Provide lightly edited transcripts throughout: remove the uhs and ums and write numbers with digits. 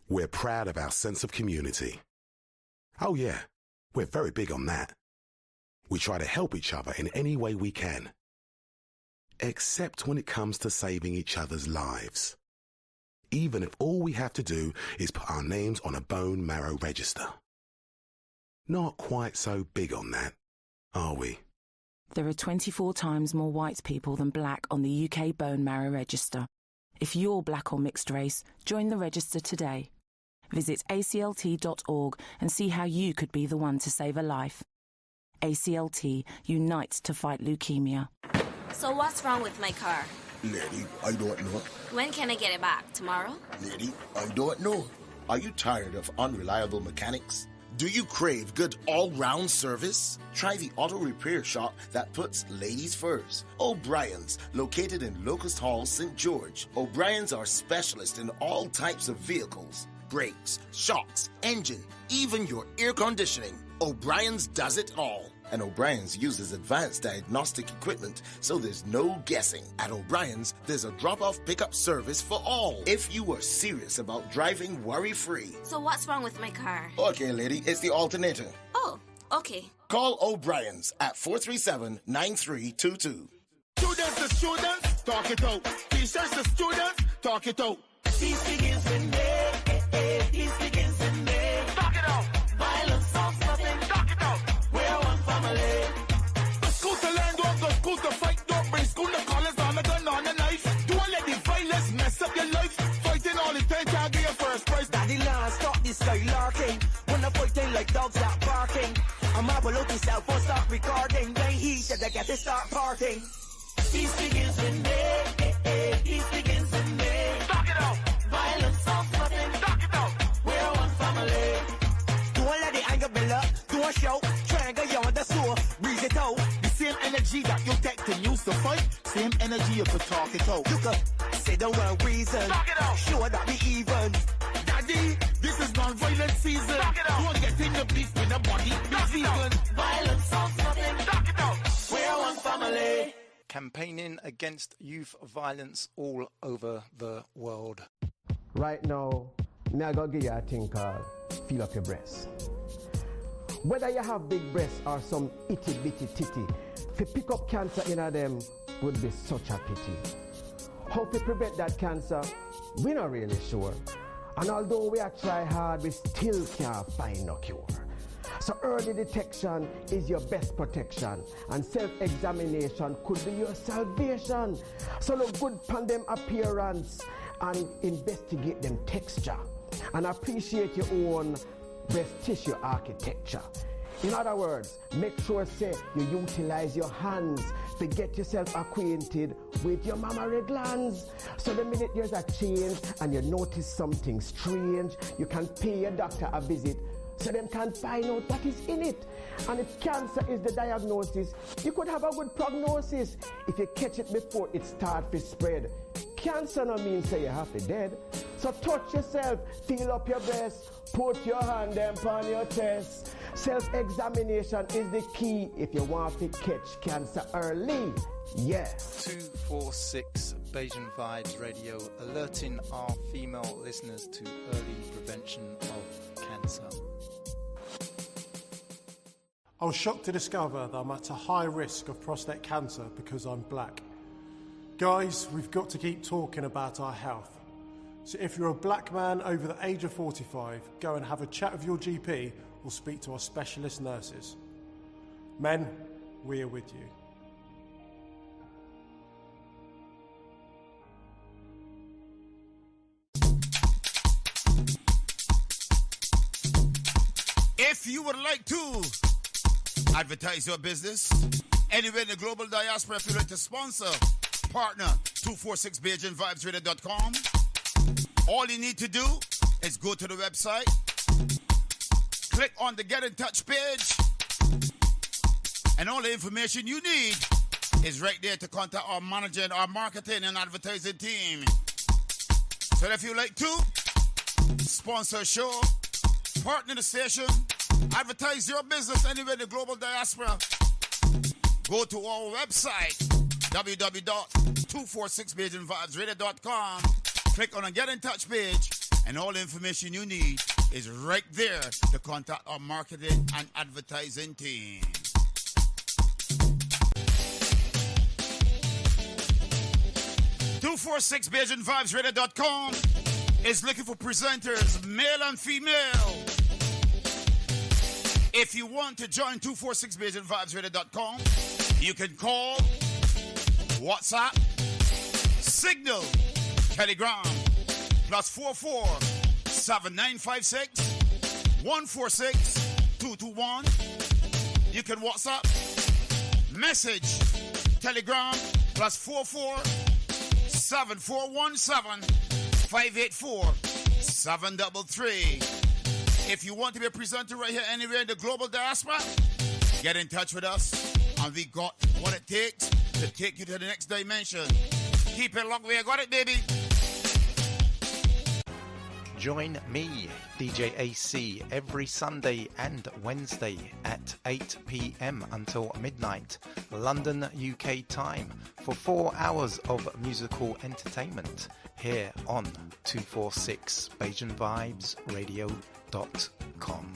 we're proud of our sense of community. Oh yeah, we're very big on that. We try to help each other in any way we can. Except when it comes to saving each other's lives. Even if all we have to do is put our names on a bone marrow register. Not quite so big on that, are we? There are 24 times more white people than black on the UK bone marrow register. If you're black or mixed race, join the register today. Visit aclt.org and see how you could be the one to save a life. ACLT unites to fight leukemia. So what's wrong with my car? Lady, I don't know. When can I get it back? Tomorrow? Lady, I don't know. Are you tired of unreliable mechanics? Do you crave good all-round service? Try the auto repair shop that puts ladies first. O'Brien's, located in Locust Hall, St. George. O'Brien's are specialists in all types of vehicles. Brakes, shocks, engine, even your air conditioning. O'Brien's does it all. And O'Brien's uses advanced diagnostic equipment, so there's no guessing. At O'Brien's, there's a drop-off pickup service for all. If you are serious about driving worry-free. So what's wrong with my car? Okay, lady, it's the alternator. Oh, okay. Call O'Brien's at 437-9322. Students to students, talk it out. Teachers to students, talk it out. Peace begins with me. Peace begins with me. Talk it out. Violence solves nothing. Talk it out. We're one family. Go school to learn, don't go school to fight. Don't bring school to college on a gun on a knife. Don't let the violence mess up your life. Fighting all the time, can't get your first prize. Daddy land, stop this skylarking. When I'm fighting like dogs that barking. I'm able to self for stop recording. Then he said they get to start parting. Peace begins with me. Peace begins with me. Talk it out. Violence solves nothing. Talk it out. We're one family. Don't let the anger build up. Don't shout. Triangle you on the sewer. Breathe it out. The same energy that you take to use to fight. Same energy you could talk it out. You could say the word reason. Talk it out. Sure that we even. Daddy, this is non-violent season. Talk it out. Don't get in the beef with the body. Be vegan. Violence solves nothing. Talk it out. We're one family. Campaigning against youth violence all over the world. Right now, I'm going to give you a thing called feel up your breasts. Whether you have big breasts or some itty bitty titty, to pick up cancer in them would be such a pity. How to prevent that cancer, we're not really sure. And although we are try hard, we still can't find no cure. So early detection is your best protection, and self-examination could be your salvation. So look good upon them appearance and investigate them texture, and appreciate your own breast tissue architecture. In other words, make sure say you utilize your hands to get yourself acquainted with your mammary glands. So the minute there's a change and you notice something strange, you can pay your doctor a visit so them can find out what is in it. And if cancer is the diagnosis, you could have a good prognosis if you catch it before it starts to spread. Cancer no means say you have to dead. So touch yourself, feel up your breast, put your hand on your chest. Self-examination is the key if you want to catch cancer early. Yeah. 246 Bayesian Vibes Radio, alerting our female listeners to early prevention of cancer. I was shocked to discover that I'm at a high risk of prostate cancer because I'm black. Guys, we've got to keep talking about our health. So if you're a black man over the age of 45, go and have a chat with your GP or speak to our specialist nurses. Men, we are with you. If you would like to advertise your business anywhere in the global diaspora, if you'd like to sponsor, partner 246BayesianVibesRadio.com. All you need to do is go to the website, click on the Get in Touch page, and all the information you need is right there to contact our manager and our marketing and advertising team. So if you'd like to sponsor a show, partner the station, advertise your business anywhere in the global diaspora, go to our website, www.246BayesianVibesRadio.com, click on the Get in Touch page, And all the information you need is right there to contact our marketing and advertising team. BeijingVibesRadio.com is looking for presenters, male and female. If you want to join 246BeijingVibesRadio.com, you can call, WhatsApp, Signal, Telegram, +44 7956 146 221. You can WhatsApp, message, Telegram, +44 7417 584 733. If you want to be a presenter right here anywhere in the global diaspora, get in touch with us, and we got what it takes to take you to the next dimension. Keep it locked, we got it, baby. Join me, DJ AC, every Sunday and Wednesday at 8 p.m. until midnight, London, UK time, for 4 hours of musical entertainment here on 246 BeijingVibesRadio.com.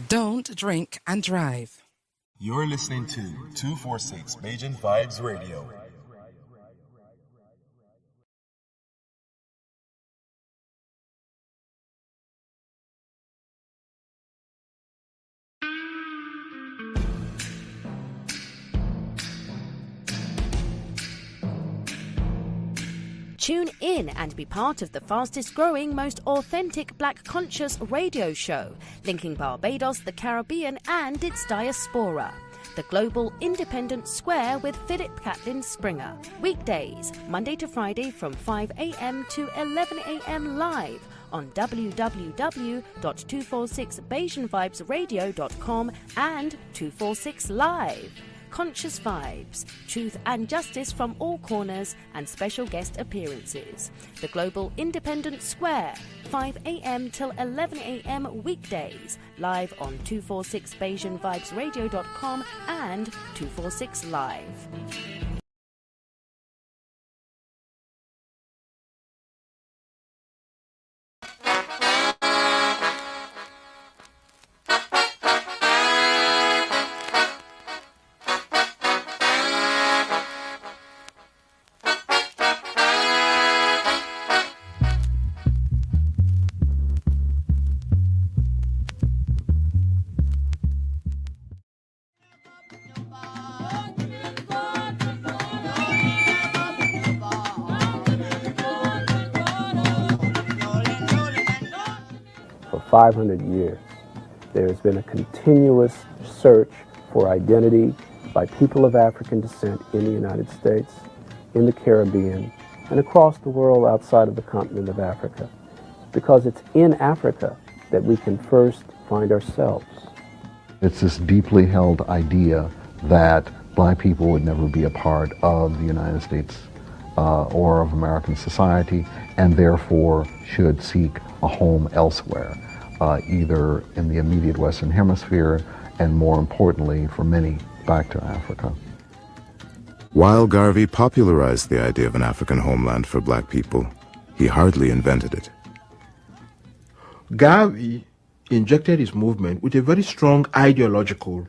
Don't drink and drive. You're listening to 246 Beijing Vibes Radio. Tune in and be part of the fastest growing, most authentic Black conscious radio show, linking Barbados, the Caribbean and its diaspora. The Global Independent Square with Philip Catlin Springer. Weekdays, Monday to Friday from 5 a.m. to 11 a.m. live on www.246BeijingVibesRadio.com and 246 Live. Conscious vibes, truth and justice from all corners, and special guest appearances. The Global Independent Square, 5 a.m. till 11 a.m. weekdays, live on 246BeijingVibesRadio.com and 246 Live. For 500 years, there has been a continuous search for identity by people of African descent in the United States, in the Caribbean, and across the world outside of the continent of Africa. Because it's in Africa that we can first find ourselves. It's this deeply held idea that black people would never be a part of the United States or of American society, and therefore should seek a home elsewhere, either in the immediate Western Hemisphere, and more importantly, for many, back to Africa. While Garvey popularized the idea of an African homeland for black people, he hardly invented it. Garvey injected his movement with a very strong ideological,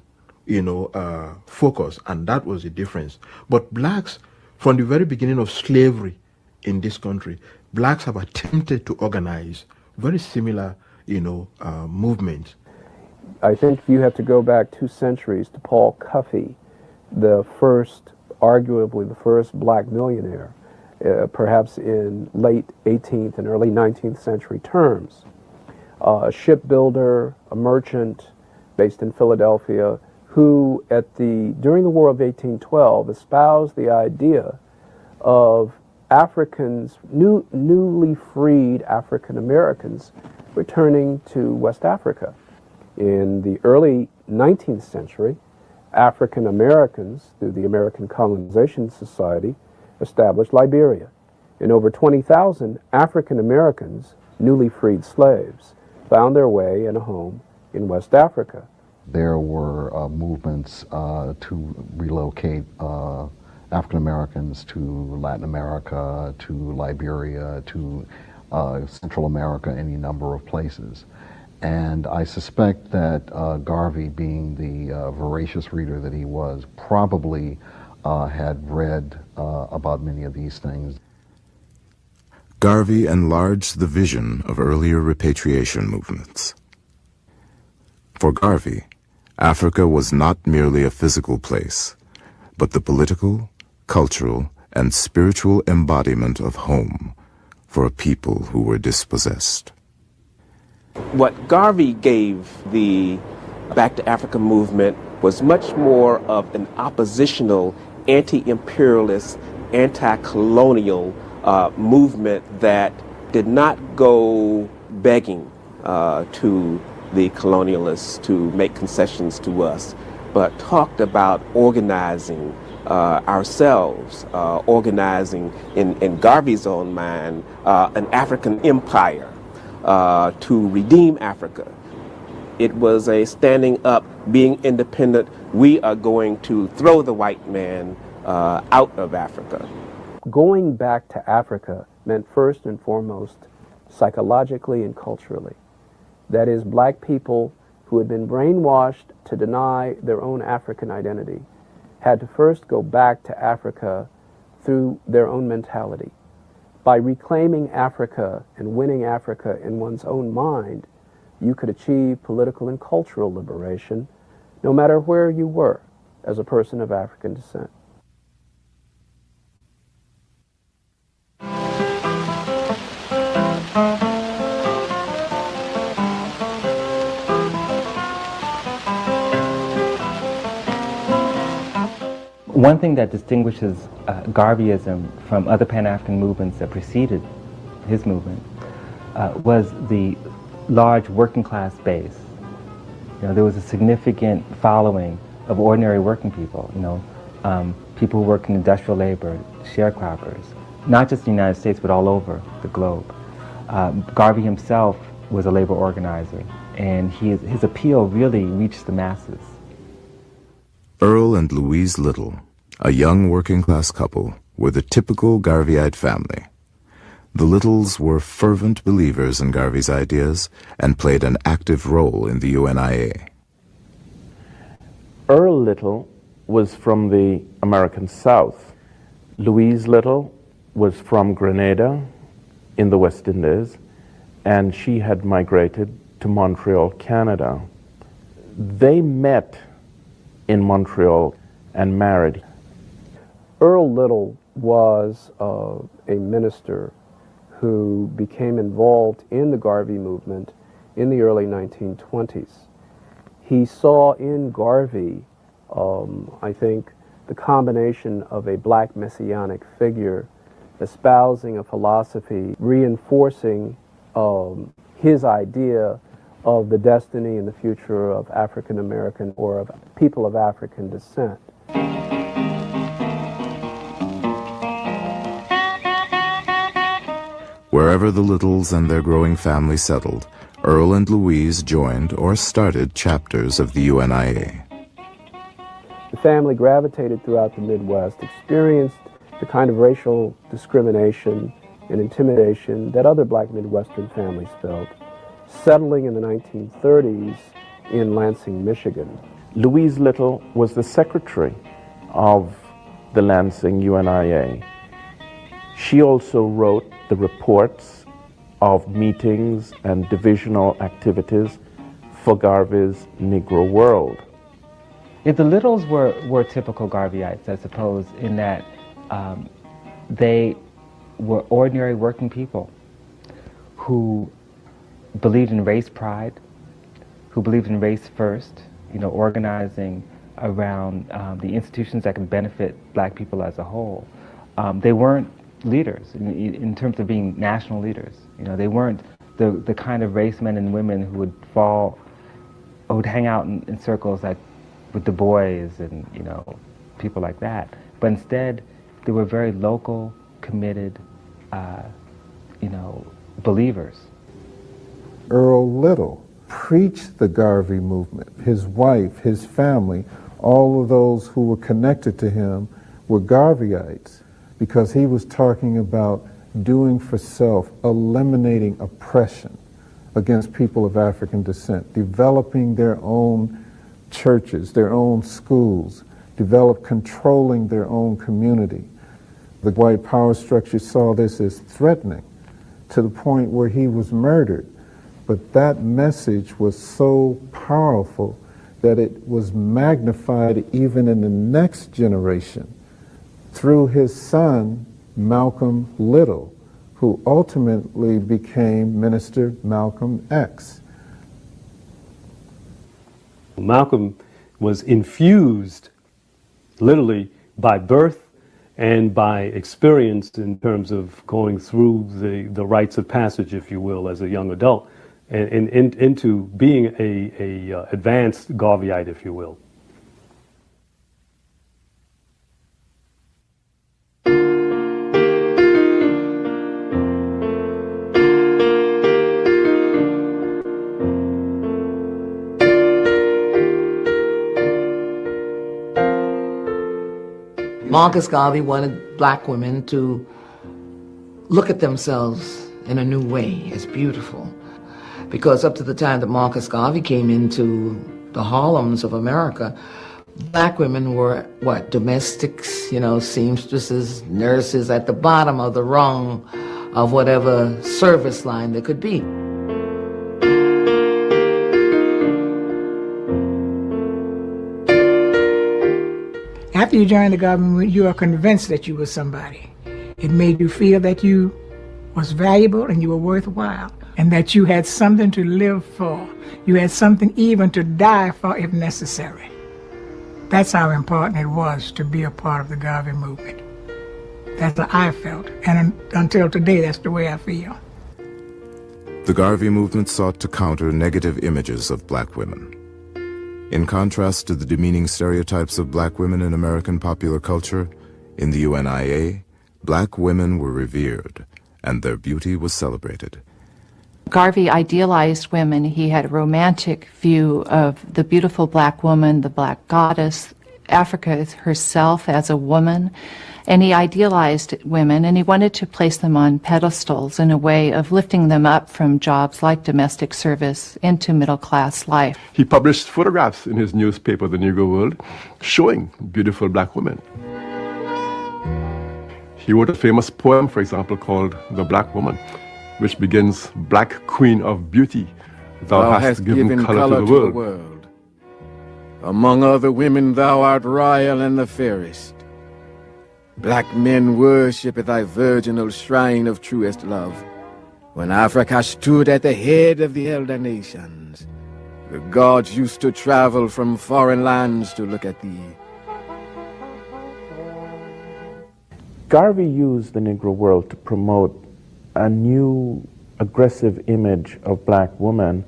focus, and that was the difference. But blacks, from the very beginning of slavery in this country, blacks have attempted to organize very similar, movements. I think you have to go back 2 centuries to Paul Cuffey, arguably the first black millionaire, perhaps in late 18th and early 19th century terms. A shipbuilder, a merchant based in Philadelphia, who during the War of 1812 espoused the idea of Africans, newly freed African Americans, were turning to West Africa. In the early 19th century, African Americans, through the American Colonization Society, established Liberia. And over 20,000 African Americans, newly freed slaves, found their way and a home in West Africa. There were movements to relocate African Americans to Latin America, to Liberia, to Central America, any number of places. And I suspect that Garvey, being the voracious reader that he was, probably had read about many of these things. Garvey enlarged the vision of earlier repatriation movements. For Garvey, Africa was not merely a physical place, but the political, cultural, and spiritual embodiment of home for a people who were dispossessed. What Garvey gave the Back to Africa movement was much more of an oppositional, anti-imperialist, anti-colonial movement that did not go begging to the colonialists to make concessions to us, but talked about organizing ourselves, organizing, in Garvey's own mind, an African empire to redeem Africa. It was a standing up, being independent. We are going to throw the white man out of Africa. Going back to Africa meant first and foremost psychologically and culturally. That is, black people who had been brainwashed to deny their own African identity had to first go back to Africa through their own mentality. By reclaiming Africa and winning Africa in one's own mind, you could achieve political and cultural liberation no matter where you were as a person of African descent. One thing that distinguishes Garveyism from other Pan-African movements that preceded his movement was the large working class base. You know, there was a significant following of ordinary working people, people who work in industrial labor, sharecroppers, not just in the United States, but all over the globe. Garvey himself was a labor organizer, and his appeal really reached the masses. Earl and Louise Little, a young working-class couple, were the typical Garveyite family. The Littles were fervent believers in Garvey's ideas and played an active role in the UNIA. Earl Little was from the American South. Louise Little was from Grenada in the West Indies, and she had migrated to Montreal, Canada. They met in Montreal and married. Earl Little was a minister who became involved in the Garvey movement in the early 1920s. He saw in Garvey, I think, the combination of a black messianic figure espousing a philosophy, reinforcing his idea of the destiny and the future of African American or of people of African descent. Wherever the Littles and their growing family settled, Earl and Louise joined or started chapters of the UNIA. The family gravitated throughout the Midwest, experienced the kind of racial discrimination and intimidation that other black Midwestern families felt, settling in the 1930s in Lansing, Michigan. Louise Little was the secretary of the Lansing UNIA. She also wrote the reports of meetings and divisional activities for Garvey's Negro World. The Littles were typical Garveyites, I suppose, in that they were ordinary working people who believed in race pride, who believed in race first, organizing around the institutions that can benefit black people as a whole. They weren't leaders in terms of being national leaders. They weren't the kind of race men and women who would hang out in circles like with the boys and, you know, people like that. But instead, they were very local, committed, you know, believers. Earl Little preached the Garvey movement. His wife, his family, all of those who were connected to him were Garveyites, because he was talking about doing for self, eliminating oppression against people of African descent, developing their own churches, their own schools, controlling their own community. The white power structure saw this as threatening to the point where he was murdered. But that message was so powerful that it was magnified even in the next generation through his son, Malcolm Little, who ultimately became Minister Malcolm X. Malcolm was infused literally by birth and by experience in terms of going through the rites of passage, if you will, as a young adult, and into being a advanced Garveyite, if you will. Marcus Garvey wanted black women to look at themselves in a new way, as beautiful. Because up to the time that Marcus Garvey came into the Harlems of America, black women were, what, domestics, you know, seamstresses, nurses, at the bottom of the rung of whatever service line there could be. After you joined the government, you are convinced that you were somebody. It made you feel that you was valuable and you were worthwhile, and that you had something to live for. You had something even to die for if necessary. That's how important it was to be a part of the Garvey movement. That's what I felt, and until today, that's the way I feel. The Garvey movement sought to counter negative images of black women. In contrast to the demeaning stereotypes of black women in American popular culture, in the UNIA, black women were revered, and their beauty was celebrated. Garvey idealized women. He had a romantic view of the beautiful black woman, the black goddess, Africa herself as a woman, and he idealized women, and he wanted to place them on pedestals in a way of lifting them up from jobs like domestic service into middle-class life. He published photographs in his newspaper, The Negro World, showing beautiful black women. He wrote a famous poem, for example, called The Black Woman, which begins, "Black Queen of Beauty, thou hast given color to the world. Among other women thou art royal and the fairest. Black men worship at thy virginal shrine of truest love. When Africa stood at the head of the elder nations, the gods used to travel from foreign lands to look at thee." Garvey used the Negro World to promote a new aggressive image of black women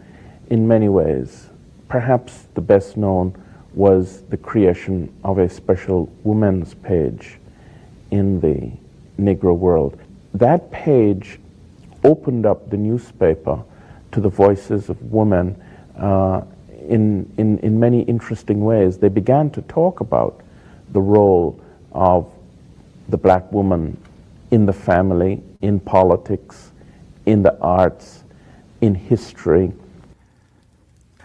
in many ways. Perhaps the best known was the creation of a special women's page in the Negro World. That page opened up the newspaper to the voices of women in many interesting ways. They began to talk about the role of the black woman in the family, in politics, in the arts, in history.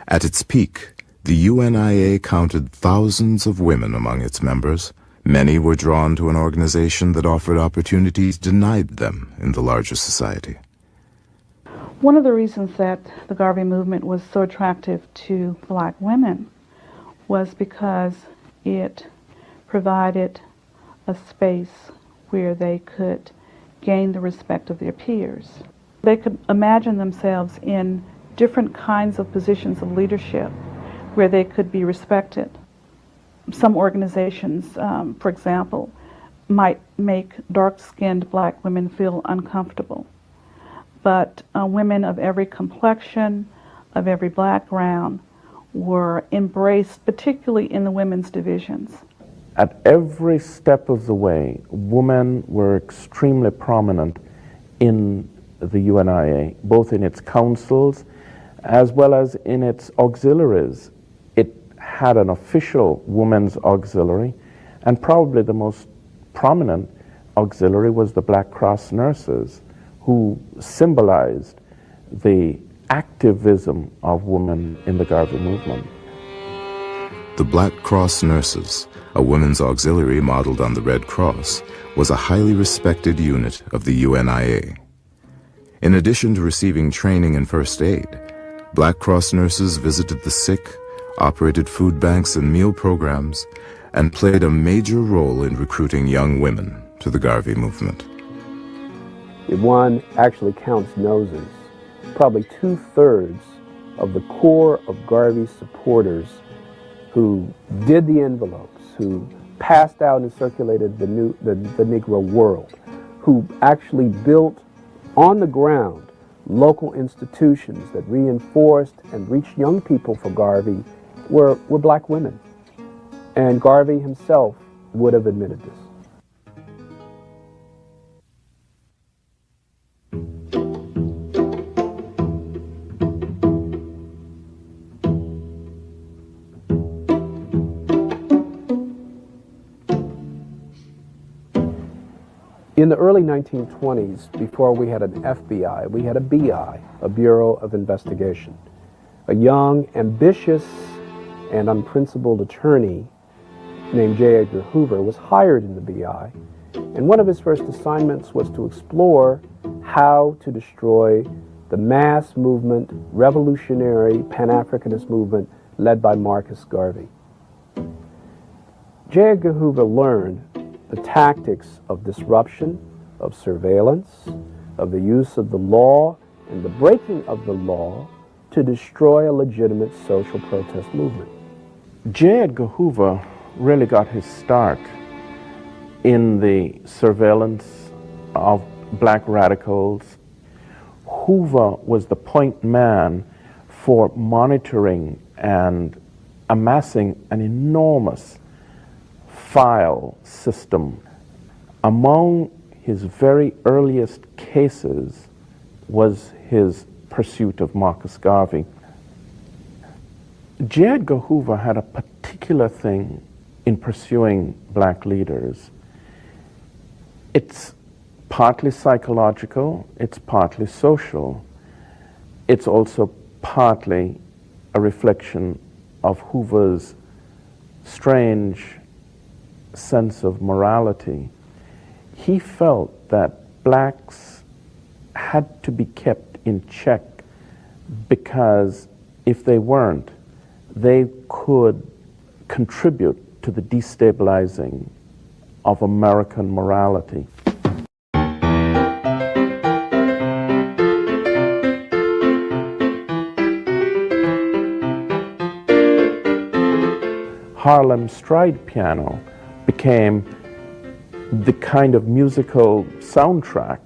At its peak, the UNIA counted thousands of women among its members. Many were drawn to an organization that offered opportunities denied them in the larger society. One of the reasons that the Garvey movement was so attractive to black women was because it provided a space where they could gain the respect of their peers. They could imagine themselves in different kinds of positions of leadership where they could be respected. Some organizations, for example, might make dark-skinned black women feel uncomfortable. but women of every complexion, of every background, were embraced, particularly in the women's divisions. At every step of the way, women were extremely prominent in the UNIA, both in its councils as well as in its auxiliaries. It had an official women's auxiliary, and probably the most prominent auxiliary was the Black Cross nurses, who symbolized the activism of women in the Garvey movement. The Black Cross Nurses, a women's auxiliary modeled on the Red Cross, was a highly respected unit of the UNIA. In addition to receiving training in first aid, Black Cross nurses visited the sick, operated food banks and meal programs, and played a major role in recruiting young women to the Garvey movement. If one actually counts noses, probably 2/3 of the core of Garvey's supporters who did the envelopes, who passed out and circulated the Negro World, who actually built on the ground local institutions that reinforced and reached young people for Garvey were black women. And Garvey himself would have admitted this. In the early 1920s, before we had an FBI, we had a BI, a Bureau of Investigation. A young, ambitious, and unprincipled attorney named J. Edgar Hoover was hired in the BI, and one of his first assignments was to explore how to destroy the mass movement, revolutionary Pan-Africanist movement led by Marcus Garvey. J. Edgar Hoover learned the tactics of disruption, of surveillance, of the use of the law and the breaking of the law to destroy a legitimate social protest movement. J. Edgar Hoover really got his start in the surveillance of black radicals. Hoover was the point man for monitoring and amassing an enormous file system. Among his very earliest cases was his pursuit of Marcus Garvey. J. Edgar Hoover had a particular thing in pursuing black leaders. It's partly psychological, it's partly social. It's also partly a reflection of Hoover's strange sense of morality. He felt that blacks had to be kept in check because if they weren't, they could contribute to the destabilizing of American morality. Harlem Stride Piano became the kind of musical soundtrack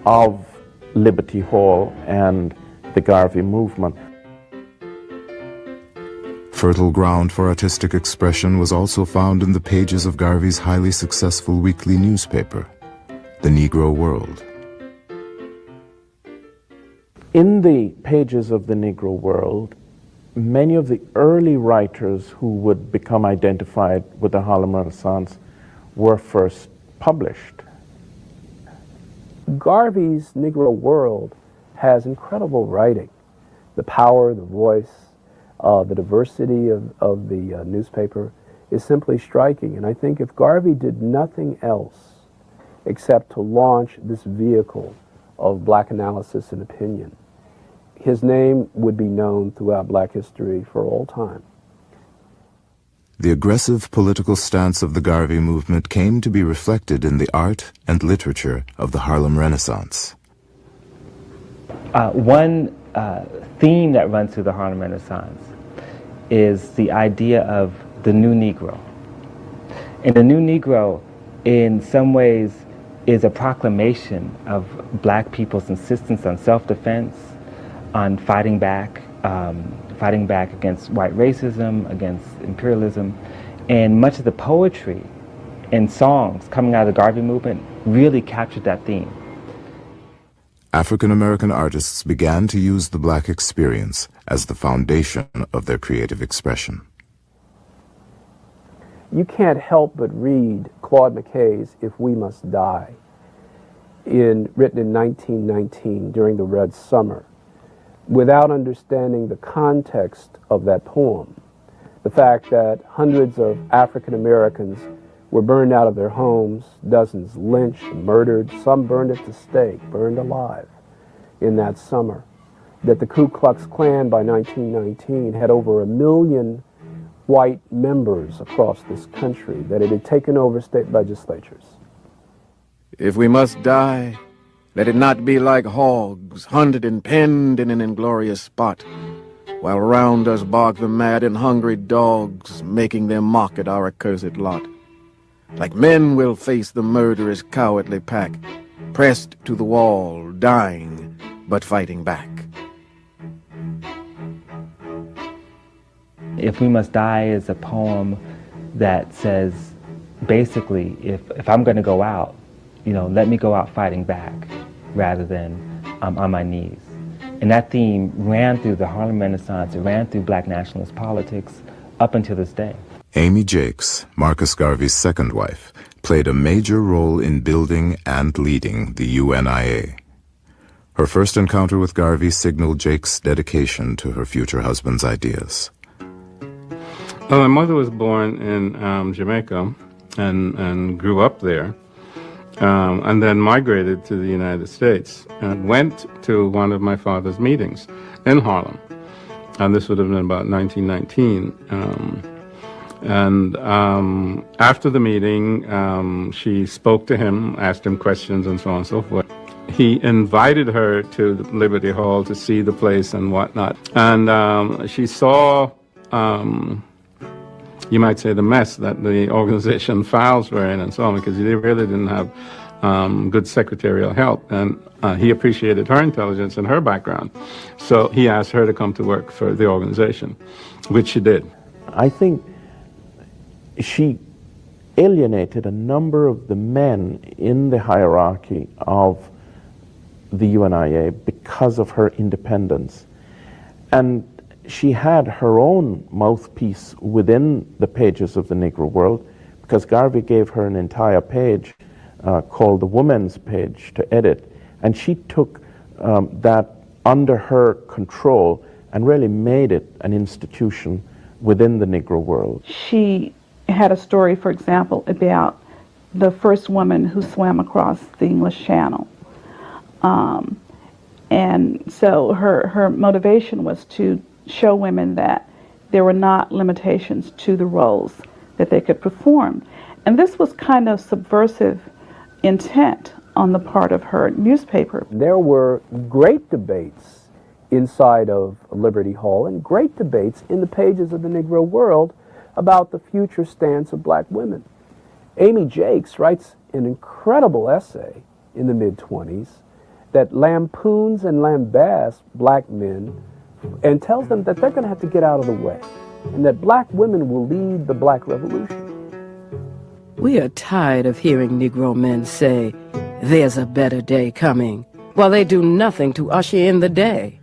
of Liberty Hall and the Garvey movement. Fertile ground for artistic expression was also found in the pages of Garvey's highly successful weekly newspaper, The Negro World. In the pages of The Negro World, many of the early writers who would become identified with the Harlem Renaissance were first published. Garvey's Negro World has incredible writing. The power, the voice, the diversity of the newspaper is simply striking. And I think if Garvey did nothing else except to launch this vehicle of black analysis and opinion, his name would be known throughout black history for all time. The aggressive political stance of the Garvey movement came to be reflected in the art and literature of the Harlem Renaissance. One theme that runs through the Harlem Renaissance is the idea of the new Negro. And the new Negro, in some ways, is a proclamation of black people's insistence on self-defense, on fighting back against white racism, against imperialism. And much of the poetry and songs coming out of the Garvey movement really captured that theme. African American artists began to use the black experience as the foundation of their creative expression. You can't help but read Claude McKay's If We Must Die, written in 1919 during the Red Summer, without understanding the context of that poem. The fact that hundreds of African Americans were burned out of their homes, dozens lynched, murdered, some burned at the stake, burned alive in that summer. That the Ku Klux Klan by 1919 had over 1 million white members across this country, that it had taken over state legislatures. If we must die, let it not be like hogs, hunted and penned in an inglorious spot, while round us bark the mad and hungry dogs, making their mock at our accursed lot. Like men we'll face the murderous cowardly pack, pressed to the wall, dying, but fighting back. If We Must Die is a poem that says, basically, if I'm going to go out, let me go out fighting back rather than on my knees. And that theme ran through the Harlem Renaissance, it ran through black nationalist politics up until this day. Amy Jakes, Marcus Garvey's second wife, played a major role in building and leading the UNIA. Her first encounter with Garvey signaled Jakes' dedication to her future husband's ideas. Well, my mother was born in Jamaica and grew up there, and then migrated to the United States and went to one of my father's meetings in Harlem. And this would have been about 1919. And after the meeting, she spoke to him, asked him questions and so on and so forth. He invited her to the Liberty Hall to see the place and whatnot. And she saw, you might say, the mess that the organization files were in and so on, because they really didn't have good secretarial help. And he appreciated her intelligence and her background. So he asked her to come to work for the organization, which she did. I think she alienated a number of the men in the hierarchy of the UNIA because of her independence. And she had her own mouthpiece within the pages of the Negro World, because Garvey gave her an entire page called the Woman's Page to edit. And she took that under her control and really made it an institution within the Negro world. She had a story, for example, about the first woman who swam across the English Channel. And so her motivation was to show women that there were not limitations to the roles that they could perform. And this was kind of subversive intent on the part of her newspaper. There were great debates inside of Liberty Hall and great debates in the pages of the Negro World about the future stance of black women. Amy Jakes writes an incredible essay in the mid-20s that lampoons and lambasts black men and tells them that they're going to have to get out of the way and that black women will lead the black revolution. We are tired of hearing Negro men say, "There's a better day coming," while they do nothing to usher in the day.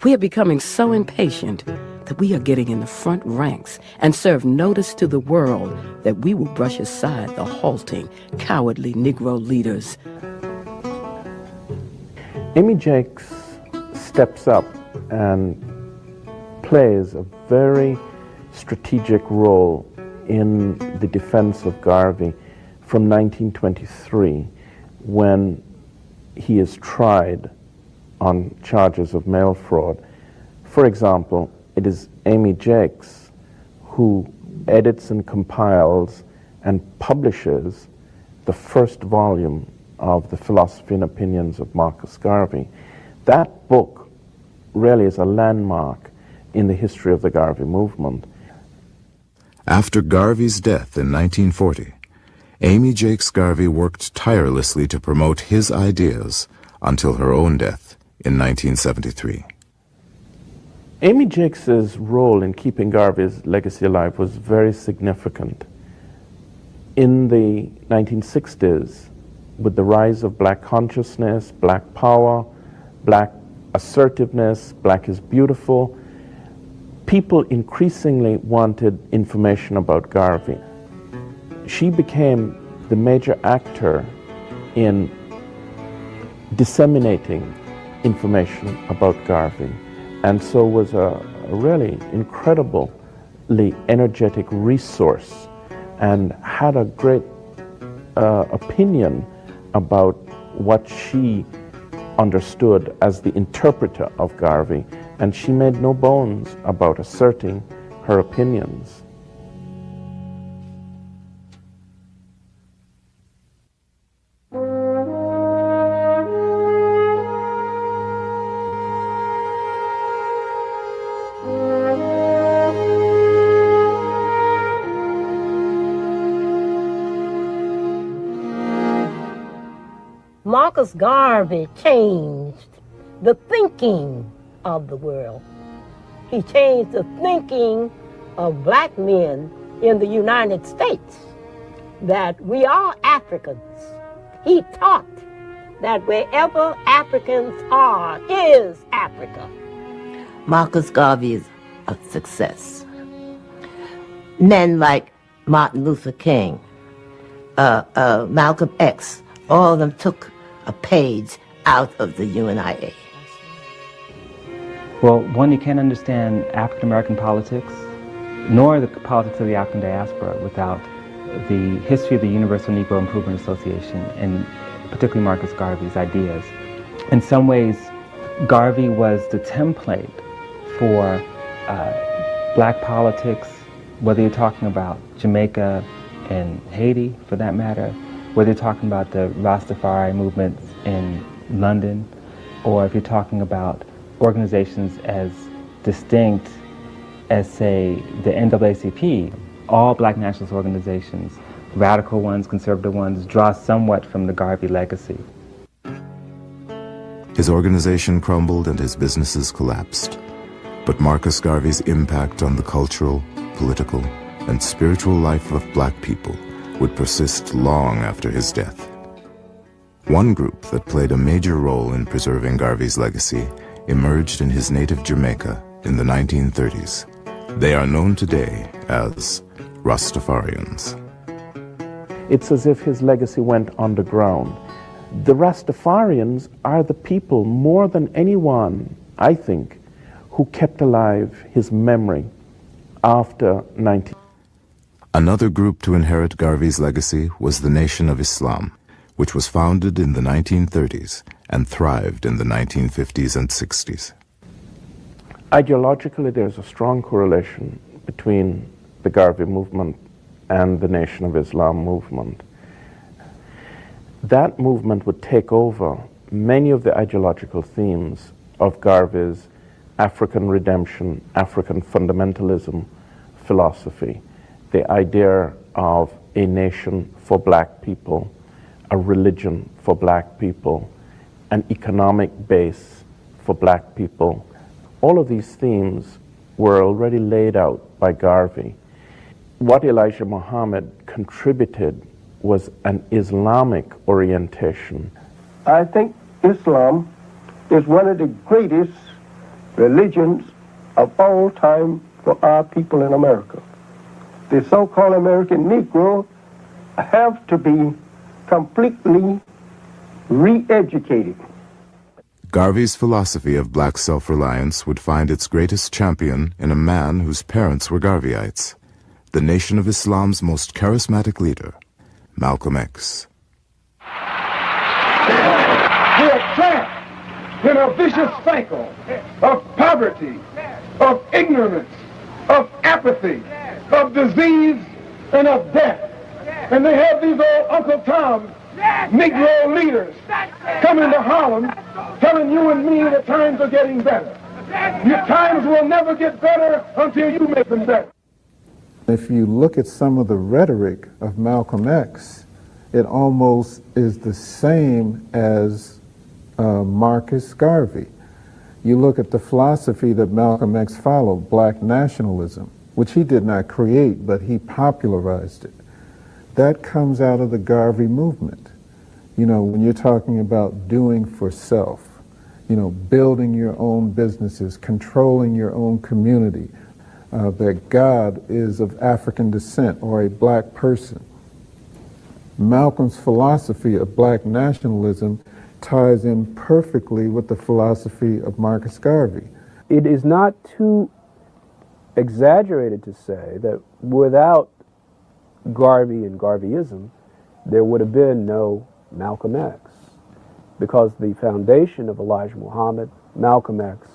We are becoming so impatient that we are getting in the front ranks and serve notice to the world that we will brush aside the halting, cowardly Negro leaders. Amy Jakes steps up and plays a very strategic role in the defense of Garvey from 1923, when he is tried on charges of mail fraud. For example, it is Amy Jakes who edits and compiles and publishes the first volume of the Philosophy and Opinions of Marcus Garvey. That book really is a landmark in the history of the Garvey movement. After Garvey's death in 1940, Amy Jakes Garvey worked tirelessly to promote his ideas until her own death in 1973. Amy Jakes's role in keeping Garvey's legacy alive was very significant. In the 1960s, with the rise of black consciousness, black power, black assertiveness, black is beautiful, people increasingly wanted information about Garvey. She became the major actor in disseminating information about Garvey, and so was a really incredibly energetic resource and had a great opinion about what she understood as the interpreter of Garvey, and she made no bones about asserting her opinions. Marcus Garvey changed the thinking of the world. He changed the thinking of black men in the United States, that we are Africans. He taught that wherever Africans are is Africa. Marcus Garvey is a success. Men like Martin Luther King, Malcolm X, all of them took a page out of the UNIA. Well, one, you can't understand African American politics, nor the politics of the African diaspora, without the history of the Universal Negro Improvement Association, and particularly Marcus Garvey's ideas. In some ways, Garvey was the template for black politics, whether you're talking about Jamaica and Haiti, for that matter, whether you're talking about the Rastafari movements in London, or if you're talking about organizations as distinct as, say, the NAACP. All black nationalist organizations, radical ones, conservative ones, draw somewhat from the Garvey legacy. His organization crumbled and his businesses collapsed. But Marcus Garvey's impact on the cultural, political, and spiritual life of black people would persist long after his death. One group that played a major role in preserving Garvey's legacy emerged in his native Jamaica in the 1930s. They are known today as Rastafarians. It's as if his legacy went underground. The Rastafarians are the people, more than anyone, I think, who kept alive his memory after 19. Another group to inherit Garvey's legacy was the Nation of Islam, which was founded in the 1930s and thrived in the 1950s and 60s. Ideologically, there's a strong correlation between the Garvey movement and the Nation of Islam movement. That movement would take over many of the ideological themes of Garvey's African redemption, African fundamentalism philosophy. The idea of a nation for black people, a religion for black people, an economic base for black people. All of these themes were already laid out by Garvey. What Elijah Muhammad contributed was an Islamic orientation. I think Islam is one of the greatest religions of all time for our people in America. The so-called American Negro have to be completely re-educated. Garvey's philosophy of black self-reliance would find its greatest champion in a man whose parents were Garveyites, the Nation of Islam's most charismatic leader, Malcolm X. We are trapped in a vicious cycle of poverty, of ignorance, of apathy, of disease, and of death. And they have these old Uncle Tom Negro leaders coming to Harlem telling you and me that times are getting better. Your times will never get better until you make them better. If you look at some of the rhetoric of Malcolm X, it almost is the same as Marcus Garvey. You look at the philosophy that Malcolm X followed, black nationalism, which he did not create, but he popularized it. That comes out of the Garvey movement. You know, when you're talking about doing for self, you know, building your own businesses, controlling your own community, that God is of African descent or a black person. Malcolm's philosophy of black nationalism ties in perfectly with the philosophy of Marcus Garvey. It is not too exaggerated to say that without Garvey and Garveyism, there would have been no Malcolm X, because the foundation of Elijah Muhammad, Malcolm X,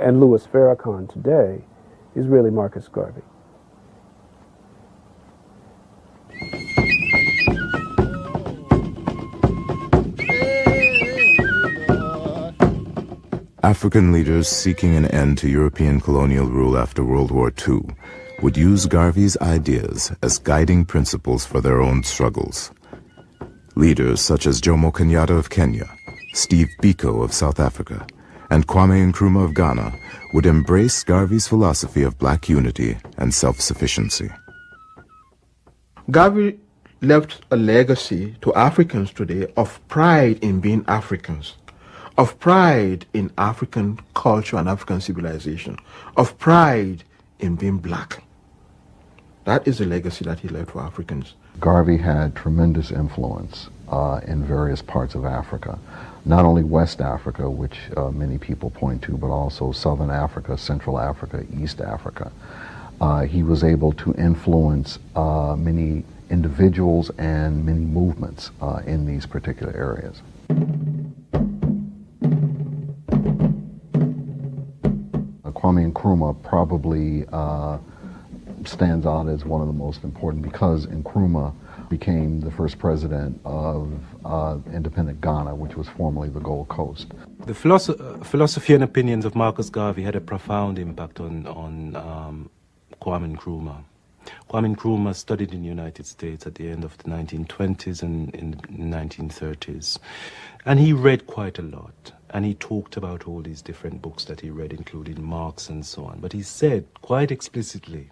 and Louis Farrakhan today is really Marcus Garvey. African leaders seeking an end to European colonial rule after World War II would use Garvey's ideas as guiding principles for their own struggles. Leaders such as Jomo Kenyatta of Kenya, Steve Biko of South Africa, and Kwame Nkrumah of Ghana would embrace Garvey's philosophy of black unity and self-sufficiency. Garvey left a legacy to Africans today of pride in being Africans, of pride in African culture and African civilization, of pride in being black. That is the legacy that he left for Africans. Garvey had tremendous influence in various parts of Africa, not only West Africa, which many people point to, but also Southern Africa, Central Africa, East Africa. He was able to influence many individuals and many movements in these particular areas. Kwame Nkrumah probably stands out as one of the most important because Nkrumah became the first president of independent Ghana, which was formerly the Gold Coast. The philosophy and opinions of Marcus Garvey had a profound impact on Kwame Nkrumah. Kwame Nkrumah studied in the United States at the end of the 1920s and in the 1930s. And he read quite a lot. And he talked about all these different books that he read, including Marx and so on. But he said quite explicitly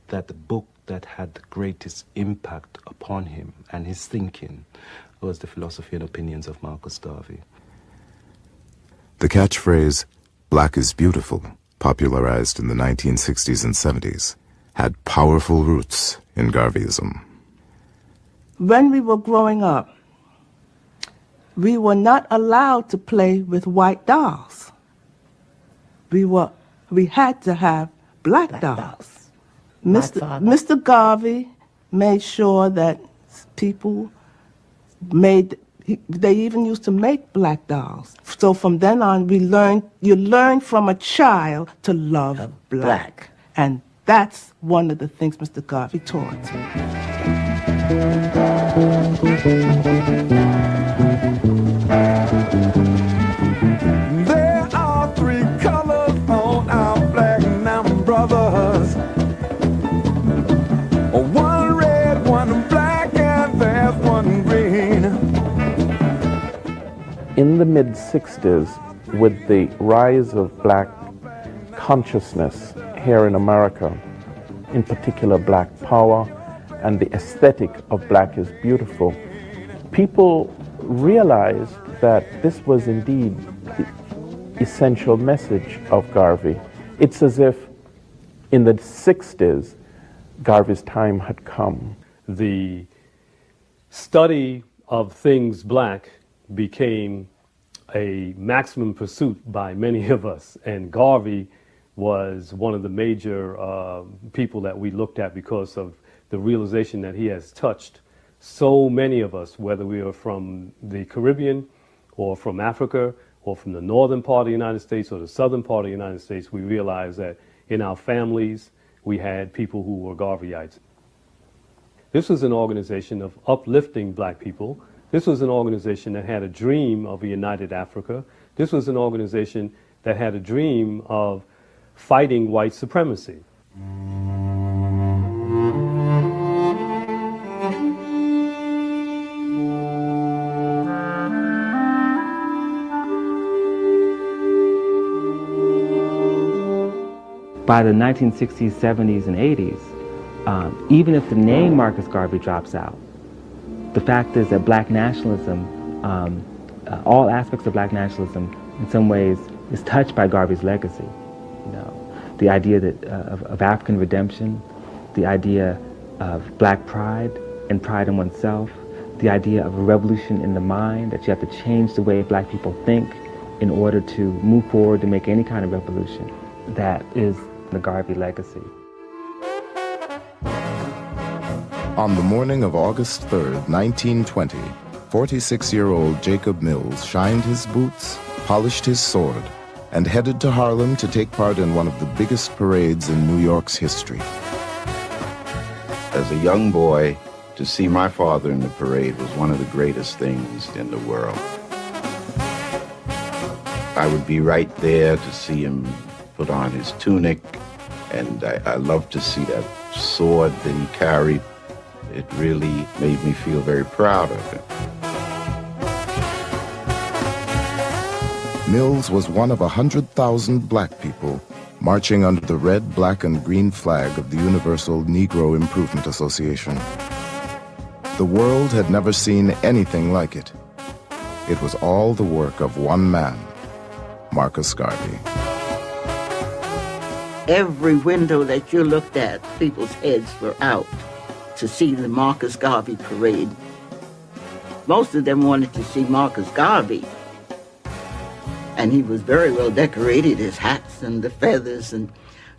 that the book that had the greatest impact upon him and his thinking was the philosophy and opinions of Marcus Garvey. The catchphrase, "Black is beautiful," popularized in the 1960s and 70s, had powerful roots in Garveyism. When we were growing up, we were not allowed to play with white dolls. We had to have black dolls. Mr. Garvey made sure that people they even used to make black dolls. So from then on, you learn from a child to love black. And that's one of the things Mr. Garvey taught. There are three colors on our flag, now brothers. One red, one black, and there's one green. In the mid-60s, with the rise of black consciousness here in America, in particular black power and the aesthetic of black is beautiful, people realized that this was indeed the essential message of Garvey. It's as if in the 60s, Garvey's time had come. The study of things black became a maximum pursuit by many of us, and Garvey was one of the major people that we looked at because of the realization that he has touched so many of us, whether we are from the Caribbean or from Africa or from the northern part of the United States or the southern part of the United States. We realized that in our families we had people who were Garveyites. This was an organization of uplifting black people. This was an organization that had a dream of a united Africa. This was an organization that had a dream of fighting white supremacy. by the 1960s, 70s, and 80s, even if the name Marcus Garvey drops out, the fact is that black nationalism, all aspects of black nationalism, in some ways, is touched by Garvey's legacy. You know, the idea that of African redemption, the idea of black pride and pride in oneself, the idea of a revolution in the mind, that you have to change the way black people think in order to move forward to make any kind of revolution. That is the Garvey legacy. On the morning of August 3rd, 1920, 46-year-old Jacob Mills shined his boots, polished his sword, and headed to Harlem to take part in one of the biggest parades in New York's history. As a young boy, to see my father in the parade was one of the greatest things in the world. I would be right there to see him put on his tunic, and I loved to see that sword that he carried. It really made me feel very proud of him. Mills was one of 100,000 black people marching under the red, black, and green flag of the Universal Negro Improvement Association. The world had never seen anything like it. It was all the work of one man, Marcus Garvey. Every window that you looked at, people's heads were out to see the Marcus Garvey parade. Most of them wanted to see Marcus Garvey. And he was very well decorated, his hats and the feathers,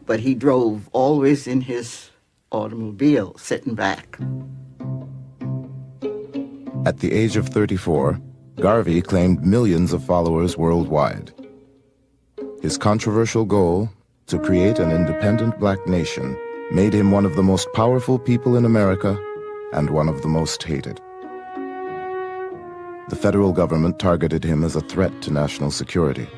but he drove always in his automobile, sitting back. At the age of 34, Garvey claimed millions of followers worldwide. His controversial goal, to create an independent black nation, made him one of the most powerful people in America and one of the most hated. The federal government targeted him as a threat to national security.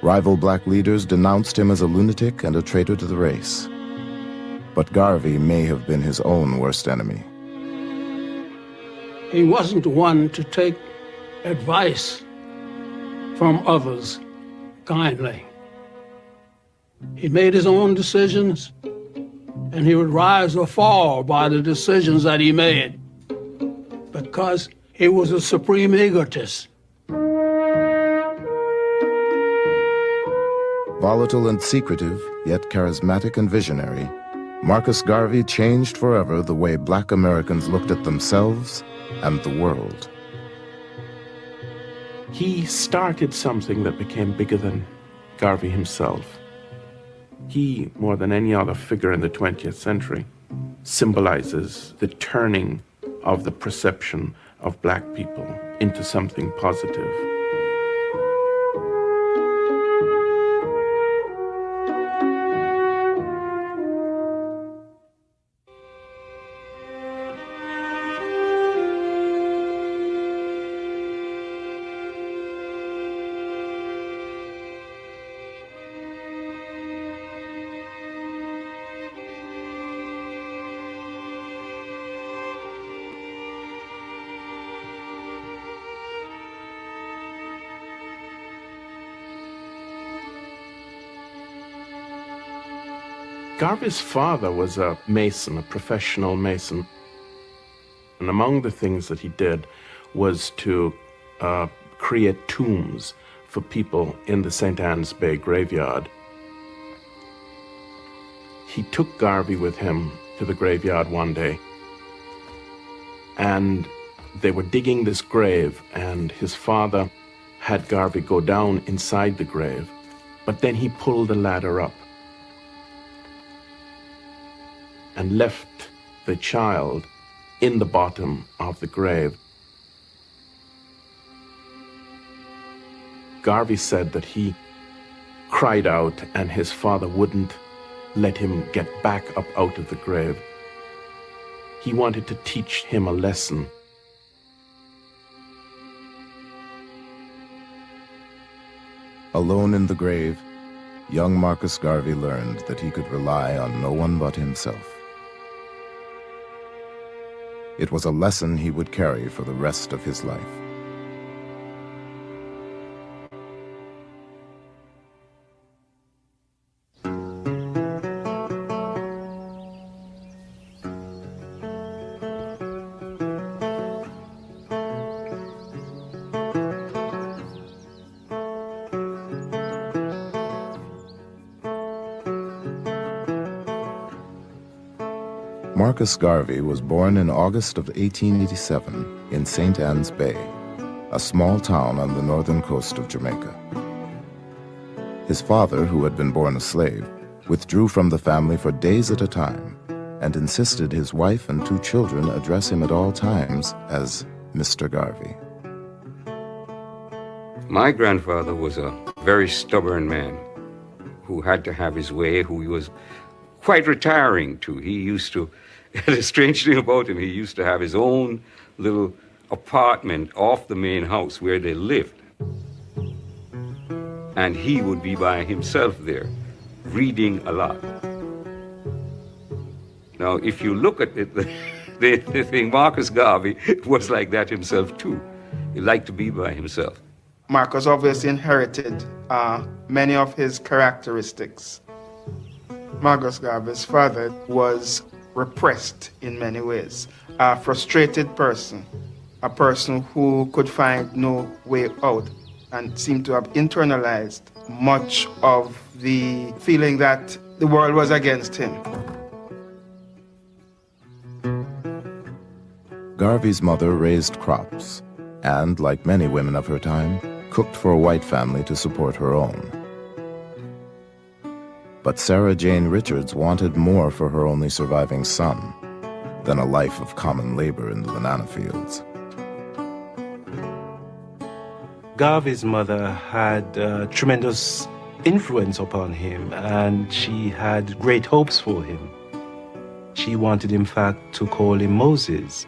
Rival black leaders denounced him as a lunatic and a traitor to the race. But Garvey may have been his own worst enemy. He wasn't one to take advice from others kindly. He made his own decisions, and he would rise or fall by the decisions that he made, because he was a supreme egotist. Volatile and secretive, yet charismatic and visionary, Marcus Garvey changed forever the way black Americans looked at themselves and the world. He started something that became bigger than Garvey himself. He, more than any other figure in the 20th century, symbolizes the turning of the perception of black people into something positive. Garvey's father was a mason, a professional mason. And among the things that he did was to create tombs for people in the St. Anne's Bay graveyard. He took Garvey with him to the graveyard one day, and they were digging this grave, and his father had Garvey go down inside the grave, but then he pulled the ladder up and left the child in the bottom of the grave. Garvey said that he cried out and his father wouldn't let him get back up out of the grave. He wanted to teach him a lesson. Alone in the grave, young Marcus Garvey learned that he could rely on no one but himself. It was a lesson he would carry for the rest of his life. Marcus Garvey was born in August of 1887 in St. Ann's Bay, a small town on the northern coast of Jamaica. His father, who had been born a slave, withdrew from the family for days at a time and insisted his wife and 2 children address him at all times as Mr. Garvey. My grandfather was a very stubborn man who had to have his way, who he was quite retiring to. He used to, the strange thing about him, he used to have his own little apartment off the main house where they lived. And he would be by himself there, reading a lot. Now, if you look at it, the thing, Marcus Garvey was like that himself too. He liked to be by himself. Marcus obviously inherited many of his characteristics. Marcus Garvey's father was repressed in many ways, a frustrated person, a person who could find no way out and seemed to have internalized much of the feeling that the world was against him. Garvey's mother raised crops and, like many women of her time, cooked for a white family to support her own. But Sarah Jane Richards wanted more for her only surviving son than a life of common labor in the banana fields. Garvey's mother had tremendous influence upon him, and she had great hopes for him. She wanted, in fact, to call him Moses,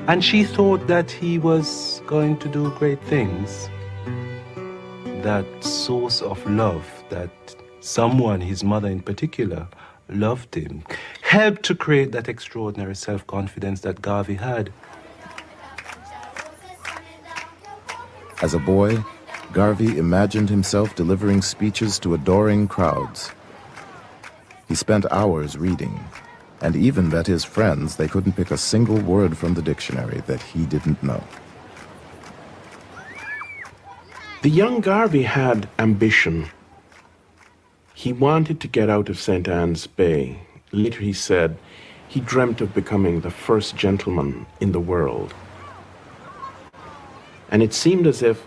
and she thought that he was going to do great things. That source of love, that someone, his mother in particular, loved him, helped to create that extraordinary self-confidence that Garvey had. As a boy, Garvey imagined himself delivering speeches to adoring crowds. He spent hours reading, and even bet his friends they couldn't pick a single word from the dictionary that he didn't know. The young Garvey had ambition. He wanted to get out of St. Ann's Bay. Later he said he dreamt of becoming the first gentleman in the world. And it seemed as if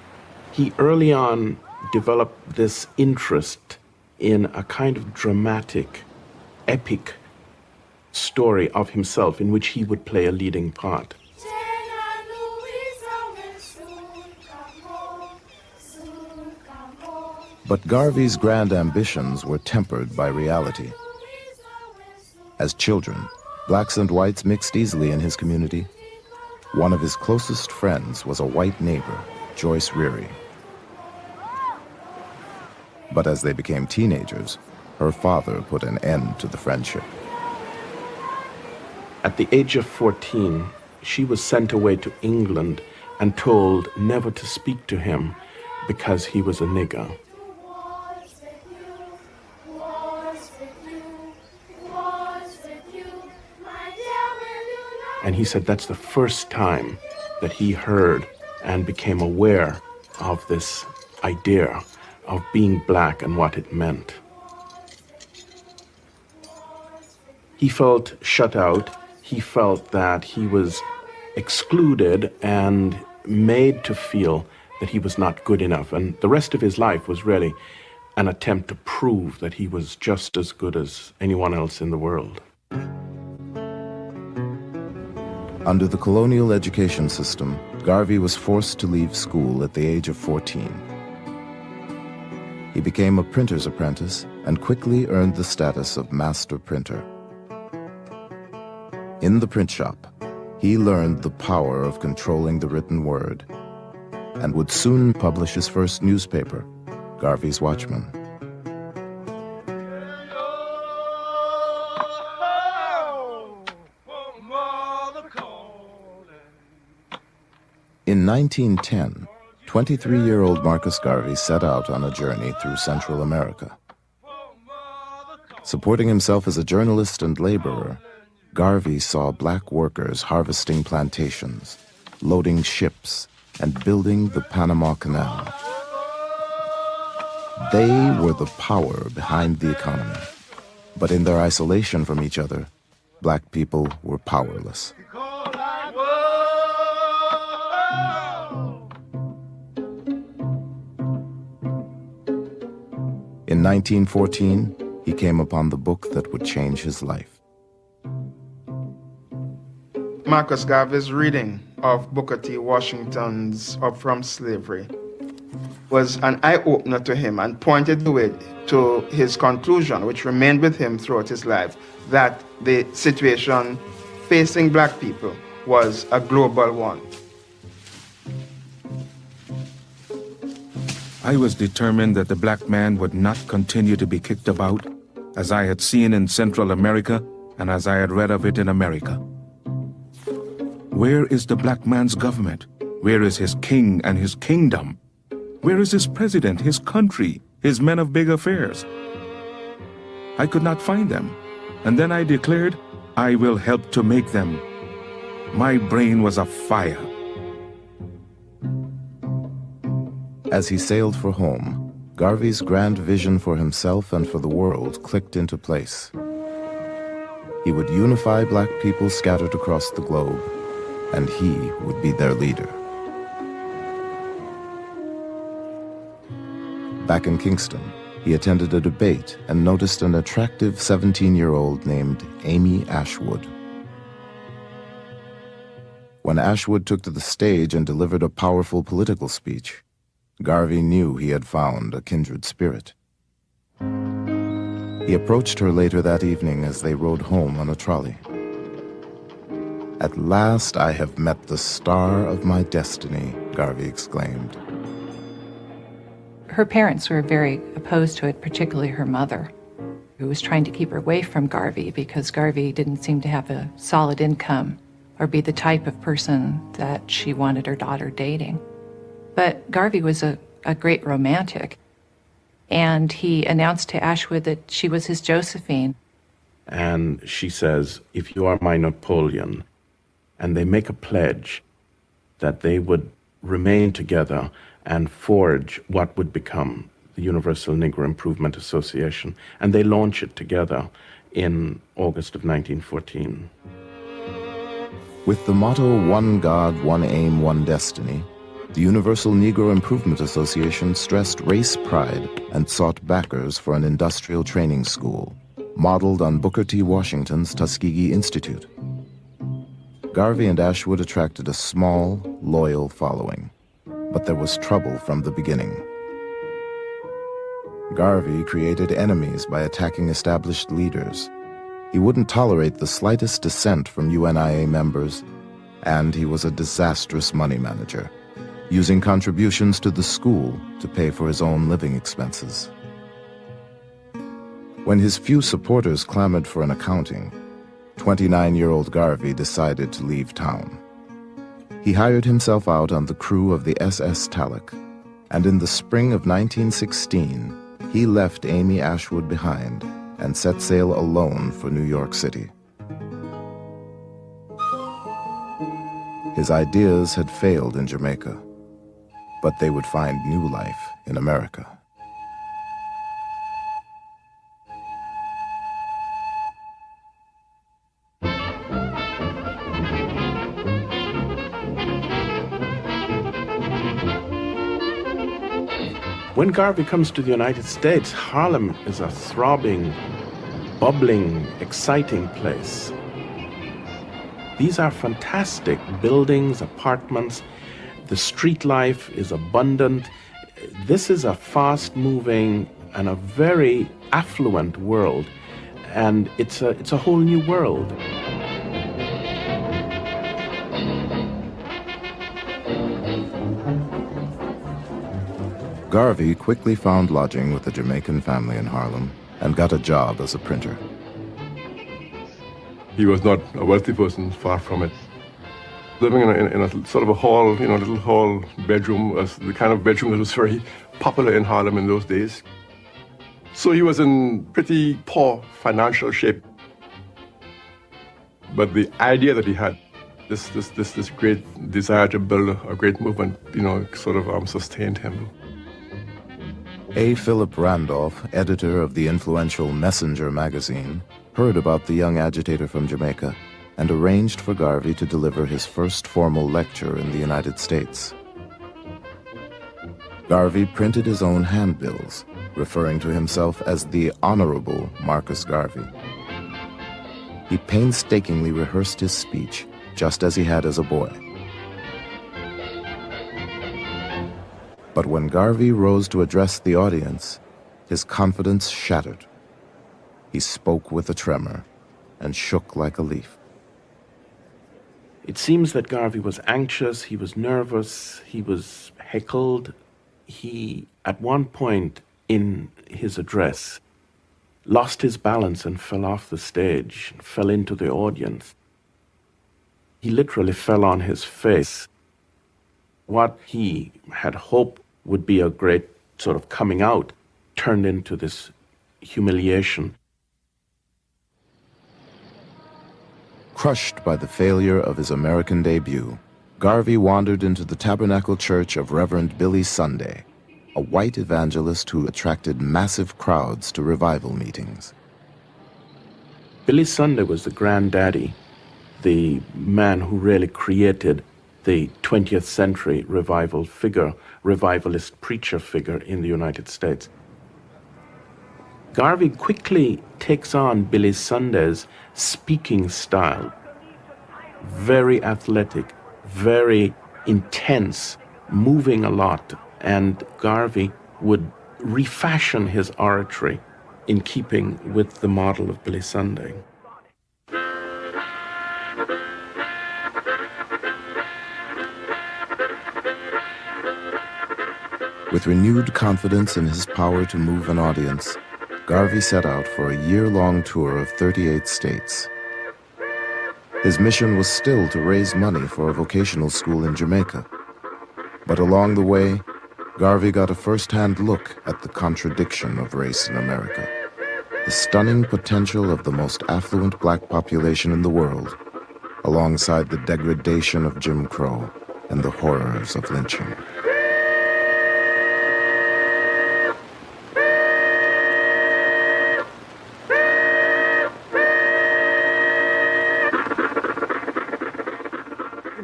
he early on developed this interest in a kind of dramatic, epic story of himself in which he would play a leading part. But Garvey's grand ambitions were tempered by reality. As children, blacks and whites mixed easily in his community. One of his closest friends was a white neighbor, Joyce Reary. But as they became teenagers, her father put an end to the friendship. At the age of 14, she was sent away to England and told never to speak to him because he was a nigger. And he said that's the first time that he heard and became aware of this idea of being black and what it meant. He felt shut out. He felt that he was excluded and made to feel that he was not good enough. And the rest of his life was really an attempt to prove that he was just as good as anyone else in the world. Under the colonial education system, Garvey was forced to leave school at the age of 14. He became a printer's apprentice and quickly earned the status of master printer. In the print shop, he learned the power of controlling the written word and would soon publish his first newspaper, Garvey's Watchman. In 1910, 23-year-old Marcus Garvey set out on a journey through Central America. Supporting himself as a journalist and laborer, Garvey saw black workers harvesting plantations, loading ships, and building the Panama Canal. They were the power behind the economy, but in their isolation from each other, black people were powerless. In 1914, he came upon the book that would change his life. Marcus Garvey's reading of Booker T. Washington's Up From Slavery was an eye-opener to him and pointed the way to his conclusion, which remained with him throughout his life, that the situation facing black people was a global one. I was determined that the black man would not continue to be kicked about, as I had seen in Central America and as I had read of it in America. Where is the black man's government? Where is his king and his kingdom? Where is his president, his country, his men of big affairs? I could not find them, and then I declared, I will help to make them. My brain was afire. As he sailed for home, Garvey's grand vision for himself and for the world clicked into place. He would unify black people scattered across the globe, and he would be their leader. Back in Kingston, he attended a debate and noticed an attractive 17-year-old named Amy Ashwood. When Ashwood took to the stage and delivered a powerful political speech, Garvey knew he had found a kindred spirit. He approached her later that evening as they rode home on a trolley. "At last I have met the star of my destiny," Garvey exclaimed. Her parents were very opposed to it, particularly her mother, who was trying to keep her away from Garvey because Garvey didn't seem to have a solid income or be the type of person that she wanted her daughter dating. But Garvey was a great romantic, and he announced to Ashwood that she was his Josephine. And she says, if you are my Napoleon, and they make a pledge that they would remain together and forge what would become the Universal Negro Improvement Association, and they launch it together in August of 1914. With the motto, "One God, one aim, one destiny," the Universal Negro Improvement Association stressed race pride and sought backers for an industrial training school, modeled on Booker T. Washington's Tuskegee Institute. Garvey and Ashwood attracted a small, loyal following, but there was trouble from the beginning. Garvey created enemies by attacking established leaders. He wouldn't tolerate the slightest dissent from UNIA members, and he was a disastrous money manager, using contributions to the school to pay for his own living expenses. When his few supporters clamored for an accounting, 29-year-old Garvey decided to leave town. He hired himself out on the crew of the SS Talek, and in the spring of 1916, he left Amy Ashwood behind and set sail alone for New York City. His ideas had failed in Jamaica, but they would find new life in America. When Garvey comes to the United States, Harlem is a throbbing, bubbling, exciting place. These are fantastic buildings, apartments. The street life is abundant. This is a fast-moving and a very affluent world, and it's a whole new world. Garvey quickly found lodging with a Jamaican family in Harlem and got a job as a printer. He was not a wealthy person, far from it. Living in a sort of a hall, little hall bedroom, was the kind of bedroom that was very popular in Harlem in those days. So he was in pretty poor financial shape. But the idea that he had, this great desire to build a great movement, sort of sustained him. A. Philip Randolph, editor of the influential Messenger magazine, heard about the young agitator from Jamaica and arranged for Garvey to deliver his first formal lecture in the United States. Garvey printed his own handbills, referring to himself as the Honorable Marcus Garvey. He painstakingly rehearsed his speech, just as he had as a boy. But when Garvey rose to address the audience, his confidence shattered. He spoke with a tremor and shook like a leaf. It seems that Garvey was anxious, he was nervous, he was heckled. He, at one point in his address, lost his balance and fell off the stage, fell into the audience. He literally fell on his face. What he had hoped would be a great sort of coming out turned into this humiliation. Crushed by the failure of his American debut, Garvey wandered into the Tabernacle Church of Reverend Billy Sunday, a white evangelist who attracted massive crowds to revival meetings. Billy Sunday was the granddaddy, the man who really created the 20th century revival figure, revivalist preacher figure in the United States. Garvey quickly takes on Billy Sunday's speaking style. Very athletic, very intense, moving a lot, and Garvey would refashion his oratory in keeping with the model of Billy Sunday. With renewed confidence in his power to move an audience, Garvey set out for a year-long tour of 38 states. His mission was still to raise money for a vocational school in Jamaica. But along the way, Garvey got a first-hand look at the contradiction of race in America, the stunning potential of the most affluent black population in the world, alongside the degradation of Jim Crow and the horrors of lynching.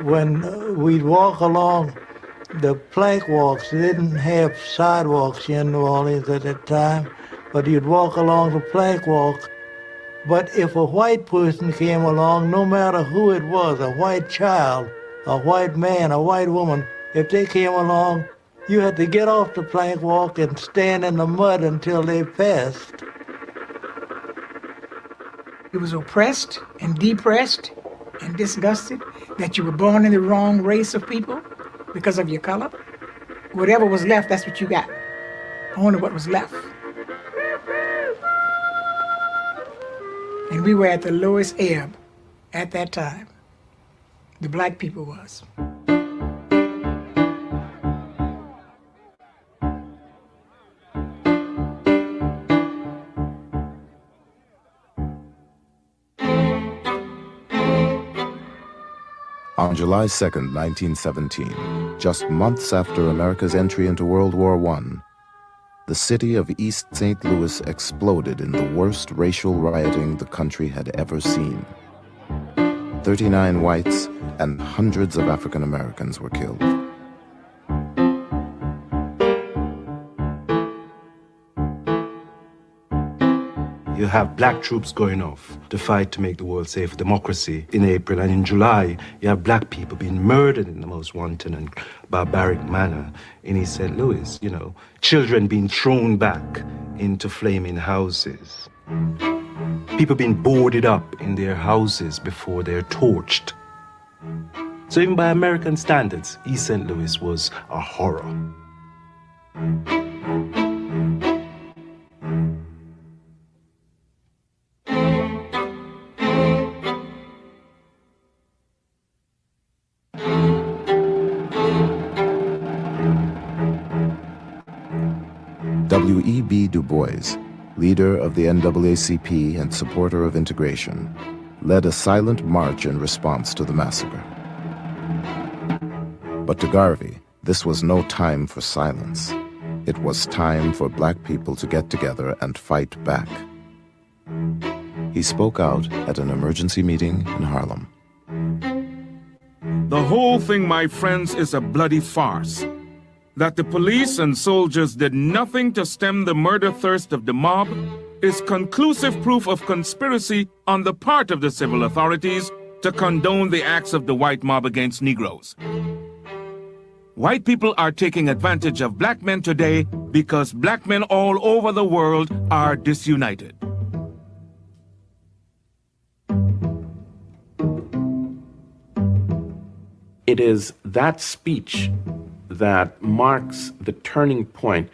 When we'd walk along the plank walks, they didn't have sidewalks here in New Orleans at that time, but you'd walk along the plank walk. But if a white person came along, no matter who it was, a white child, a white man, a white woman, if they came along, you had to get off the plank walk and stand in the mud until they passed. You was oppressed and depressed and disgusted that you were born in the wrong race of people because of your color. Whatever was left, that's what you got. Only what was left. And we were at the lowest ebb at that time. The black people was. On July 2nd, 1917, just months after America's entry into World War I, the city of East St. Louis exploded in the worst racial rioting the country had ever seen. 39 whites and hundreds of African Americans were killed. You have black troops going off to fight to make the world safe for democracy in April, and in July, you have black people being murdered in the most wanton and barbaric manner in East St. Louis, you know, children being thrown back into flaming houses, people being boarded up in their houses before they're torched. So even by American standards, East St. Louis was a horror. W.E.B. Du Bois, leader of the NAACP and supporter of integration, led a silent march in response to the massacre. But to Garvey, this was no time for silence. It was time for black people to get together and fight back. he spoke out at an emergency meeting in Harlem. The whole thing, my friends, is a bloody farce. That the police and soldiers did nothing to stem the murder thirst of the mob is conclusive proof of conspiracy on the part of the civil authorities to condone the acts of the white mob against Negroes. White people are taking advantage of black men today because black men all over the world are disunited. It is that speech that marks the turning point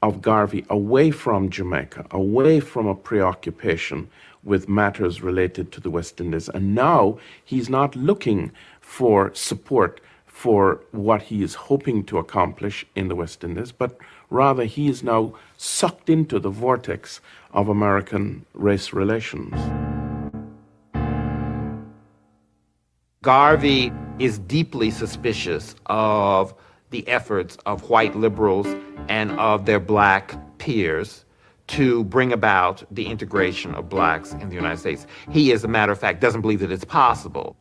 of Garvey away from Jamaica, away from a preoccupation with matters related to the West Indies. And now he's not looking for support for what he is hoping to accomplish in the West Indies, but rather he is now sucked into the vortex of American race relations. Garvey is deeply suspicious of the efforts of white liberals and of their black peers to bring about the integration of blacks in the United States. He, as a matter of fact, doesn't believe that it's possible.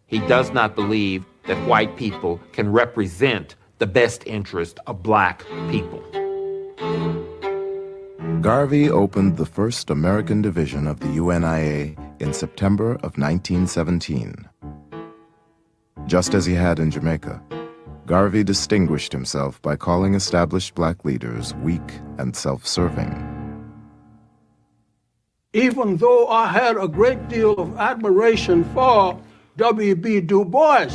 He does not believe that white people can represent the best interest of black people. Garvey opened the first American division of the UNIA in September of 1917. Just as he had in Jamaica, Garvey distinguished himself by calling established black leaders weak and self-serving. Even though I had a great deal of admiration for W.B. Du Bois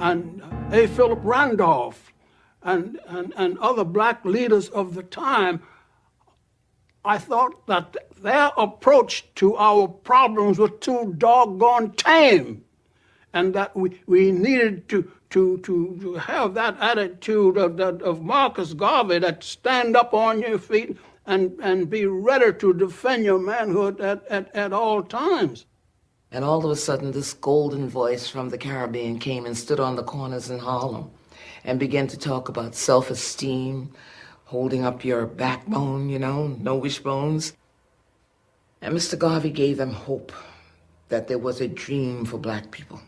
and A. Philip Randolph and other black leaders of the time, I thought that their approach to our problems was too doggone tame, and that we needed to have that attitude of Marcus Garvey, that stand up on your feet and be ready to defend your manhood at all times. And all of a sudden, this golden voice from the Caribbean came and stood on the corners in Harlem and began to talk about self-esteem, holding up your backbone, no wishbones. And Mr. Garvey gave them hope that there was a dream for black people.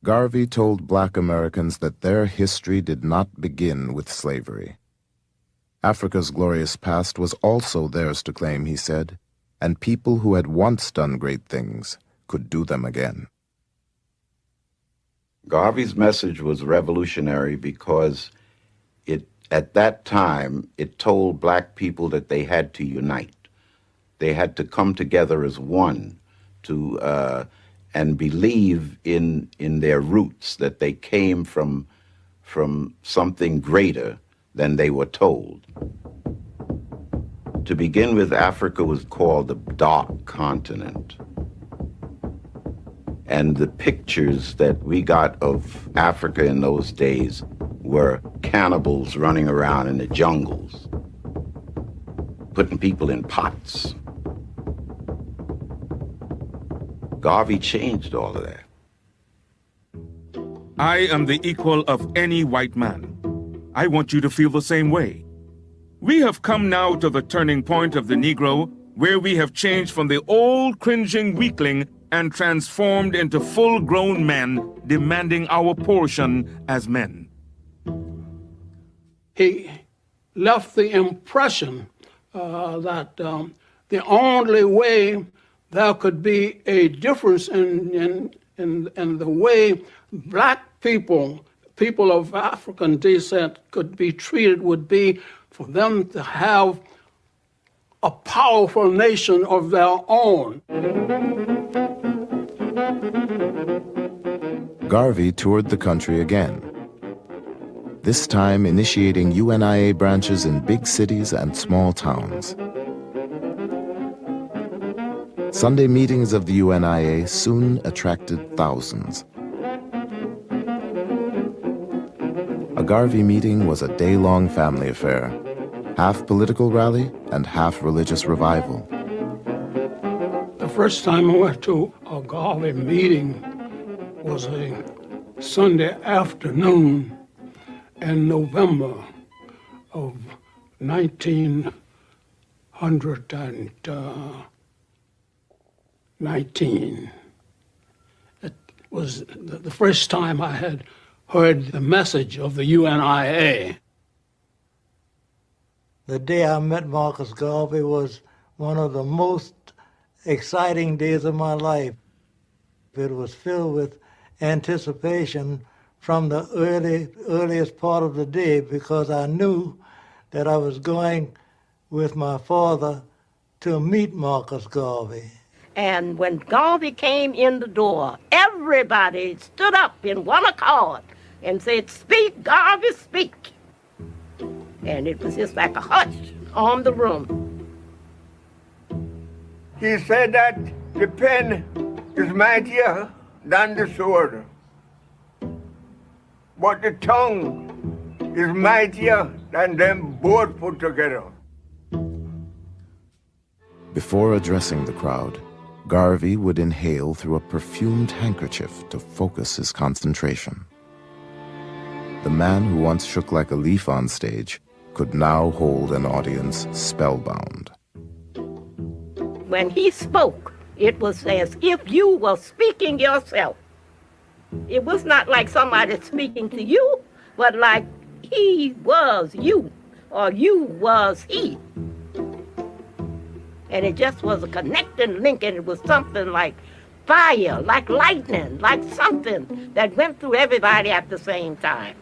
Garvey told black Americans that their history did not begin with slavery. Africa's glorious past was also theirs to claim, he said, and people who had once done great things could do them again. Garvey's message was revolutionary because at that time, it told black people that they had to unite. They had to come together as one and believe in their roots, that they came from something greater than they were told. To begin with, Africa was called the Dark Continent. And the pictures that we got of Africa in those days were cannibals running around in the jungles, putting people in pots. Garvey changed all of that. I am the equal of any white man. I want you to feel the same way. We have come now to the turning point of the Negro, where we have changed from the old cringing weakling and transformed into full-grown men demanding our portion as men. He left the impression that the only way there could be a difference in the way black people of African descent could be treated would be for them to have a powerful nation of their own. Garvey toured the country again, this time initiating UNIA branches in big cities and small towns. Sunday meetings of the UNIA soon attracted thousands. A Garvey meeting was a day-long family affair, half political rally and half religious revival. The first time I went to a Garvey meeting was a Sunday afternoon in November of 1900, and 19. It was the first time I had heard the message of the UNIA. The day I met Marcus Garvey was one of the most exciting days of my life. It was filled with anticipation from the earliest part of the day, because I knew that I was going with my father to meet Marcus Garvey. And when Garvey came in the door, everybody stood up in one accord and said, "Speak, Garvey, speak." And it was just like a hush on the room. He said that the pen is mightier than the sword, but the tongue is mightier than them both put together. Before addressing the crowd, Garvey would inhale through a perfumed handkerchief to focus his concentration. The man who once shook like a leaf on stage could now hold an audience spellbound. When he spoke, it was as if you were speaking yourself. It was not like somebody speaking to you, but like he was you, or you was he. And it just was a connecting link, and it was something like fire, like lightning, like something that went through everybody at the same time.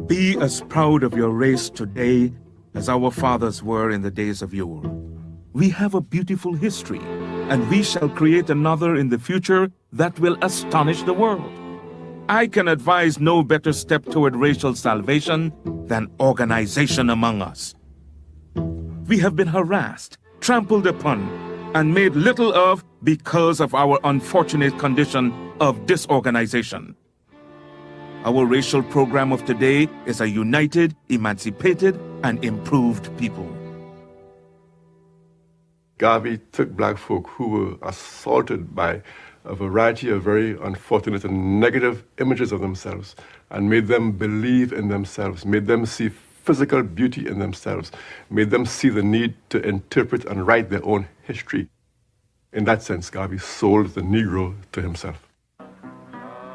Be as proud of your race today as our fathers were in the days of yore. We have a beautiful history, and we shall create another in the future that will astonish the world. I can advise no better step toward racial salvation than organization among us. We have been harassed, trampled upon, and made little of because of our unfortunate condition of disorganization. Our racial program of today is a united, emancipated, and improved people. Garvey took black folk who were assaulted by a variety of very unfortunate and negative images of themselves and made them believe in themselves, made them see physical beauty in themselves, made them see the need to interpret and write their own history. In that sense, Garvey sold the Negro to himself.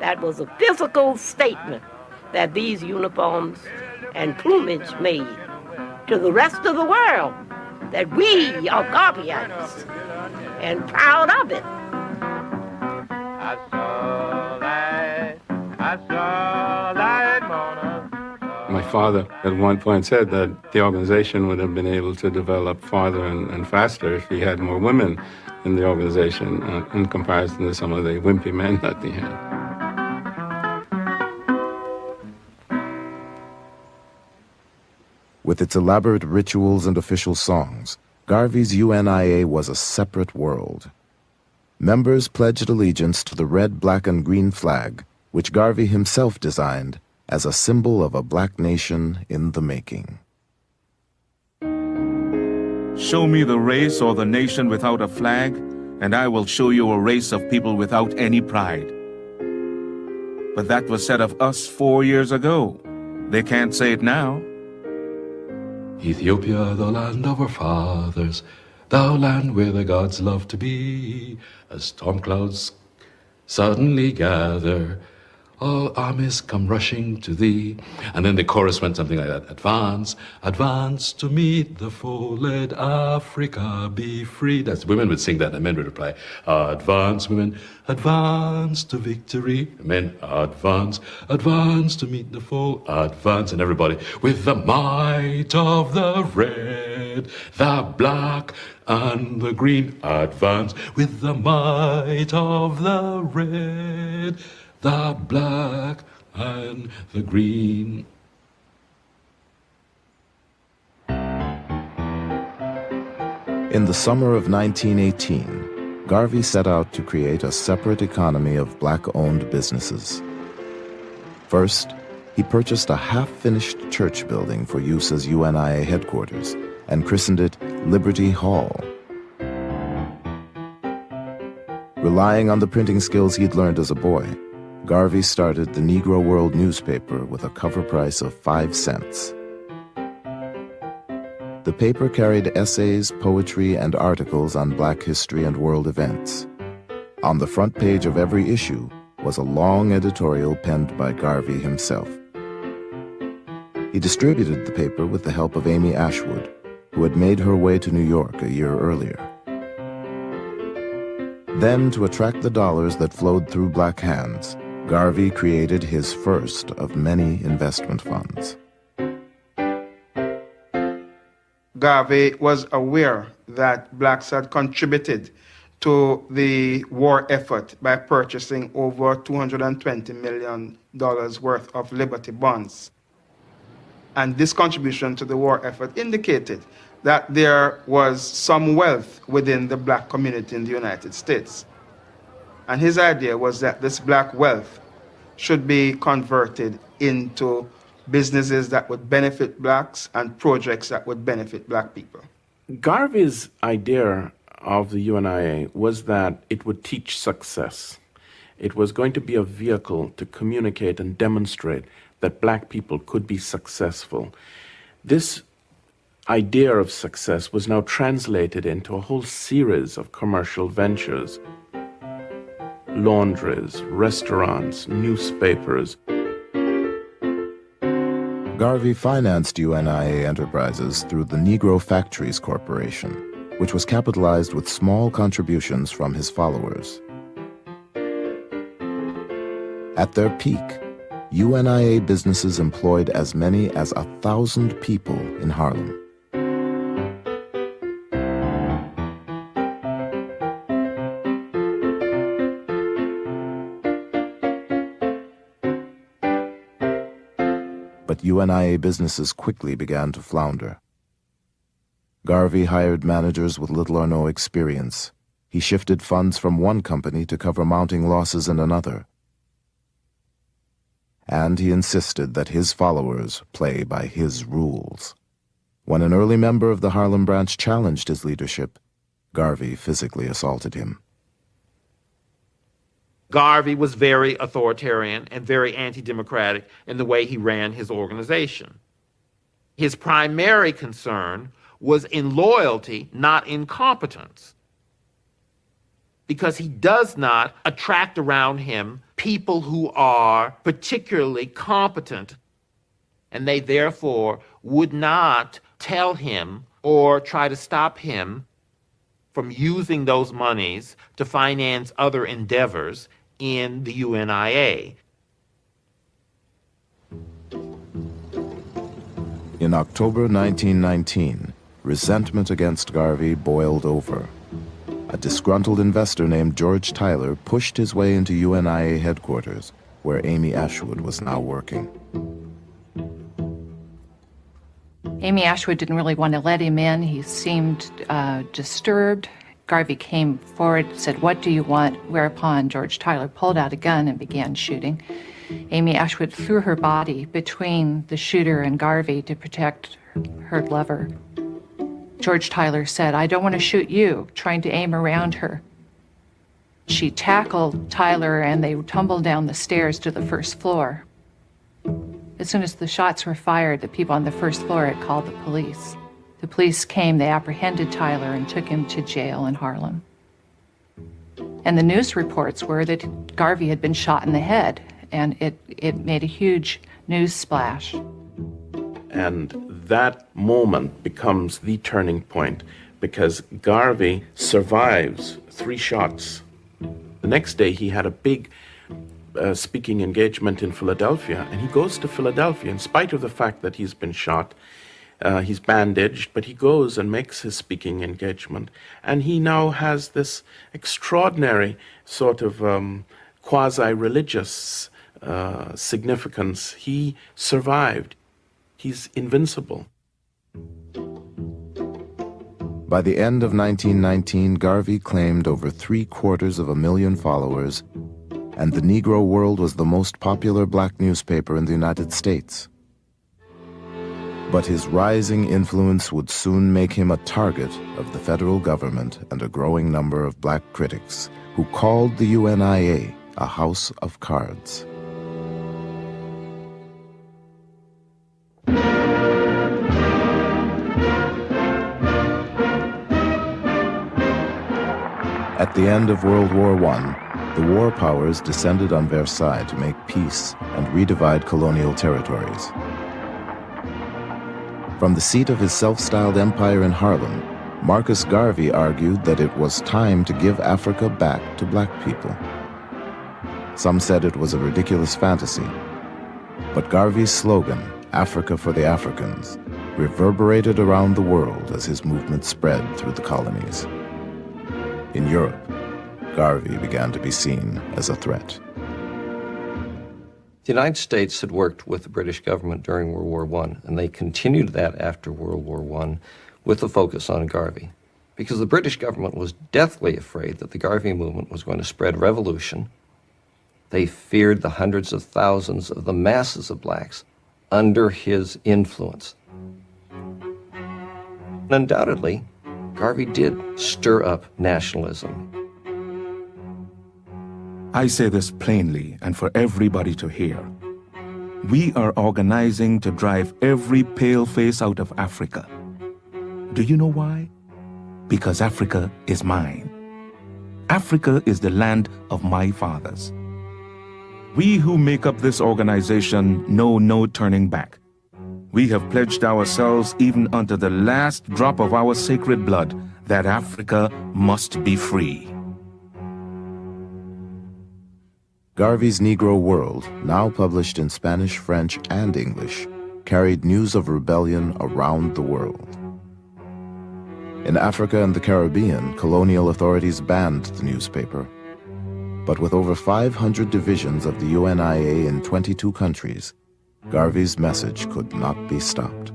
That was a physical statement that these uniforms and plumage made to the rest of the world, that we are Garveyites and proud of it. I saw light morning. My father at one point said that the organization would have been able to develop farther and faster if he had more women in the organization in comparison to some of the wimpy men that he had. With its elaborate rituals and official songs, Garvey's UNIA was a separate world. Members pledged allegiance to the red, black, and green flag, which Garvey himself designed as a symbol of a black nation in the making. Show me the race or the nation without a flag, and I will show you a race of people without any pride. But that was said of us 4 years ago. They can't say it now. Ethiopia, the land of our fathers, thou land where the gods love to be, as storm clouds suddenly gather, all armies come rushing to thee. And then the chorus went something like that. Advance, advance to meet the foe, let Africa be free. That's, women would sing that, and men would reply, advance, women, advance to victory. Men, advance, advance to meet the foe, advance. And everybody, with the might of the red, the black, and the green, advance. With the might of the red, the black and the green. In the summer of 1918, Garvey set out to create a separate economy of black-owned businesses. First, he purchased a half-finished church building for use as UNIA headquarters and christened it Liberty Hall. Relying on the printing skills he'd learned as a boy, Garvey started the Negro World newspaper with a cover price of 5 cents. The paper carried essays, poetry, and articles on black history and world events. On the front page of every issue was a long editorial penned by Garvey himself. He distributed the paper with the help of Amy Ashwood, who had made her way to New York a year earlier. Then, to attract the dollars that flowed through black hands, Garvey created his first of many investment funds. Garvey was aware that blacks had contributed to the war effort by purchasing over $220 million worth of Liberty bonds. And this contribution to the war effort indicated that there was some wealth within the black community in the United States. And his idea was that this black wealth should be converted into businesses that would benefit blacks and projects that would benefit black people. Garvey's idea of the UNIA was that it would teach success. It was going to be a vehicle to communicate and demonstrate that black people could be successful. This idea of success was now translated into a whole series of commercial ventures. Laundries, restaurants, newspapers. Garvey financed UNIA enterprises through the Negro Factories Corporation, which was capitalized with small contributions from his followers. At their peak, UNIA businesses employed as many as 1,000 people in Harlem. But UNIA businesses quickly began to flounder. Garvey hired managers with little or no experience. He shifted funds from one company to cover mounting losses in another. And he insisted that his followers play by his rules. When an early member of the Harlem branch challenged his leadership, Garvey physically assaulted him. Garvey was very authoritarian and very anti-democratic in the way he ran his organization. His primary concern was in loyalty, not in competence, because he does not attract around him people who are particularly competent, and they therefore would not tell him or try to stop him from using those monies to finance other endeavors in the UNIA. In October 1919, resentment against Garvey boiled over. A disgruntled investor named George Tyler pushed his way into UNIA headquarters, where Amy Ashwood was now working. Amy Ashwood didn't really want to let him in. He seemed disturbed. Garvey came forward, said, "What do you want?" Whereupon George Tyler pulled out a gun and began shooting. Amy Ashwood threw her body between the shooter and Garvey to protect her lover. George Tyler said, "I don't want to shoot you," trying to aim around her. She tackled Tyler and they tumbled down the stairs to the first floor. As soon as the shots were fired, the people on the first floor had called the police. The police came, they apprehended Tyler and took him to jail in Harlem. And the news reports were that Garvey had been shot in the head, and it made a huge news splash. And that moment becomes the turning point because Garvey survives 3 shots. The next day he had a big speaking engagement in Philadelphia, and he goes to Philadelphia in spite of the fact that he's been shot. He's bandaged, but he goes and makes his speaking engagement. And he now has this extraordinary sort of quasi-religious significance. He survived. He's invincible. By the end of 1919, Garvey claimed over 750,000 followers, and the Negro World was the most popular black newspaper in the United States. But his rising influence would soon make him a target of the federal government and a growing number of black critics who called the UNIA a house of cards. the end of World War I, the war powers descended on Versailles to make peace and redivide colonial territories. From the seat of his self-styled empire in Harlem, Marcus Garvey argued that it was time to give Africa back to black people. Some said it was a ridiculous fantasy, but Garvey's slogan, Africa for the Africans, reverberated around the world as his movement spread through the colonies. In Europe, Garvey began to be seen as a threat. The United States had worked with the British government during World War I, and they continued that after World War I with a focus on Garvey, because the British government was deathly afraid that the Garvey movement was going to spread revolution. They feared the hundreds of thousands of the masses of blacks under his influence. Undoubtedly, Garvey did stir up nationalism. I say this plainly and for everybody to hear. We are organizing to drive every pale face out of Africa. Do you know why? Because Africa is mine. Africa is the land of my fathers. We who make up this organization know no turning back. We have pledged ourselves even unto the last drop of our sacred blood that Africa must be free. Garvey's Negro World, now published in Spanish, French, and English, carried news of rebellion around the world. In Africa and the Caribbean, colonial authorities banned the newspaper. But with over 500 divisions of the UNIA in 22 countries, Garvey's message could not be stopped.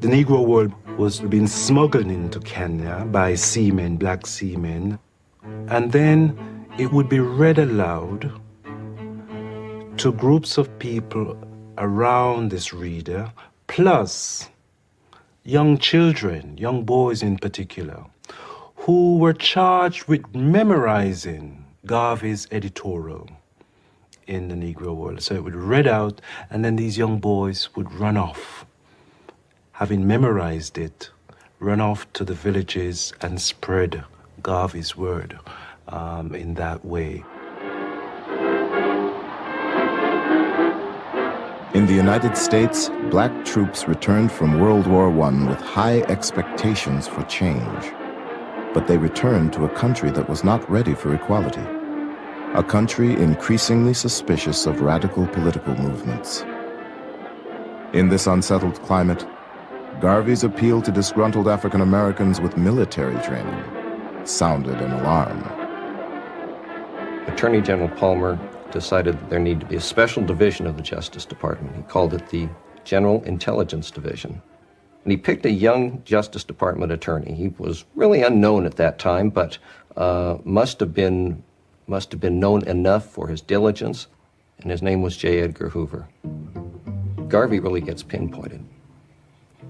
The Negro World was being smuggled into Kenya by seamen, black seamen, and then it would be read aloud to groups of people around this reader, plus young children, young boys in particular, who were charged with memorizing Garvey's editorial in the Negro World. So it would read out, and then these young boys would run off, having memorized it, run off to the villages and spread Garvey's word in that way. In the United States, black troops returned from World War I with high expectations for change. But they returned to a country that was not ready for equality, a country increasingly suspicious of radical political movements. In this unsettled climate, Garvey's appeal to disgruntled African Americans with military training sounded an alarm. Attorney General Palmer decided that there needed to be a special division of the Justice Department. He called it the General Intelligence Division. And he picked a young Justice Department attorney. He was really unknown at that time, but must have been known enough for his diligence, and his name was J. Edgar Hoover. Garvey really gets pinpointed.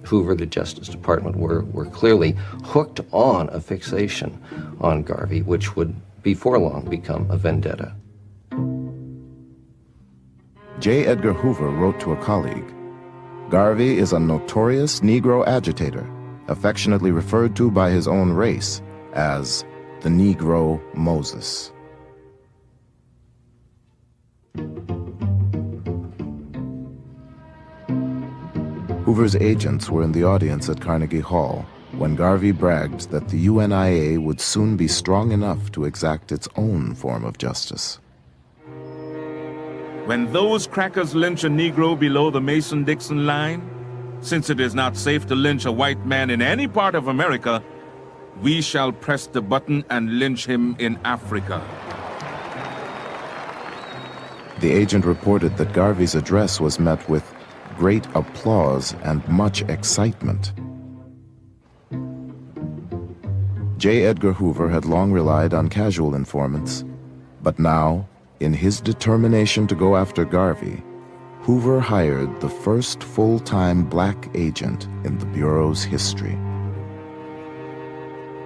Hoover, the Justice Department, were clearly hooked on a fixation on Garvey, which would before long become a vendetta. J. Edgar Hoover wrote to a colleague, "Garvey is a notorious Negro agitator, affectionately referred to by his own race as the Negro Moses." Hoover's agents were in the audience at Carnegie Hall when Garvey bragged that the UNIA would soon be strong enough to exact its own form of justice. When those crackers lynch a Negro below the Mason-Dixon line, since it is not safe to lynch a white man in any part of America, we shall press the button and lynch him in Africa. The agent reported that Garvey's address was met with great applause and much excitement. J. Edgar Hoover had long relied on casual informants, but now, in his determination to go after Garvey, Hoover hired the first full-time black agent in the Bureau's history.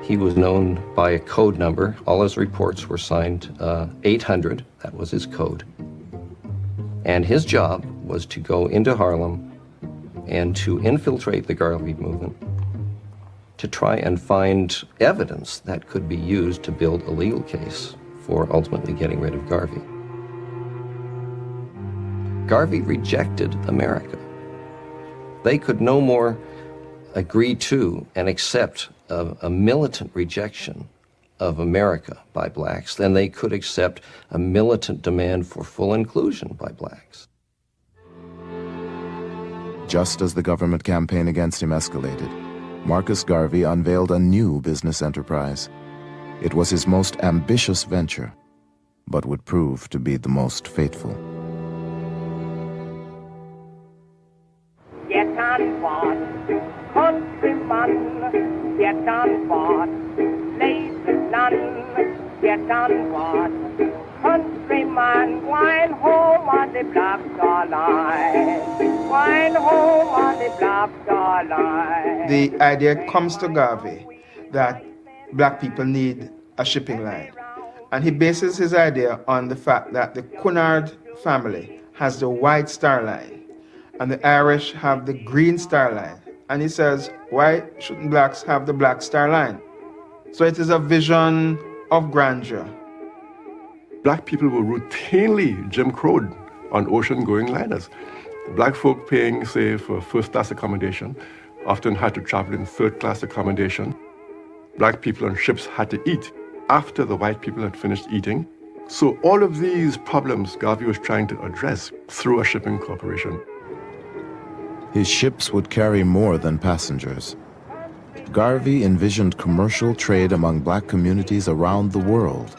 He was known by a code number. All his reports were signed 800, that was his code. And his job was to go into Harlem and to infiltrate the Garvey movement to try and find evidence that could be used to build a legal case for ultimately getting rid of Garvey. Garvey rejected America. They could no more agree to and accept a militant rejection of America by blacks than they could accept a militant demand for full inclusion by blacks. Just as the government campaign against him escalated, Marcus Garvey unveiled a new business enterprise. It was his most ambitious venture, but would prove to be the most fateful. Get on board, countryman, get on board, lazy none, get on board, countryman, wine home on the Black Star Line, wine home on the Black Star Line. The idea comes to Garvey that black people need a shipping line. And he bases his idea on the fact that the Cunard family has the White Star Line and the Irish have the Green Star Line. And he says, why shouldn't blacks have the Black Star Line? So it is a vision of grandeur. Black people were routinely Jim Crowed on ocean-going liners. Black folk paying, say, for first-class accommodation often had to travel in third-class accommodation. Black people on ships had to eat after the white people had finished eating. So all of these problems Garvey was trying to address through a shipping corporation. His ships would carry more than passengers. Garvey envisioned commercial trade among black communities around the world,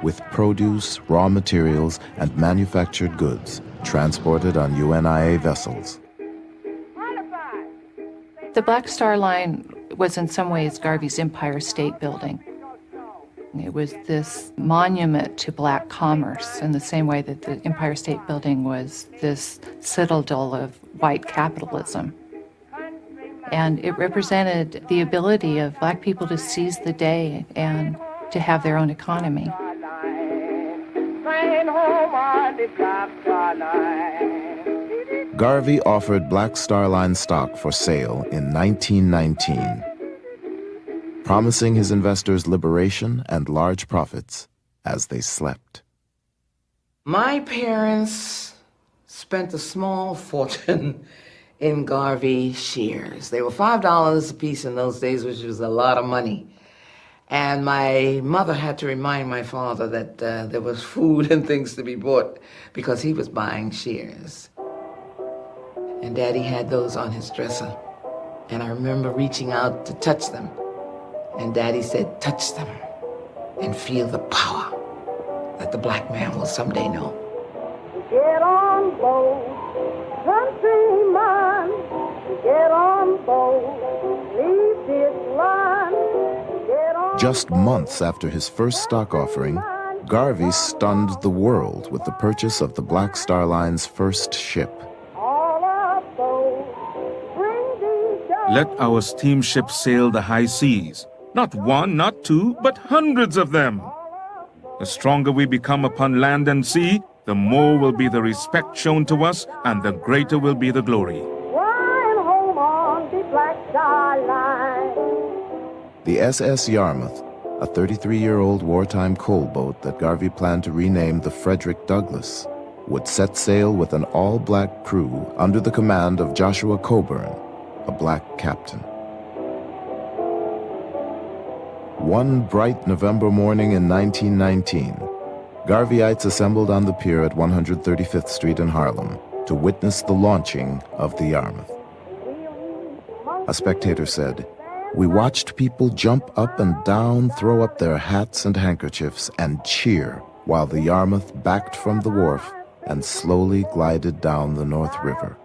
with produce, raw materials, and manufactured goods transported on UNIA vessels. The Black Star Line was in some ways Garvey's Empire State Building. It was this monument to black commerce in the same way that the Empire State Building was this citadel of white capitalism. And it represented the ability of black people to seize the day and to have their own economy. Garvey offered Black Star Line stock for sale in 1919, promising his investors liberation and large profits as they slept. My parents spent a small fortune in Garvey shares. They were $5 a piece in those days, which was a lot of money. And my mother had to remind my father that there was food and things to be bought because he was buying shares. And Daddy had those on his dresser. And I remember reaching out to touch them. And Daddy said, touch them and feel the power that the black man will someday know. Get on board, countryman, get on board, leave this land. Just months after his first stock offering, Garvey stunned the world with the purchase of the Black Star Line's first ship. Let our steamships sail the high seas. Not one, not two, but hundreds of them. The stronger we become upon land and sea, the more will be the respect shown to us, and the greater will be the glory. The SS Yarmouth, a 33-year-old wartime coal boat that Garvey planned to rename the Frederick Douglass, would set sail with an all-black crew under the command of Joshua Coburn, a black captain. One bright November morning in 1919, Garveyites assembled on the pier at 135th Street in Harlem to witness the launching of the Yarmouth. A spectator said, "We watched people jump up and down, throw up their hats and handkerchiefs, and cheer while the Yarmouth backed from the wharf and slowly glided down the North River."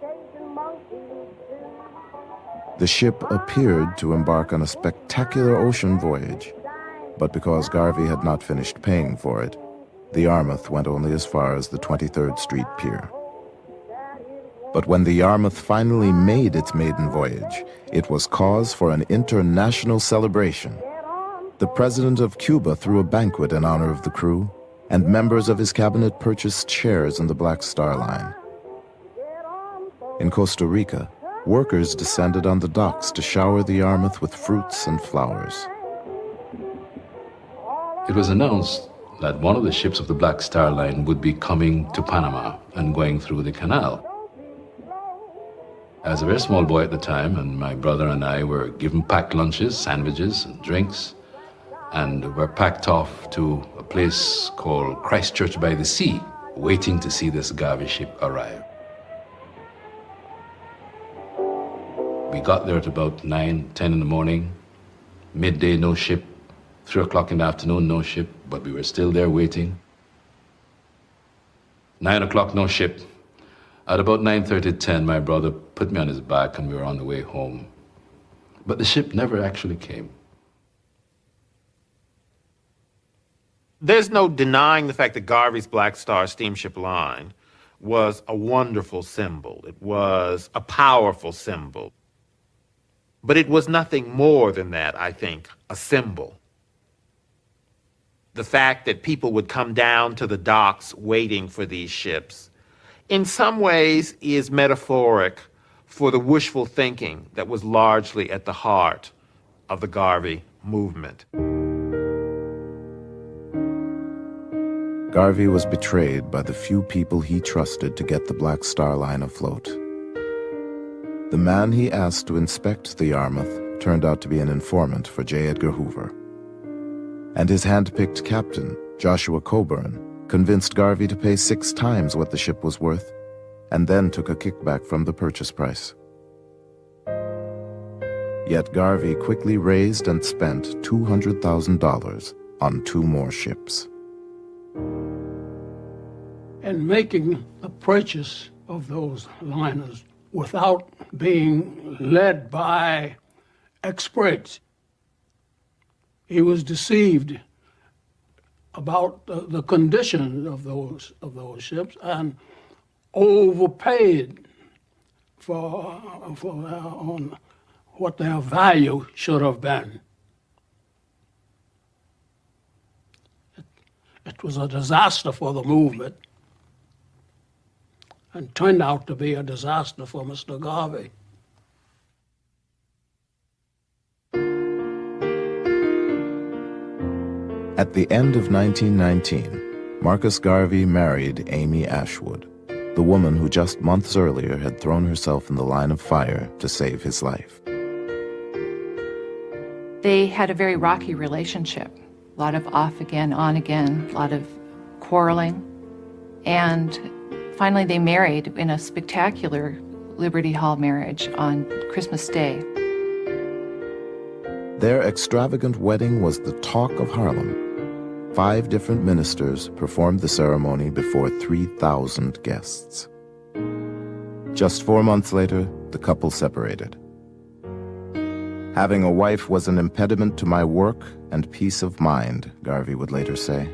The ship appeared to embark on a spectacular ocean voyage, but because Garvey had not finished paying for it, the Yarmouth went only as far as the 23rd Street Pier. But when the Yarmouth finally made its maiden voyage, it was cause for an international celebration. The president of Cuba threw a banquet in honor of the crew, and members of his cabinet purchased shares in the Black Star Line. In Costa Rica, workers descended on the docks to shower the Yarmouth with fruits and flowers. It was announced that one of the ships of the Black Star Line would be coming to Panama and going through the canal. I was a very small boy at the time, and my brother and I were given packed lunches, sandwiches, and drinks, and were packed off to a place called Christchurch by the Sea, waiting to see this Garvey ship arrive. We got there at about 9, 10 in the morning. Midday, no ship. 3 o'clock in the afternoon, no ship, but we were still there waiting. 9 o'clock, no ship. At about 9:30, 10, my brother put me on his back and we were on the way home. But the ship never actually came. There's no denying the fact that Garvey's Black Star Steamship Line was a wonderful symbol. It was a powerful symbol. But it was nothing more than that, I think, a symbol. The fact that people would come down to the docks waiting for these ships, in some ways is metaphoric for the wishful thinking that was largely at the heart of the Garvey movement. Garvey was betrayed by the few people he trusted to get the Black Star Line afloat. The man he asked to inspect the Yarmouth turned out to be an informant for J. Edgar Hoover. And his hand-picked captain, Joshua Coburn, convinced Garvey to pay 6 times what the ship was worth, and then took a kickback from the purchase price. Yet Garvey quickly raised and spent $200,000 on 2 more ships. And making the purchase of those liners without being led by experts. He was deceived about the condition of those ships and overpaid for on what their value should have been. It was a disaster for the movement and turned out to be a disaster for Mr. Garvey. At the end of 1919, Marcus Garvey married Amy Ashwood, the woman who just months earlier had thrown herself in the line of fire to save his life. They had a very rocky relationship. A lot of off again, on again, a lot of quarreling. And finally they married in a spectacular Liberty Hall marriage on Christmas Day. Their extravagant wedding was the talk of Harlem. 5 different ministers performed the ceremony before 3,000 guests. Just 4 months later, the couple separated. Having a wife was an impediment to my work and peace of mind, Garvey would later say.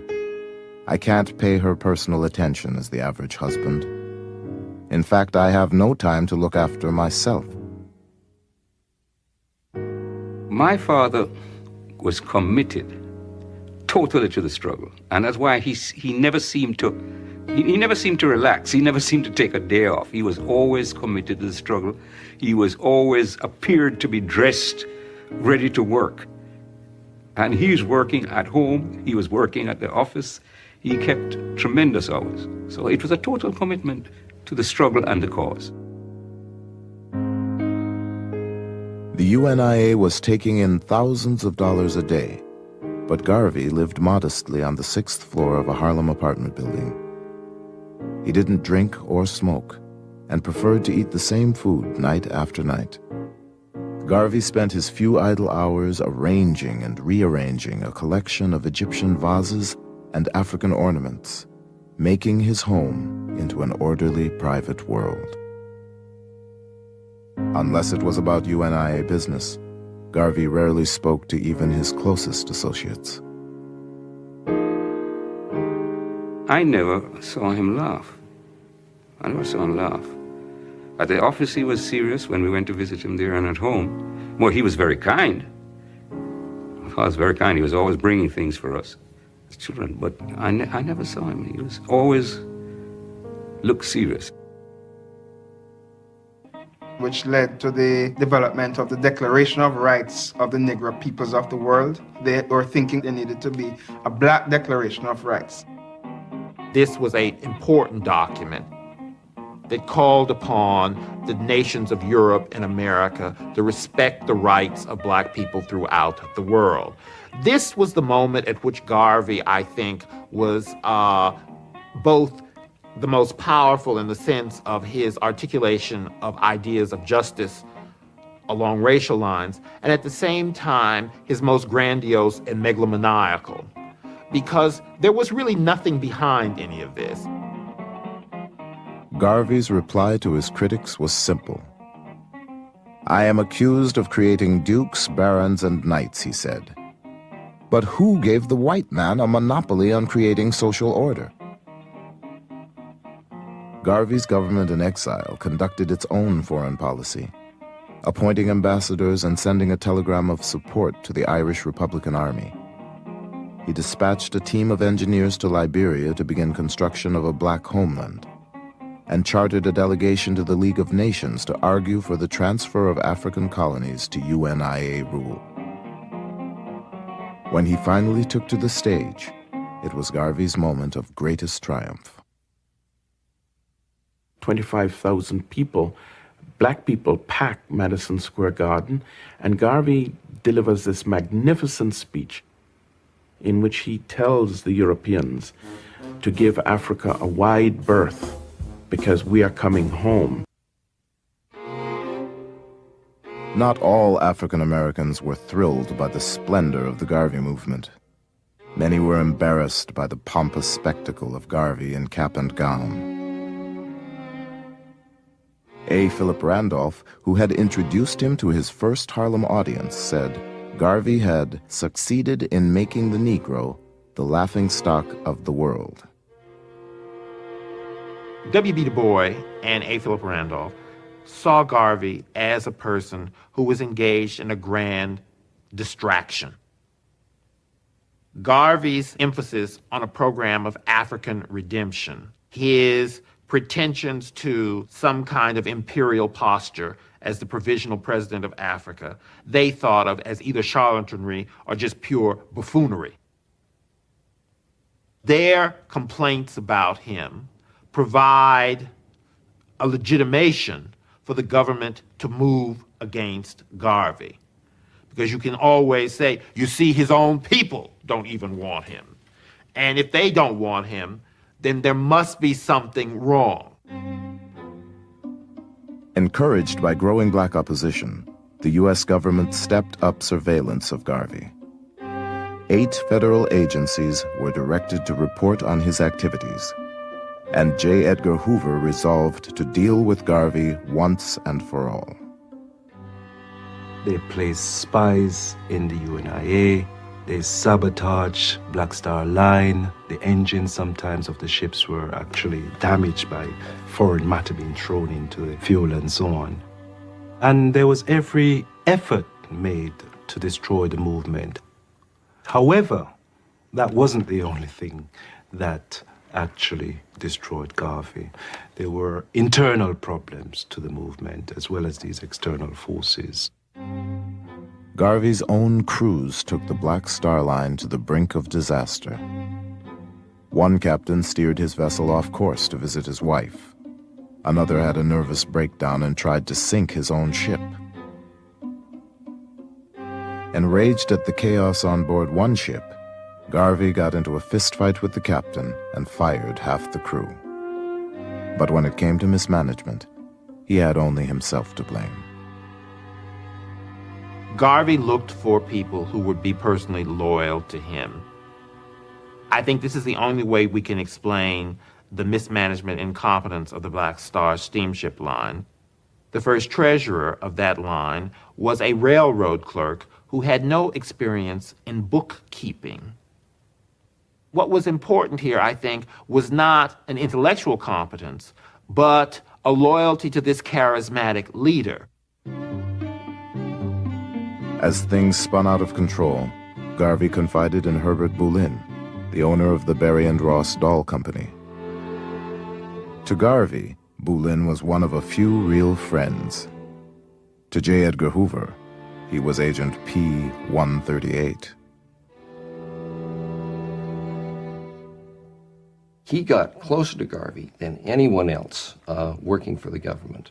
I can't pay her personal attention as the average husband. In fact, I have no time to look after myself. My father was committed totally to the struggle, and that's why he never seemed to relax. He never seemed to take a day off. He was always committed to the struggle. He was always appeared to be dressed, ready to work. And he was working at home. He was working at the office. He kept tremendous hours. So it was a total commitment to the struggle and the cause. The UNIA was taking in thousands of dollars a day, but Garvey lived modestly on the 6th floor of a Harlem apartment building. He didn't drink or smoke, and preferred to eat the same food night after night. Garvey spent his few idle hours arranging and rearranging a collection of Egyptian vases and African ornaments, making his home into an orderly private world. Unless it was about UNIA business, Garvey rarely spoke to even his closest associates. I never saw him laugh. I never saw him laugh. At the office, he was serious when we went to visit him there, and at home, well, he was very kind. My father was very kind. He was always bringing things for us as children, but I never saw him. He was always looked serious. which led to the development of the Declaration of Rights of the Negro Peoples of the World. They were thinking there needed to be a black Declaration of Rights. This was an important document that called upon the nations of Europe and America to respect the rights of black people throughout the world. This was the moment at which Garvey, I think, was both the most powerful in the sense of his articulation of ideas of justice along racial lines, and at the same time, his most grandiose and megalomaniacal, because there was really nothing behind any of this. Garvey's reply to his critics was simple. "I am accused of creating dukes, barons, and knights," he said. "But who gave the white man a monopoly on creating social order?" Garvey's government in exile conducted its own foreign policy, appointing ambassadors and sending a telegram of support to the Irish Republican Army. He dispatched a team of engineers to Liberia to begin construction of a black homeland, and chartered a delegation to the League of Nations to argue for the transfer of African colonies to UNIA rule. When he finally took to the stage, it was Garvey's moment of greatest triumph. 25,000 people, black people, packed Madison Square Garden, and Garvey delivers this magnificent speech in which he tells the Europeans to give Africa a wide berth because we are coming home. Not all African Americans were thrilled by the splendor of the Garvey movement. Many were embarrassed by the pompous spectacle of Garvey in cap and gown. A. Philip Randolph, who had introduced him to his first Harlem audience, said Garvey had succeeded in making the Negro the laughingstock of the world. W.B. Du Bois and A. Philip Randolph saw Garvey as a person who was engaged in a grand distraction. Garvey's emphasis on a program of African redemption, his pretensions to some kind of imperial posture as the provisional president of Africa, they thought of as either charlatanry or just pure buffoonery. Their complaints about him provide a legitimation for the government to move against Garvey. Because you can always say, you see, his own people don't even want him. And if they don't want him, then there must be something wrong. Encouraged by growing black opposition, the U.S. government stepped up surveillance of Garvey. 8 federal agencies were directed to report on his activities, and J. Edgar Hoover resolved to deal with Garvey once and for all. They placed spies in the UNIA. They sabotaged Black Star Line. The engines sometimes of the ships were actually damaged by foreign matter being thrown into the fuel and so on. And there was every effort made to destroy the movement. However, that wasn't the only thing that actually destroyed Garvey. There were internal problems to the movement as well as these external forces. Garvey's own crews took the Black Star Line to the brink of disaster. One captain steered his vessel off course to visit his wife. Another had a nervous breakdown and tried to sink his own ship. Enraged at the chaos on board one ship, Garvey got into a fistfight with the captain and fired half the crew. But when it came to mismanagement, he had only himself to blame. Garvey looked for people who would be personally loyal to him. I think this is the only way we can explain the mismanagement and incompetence of the Black Star steamship line. The first treasurer of that line was a railroad clerk who had no experience in bookkeeping. What was important here, I think, was not an intellectual competence, but a loyalty to this charismatic leader. As things spun out of control, Garvey confided in Herbert Boulin, the owner of the Berry and Ross Doll Company. To Garvey, Boulin was one of a few real friends. To J. Edgar Hoover, he was Agent P-138. He got closer to Garvey than anyone else working for the government.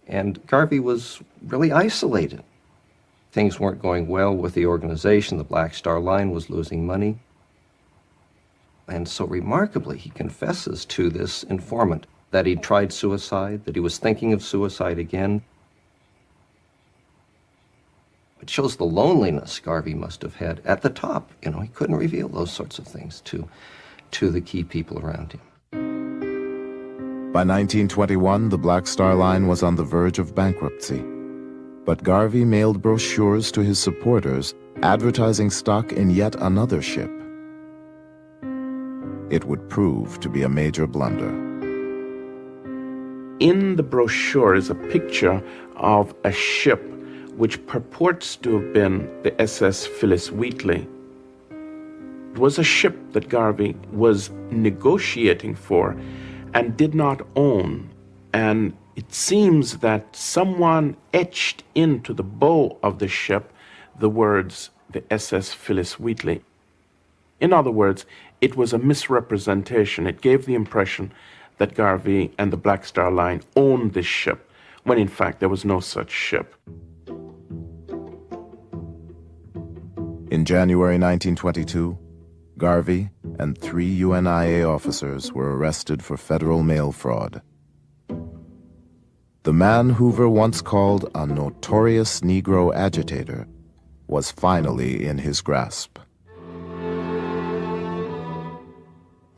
And Garvey was really isolated. Things weren't going well with the organization. The Black Star Line was losing money. And so remarkably, he confesses to this informant that he'd tried suicide, that he was thinking of suicide again. It shows the loneliness Garvey must have had at the top. You know, he couldn't reveal those sorts of things to the key people around him. By 1921, the Black Star Line was on the verge of bankruptcy. But Garvey mailed brochures to his supporters advertising stock in yet another ship. It would prove to be a major blunder. In the brochure is a picture of a ship which purports to have been the SS Phyllis Wheatley. It was a ship that Garvey was negotiating for and did not own. And it seems that someone etched into the bow of the ship the words, the SS Phyllis Wheatley. In other words, it was a misrepresentation. It gave the impression that Garvey and the Black Star Line owned this ship, when in fact there was no such ship. In January 1922, Garvey and 3 UNIA officers were arrested for federal mail fraud. The man Hoover once called a notorious Negro agitator was finally in his grasp.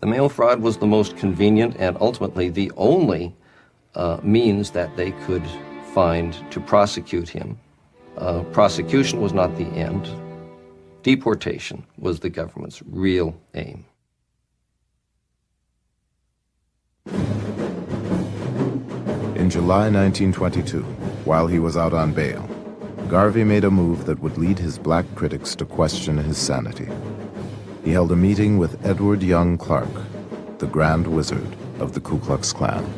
The mail fraud was the most convenient and ultimately the only means that they could find to prosecute him. Prosecution was not the end. Deportation was the government's real aim. In July 1922, while he was out on bail, Garvey made a move that would lead his black critics to question his sanity. He held a meeting with Edward Young Clark, the Grand Wizard of the Ku Klux Klan.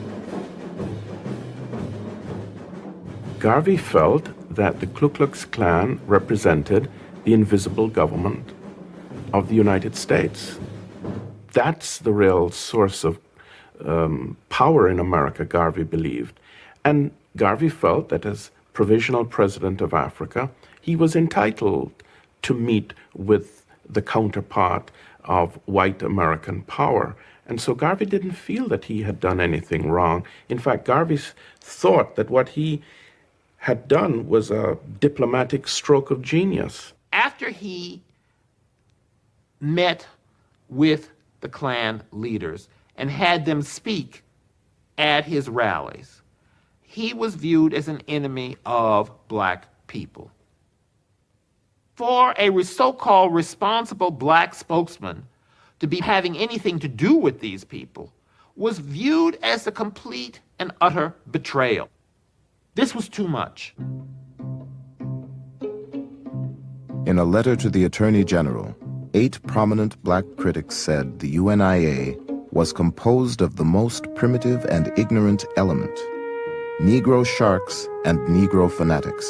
Garvey felt that the Ku Klux Klan represented the invisible government of the United States. That's the real source of power in America, Garvey believed. And Garvey felt that as provisional president of Africa, he was entitled to meet with the counterpart of white American power. And so Garvey didn't feel that he had done anything wrong. In fact, Garvey thought that what he had done was a diplomatic stroke of genius. After he met with the Klan leaders and had them speak at his rallies, he was viewed as an enemy of black people. For a so-called responsible black spokesman to be having anything to do with these people was viewed as a complete and utter betrayal. This was too much. In a letter to the Attorney General, 8 prominent black critics said the UNIA was composed of the most primitive and ignorant element, Negro sharks and Negro fanatics.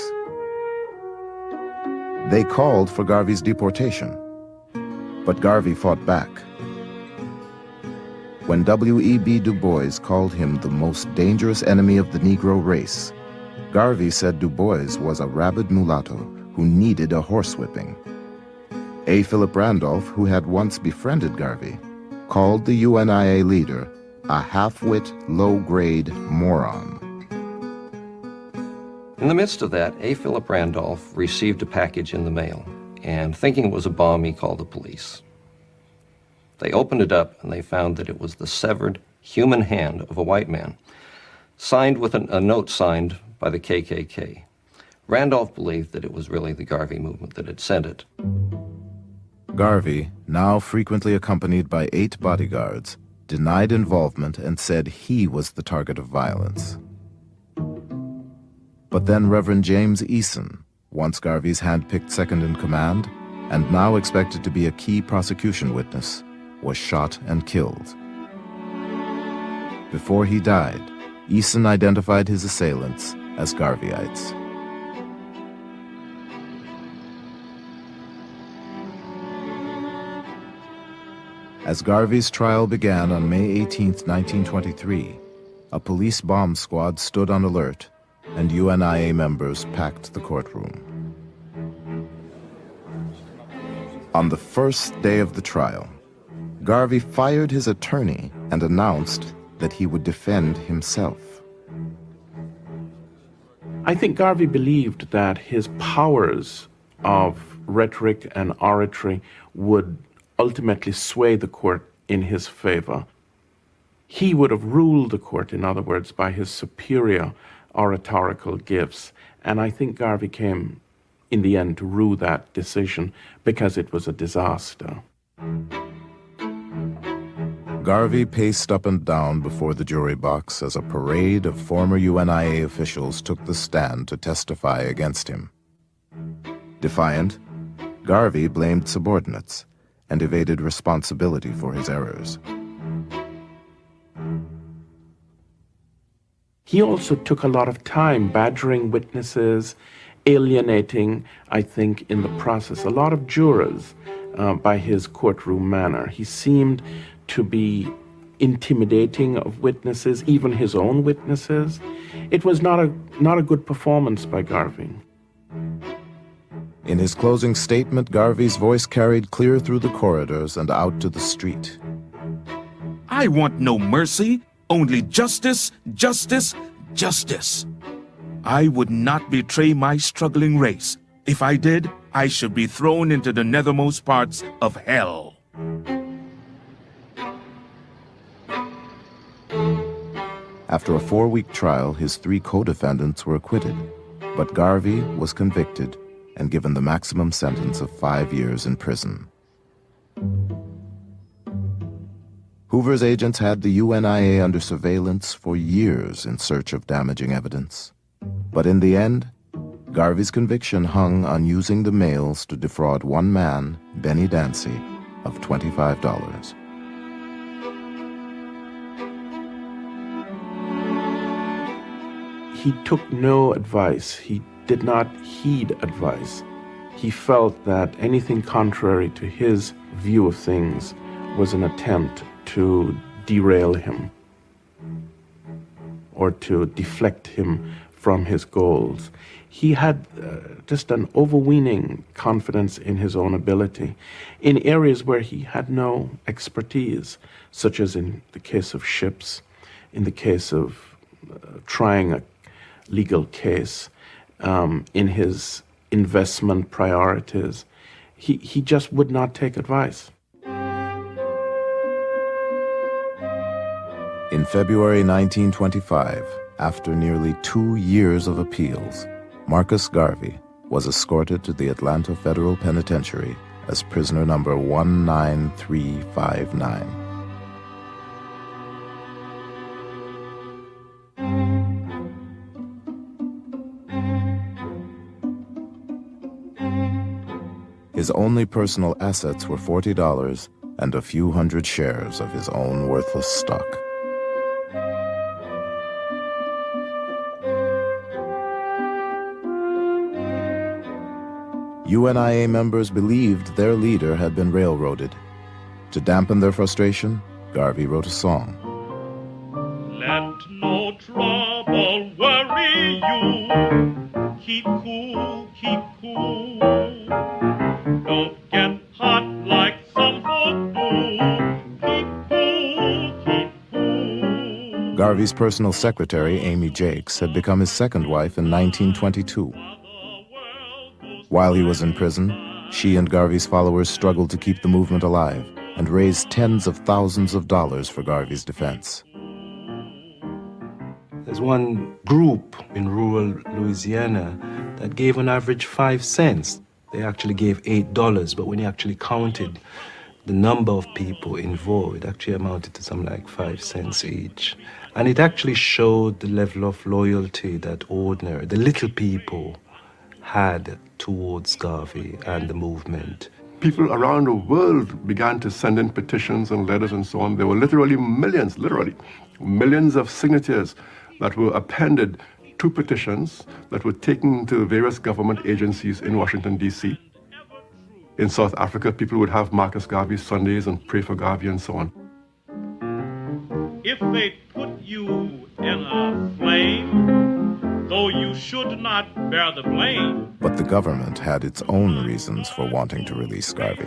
They called for Garvey's deportation, but Garvey fought back. When W.E.B. Du Bois called him the most dangerous enemy of the Negro race, Garvey said Du Bois was a rabid mulatto who needed a horsewhipping. A. Philip Randolph, who had once befriended Garvey, called the UNIA leader a half-wit, low-grade moron. In the midst of that, A. Philip Randolph received a package in the mail, and thinking it was a bomb, he called the police. They opened it up, and they found that it was the severed human hand of a white man, signed with a note signed by the KKK. Randolph believed that it was really the Garvey movement that had sent it. Garvey, now frequently accompanied by 8 bodyguards, denied involvement and said he was the target of violence. But then Reverend James Eason, once Garvey's hand-picked second-in-command, and now expected to be a key prosecution witness, was shot and killed. Before he died, Eason identified his assailants as Garveyites. As Garvey's trial began on May 18, 1923, a police bomb squad stood on alert, and UNIA members packed the courtroom. On the first day of the trial, Garvey fired his attorney and announced that he would defend himself. I think Garvey believed that his powers of rhetoric and oratory would ultimately sway the court in his favor. He would have ruled the court, in other words, by his superior oratorical gifts. And I think Garvey came, in the end, to rue that decision because it was a disaster. Garvey paced up and down before the jury box as a parade of former UNIA officials took the stand to testify against him. Defiant, Garvey blamed subordinates and evaded responsibility for his errors. He also took a lot of time badgering witnesses, alienating, I think, in the process, a lot of jurors by his courtroom manner. He seemed to be intimidating of witnesses, even his own witnesses. It was not a good performance by Garvey. In his closing statement, Garvey's voice carried clear through the corridors and out to the street. I want no mercy, only justice, justice, justice. I would not betray my struggling race. If I did, I should be thrown into the nethermost parts of hell. After a 4-week trial, his 3 co-defendants were acquitted, but Garvey was convicted and given the maximum sentence of 5 years in prison. Hoover's agents had the UNIA under surveillance for years in search of damaging evidence. But in the end, Garvey's conviction hung on using the mails to defraud one man, Benny Dancy, of $25. He took no advice. He did not heed advice. He felt that anything contrary to his view of things was an attempt to derail him or to deflect him from his goals. He had just an overweening confidence in his own ability in areas where he had no expertise, such as in the case of ships, in the case of trying a legal case, in his investment priorities. He just would not take advice. In February 1925, after nearly 2 years of appeals, Marcus Garvey was escorted to the Atlanta Federal Penitentiary as prisoner number 19359. His only personal assets were $40 and a few hundred shares of his own worthless stock. UNIA members believed their leader had been railroaded. To dampen their frustration, Garvey wrote a song. Let no trouble worry you. Keep cool, keep cool. Don't get hot like some folk do. Keep cool, keep cool. Garvey's personal secretary, Amy Jakes, had become his second wife in 1922. While he was in prison, she and Garvey's followers struggled to keep the movement alive and raised tens of thousands of dollars for Garvey's defense. There's one group in rural Louisiana that gave on average 5 cents. They actually gave $8, but when you actually counted the number of people involved, it actually amounted to something like 5 cents each. And it actually showed the level of loyalty that the little people had towards Garvey and the movement. People around the world began to send in petitions and letters and so on. There were literally millions of signatures that were appended 2 petitions that were taken to various government agencies in Washington, D.C. In South Africa, people would have Marcus Garvey Sundays and pray for Garvey and so on. If they put you in a flame, though you should not bear the blame. But the government had its own reasons for wanting to release Garvey.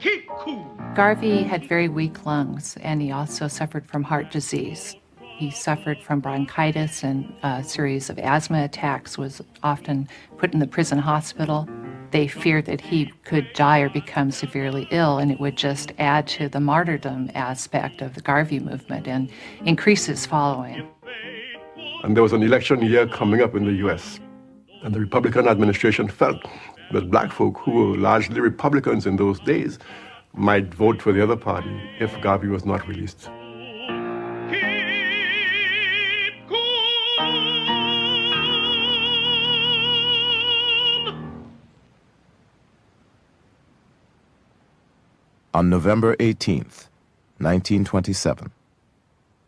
Keep cool. Garvey had very weak lungs, and he also suffered from heart disease. He suffered from bronchitis and a series of asthma attacks, was often put in the prison hospital. They feared that he could die or become severely ill, and it would just add to the martyrdom aspect of the Garvey movement and increase his following. And there was an election year coming up in the U.S., and the Republican administration felt that black folk, who were largely Republicans in those days, might vote for the other party if Garvey was not released. On November 18th, 1927,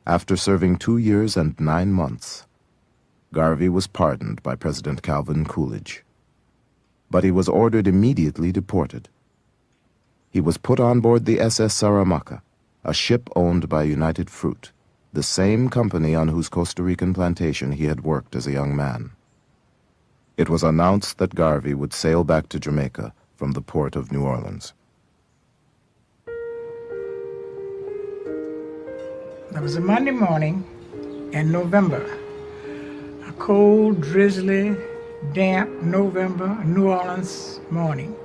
after serving 2 years and 9 months, Garvey was pardoned by President Calvin Coolidge. But he was ordered immediately deported. He was put on board the SS Saramacca, a ship owned by United Fruit, the same company on whose Costa Rican plantation he had worked as a young man. It was announced that Garvey would sail back to Jamaica from the port of New Orleans. It was a Monday morning in November, a cold, drizzly, damp November New Orleans morning.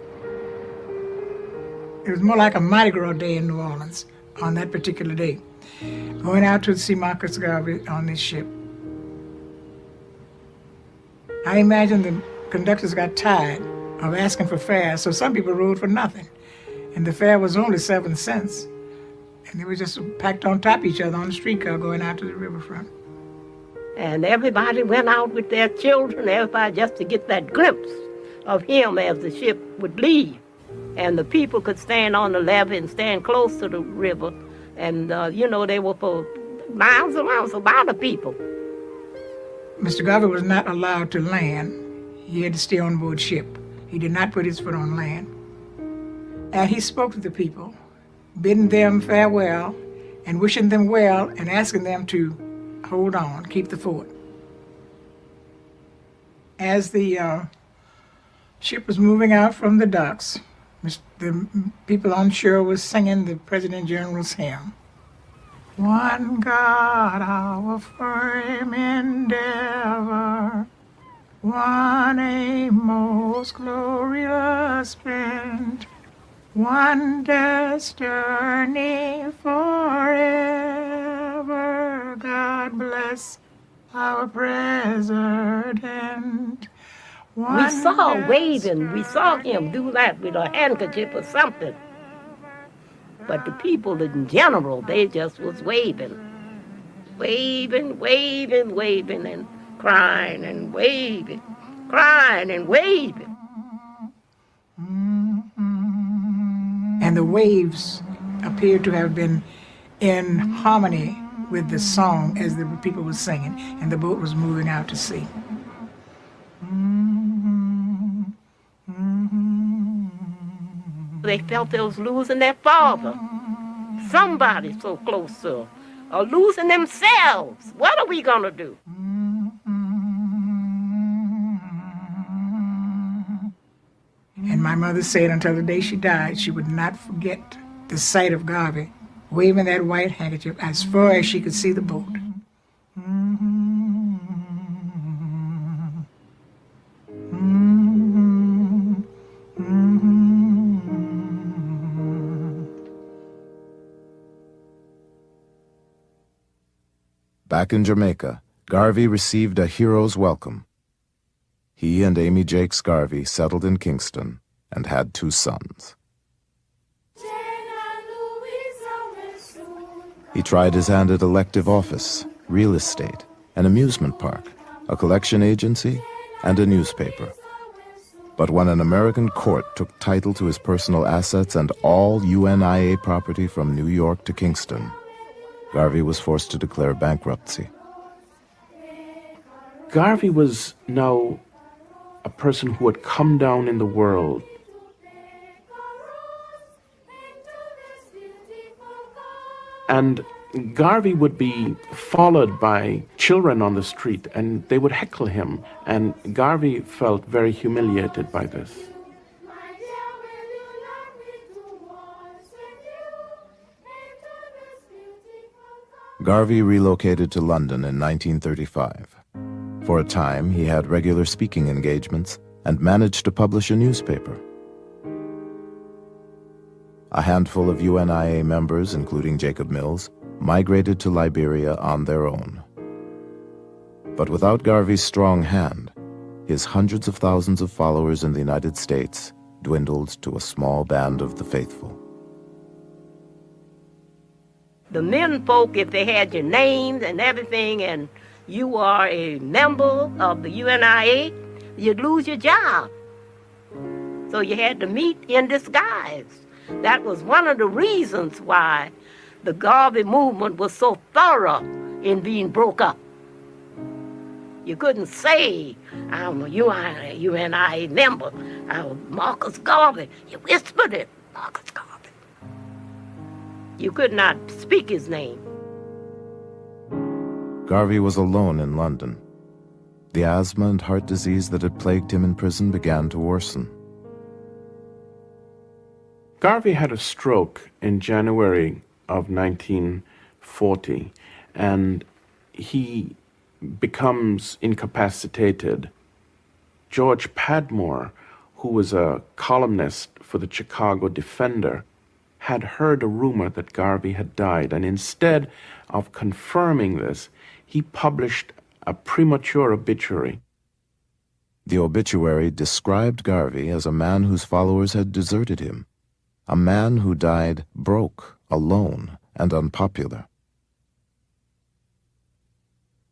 It was more like a Mardi Gras day in New Orleans on that particular day. Going out to see Marcus Garvey on this ship. I imagine the conductors got tired of asking for fares, so some people rode for nothing. And the fare was only 7 cents. And they were just packed on top of each other on the streetcar going out to the riverfront. And everybody went out with their children, everybody just to get that glimpse of him as the ship would leave. And the people could stand on the levee and stand close to the river. And, they were for miles around, so a lot of people. Mr. Garvey was not allowed to land. He had to stay on board ship. He did not put his foot on land. And he spoke to the people, bidding them farewell and wishing them well and asking them to hold on, keep the fort. As the ship was moving out from the docks, the people on shore was singing the President General's hymn. One God, our firm endeavor, one aim most glorious spent, one destiny forever. God bless our president. We saw waving, we saw him do that with a handkerchief or something. But the people in general, they just was waving. Waving, waving, waving, and crying and waving, crying and waving. And the waves appeared to have been in harmony with the song as the people were singing, and the boat was moving out to sea. They felt they was losing their father. Somebody so close to them, or losing themselves. What are we gonna do? And my mother said until the day she died, she would not forget the sight of Garvey waving that white handkerchief as far as she could see the boat. Back in Jamaica, Garvey received a hero's welcome. He and Amy Jakes Garvey settled in Kingston and had 2 sons. He tried his hand at elective office, real estate, an amusement park, a collection agency, and a newspaper. But when an American court took title to his personal assets and all UNIA property from New York to Kingston, Garvey was forced to declare bankruptcy. Garvey was now a person who had come down in the world. And Garvey would be followed by children on the street, and they would heckle him, and Garvey felt very humiliated by this. Garvey relocated to London in 1935. For a time, he had regular speaking engagements and managed to publish a newspaper. A handful of UNIA members, including Jacob Mills, migrated to Liberia on their own. But without Garvey's strong hand, his hundreds of thousands of followers in the United States dwindled to a small band of the faithful. The men folk, if they had your names and everything, and you are a member of the UNIA, you'd lose your job. So you had to meet in disguise. That was one of the reasons why the Garvey movement was so thorough in being broke up. You couldn't say, I'm a UNIA member, I'm Marcus Garvey. You whispered it, Marcus Garvey. You could not speak his name. Garvey was alone in London. The asthma and heart disease that had plagued him in prison began to worsen. Garvey had a stroke in January of 1940, and he becomes incapacitated. George Padmore, who was a columnist for the Chicago Defender, had heard a rumor that Garvey had died, and instead of confirming this, he published a premature obituary. The obituary described Garvey as a man whose followers had deserted him, a man who died broke, alone, and unpopular.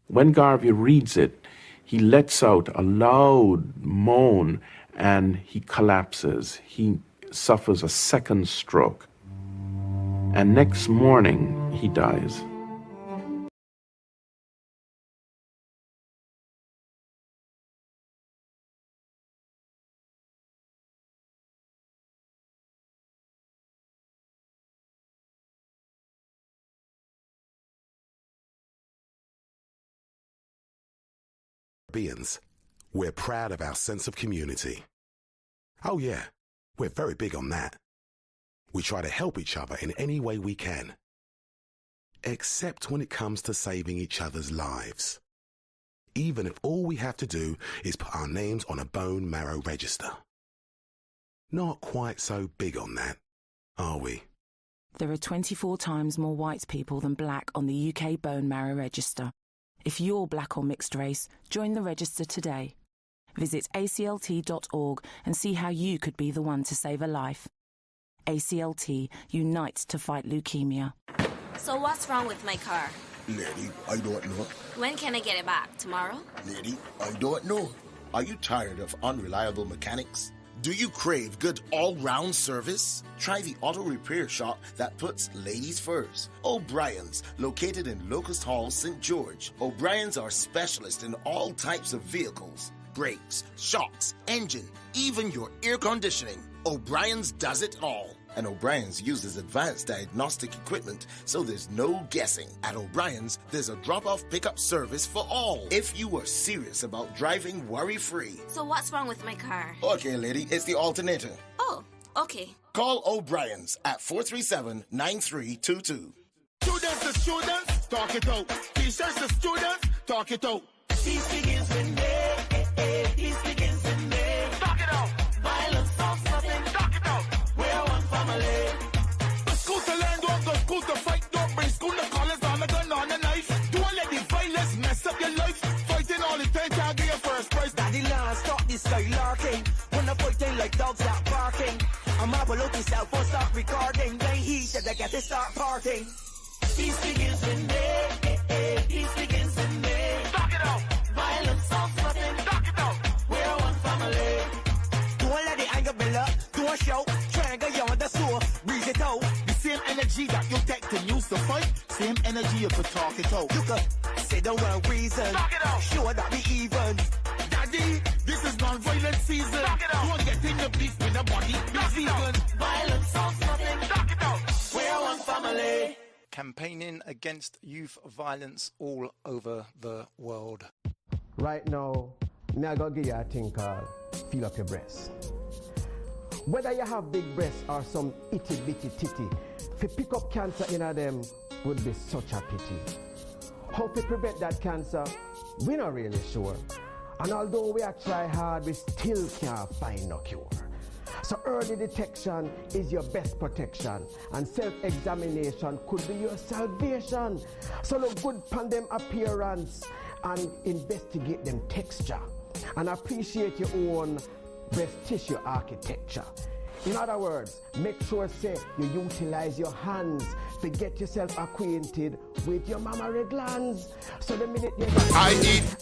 When Garvey reads it, he lets out a loud moan and he collapses. He suffers a second stroke. And next morning, he dies. We're proud of our sense of community. Oh yeah, we're very big on that. We try to help each other in any way we can. Except when it comes to saving each other's lives. Even if all we have to do is put our names on a bone marrow register. Not quite so big on that, are we? There are 24 times more white people than black on the UK bone marrow register. If you're black or mixed race, join the register today. Visit aclt.org and see how you could be the one to save a life. ACLT unites to fight leukemia. So what's wrong with my car? Lady, I don't know. When can I get it back? Tomorrow? Lady, I don't know. Are you tired of unreliable mechanics? Do you crave good all-round service? Try the auto repair shop that puts ladies first. O'Brien's, located in Locust Hall, St. George. O'Brien's are specialists in all types of vehicles. Brakes, shocks, engine, even your air conditioning. O'Brien's does it all. And O'Brien's uses advanced diagnostic equipment, so there's no guessing. At O'Brien's, there's a drop-off pickup service for all. If you are serious about driving worry-free. So what's wrong with my car? Okay, lady, it's the alternator. Oh, okay. Call O'Brien's at 437-9322. Students to students, talk it out. Teachers to students, talk it out. Peace begins with me. Peace begins with me. Talk it out. Violence stops nothing. Talk it out. We're one family. The school to learn, don't go school to fight. Don't bring school to college on a gun on a knife. Don't let the violence mess up your life. Fighting all the time, can't get your first prize. Daddy land, stop this skylarking. When the fighting like dogs start barking. I'm up below the cell phone, stop recording. They heat that they get to start parting. Peace begins with me. Peace begins with me. Talk it out. Violence stops nothing. Talk it out. We're one family. Don't let the anger build up. Don't shout. Triangle you on the store. Breathe it out. The same energy that you take to use the fight. Same energy you could talk it out. You could they don't want reason. Sure that we even. Daddy, this is non-violent season. Don't get in the beef with nobody. Be vegan. Violence solves nothing. We're one family. Campaigning against youth violence all over the world. Right now, me I gonna give you a thing called feel up your breast. Whether you have big breasts or some itty bitty titty, to pick up cancer in them would be such a pity. How to prevent that cancer, we're not really sure. And although we are try hard, we still can't find no cure. So early detection is your best protection, and self-examination could be your salvation. So look good upon them appearance and investigate them texture, and appreciate your own breast tissue architecture. In other words, make sure say you utilize your hands to get yourself acquainted with your mammary glands. So the minute you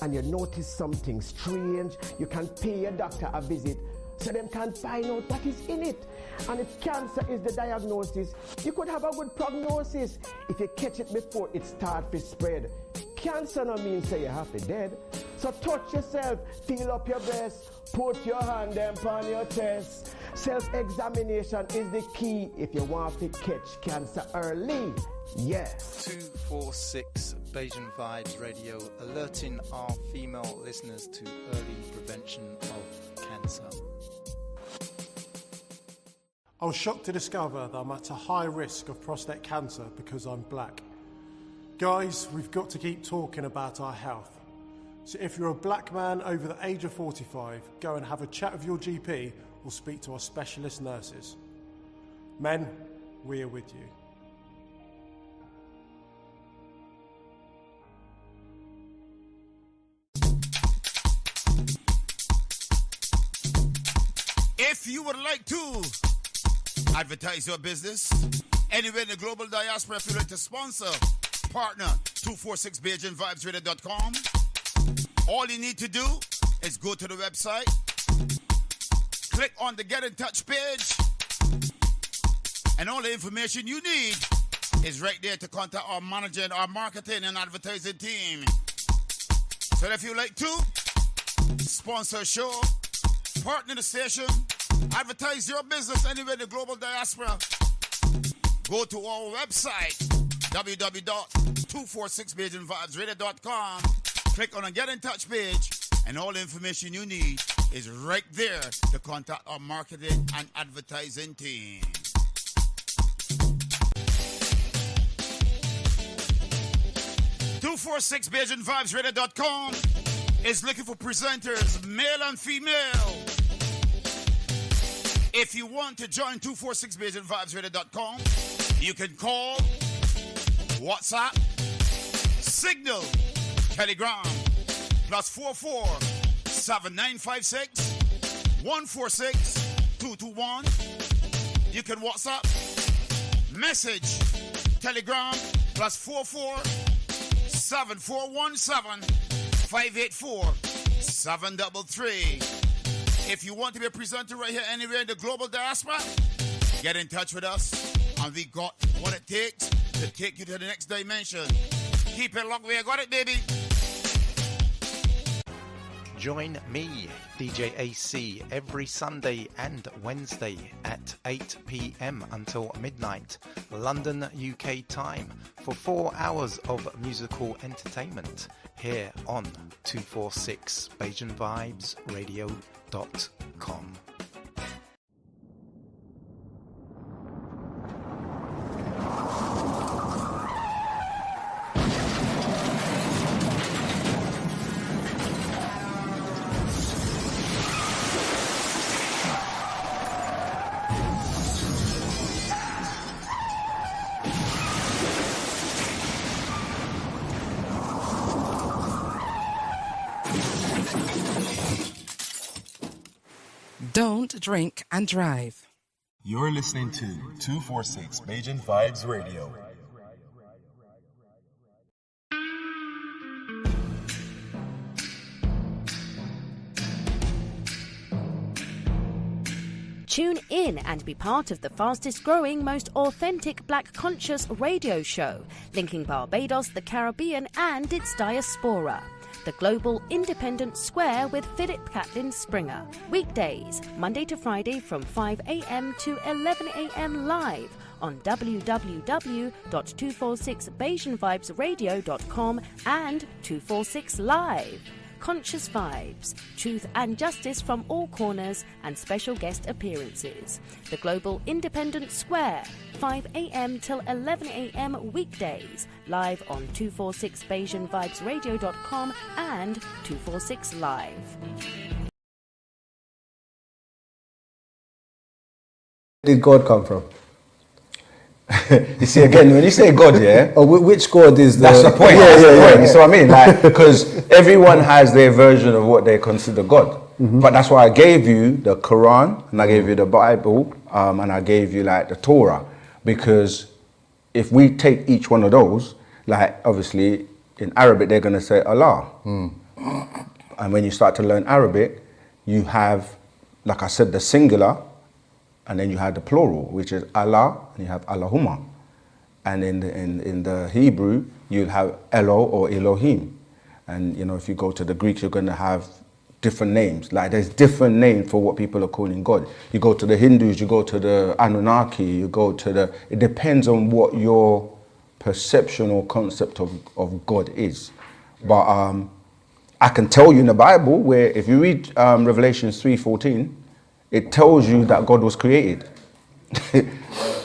and you notice something strange, you can pay your doctor a visit so them can find out what is in it. And if cancer is the diagnosis, you could have a good prognosis if you catch it before it starts to spread. Cancer no means say you have to dead. So touch yourself, feel up your breast, put your hand on your chest. Self-examination is the key if you want to catch cancer early. Yeah. 246 Bajan Vibes Radio, alerting our female listeners to early prevention of cancer. I was shocked to discover that I'm at a high risk of prostate cancer because I'm black. Guys, we've got to keep talking about our health. So if you're a black man over the age of 45, go and have a chat with your GP or speak to our specialist nurses. Men, we are with you. If you would like to advertise your business anywhere in the global diaspora, if you'd like to sponsor, partner 246BajanVibesRadio.com. All you need to do is go to the website, click on the Get in Touch page, and all the information you need is right there to contact our manager and our marketing and advertising team. So if you'd like to sponsor a show, partner the station, advertise your business anywhere in the global diaspora, go to our website, www.246BajanVibesRadio.com. Click on the Get in Touch page, and all the information you need is right there to contact our marketing and advertising team. .246BajanVibesRadio.com is looking for presenters, male and female. If you want to join 246BajanVibesRadio.com, you can call, WhatsApp, Signal, Telegram, +44 7956 146 221. You can WhatsApp, message, Telegram, +44 7417 584 733. If you want to be a presenter right here anywhere in the global diaspora, get in touch with us, and we got what it takes to take you to the next dimension. Keep it locked, we got it, baby. Join me, DJ AC, every Sunday and Wednesday at 8 p.m. until midnight, London, UK time, for 4 hours of musical entertainment here on 246 BajanVibesRadio.com. Don't drink and drive. You're listening to 246 Bajan Vibes Radio. Tune in and be part of the fastest growing, most authentic Black conscious radio show, linking Barbados, the Caribbean and its diaspora. The Global Independent Square with Philip Catlin Springer. Weekdays, Monday to Friday from 5 a.m. to 11 a.m. live on www.246BajanVibesRadio.com and 246 Live. Conscious Vibes, truth and justice from all corners and special guest appearances. The Global Independent Square, 5 a.m. till 11 a.m. weekdays, live on 246BajanVibesRadio.com and 246 Live. Where did God come from? You see, again, when you say God, yeah, which God is the... That's the point. Yeah, that's the yeah, point. yeah. You see what I mean? Like, because everyone has their version of what they consider God. But that's why I gave you the Quran, and I gave you the Bible, and I gave you like the Torah, because if we take each one of those, like obviously in Arabic they're going to say Allah, and when you start to learn Arabic, you have, like I said, the singular. And then you have the plural, which is Allah, and you have Allahumma. And in the Hebrew, you'll have Elo or Elohim. And you know, if you go to the Greeks, you're going to have different names. Like there's different names for what people are calling God. You go to the Hindus, you go to the Anunnaki, you go to the... It depends on what your perception or concept of God is. But I can tell you in the Bible, where if you read Revelations 3:14, it tells you that God was created.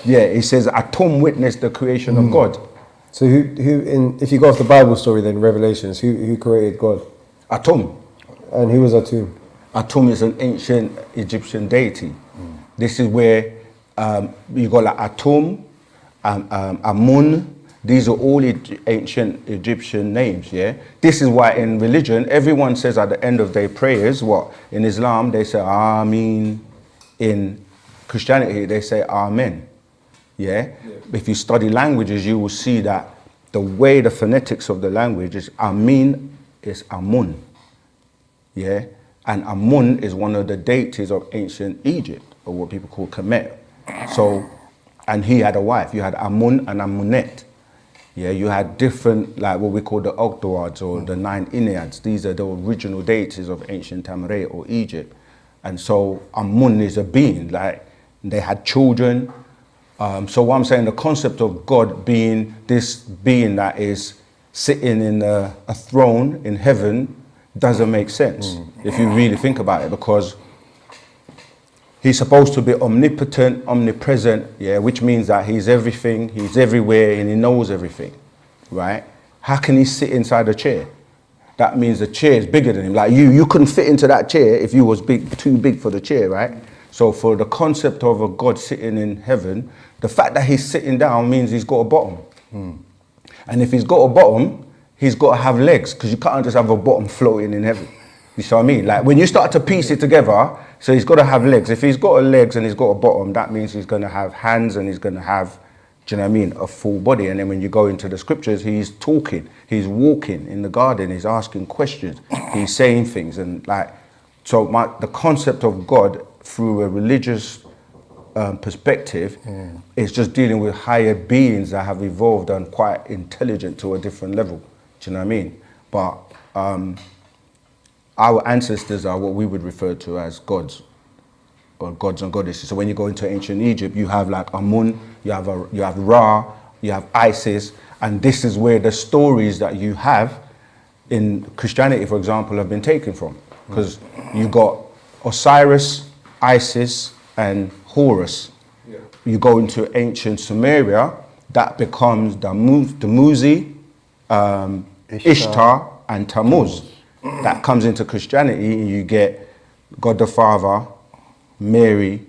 Yeah, it says Atum witnessed the creation of God. So if you go off the Bible story then, Revelations, who created God? Atum. And who was Atum? Atum is an ancient Egyptian deity. This is where you got like Atum, Amun. These are all ancient Egyptian names, yeah? This is why in religion, everyone says at the end of their prayers, what? In Islam, they say Ameen. In Christianity, they say Amen, yeah? If you study languages, you will see that the way the phonetics of the language is Amin is Amun, yeah? And Amun is one of the deities of ancient Egypt, or what people call Kemet. So, and he had a wife. You had Amun and Amunet. Yeah, you had different, like what we call the Ogdoads or the 9 Enneads. These are the original deities of ancient Tamaray or Egypt. And so Amun is a being, like they had children. So what I'm saying, the concept of God being this being that is sitting in a throne in heaven doesn't make sense if you really think about it, because he's supposed to be omnipotent, omnipresent, yeah, which means that he's everything, he's everywhere, and he knows everything, right? How can he sit inside a chair? That means the chair is bigger than him. Like you couldn't fit into that chair if you was too big for the chair, right? So for the concept of a God sitting in heaven, the fact that he's sitting down means he's got a bottom. And if he's got a bottom, he's got to have legs, because you can't just have a bottom floating in heaven. You see what I mean? Like when you start to piece it together, so he's got to have legs. If he's got legs and he's got a bottom, that means he's going to have hands and he's going to have, do you know what I mean, a full body. And then when you go into the scriptures, he's talking, he's walking in the garden, he's asking questions, he's saying things. And like, so the concept of God through a religious perspective is just dealing with higher beings that have evolved and quite intelligent to a different level. Do you know what I mean? But our ancestors are what we would refer to as gods, or gods and goddesses. So when you go into ancient Egypt, you have like Amun, you have Ra, you have Isis, and this is where the stories that you have in Christianity, for example, have been taken from. Because you got Osiris, Isis, and Horus. You go into ancient Sumeria, that becomes Dumuzi, Ishtar, and Tammuz. That comes into Christianity, and you get God the Father, Mary.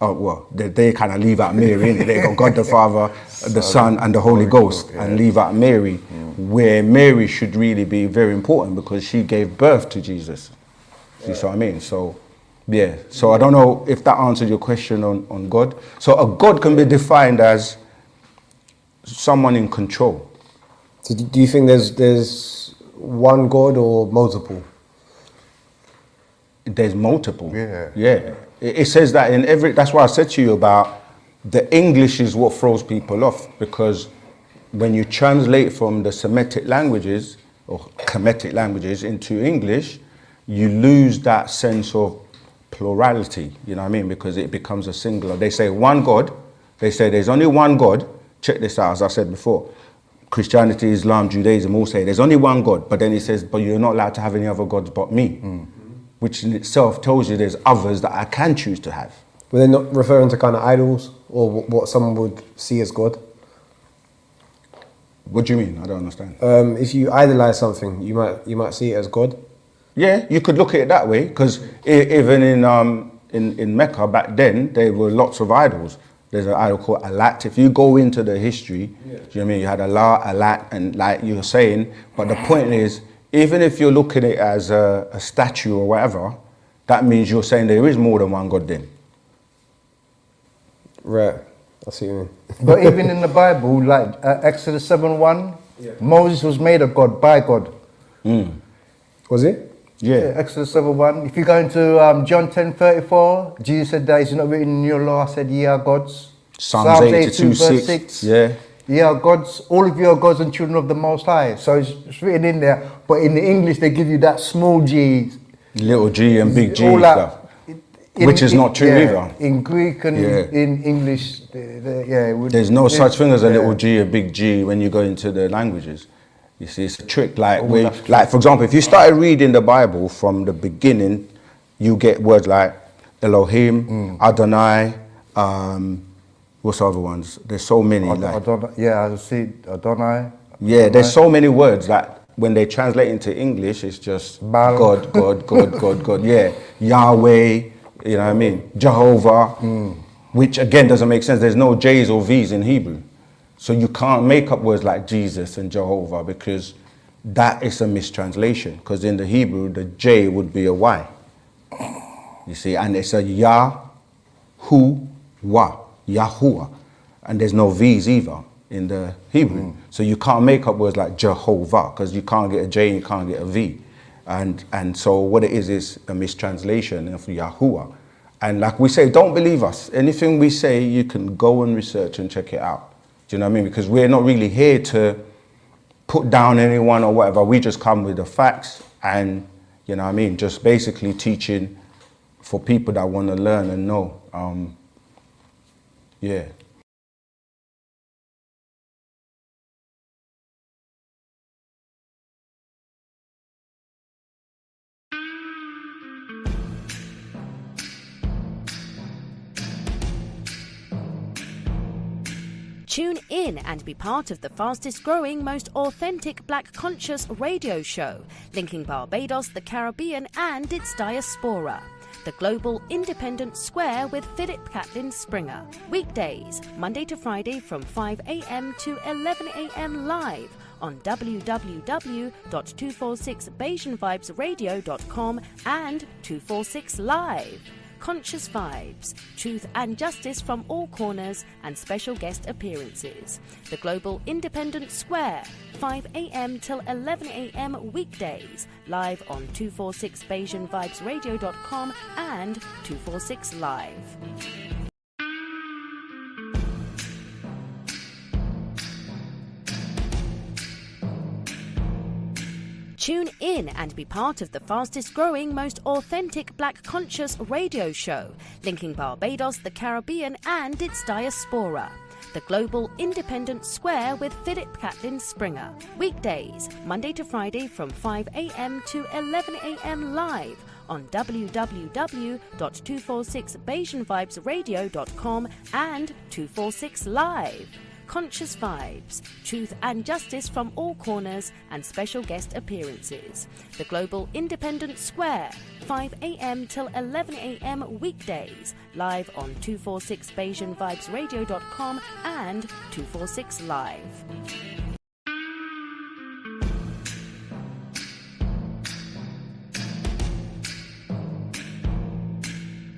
Oh well, they kind of leave out Mary, innit? They got God the Father, the Son, and the Holy Ghost, and leave out Mary, where Mary should really be very important because she gave birth to Jesus. You see what I mean? So, yeah. So I don't know if that answered your question on God. So a God can be defined as someone in control. So do you think there's one God or multiple? There's multiple. Yeah. Yeah. It says that in every. That's why I said to you about the English is what throws people off, because when you translate from the Semitic languages or Kemetic languages into English, you lose that sense of plurality. You know what I mean? Because it becomes a singular. They say one God. They say there's only one God. Check this out, as I said before. Christianity, Islam, Judaism all say there's only one God, but then he says, but you're not allowed to have any other gods but me, which in itself tells you there's others that I can choose to have. Were they not referring to kind of idols or what someone would see as God? What do you mean? I don't understand. If you idolize something, you might see it as God. Yeah, you could look at it that way, because even in Mecca back then, there were lots of idols. There's an idol called Alat. If you go into the history, do you know what I mean? You had Allah, Alat, and like you were saying, but the point is, even if you're looking at it as a statue or whatever, that means you're saying there is more than one God then. Right, I see what you mean. But even in the Bible, like Exodus 7:1, Moses was made a God by God. Was it? Yeah. Exodus 7:1. If you go into John 10:34, Jesus said that it's not written in your law. I said, ye are gods. Psalms 82:6. Yeah. Ye are gods. All of you are gods and children of the Most High. So it's written in there. But in the English, they give you that small g. Little g and big g all stuff. Which is not true either. In Greek and in English, there's no such thing as a little g, a big G when you go into the languages. You see, it's a trick. Like, for example, if you started reading the Bible from the beginning, you get words like Elohim, Adonai, what's the other ones? There's so many. I see Adonai. Yeah, there's so many words that when they translate into English, it's just God, God, God, God, God. Yeah, Yahweh, you know what I mean? Jehovah, which again doesn't make sense. There's no J's or V's in Hebrew. So you can't make up words like Jesus and Jehovah, because that is a mistranslation. Because in the Hebrew, the J would be a Y. You see, and it's a Yahuwah, Yahuwah. And there's no V's either in the Hebrew. So you can't make up words like Jehovah, because you can't get a J and you can't get a V. And so what it is a mistranslation of Yahuwah. And like we say, don't believe us. Anything we say, you can go and research and check it out. Do you know what I mean? Because we're not really here to put down anyone or whatever. We just come with the facts and, you know what I mean, just basically teaching for people that want to learn and know. Yeah. Tune in and be part of the fastest growing, most authentic black conscious radio show, linking Barbados, the Caribbean and its diaspora. The Global Independent Square with Philip Catlin Springer. Weekdays, Monday to Friday from 5 a.m. to 11 a.m. live on www.246BajanVibesRadio.com and 246 Live. Conscious Vibes, truth and justice from all corners and special guest appearances. The Global Independent Square, 5 a.m. till 11 a.m. weekdays, live on 246BajanVibesRadio.com and 246 Live. Tune in and be part of the fastest growing, most authentic black conscious radio show, linking Barbados, the Caribbean and its diaspora. The Global Independent Square with Philip Catlin Springer. Weekdays, Monday to Friday from 5 a.m. to 11 a.m. live on www.246BajanVibesRadio.com and 246 Live. Conscious Vibes, truth and justice from all corners and special guest appearances. The Global Independent Square, 5 a.m. till 11 a.m. weekdays, live on 246BajanVibesRadio.com and 246 Live.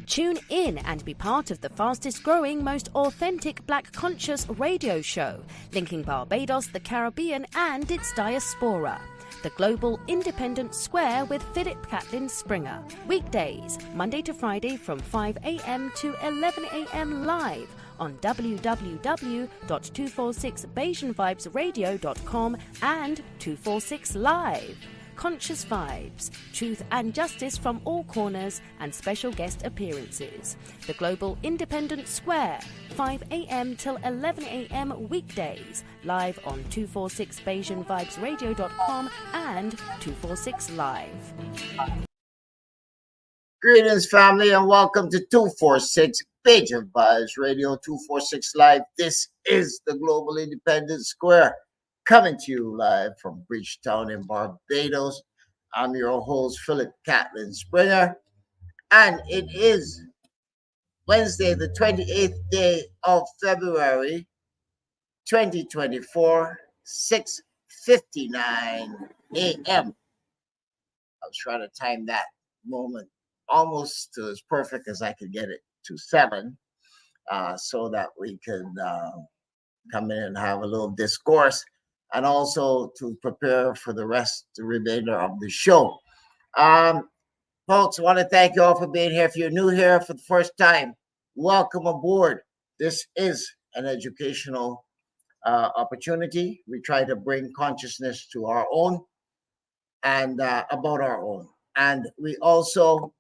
Tune in and be part of the fastest growing, most authentic black conscious radio show, linking Barbados, the Caribbean and its diaspora. The Global Independent Square with Philip Catlin Springer. Weekdays, Monday to Friday from 5 a.m. to 11 a.m. live on www.246BajanVibesRadio.com and 246 Live. Conscious Vibes, truth and justice from all corners, and special guest appearances. The Global Independent Square, 5 a.m. till 11 a.m. weekdays, live on 246BajanVibesRadio.com and 246 Live. Greetings, family, and welcome to 246 Bajan Vibes Radio 246 Live. This is the Global Independent Square, coming to you live from Bridgetown in Barbados. I'm your host, Philip Catlin Springer, and it is Wednesday, the 28th day of February, 2024, 6:59 a.m. I was trying to time that moment almost to as perfect as I could get it to 7, so that we could come in and have a little discourse, and also to prepare for the remainder of the show. Folks, I want to thank you all for being here. If you're new here for the first time, welcome aboard. This is an educational opportunity. We try to bring consciousness to our own and about our own. And we also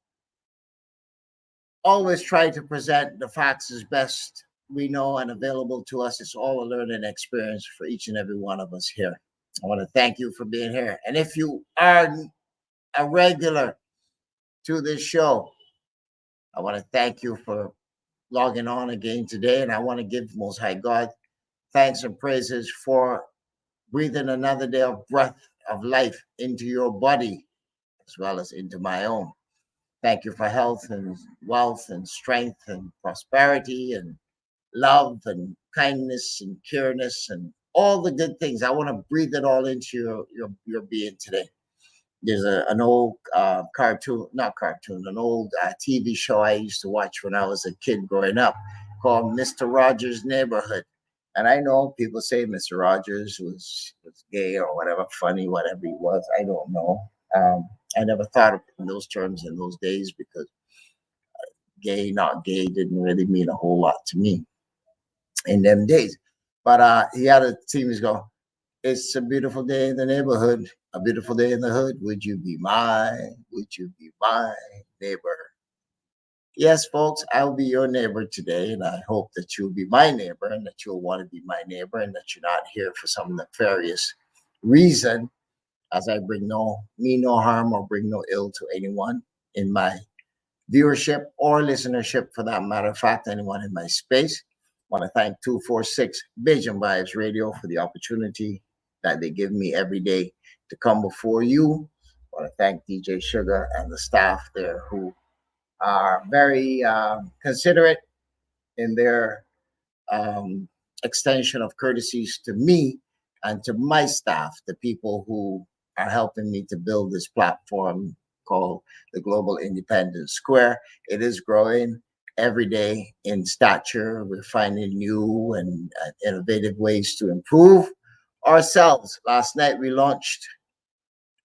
always try to present the facts as best we know and available to us. It's all a learning experience for each and every one of us here. I want to thank you for being here. And if you are a regular to this show, I want to thank you for logging on again today. And I want to give Most High God thanks and praises for breathing another day of breath of life into your body, as well as into my own. Thank you for health and wealth and strength and prosperity and love and kindness and pureness and all the good things. I want to breathe it all into your being today. There's an old an old TV show I used to watch when I was a kid growing up called Mr. Rogers' Neighborhood. And I know people say Mr. Rogers was gay or whatever, funny, whatever he was. I don't know. I never thought of it in those terms in those days because gay, not gay didn't really mean a whole lot to me in them days. But he had a team go, it's a beautiful day in the neighborhood, a beautiful day in the hood. Would you be my neighbor? Yes, folks, I'll be your neighbor today, and I hope that you'll be my neighbor and that you'll want to be my neighbor and that you're not here for some nefarious reason, as I bring no harm or bring no ill to anyone in my viewership or listenership, for that matter of fact, anyone in my space. I want to thank 246 Bajan Vibes Radio for the opportunity that they give me every day to come before you. I want to thank DJ Sugar and the staff there who are very considerate in their extension of courtesies to me and to my staff, the people who are helping me to build this platform called the Global Independent Square. It is growing every day in stature. We're finding new and innovative ways to improve ourselves. Last night we launched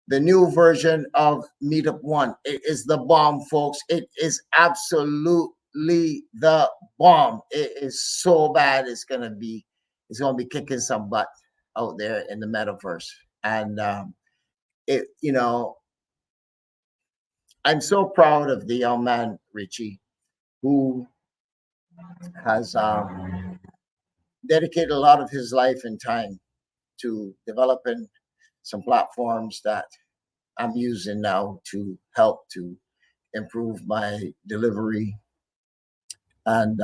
the new version of Meetup One. It is the bomb, folks. It is absolutely the bomb. It is so bad. It's gonna be kicking some butt out there in the metaverse. And I'm so proud of the young man Richie, who has dedicated a lot of his life and time to developing some platforms that I'm using now to help to improve my delivery. And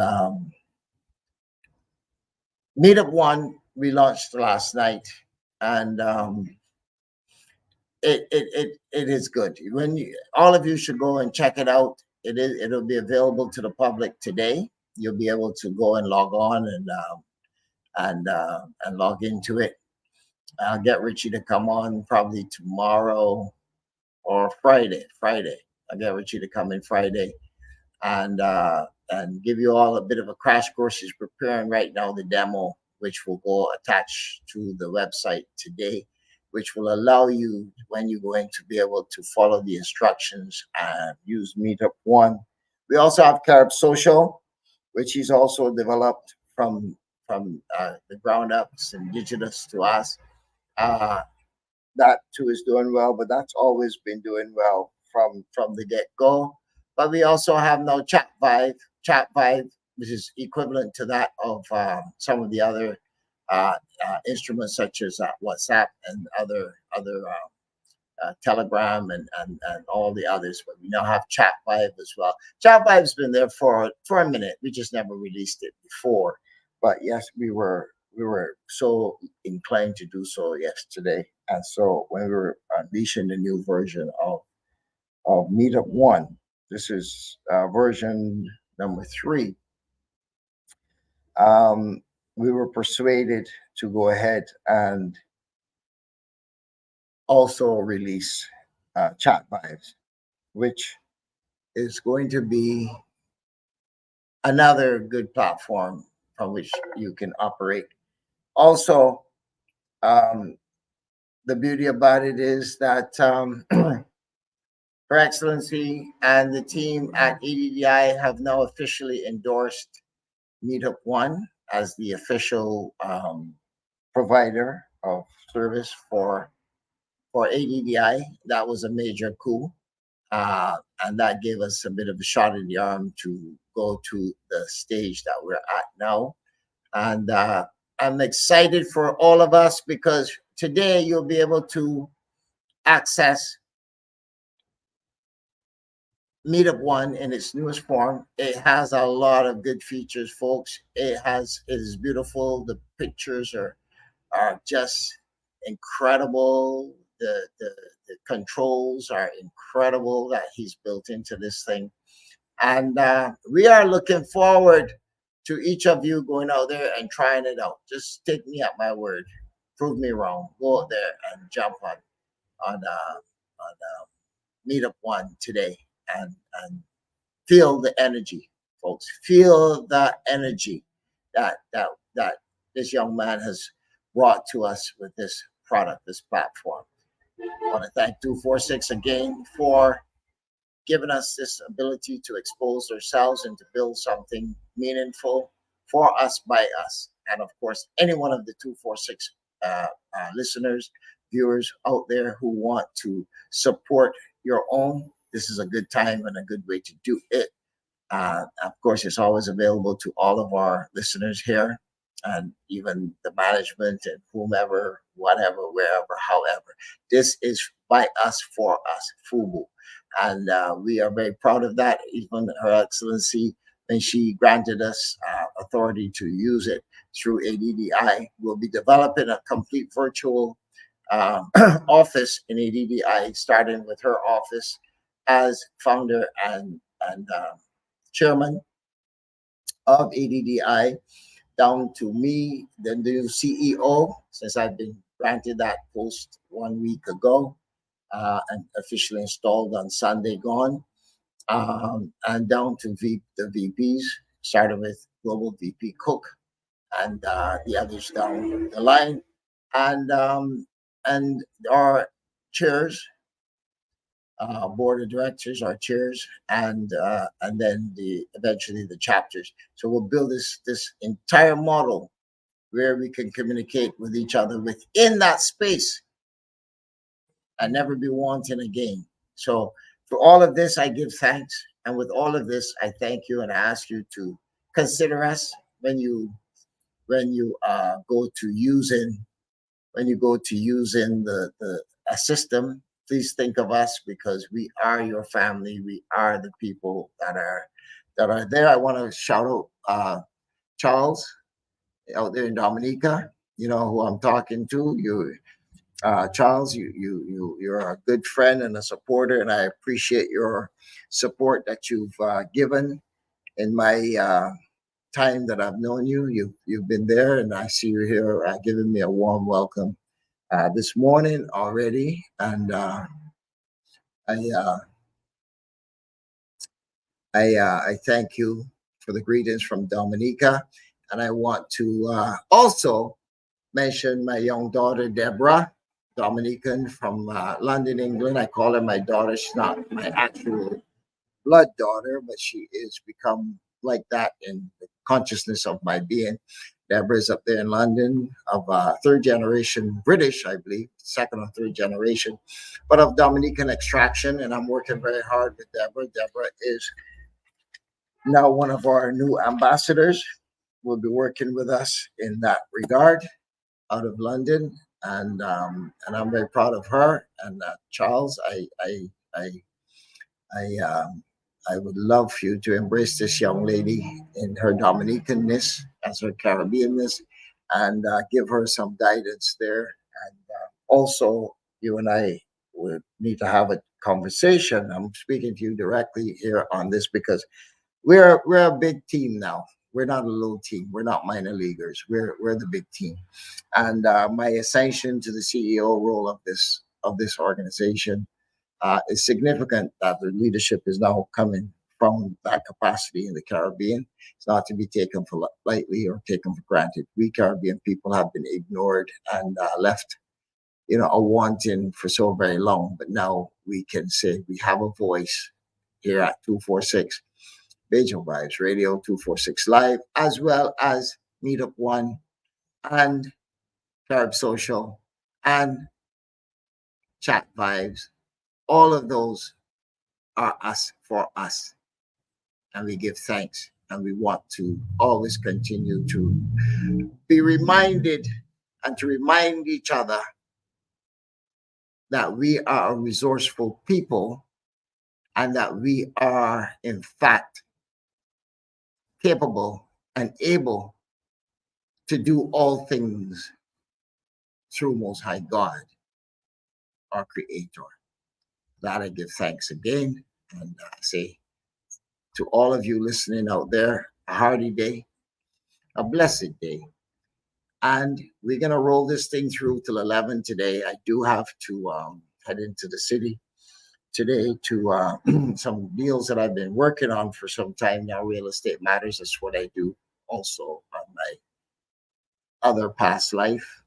Meetup One we launched last night, and it is good. All of you should go and check it out. It'll be available to the public today. You'll be able to go and log on and log into it. I'll get Richie to come on probably tomorrow or Friday. I'll get Richie to come in Friday and give you all a bit of a crash course. He's preparing right now the demo, which will go attached to the website today. which will allow you, when you're going to be able to follow the instructions and use Meetup One. We also have Carib Social, which is also developed from the ground up. It's indigenous to us. That too is doing well, but that's always been doing well from the get-go. But we also have now Chat Vibe, which is equivalent to that of some of the other instruments such as WhatsApp and other Telegram and all the others. But we now have Chat Vibe as well. Chat Vibe's been there for a minute. We just never released it before. But yes, we were so inclined to do so yesterday. And so when we were unleashing the new version of Meetup One, this is version number 3. We were persuaded to go ahead and also release Chat Vibes, which is going to be another good platform from which you can operate. Also, the beauty about it is that Her Excellency and the team at ADDI have now officially endorsed Meetup One as the official provider of service for ADDI. That was a major coup, and that gave us a bit of a shot in the arm to go to the stage that we're at now. And I'm excited for all of us because today you'll be able to access Meetup One in its newest form. It has a lot of good features, folks. It is beautiful. The pictures are just incredible. The controls are incredible that he's built into this thing. And we are looking forward to each of you going out there and trying it out. Just take me at my word. Prove me wrong. Go out there and jump on Meetup One today and feel the energy, folks. Feel the energy that this young man has brought to us with this product, this platform. I want to thank 246 again for giving us this ability to expose ourselves and to build something meaningful for us, by us. And of course, any one of the 246 listeners, viewers out there who want to support your own, this is a good time and a good way to do it. Of course, it's always available to all of our listeners here, and even the management and whomever, whatever, wherever, however. This is by us, for us, FUBU. And we are very proud of that. Even Her Excellency, when she granted us authority to use it through ADDI, we'll be developing a complete virtual office in ADDI, starting with her office as founder and chairman of ADDI, down to me, the new CEO, since I've been granted that post 1 week ago and officially installed on Sunday gone, and down to the VPs, starting with Global VP Cook and the others down the line, and our chairs, board of directors, our chairs, and then eventually the chapters. So we'll build this entire model where we can communicate with each other within that space and never be wanting again. So for all of this, I give thanks, and with all of this, I thank you and I ask you to consider us when you go to using a system. Please think of us, because we are your family. We are the people that are there. I want to shout out Charles out there in Dominica. You know who I'm talking to. You, Charles. You're a good friend and a supporter, and I appreciate your support that you've given in my time that I've known you. You've been there, and I see you here giving me a warm welcome this morning already, and I thank you for the greetings from Dominica, and I want to also mention my young daughter Deborah, Dominican from London, England. I call her my daughter. She's not my actual blood daughter, but she is become like that in the consciousness of my being. Deborah's up there in London, of third generation British, I believe, second or third generation, but of Dominican extraction. And I'm working very hard with Deborah. Deborah is now one of our new ambassadors. Will be working with us in that regard out of London, and I'm very proud of her. And Charles, I would love for you to embrace this young lady in her Dominicanness as her Caribbeanness, and give her some guidance there. And also, you and I would need to have a conversation. I'm speaking to you directly here on this because we're a big team now. We're not a little team. We're not minor leaguers. We're the big team. And my ascension to the CEO role of this organization is significant. That the leadership is now coming from that capacity in the Caribbean. It's not to be taken for lightly or taken for granted. We Caribbean people have been ignored and left, a wanting for so very long. But now we can say we have a voice here at 246 Bajan Vibes Radio, 246 Live, as well as Meetup One and Carib Social and Chat Vibes. All of those are us for us. And we give thanks, and we want to always continue to be reminded and to remind each other that we are a resourceful people and that we are, in fact, capable and able to do all things through Most High God, our Creator. That I give thanks again, and I say to all of you listening out there, a hearty day, a blessed day. And we're going to roll this thing through till 11 today. I do have to head into the city today to some deals that I've been working on for some time now. Real estate matters. That's what I do also on my other past life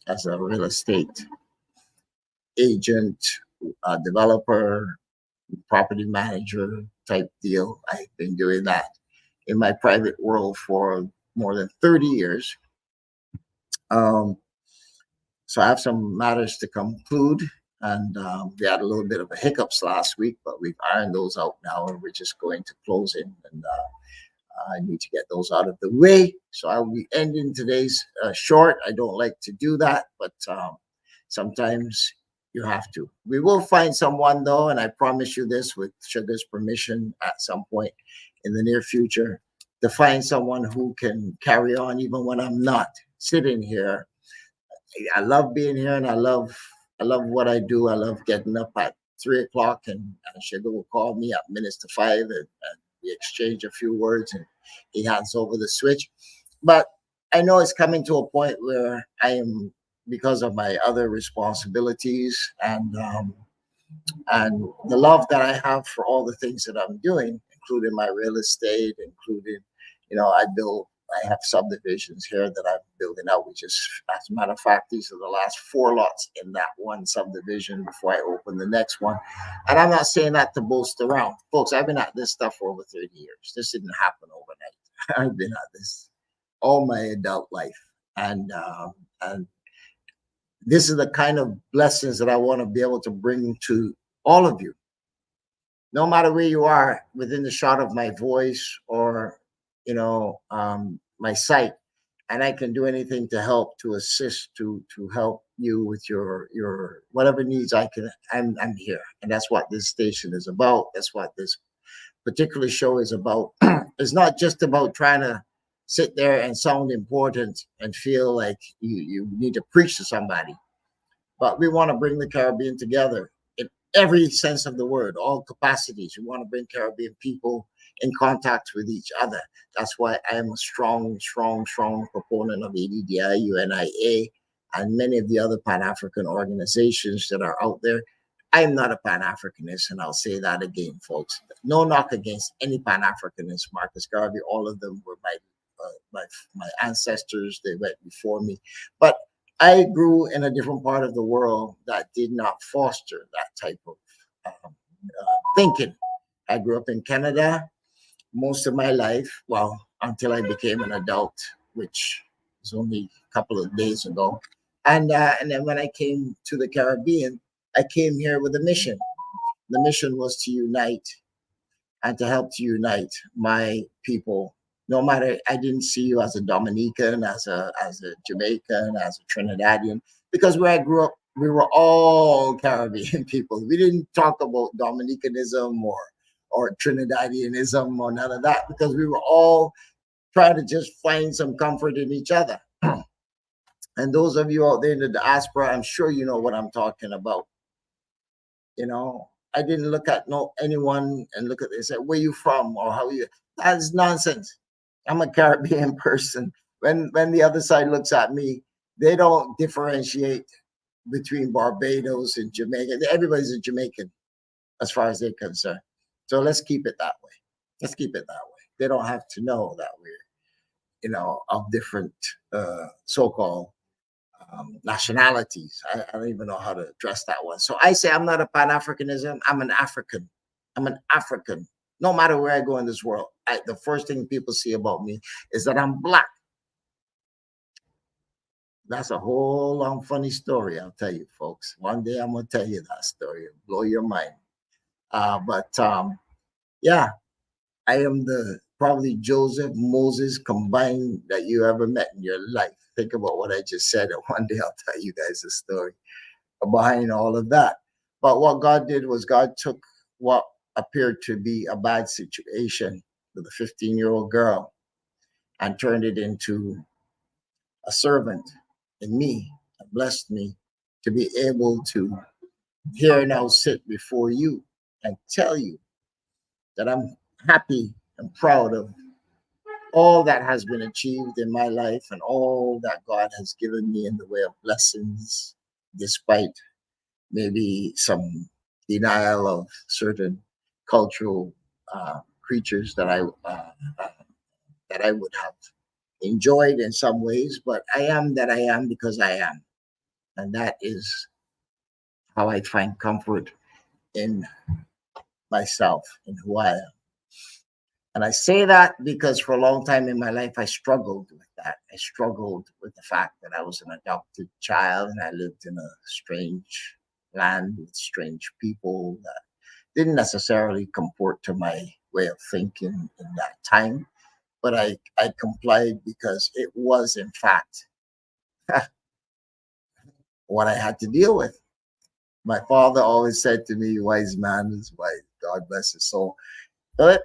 as a real estate agent, developer, property manager type deal. I've been doing that in my private world for more than 30 years. So I have some matters to conclude, and we had a little bit of a hiccups last week, but we've ironed those out now, and we're just going to close in, and I need to get those out of the way. So I will be ending today's short. I don't like to do that, but sometimes you have to. We will find someone, though, and I promise you this, with Sugar's permission at some point in the near future, to find someone who can carry on even when I'm not sitting here. I love being here, and I love what I do. I love getting up at 3 o'clock, and Sugar will call me at minutes to 5, and we exchange a few words, and he hands over the switch. But I know it's coming to a point where I am, because of my other responsibilities and the love that I have for all the things that I'm doing, including my real estate, including, I have subdivisions here that I'm building out, which is, as a matter of fact, these are the last 4 lots in that one subdivision before I open the next one. And I'm not saying that to boast around. Folks, I've been at this stuff for over 30 years. This didn't happen overnight. I've been at this all my adult life. And this is the kind of blessings that I want to be able to bring to all of you, no matter where you are within the shot of my voice or, my sight. And I can do anything to help, to assist, to help you with your whatever needs I can. I'm here. And that's what this station is about. That's what this particular show is about. It's not just about trying to sit there and sound important and feel like you need to preach to somebody. But we want to bring the Caribbean together in every sense of the word, all capacities. We want to bring Caribbean people in contact with each other. That's why I am a strong proponent of ADDI, UNIA, and many of the other Pan-African organizations that are out there. I am not a Pan-Africanist, and I'll say that again, folks. No knock against any Pan-Africanist, Marcus Garvey. All of them were my ancestors. They went before me. But I grew in a different part of the world that did not foster that type of thinking. I grew up in Canada most of my life, well, until I became an adult, which was only a couple of days ago. And then when I came to the Caribbean, I came here with a mission. The mission was to unite and to help to unite my people. No matter, I didn't see you as a Dominican, as a Jamaican, as a Trinidadian, because where I grew up, we were all Caribbean people. We didn't talk about Dominicanism or Trinidadianism or none of that, because we were all trying to just find some comfort in each other. And those of you out there in the diaspora, I'm sure you know what I'm talking about. You know, I didn't look at anyone and look at they said, where you from or how you. That's nonsense. I'm a Caribbean person. When the other side looks at me, they don't differentiate between Barbados and Jamaica. Everybody's a Jamaican as far as they're concerned. So let's keep it that way. Let's keep it that way. They don't have to know that we're, of different so-called nationalities. I don't even know how to address that one. So I say I'm not a Pan-Africanism. I'm an African. I'm an African. No matter where I go in this world, the first thing people see about me is that I'm Black. That's a whole long funny story, I'll tell you, folks. One day I'm going to tell you that story. It'll blow your mind. Yeah, I am the probably Joseph Moses combined that you ever met in your life. Think about what I just said, and one day I'll tell you guys a story behind all of that. But what God did was God took what appeared to be a bad situation with a 15-year-old girl and turned it into a servant in me and blessed me to be able to here now sit before you and tell you that I'm happy and proud of all that has been achieved in my life and all that God has given me in the way of blessings, despite maybe some denial of certain cultural creatures that I would have enjoyed in some ways. But I am that I am because I am, and that is how I find comfort in myself and who I am. And I say that because for a long time in my life, I struggled with that. I struggled with the fact that I was an adopted child and I lived in a strange land with strange people that didn't necessarily comport to my way of thinking in that time. But I complied because it was, in fact, what I had to deal with. My father always said to me, wise man is wise. God bless his soul. But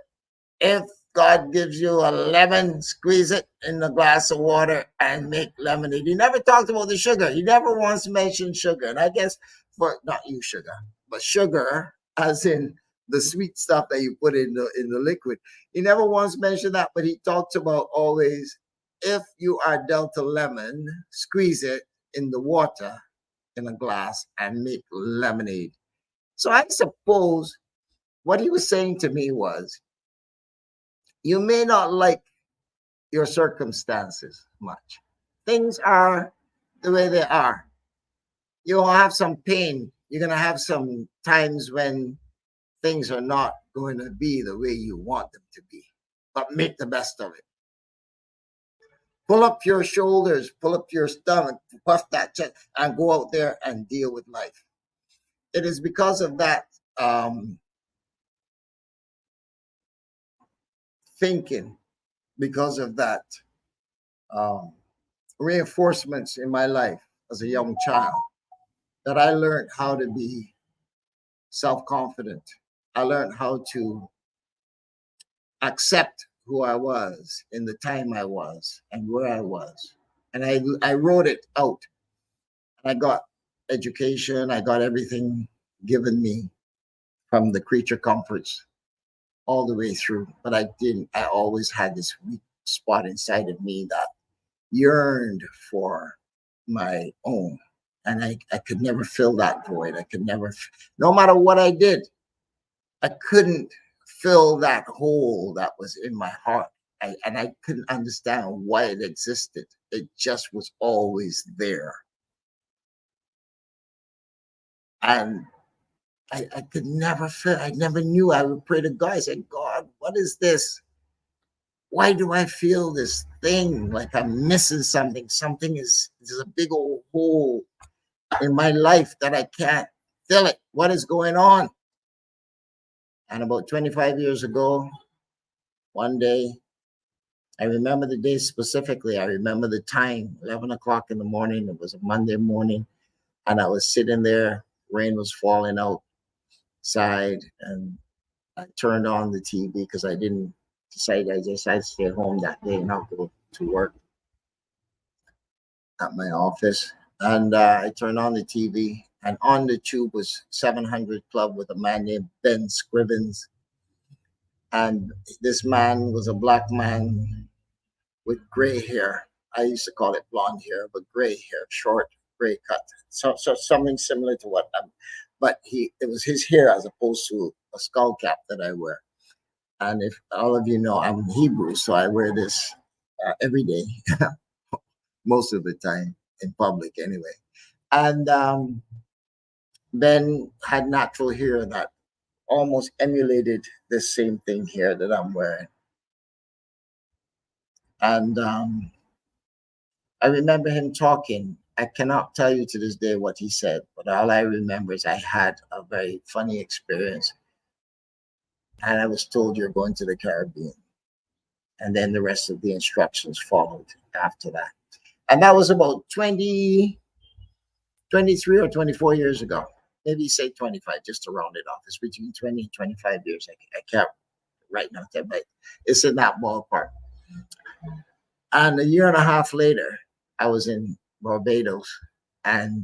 if God gives you a lemon, squeeze it in a glass of water and make lemonade. He never talked about the sugar. He never once mentioned sugar. And I guess for not you sugar, but sugar as in the sweet stuff that you put in the liquid. He never once mentioned that, but he talks about always, if you are dealt a lemon, squeeze it in the water in a glass and make lemonade. So I suppose what he was saying to me was, you may not like your circumstances much. Things are the way they are. You'll have some pain. You're going to have some times when things are not going to be the way you want them to be, but make the best of it. Pull up your shoulders, pull up your stomach, puff that chest, and go out there and deal with life. It is because of that thinking, because of that reinforcements in my life as a young child, that I learned how to be self-confident. I learned how to accept who I was in the time I was and where I was. And I wrote it out. I got education. I got everything given me from the creature comforts all the way through. But I always had this weak spot inside of me that yearned for my own. And I could never fill that void. I could never, no matter what I did, I couldn't fill that hole that was in my heart. And I couldn't understand why it existed. It just was always there. And I could never feel, I never knew. I would pray to God. I said, God, what is this? Why do I feel this thing like I'm missing something? Something there's a big old hole in my life that I can't fill it. What is going on? And about 25 years ago, one day, I remember the day specifically. I remember the time, 11 o'clock in the morning. It was a Monday morning. And I was sitting there. Rain was falling outside. And I turned on the TV because I didn't decide. I decided to stay home that day and not go to work at my office. And I turned on the TV. And on the tube was 700 Club with a man named Ben Scrivens. And this man was a black man with gray hair. I used to call it blonde hair, but gray hair, short, gray cut. So something similar to what but it was his hair as opposed to a skull cap that I wear. And if all of you know, I'm Hebrew, so I wear this every day, most of the time in public anyway. And Ben had natural hair that almost emulated the same thing here that I'm wearing. And I remember him talking. I cannot tell you to this day what he said, but all I remember is I had a very funny experience. And I was told, you're going to the Caribbean. And then the rest of the instructions followed after that. And that was about 23 or 24 years ago. Maybe say 25, just to round it off. It's between 20 and 25 years. I can't right now, but it's in that ballpark. And a year and a half later, I was in Barbados, and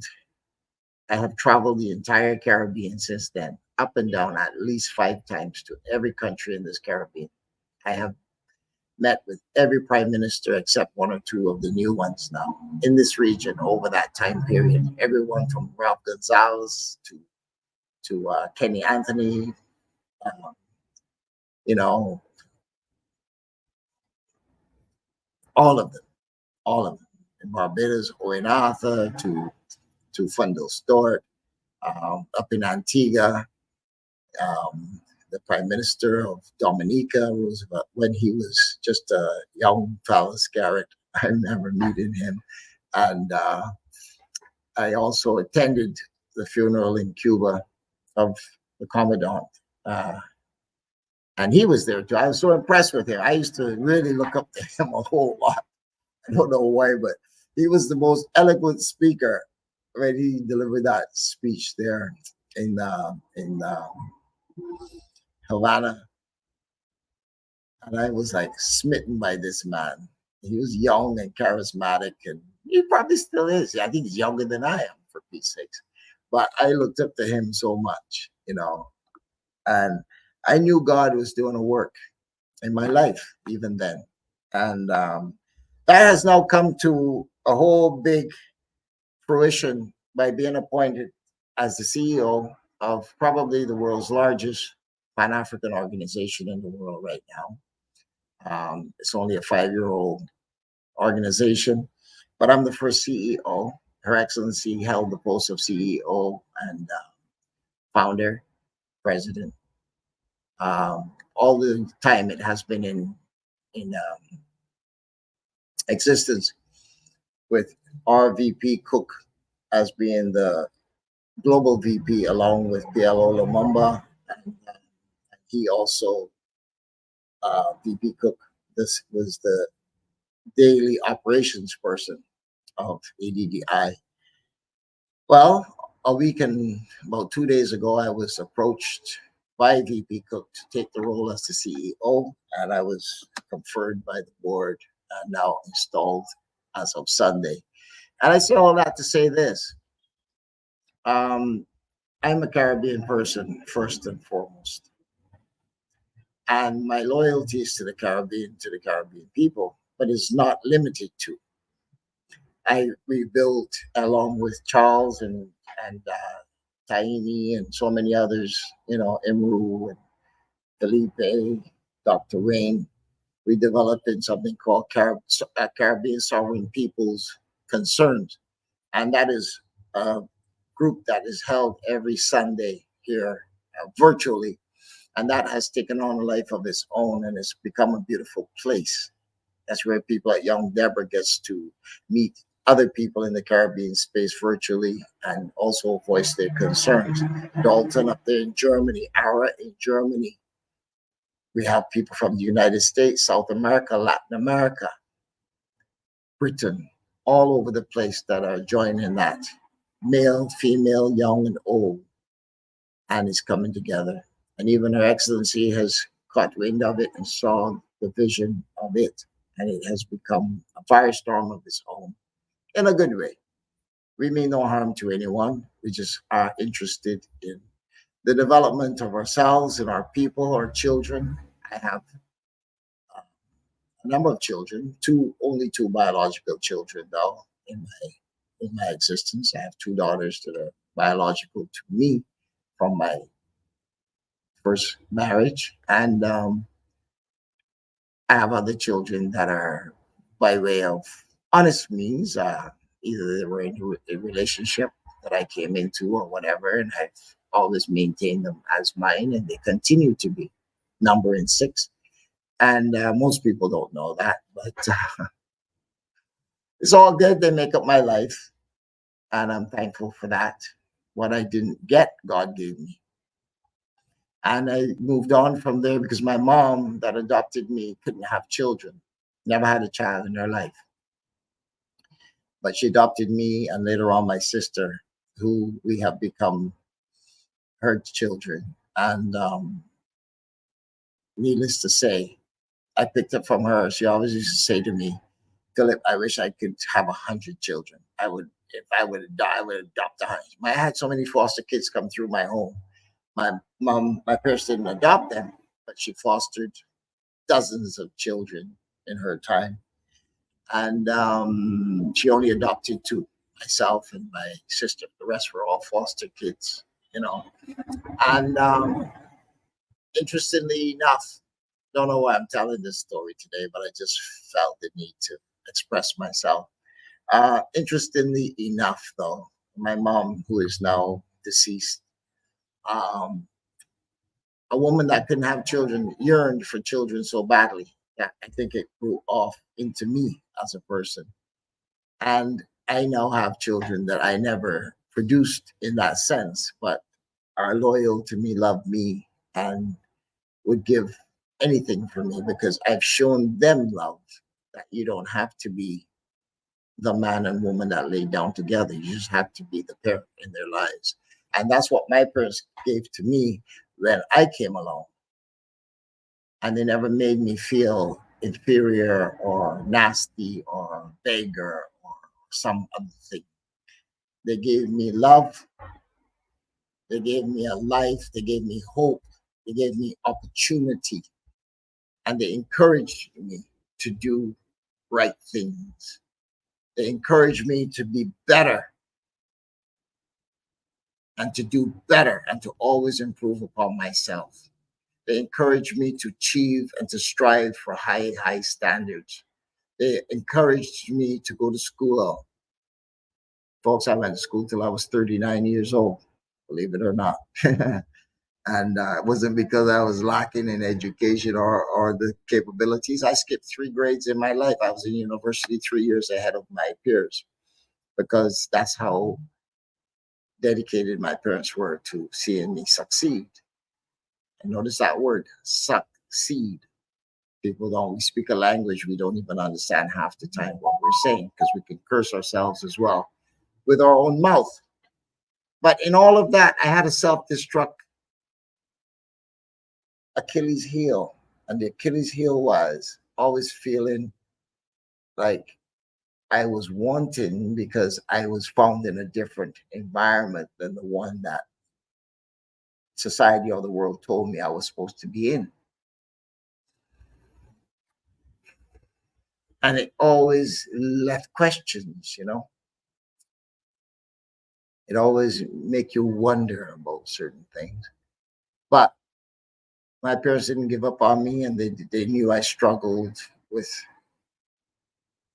I have traveled the entire Caribbean since then, up and down at least 5 times to every country in this Caribbean. I have met with every prime minister except 1 or 2 of the new ones now in this region over that time period. Everyone from Ralph Gonzalez to Kenny Anthony, all of them. In Barbados, Owen Arthur to Fundle Stewart, up in Antigua, the Prime Minister of Dominica Roosevelt, when he was just a young fellow, Scarrett. I remember meeting him. And I also attended the funeral in Cuba of the Commandant. And he was there too. I was so impressed with him. I used to really look up to him a whole lot. I don't know why, but he was the most eloquent speaker when he delivered that speech there in Havana. And I was like smitten by this man. He was young and charismatic, and he probably still is. I think he's younger than I am, for Pete's sakes. But I looked up to him so much, and I knew God was doing a work in my life even then. And that has now come to a whole big fruition by being appointed as the CEO of probably the world's largest Pan-African organization in the world right now. It's only a 5-year-old organization, but I'm the first CEO. Her Excellency held the post of CEO and founder, president. All the time it has been in existence, with our VP Cook as being the global VP, along with PLO Lumumba. And he also, VP Cook, this was the daily operations person of ADDI. Well, a week and about 2 days ago, I was approached by VP Cook to take the role as the CEO, and I was conferred by the board and now installed as of Sunday. And I say all that to say this. I'm a Caribbean person, first and foremost. And my loyalty is to the Caribbean people, but it's not limited to. I rebuilt along with Charles and Taini and so many others, Imru and Felipe, Dr. Rain. We developed in something called Caribbean Sovereign Peoples Concerns. And that is group that is held every Sunday here virtually. And that has taken on a life of its own, and it's become a beautiful place. That's where people like Young Deborah gets to meet other people in the Caribbean space virtually and also voice their concerns. Dalton up there in Germany, Ara in Germany. We have people from the United States, South America, Latin America, Britain, all over the place that are joining that. Male, female, young, and old. And it's coming together. And even Her Excellency has caught wind of it and saw the vision of it. And it has become a firestorm of its own in a good way. We mean no harm to anyone. We just are interested in the development of ourselves and our people, our children. I have a number of children, only two biological children, though, in my existence. I have two daughters that are biological to me from my first marriage, and I have other children that are by way of honest means. Either they were in a relationship that I came into or whatever, and I've always maintained them as mine, and they continue to be number in 6. And most people don't know that, but it's all good. They make up my life, and I'm thankful for that. What I didn't get, God gave me. And I moved on from there because my mom that adopted me couldn't have children, never had a child in her life. But she adopted me and later on my sister, who we have become her children. And needless to say, I picked up from her. She always used to say to me, Philip, I wish I could have 100 children. If I would die, I would adopt 100. I had so many foster kids come through my home. My parents didn't adopt them, but she fostered dozens of children in her time. And she only adopted 2, myself and my sister. The rest were all foster kids, you know. And interestingly enough, don't know why I'm telling this story today, but I just felt the need to express myself. Interestingly enough, though, my mom, who is now deceased, a woman that couldn't have children yearned for children so badly that I think it grew off into me as a person. And I now have children that I never produced in that sense, but are loyal to me, love me, and would give anything for me because I've shown them love, that you don't have to be the man and woman that lay down together. You just have to be the parent in their lives. And that's what my parents gave to me when I came along. And they never made me feel inferior or nasty or beggar or some other thing. They gave me love. They gave me a life. They gave me hope. They gave me opportunity. And they encouraged me to do right things. They encouraged me to be better and to do better and to always improve upon myself. They encouraged me to achieve and to strive for high, high standards. They encouraged me to go to school. Folks, I went to school till I was 39 years old, believe it or not. And it wasn't because I was lacking in education or the capabilities. I skipped 3 grades in my life. I was in university 3 years ahead of my peers because that's how dedicated my parents were to seeing me succeed. And notice that word, succeed. People don't, we speak a language we don't even understand half the time what we're saying because we can curse ourselves as well with our own mouth. But in all of that, I had a self-destruct Achilles heel. And the Achilles heel was always feeling like I was wanting because I was found in a different environment than the one that society or the world told me I was supposed to be in. And it always left questions, you know. It always make you wonder about certain things. But my parents didn't give up on me, and they knew I struggled with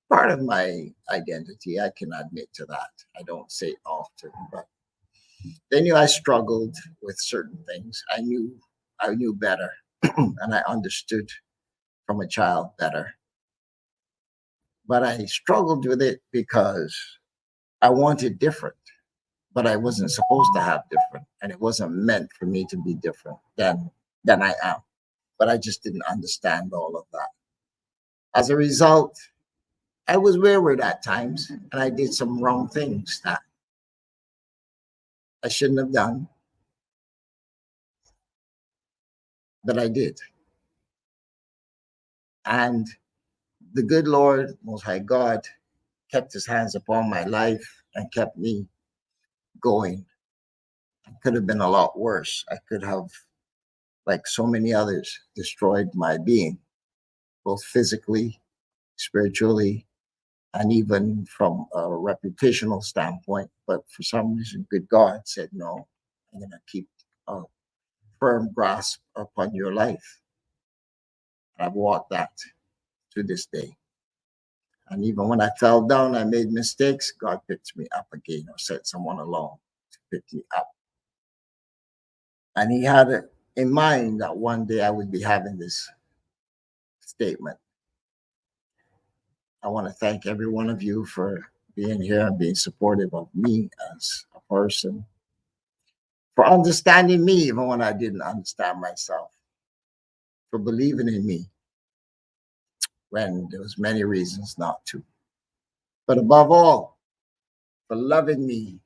part of my identity. I can admit to that. I don't say it often, but They knew I struggled with certain things. I knew better, and I understood from a child better. But I struggled with it because I wanted different, but I wasn't supposed to have different, and it wasn't meant for me to be different than I am. But I just didn't understand all of that. As a result, I was wayward at times, and I did some wrong things that I shouldn't have done, but I did. And the good Lord, Most High God, kept his hands upon my life and kept me going. It could have been a lot worse. I could have, like so many others, destroyed my being, both physically, spiritually, and even from a reputational standpoint. But for some reason, good God said, no, I'm going to keep a firm grasp upon your life. And I've walked that to this day. And even when I fell down, I made mistakes, God picked me up again or sent someone along to pick me up. And he had it in mind that one day I would be having this statement. I want to thank every one of you for being here and being supportive of me as a person, for understanding me even when I didn't understand myself, for believing in me when there was many reasons not to. But above all, for loving me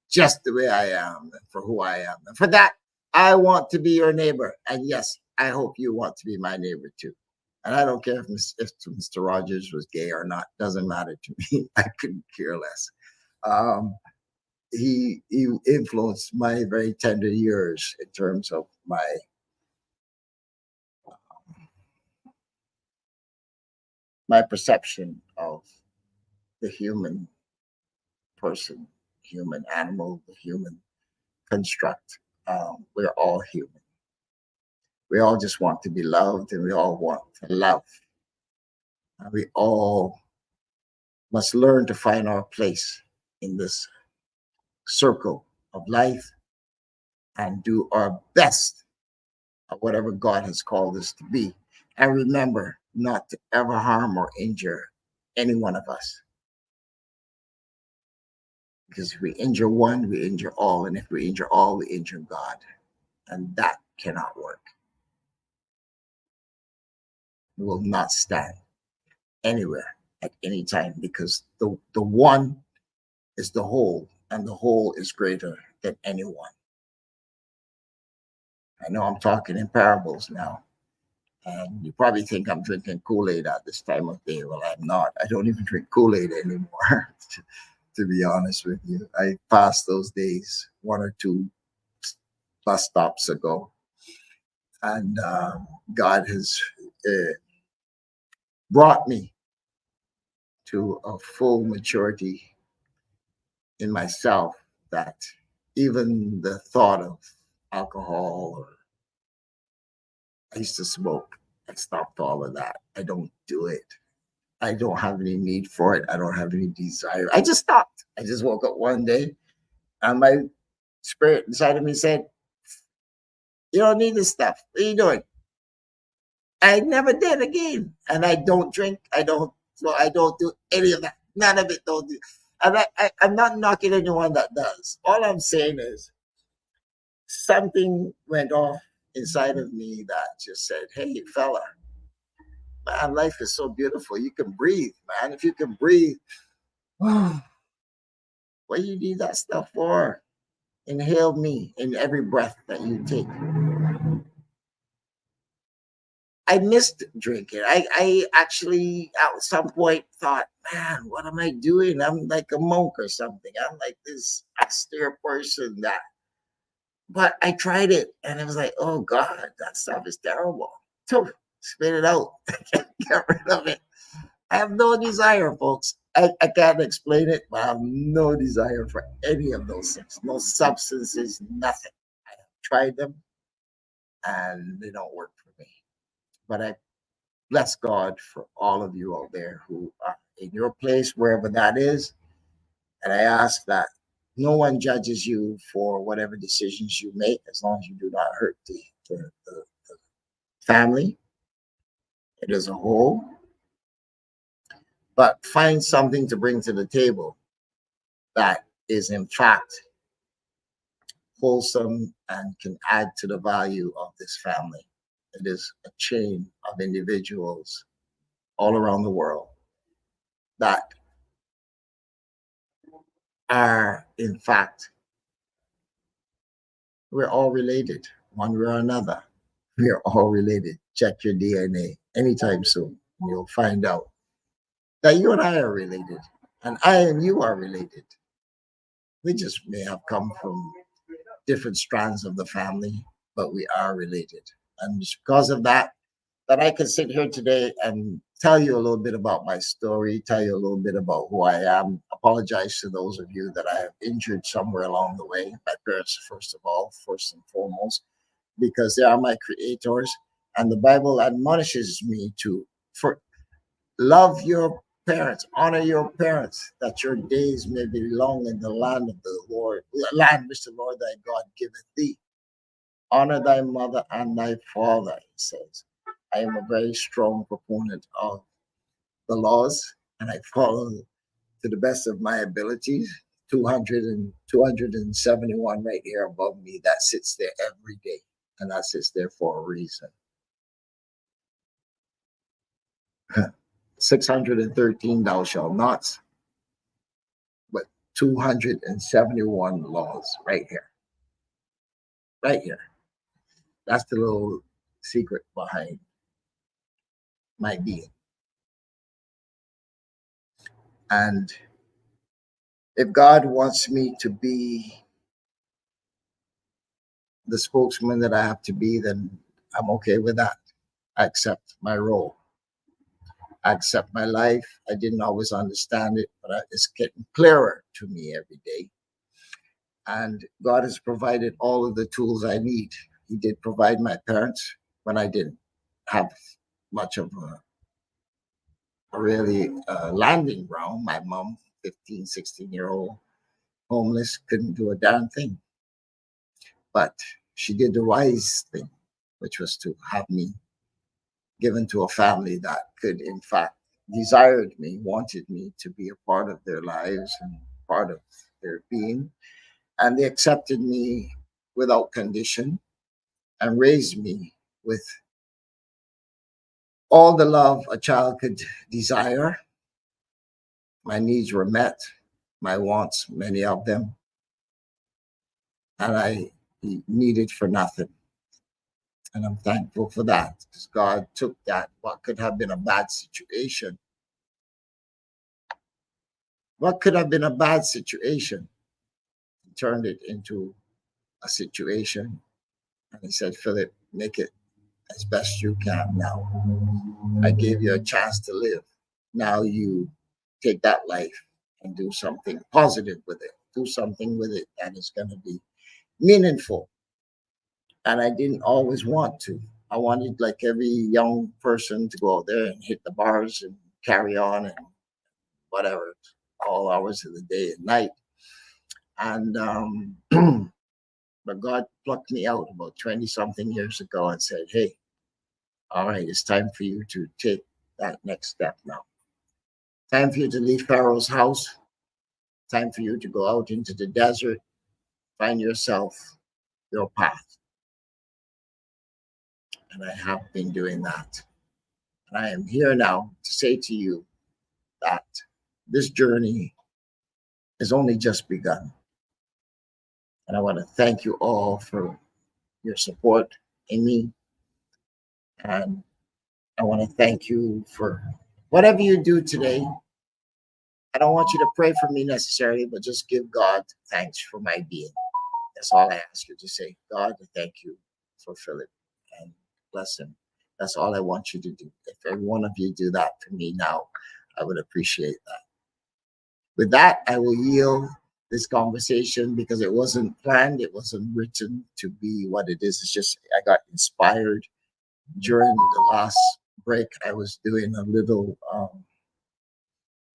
just the way I am and for who I am. And for that, I want to be your neighbor. And yes, I hope you want to be my neighbor too. And I don't care if Mr. Rogers was gay or not. Doesn't matter to me. I couldn't care less. He influenced my very tender years in terms of my perception of the human person, human animal, the human construct. We're all human. We all just want to be loved, and we all want to love. And we all must learn to find our place in this circle of life and do our best at whatever God has called us to be. And remember not to ever harm or injure any one of us. Because if we injure one, we injure all. And if we injure all, we injure God. And that cannot work. It will not stand anywhere at any time, because the one is the whole, and the whole is greater than anyone. I know I'm talking in parables now, and you probably think I'm drinking Kool-Aid at this time of day. Well, I'm not. I don't even drink Kool-Aid anymore, to be honest with you. I passed those days 1 or 2 bus stops ago, and God has brought me to a full maturity in myself that even the thought of alcohol, or I used to smoke, I stopped all of that. I don't do it. I don't have any need for it. I don't have any desire. I just stopped. I just woke up one day and my spirit inside of me said, you don't need this stuff. What are you doing? I never did again. And I don't drink. I don't do any of that. None of it don't do. And I'm not knocking anyone that does. All I'm saying is something went off inside of me that just said, hey, fella, man, life is so beautiful. You can breathe, man. If you can breathe, what do you need that stuff for? Inhale me in every breath that you take. I missed drinking. I actually at some point thought, man, what am I doing? I'm like a monk or something. I'm like this austere person that, but I tried it and it was like, oh God, that stuff is terrible. So spit it out. Get rid of it. I have no desire, folks. I can't explain it, but I have no desire for any of those things. No substances, nothing. I have tried them and they don't work for me. But I bless God for all of you out there who are in your place, wherever that is. And I ask that No one judges you for whatever decisions you make, as long as you do not hurt the family as a whole. But find something to bring to the table that is in fact wholesome and can add to the value of this family. It is a chain of individuals all around the world that are, in fact, we're all related, one way or another. We are all related. Check your DNA anytime soon. You'll find out that you and I are related, and I and you are related. We just may have come from different strands of the family, but we are related. And it's because of that, that I can sit here today and tell you a little bit about my story, tell you a little bit about who I am. Apologize to those of you that I have injured somewhere along the way. My parents, first of all, first and foremost, because they are my creators. And the Bible admonishes me to love your parents, honor your parents, that your days may be long in the land of the Lord, land which the Lord thy God giveth thee. Honor thy mother and thy father, it says. I am a very strong proponent of the laws, and I follow to the best of my abilities. 271 right here above me, that sits there every day, and that sits there for a reason. 613 thou shalt nots, but 271 laws right here. Right here. That's the little secret behind my being. And if God wants me to be the spokesman that I have to be, then I'm okay with that. I accept my role. I accept my life. I didn't always understand it, but it's getting clearer to me every day. And God has provided all of the tools I need. He did provide my parents when I didn't have much of a really landing ground. My mom, 15, 16-year-old, homeless, couldn't do a damn thing. But she did the wise thing, which was to have me given to a family that could, in fact, desired me, wanted me to be a part of their lives and part of their being. And they accepted me without condition and raised me with all the love a child could desire. My needs were met, my wants, many of them, and I needed for nothing. And I'm thankful for that, because God took that, what could have been a bad situation. What could have been a bad situation? He turned it into a situation. And he said, Philip, make it as best you can now. I gave you a chance to live. Now you take that life and do something positive with it. Do something with it that is going to be meaningful. And I didn't always want to. I wanted, like every young person, to go out there and hit the bars and carry on and whatever, all hours of the day and night. And but God plucked me out about 20 something years ago and said, hey, all right, it's time for you to take that next step now. Time for you to leave Pharaoh's house. Time for you to go out into the desert, find yourself your path. And I have been doing that. And I am here now to say to you that this journey has only just begun. And I want to thank you all for your support in me. And I want to thank you for whatever you do today. I don't want you to pray for me necessarily, but just give God thanks for my being. That's all I ask you to say. God, thank you for Philip and bless him. That's all I want you to do. If every one of you do that for me now, I would appreciate that. With that, I will yield this conversation because it wasn't planned. It wasn't written to be what it is. It's just I got inspired during the last break. I was doing a little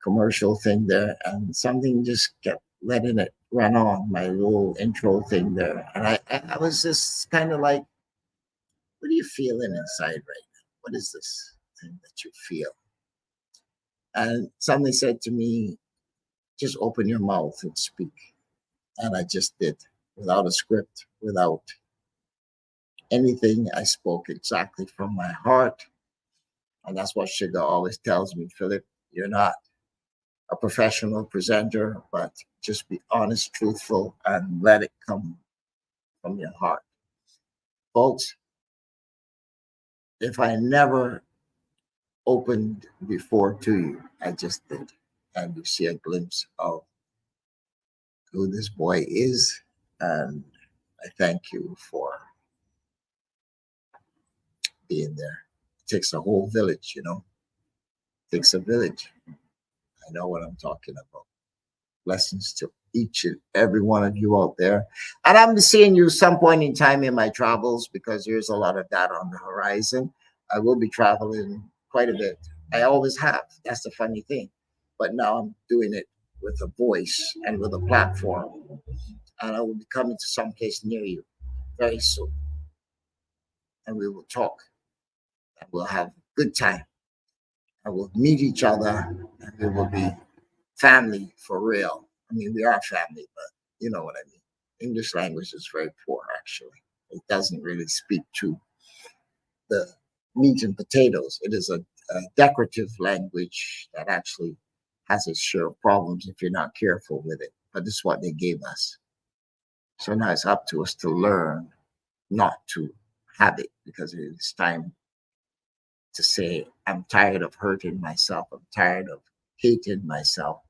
commercial thing there, and something just kept letting it ran on my little intro thing there. And I was just kind of like, what are you feeling inside right now? What is this thing that you feel? And somebody said to me, just open your mouth and speak. And I just did, without a script, without anything. I spoke exactly from my heart. And that's what Sugar always tells me, Philip, you're not a professional presenter, but just be honest, truthful, and let it come from your heart. Folks, if I never opened before to you, I just did. And you see a glimpse of who this boy is. And I thank you for being there. It takes a whole village, you know. It takes a village. I know what I'm talking about. Blessings to each and every one of you out there. And I'm seeing you some point in time in my travels, because there's a lot of that on the horizon. I will be traveling quite a bit. I always have. That's the funny thing. But now I'm doing it with a voice and with a platform. And I will be coming to some place near you very soon. And we will talk. And we'll have a good time. And we'll meet each other. And we will be family for real. I mean, we are family, but you know what I mean. English language is very poor, actually. It doesn't really speak to the meat and potatoes. It is a decorative language that actually has its share of problems if you're not careful with it. But this is what they gave us. So now it's up to us to learn not to have it, because it is time to say, I'm tired of hurting myself. I'm tired of hating myself.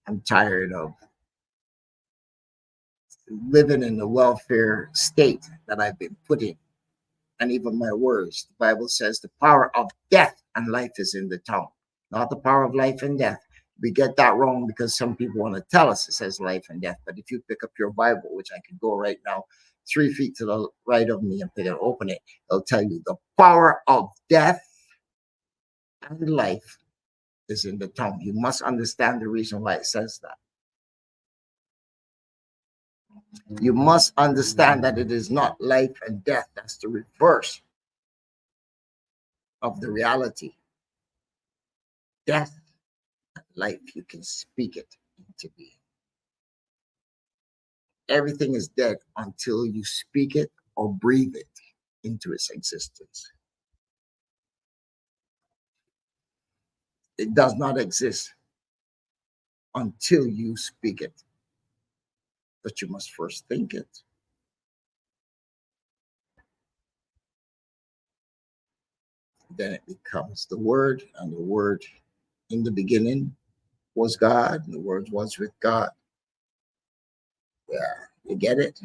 I'm tired of living in the welfare state that I've been put in. And even my words, the Bible says the power of death and life is in the tongue, not the power of life and death. We get that wrong because some people want to tell us it says life and death. But if you pick up your Bible, which I could go right now 3 feet to the right of me and pick it, open it, it'll tell you the power of death and life is in the tongue. You must understand the reason why it says that. You must understand that it is not life and death. That's the reverse of the reality. Death and life, you can speak it into being. Everything is dead until you speak it or breathe it into its existence. It does not exist until you speak it. But you must first think it. Then it becomes the Word, and the Word in the beginning was God, and the Word was with God. Yeah, you get it?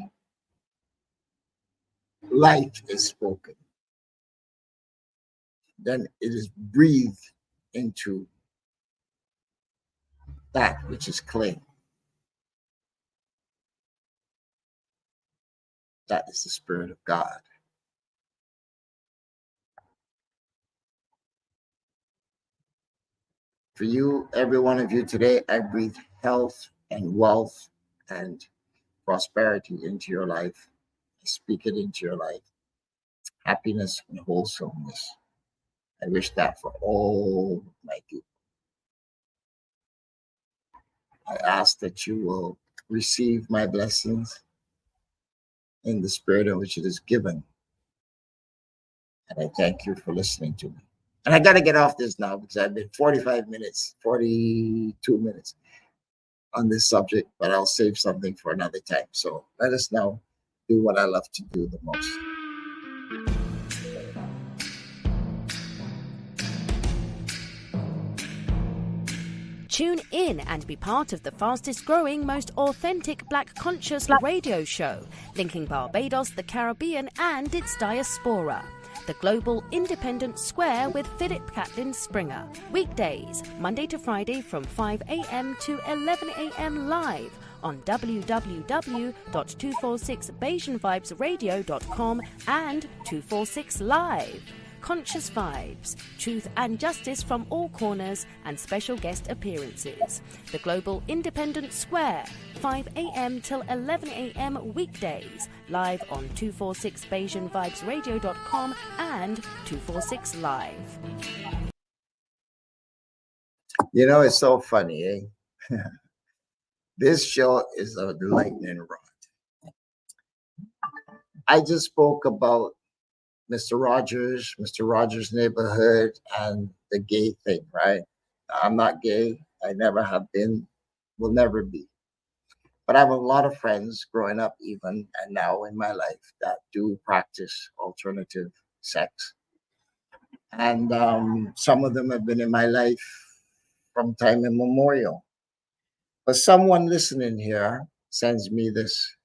Life is spoken. Then it is breathed into that which is clay. That is the Spirit of God. For you, every one of you today, I breathe health and wealth and prosperity into your life. I speak it into your life. Happiness and wholesomeness. I wish that for all my people. I ask that you will receive my blessings in the spirit in which it is given. And I thank you for listening to me. And I got to get off this now because I've been 42 minutes on this subject, but I'll save something for another time. So let us now do what I love to do the most. Tune in and be part of the fastest growing, most authentic Black conscious radio show, linking Barbados, the Caribbean and its diaspora. The Global Independent Square with Philip Catlin Springer. Weekdays, Monday to Friday from 5 a.m. to 11 a.m. live on www.246BajanVibesRadio.com and 246 Live. conscious vibes, truth and justice from all corners, and special guest appearances. The Global Independent Square, 5 a.m. till 11 a.m. weekdays, live on 246BeijingVibesRadio.com and 246 Live. You know, it's so funny, eh? This show is a lightning rod. I just spoke about Mr. Rogers' neighborhood, and the gay thing, right? I'm not gay. I never have been, will never be. But I have a lot of friends growing up, even and now in my life, that do practice alternative sex. And some of them have been in my life from time immemorial. But someone listening here sends me this.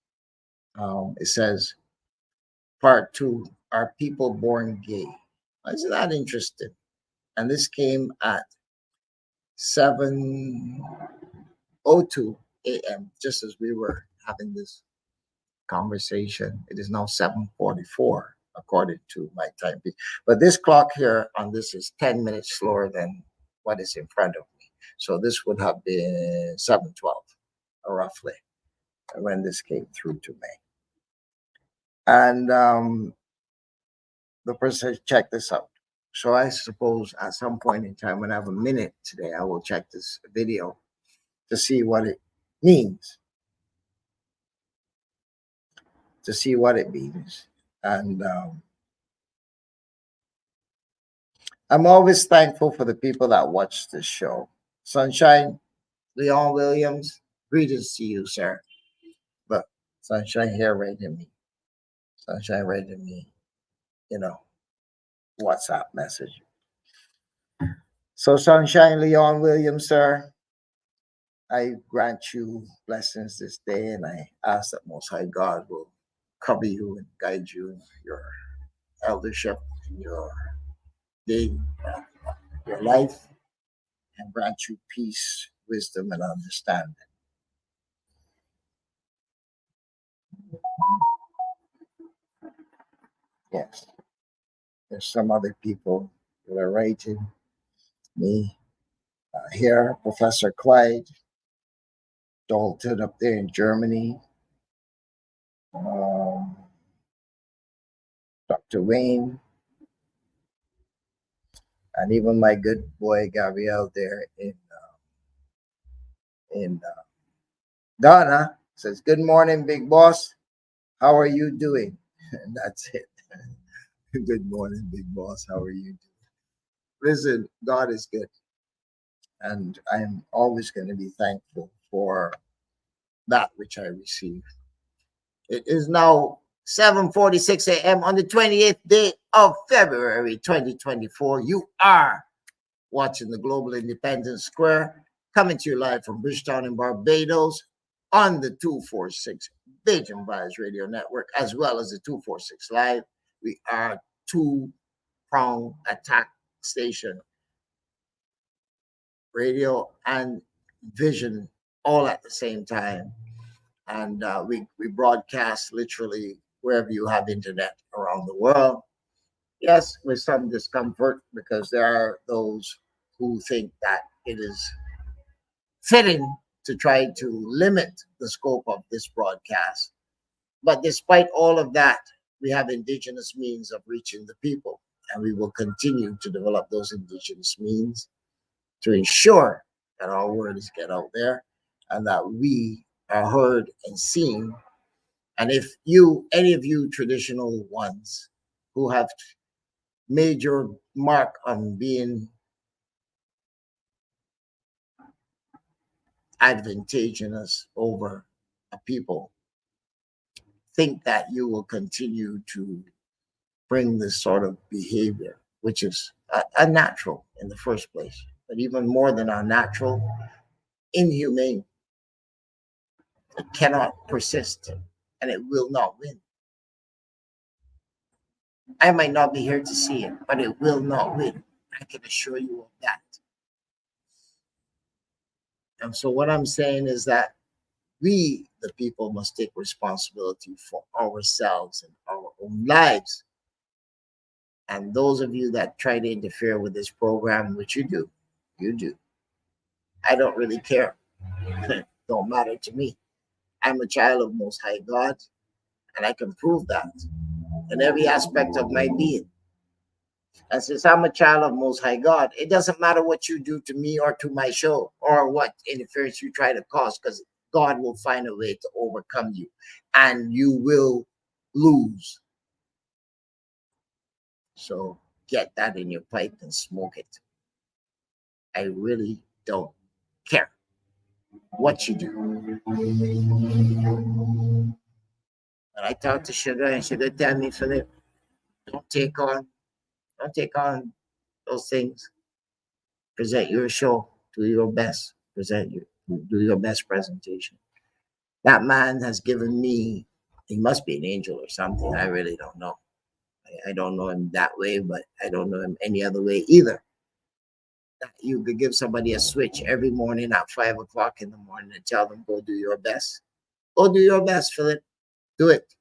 It says, Part 2, Are People Born Gay? Isn't that interesting? And this came at 7:02 a.m., just as we were having this conversation. It is now 7:44, according to my time. But this clock here on this is 10 minutes slower than what is in front of me. So this would have been 7:12, roughly, when this came through to me. And the person says, check this out. So I suppose at some point in time, when I have a minute today, I will check this video to see what it means. And I'm always thankful for the people that watch this show. Sunshine, Leon Williams, greetings to you, sir. But Sunshine here rating me. WhatsApp message. So Sunshine, Leon Williams, sir, I grant you blessings this day, and I ask that Most High God will cover you and guide you in your eldership, in your day, your life, and grant you peace, wisdom, and understanding. Yes, there's some other people that are writing me here. Professor Clyde Dalton up there in Germany. Dr. Wayne, and even my good boy Gabriel there in Ghana says, "Good morning, big boss. How are you doing?" And that's it. Good morning, big boss. How are you doing? Listen, God is good, and I'm always going to be thankful for that which I receive. It is now 7:46 a.m. on the 28th day of February 2024. You are watching the Global Independence Square, coming to you live from Bridgetown in Barbados on the 246 Beijing Vibes Radio Network, as well as the 246 Live. We are two-prong attack station, radio and vision, all at the same time. And we broadcast literally wherever you have internet around the world. Yes, with some discomfort, because there are those who think that it is fitting to try to limit the scope of this broadcast. But despite all of that, we have indigenous means of reaching the people, and we will continue to develop those indigenous means to ensure that our words get out there and that we are heard and seen. And if any of you traditional ones who have made your mark on being advantageous over a people, think that you will continue to bring this sort of behavior, which is unnatural in the first place, but even more than unnatural, inhumane. It cannot persist, and it will not win. I might not be here to see it, but it will not win. I can assure you of that. And so what I'm saying is that we, the people, must take responsibility for ourselves and our own lives. And those of you that try to interfere with this program, which you do, I don't really care. Don't matter to me. I'm a child of Most High God, and I can prove that in every aspect of my being. And since I'm a child of Most High God, it doesn't matter what you do to me or to my show or what interference you try to cause, because God will find a way to overcome you, and you will lose. So get that in your pipe and smoke it. I really don't care what you do. And I talk to Sugar, and Sugar tell me, Philip, don't take on those things. Present your show. Do your best. Do your best presentation. That man has given me, he must be an angel or something. I really don't know. I don't know him that way, but I don't know him any other way either. You could give somebody a switch every morning at 5 o'clock in the morning and tell them, go do your best. Go do your best, Philip. Do it.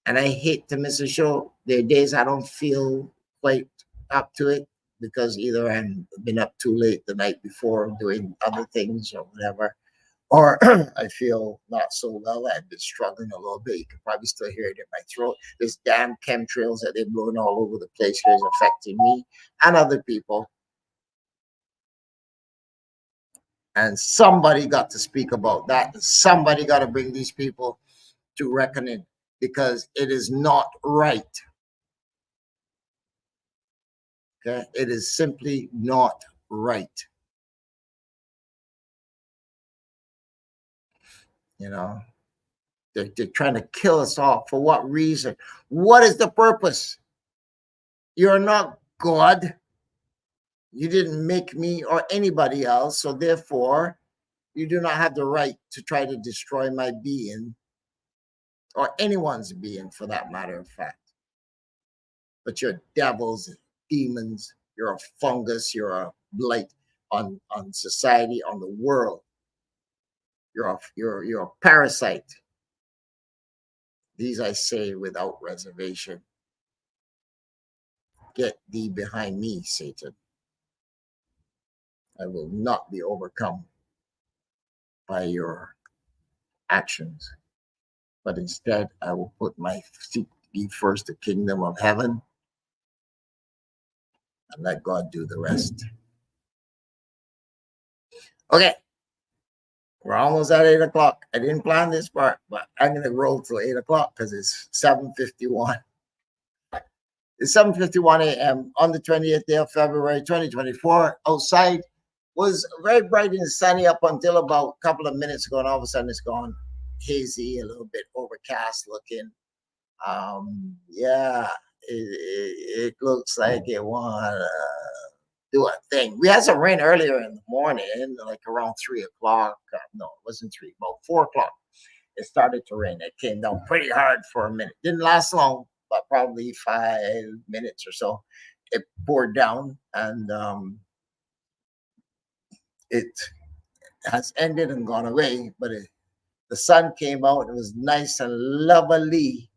And I hate to miss a show. There are days I don't feel quite up to it because either I've been up too late the night before doing other things or whatever, or I feel not so well. I've been struggling a little bit. You can probably still hear it in my throat. This damn chemtrails that they're blowing all over the place here is affecting me and other people. And somebody got to speak about that. Somebody got to bring these people to reckoning, because it is not right. Okay? It is simply not right. You know, they're trying to kill us all. For what reason? What is the purpose? You're not God. You didn't make me or anybody else, so therefore, you do not have the right to try to destroy my being, or anyone's being for that matter of fact. But you're devils, demons, you're a fungus, you're a blight on society, on the world. You're a parasite. These I say without reservation. Get thee behind me, Satan. I will not be overcome by your actions, but instead I will put my seek ye first the kingdom of heaven and let God do the rest. Okay, we're almost at 8 o'clock. I didn't plan this part, but I'm gonna roll till 8 o'clock because it's 7:51. It's 7:51 a.m. on the 20th day of February 2024. Outside was very bright and sunny up until about a couple of minutes ago, and all of a sudden it's gone hazy, a little bit overcast looking. Yeah, it looks like it want to do a thing. We had some rain earlier in the morning, like around 3 o'clock. No, it wasn't 3, about 4 o'clock. It started to rain. It came down pretty hard for a minute. Didn't last long, but probably 5 minutes or so. It poured down, and it has ended and gone away. But the sun came out. It was nice and lovely.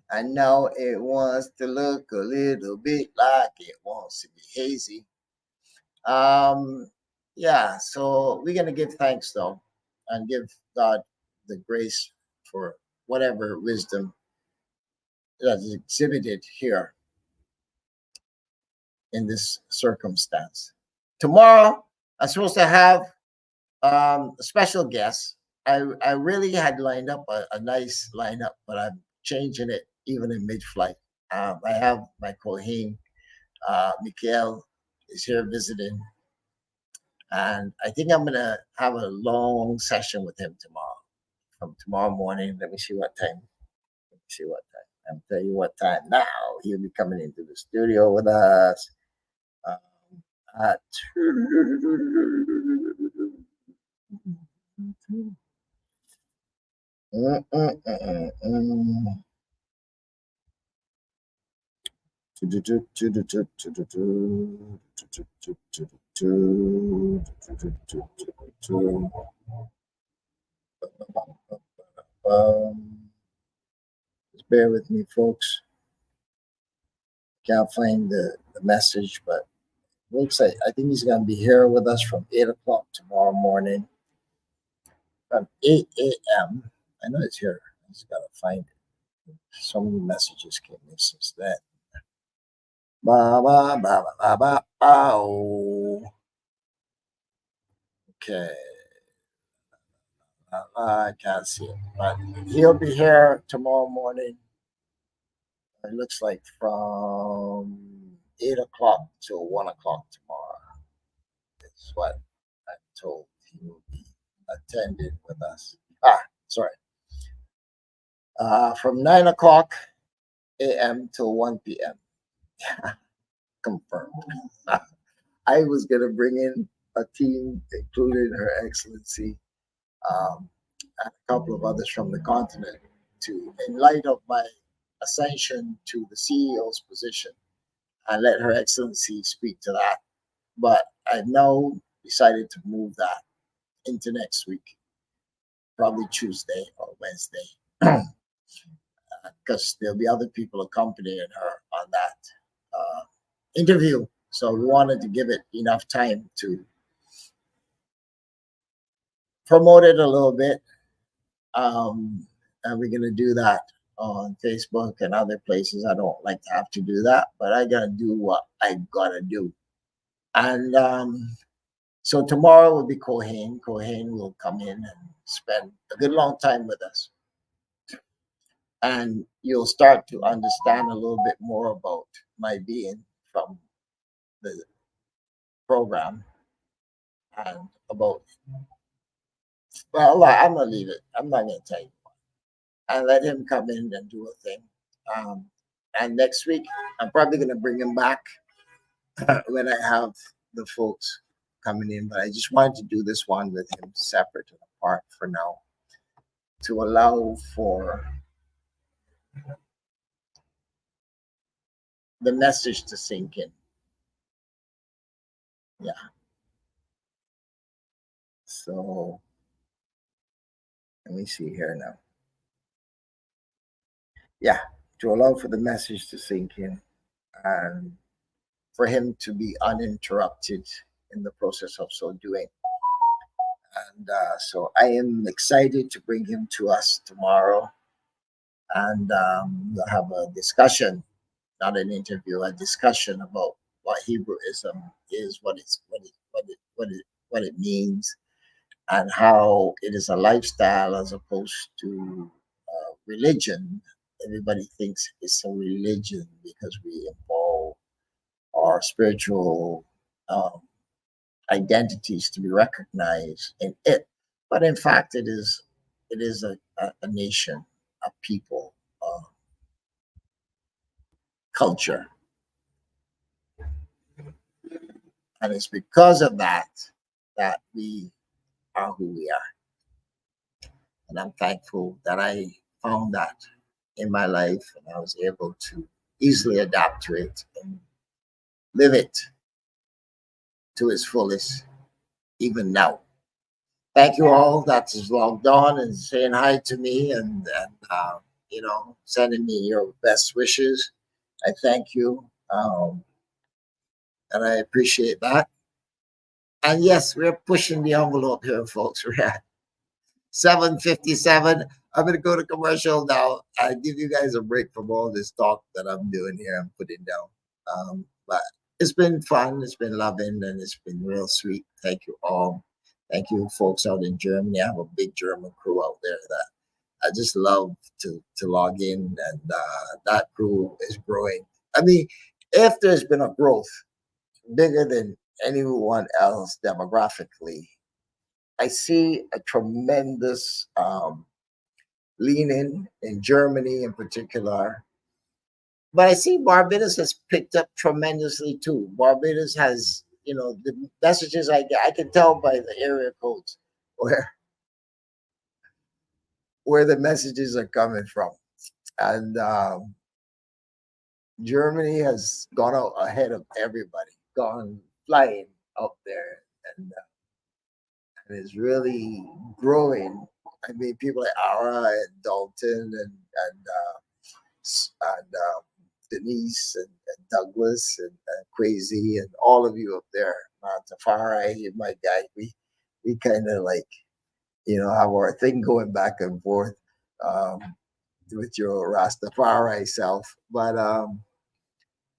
And now it wants to look a little bit like it wants to be hazy. Yeah, so we're going to give thanks, though, and give God the grace for whatever wisdom that is exhibited here in this circumstance. Tomorrow, I'm supposed to have a special guest. I really had lined up a nice lineup, but I'm changing it even in mid-flight. I have my Kohen, Mikhail is here visiting, and I think I'm gonna have a long session with him tomorrow. From tomorrow morning, let me see what time. I'll tell you what time now. He'll be coming into the studio with us at 2. bear with me, folks. Can't find the message, but looks like I think he's going to be here with us from 8 o'clock tomorrow morning. From 8 a.m. I know it's here. I just got to find it. So many messages came in since then. Ba ba ba ba ba ba. Okay. I can't see it, but he'll be here tomorrow morning. It looks like from 8 o'clock till 1 o'clock tomorrow. Is what I'm told he will be attending with us. Sorry. From 9 o'clock a.m. till 1 p.m. Confirmed. I was going to bring in a team, including Her Excellency, and a couple of others from the continent, in light of my ascension to the CEO's position, and let Her Excellency speak to that. But I've now decided to move that into next week, probably Tuesday or Wednesday, because there'll be other people accompanying her on that interview. So we wanted to give it enough time to promote it a little bit. And we're going to do that on Facebook and other places. I don't like to have to do that, but I got to do what I got to do. And so tomorrow will be Cohen. Cohen will come in and spend a good long time with us. And you'll start to understand a little bit more about my being from the program and about, well, I'm going to leave it. I'm not going to tell you. And let him come in and do a thing. And next week, I'm probably going to bring him back when I have the folks coming in. But I just wanted to do this one with him separate and apart for now, to allow for the message to sink in. Yeah. So let me see here now. Yeah, to allow for the message to sink in and for him to be uninterrupted in the process of so doing. And so I am excited to bring him to us tomorrow, and we'll have a discussion, not an interview, a discussion about what Hebrewism is, what it means, and how it is a lifestyle as opposed to religion. Everybody thinks it's a religion because we involve our spiritual identities to be recognized in it, but in fact, it is a nation, a people, culture, and it's because of that that we are who we are. And I'm thankful that I found that in my life, and I was able to easily adapt to it and live it to its fullest, even now. Thank you all that is logged on and saying hi to me and sending me your best wishes. I thank you, and I appreciate that. And yes, we're pushing the envelope here, folks. We're at 7:57. I'm going to go to commercial now. I give you guys a break from all this talk that I'm doing here. I'm putting down. But it's been fun. It's been loving, and it's been real sweet. Thank you all. Thank you, folks out in Germany. I have a big German crew out there that I just love to log in, and that crew is growing. I mean, if there's been a growth bigger than anyone else demographically, I see a tremendous lean in Germany in particular. But I see Barbados has picked up tremendously too. Barbados has, the messages I get, I can tell by the area codes where the messages are coming from. And Germany has gone out ahead of everybody, gone flying up there, and is really growing. I mean, people like Ara and Dalton and and Denise and Douglas and Crazy and all of you up there. Tafari, my guy, we kind of like, have our thing going back and forth with your Rastafari self. But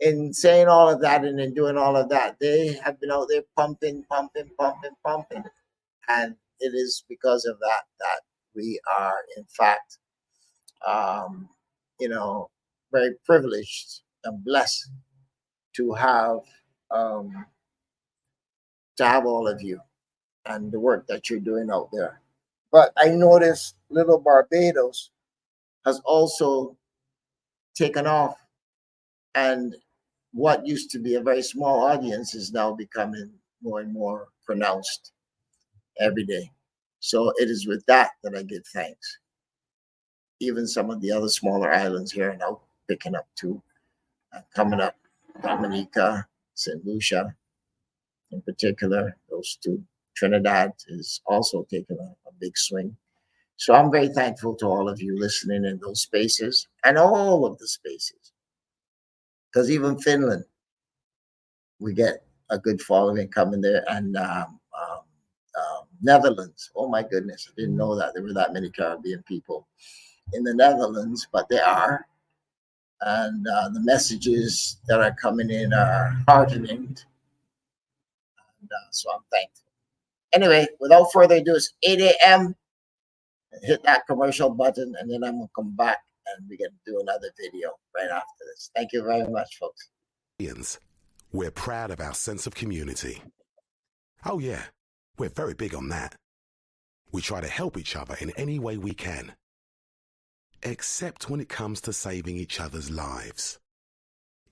in saying all of that and in doing all of that, they have been out there pumping. And it is because of that we are, in fact, very privileged and blessed to have all of you and the work that you're doing out there. But I noticed Little Barbados has also taken off, and what used to be a very small audience is now becoming more and more pronounced every day. So it is with that I give thanks. Even some of the other smaller islands here are now picking up too. Coming up, Dominica, St. Lucia in particular, those two. Trinidad is also taking a big swing. So I'm very thankful to all of you listening in those spaces and all of the spaces. Because even Finland, we get a good following coming there. And Netherlands, oh my goodness, I didn't know that there were that many Caribbean people in the Netherlands, but there are. And the messages that are coming in are heartening. And so I'm thankful. Anyway, without further ado, it's 8 a.m. Hit that commercial button, and then I'm going to come back and we're going to do another video right after this. Thank you very much, folks. We're proud of our sense of community. Oh yeah, we're very big on that. We try to help each other in any way we can. Except when it comes to saving each other's lives.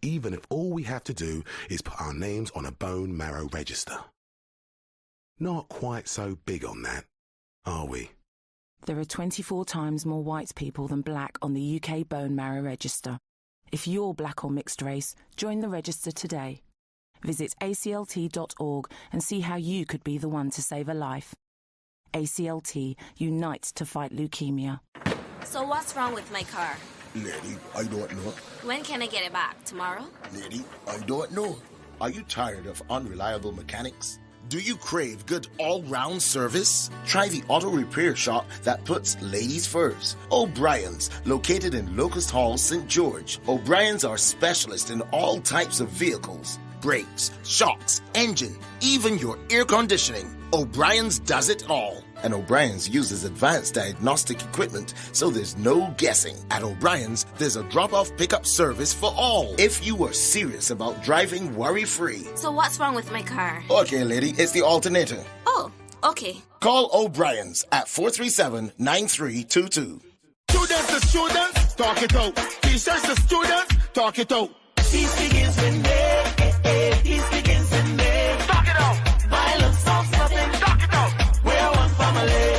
Even if all we have to do is put our names on a bone marrow register. Not quite so big on that, are we? There are 24 times more white people than black on the UK bone marrow register. If you're black or mixed race, join the register today. Visit aclt.org and see how you could be the one to save a life. ACLT, unite to fight leukemia. So what's wrong with my car? Lady, I don't know. When can I get it back? Tomorrow? Lady, I don't know. Are you tired of unreliable mechanics? Do you crave good all-round service? Try the auto repair shop that puts ladies first. O'Brien's, located in Locust Hall, St. George. O'Brien's are specialists in all types of vehicles. Brakes, shocks, engine, even your air conditioning. O'Brien's does it all. And O'Brien's uses advanced diagnostic equipment, so there's no guessing. At O'Brien's, there's a drop-off pickup service for all. If you are serious about driving worry-free. So what's wrong with my car? Okay, lady, it's the alternator. Oh, okay. Call O'Brien's at 437-9322. Students to students, talk it out. Teachers to students, talk it out. Peace begins with me. Peace begins with me. Talk it out. Violence solves nothing. Talk it out. We're one family.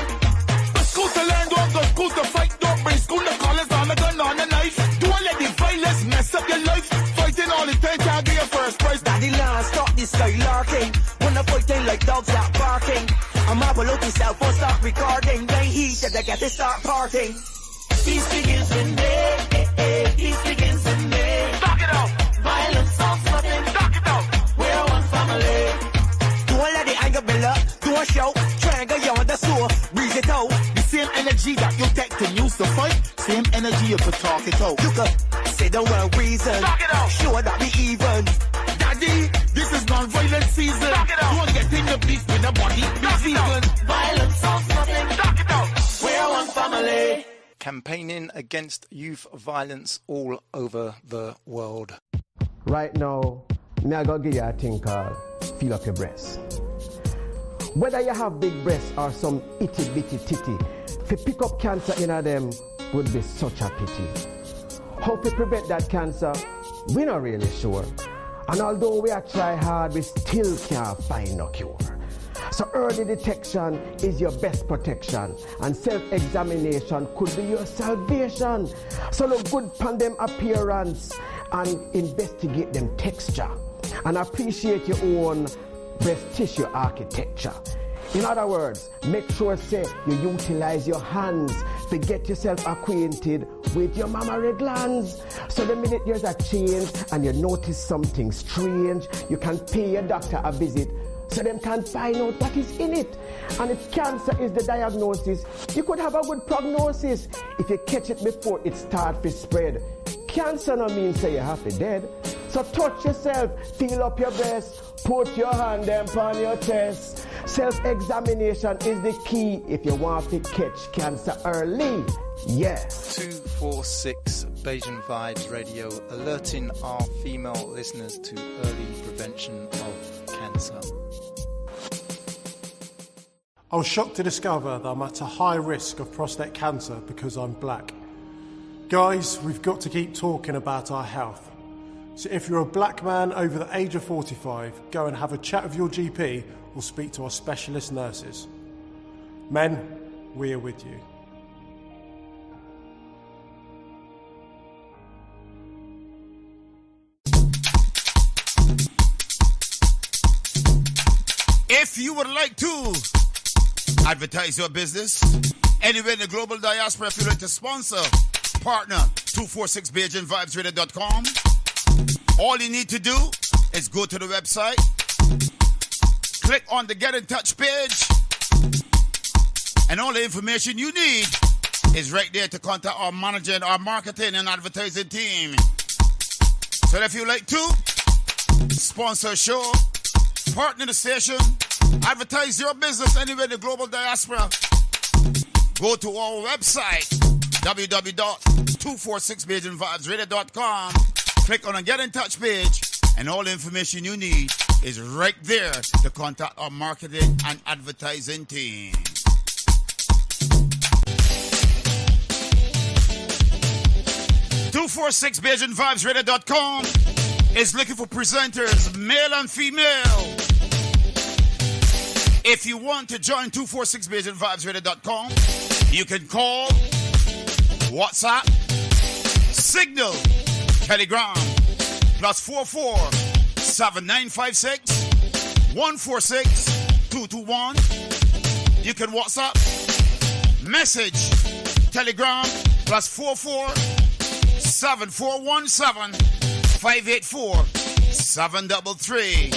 The school to learn, don't go school to fight. Don't bring school to college on a gun on a knife. Don't let the violence mess up your life. Fighting all the time, can't get your first prize. Daddy Lance, stop this skylarking. When I'm fighting like dogs out barking. I'm up below yourself, won't stop recording. Then he said they get to start parting. Peace begins with me. Peace begins with me. Talk it out. Violence solves nothing. Talk it out. We're one family. Don't let the anger build up. Don't show. Triangle, you're on the store. Breeze it out. The same energy that you take to use to fight, same energy you could talk it out. You could say the wrong reason. Talk it out. Sure that we even. Daddy, this is non-violent season. Talk it out. Don't get in your beef with nobody. Be vegan. Violence solves nothing. Talk it out. We're one family. Campaigning against youth violence all over the world. Right now, I gotta give you a thing called feel up your breast. Whether you have big breasts or some itty bitty titty, to pick up cancer in them would be such a pity. How to prevent that cancer, we're not really sure. And although we are try hard, we still can't find no cure. So early detection is your best protection, and self-examination could be your salvation. So look good upon them appearance and investigate them texture, and appreciate your own breast tissue architecture. In other words, make sure say you utilize your hands to get yourself acquainted with your mammary glands. So the minute there's a change and you notice something strange, you can pay your doctor a visit so them can find out what is in it. And if cancer is the diagnosis, you could have a good prognosis if you catch it before it starts to spread. Cancer no means say you're happy dead. So touch yourself, feel up your breast, put your hand them on your chest. Self-examination is the key if you want to catch cancer early. Yeah. 246 Bayesian Vibes Radio, alerting our female listeners to early prevention of cancer. I was shocked to discover that I'm at a high risk of prostate cancer because I'm black. Guys, we've got to keep talking about our health. So if you're a black man over the age of 45, go and have a chat with your GP or speak to our specialist nurses. Men, we are with you. If you would like to advertise your business anywhere in the global diaspora, if you'd like to sponsor, partner, 246BayesianVibesRadio.com. All you need to do is go to the website, click on the Get in Touch page, and all the information you need is right there to contact our manager and our marketing and advertising team. So if you'd like to sponsor a show, partner the station, advertise your business anywhere in the global diaspora, go to our website, www.246BayesianVibesRadio.com, click on the Get in Touch page, and all the information you need is right there to contact our marketing and advertising team. BayesianVibesRadio.com is looking for presenters, male and female. If you want to join 246BayesianVibesRadio.com, you can call, WhatsApp, Signal, Telegram, +44 7956 146 221. You can WhatsApp, message, Telegram, +44 7417 584 733.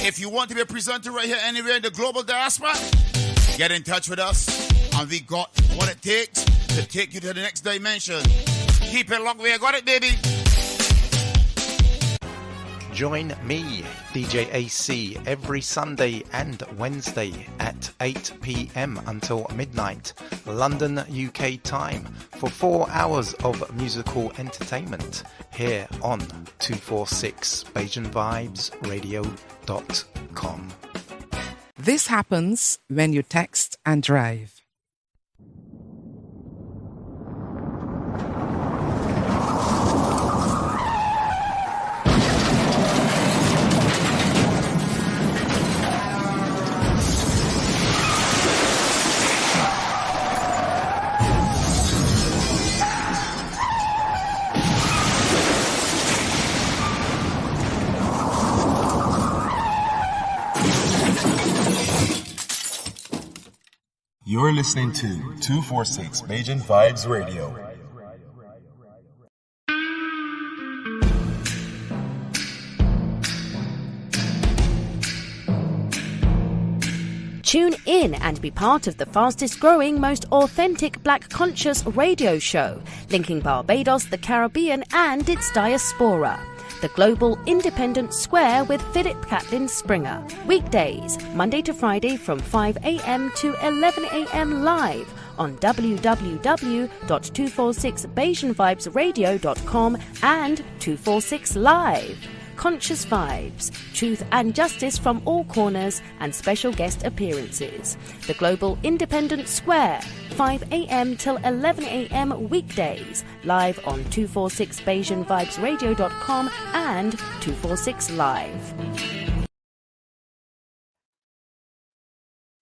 If you want to be a presenter right here anywhere in the global diaspora, get in touch with us, and we got what it takes to take you to the next dimension. Keep it locked, we got it, baby. Join me, DJ AC, every Sunday and Wednesday at 8 p.m. until midnight, London, UK time, for 4 hours of musical entertainment here on 246 BayesianVibesRadio.com. This happens when you text and drive. You're listening to 246 Bayesian Vibes Radio. Tune in and be part of the fastest growing, most authentic black conscious radio show, linking Barbados, the Caribbean and its diaspora. The Global Independent Square with Philip Catlin Springer. Weekdays, Monday to Friday from 5 a.m. to 11 a.m. live on www.246BayesianVibesRadio.com and 246 Live. Conscious vibes, truth and justice from all corners, and special guest appearances. The Global Independent Square, 5 a.m. till 11 a.m. weekdays, live on 246BayesianVibesRadio.com and 246 Live.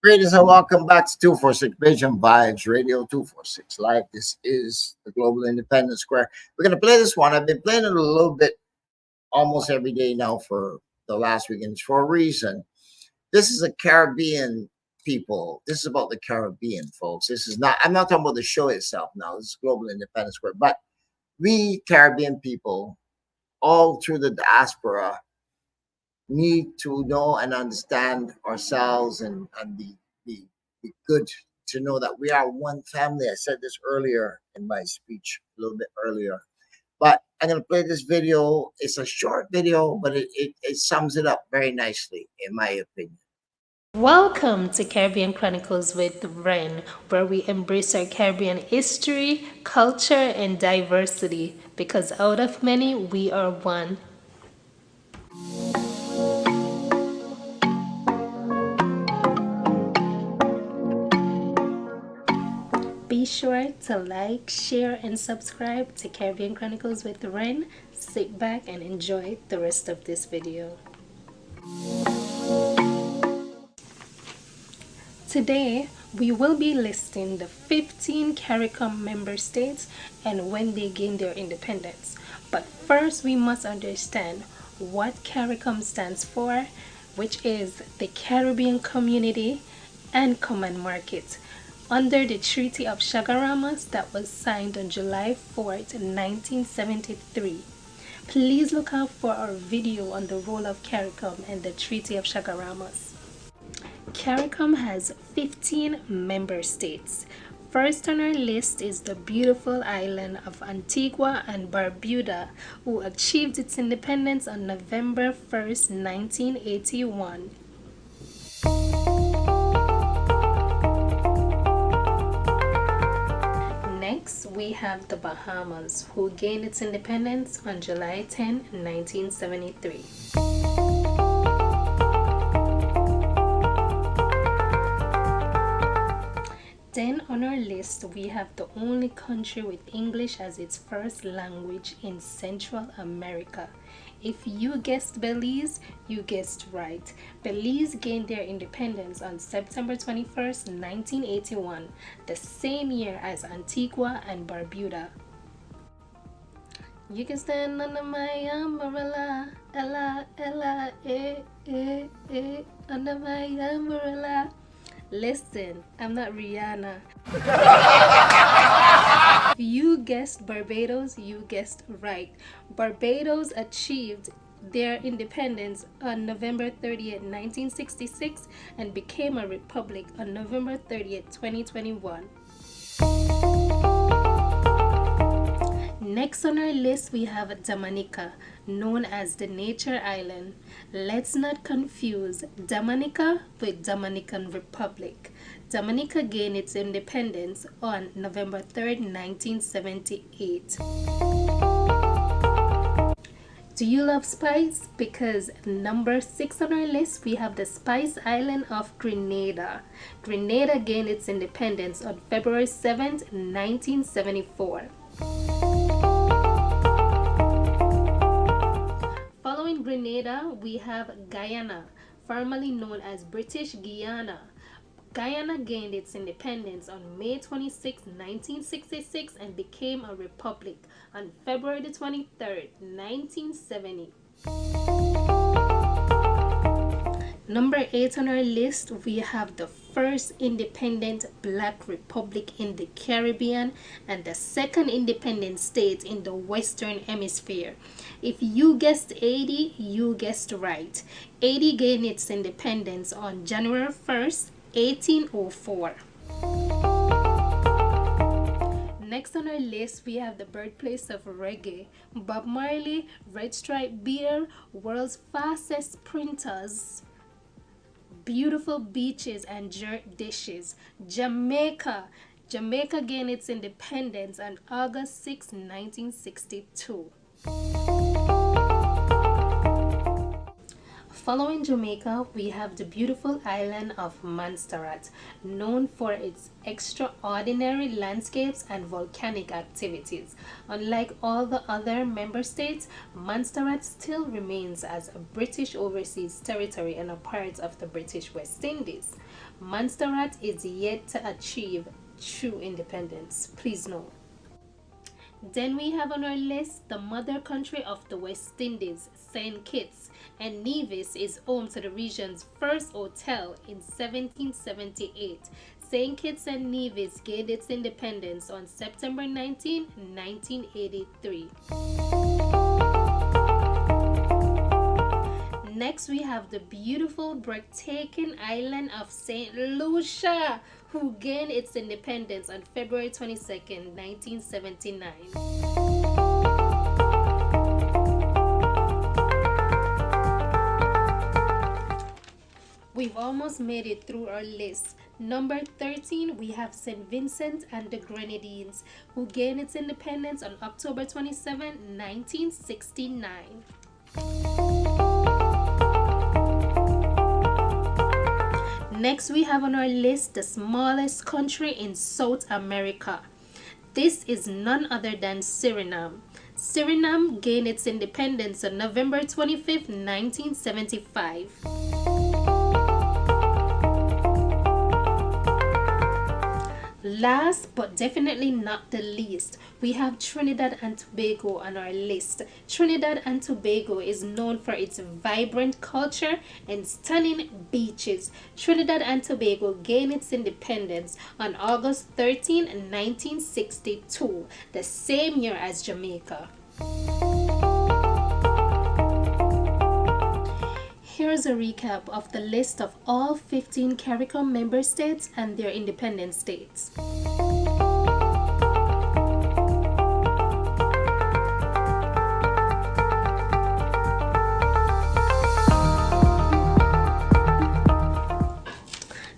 Greetings and welcome back to 246 Bayesian Vibes Radio 246 Live. This is the Global Independent Square. We're going to play this one. I've been playing it a little bit almost every day now for the last weekend for a reason. This is a Caribbean people. This is about the Caribbean, folks. This is not, I'm not talking about the show itself now. This is Global Independence Square. But we Caribbean people, all through the diaspora, need to know and understand ourselves and be good to know that we are one family. I said this earlier in my speech, a little bit earlier. But I'm going to play this video. It's a short video, but it sums it up very nicely, in my opinion. Welcome to Caribbean Chronicles with Ren, where we embrace our Caribbean history, culture, and diversity, because out of many, we are one. Be sure to like, share, and subscribe to Caribbean Chronicles with Ren. Sit back and enjoy the rest of this video. Today, we will be listing the 15 CARICOM member states and when they gained their independence. But first, we must understand what CARICOM stands for, which is the Caribbean Community and Common Market, under the Treaty of Chaguaramas that was signed on July 4th, 1973. Please look out for our video on the role of CARICOM and the Treaty of Chaguaramas. CARICOM has 15 member states. First on our list is the beautiful island of Antigua and Barbuda, who achieved its independence on November 1st, 1981. Next, we have the Bahamas, who gained its independence on July 10, 1973. Then on our list, we have the only country with English as its first language in Central America. If you guessed Belize, you guessed right. Belize gained their independence on September 21st, 1981, the same year as Antigua and Barbuda. You can stand under my umbrella, Ella, Ella, under my umbrella. Listen, I'm not Rihanna. If you guessed Barbados, you guessed right. Barbados achieved their independence on November 30th, 1966 and became a republic on November 30th, 2021. Next on our list, we have Dominica, known as the Nature Island. Let's not confuse Dominica with Dominican Republic. Dominica gained its independence on November 3rd, 1978. Do you love spice? Because number 6 on our list, we have the Spice Island of Grenada. Grenada gained its independence on February 7th, 1974. Following Grenada, we have Guyana, formerly known as British Guiana. Guyana gained its independence on May 26, 1966 and became a republic on February 23rd, 1970. Number 8 on our list, we have the first independent Black republic in the Caribbean and the second independent state in the Western Hemisphere. If you guessed Haiti, you guessed right. Haiti gained its independence on January 1st, 1804. Next on our list, we have the birthplace of reggae. Bob Marley, Red Stripe Beer, world's fastest sprinters, beautiful beaches and jerk dishes. Jamaica gained its independence on August 6, 1962. Following Jamaica, we have the beautiful island of Montserrat, known for its extraordinary landscapes and volcanic activities. Unlike all the other member states, Montserrat still remains as a British overseas territory and a part of the British West Indies. Montserrat is yet to achieve true independence. Please know. Then we have on our list the mother country of the West Indies, St. Kitts and Nevis is home to the region's first hotel in 1778. St. Kitts and Nevis gained its independence on September 19, 1983. Next, we have the beautiful, breathtaking island of St. Lucia, who gained its independence on February 22nd, 1979. We've almost made it through our list. Number 13, we have St. Vincent and the Grenadines, who gained its independence on October 27, 1969. Next, we have on our list the smallest country in South America. This is none other than Suriname. Suriname gained its independence on November 25, 1975. Last but definitely not the least, we have Trinidad and Tobago on our list. Trinidad and Tobago is known for its vibrant culture and stunning beaches. Trinidad and Tobago gained its independence on August 13, 1962, the same year as Jamaica. Here's a recap of the list of all 15 CARICOM member states and their independent states.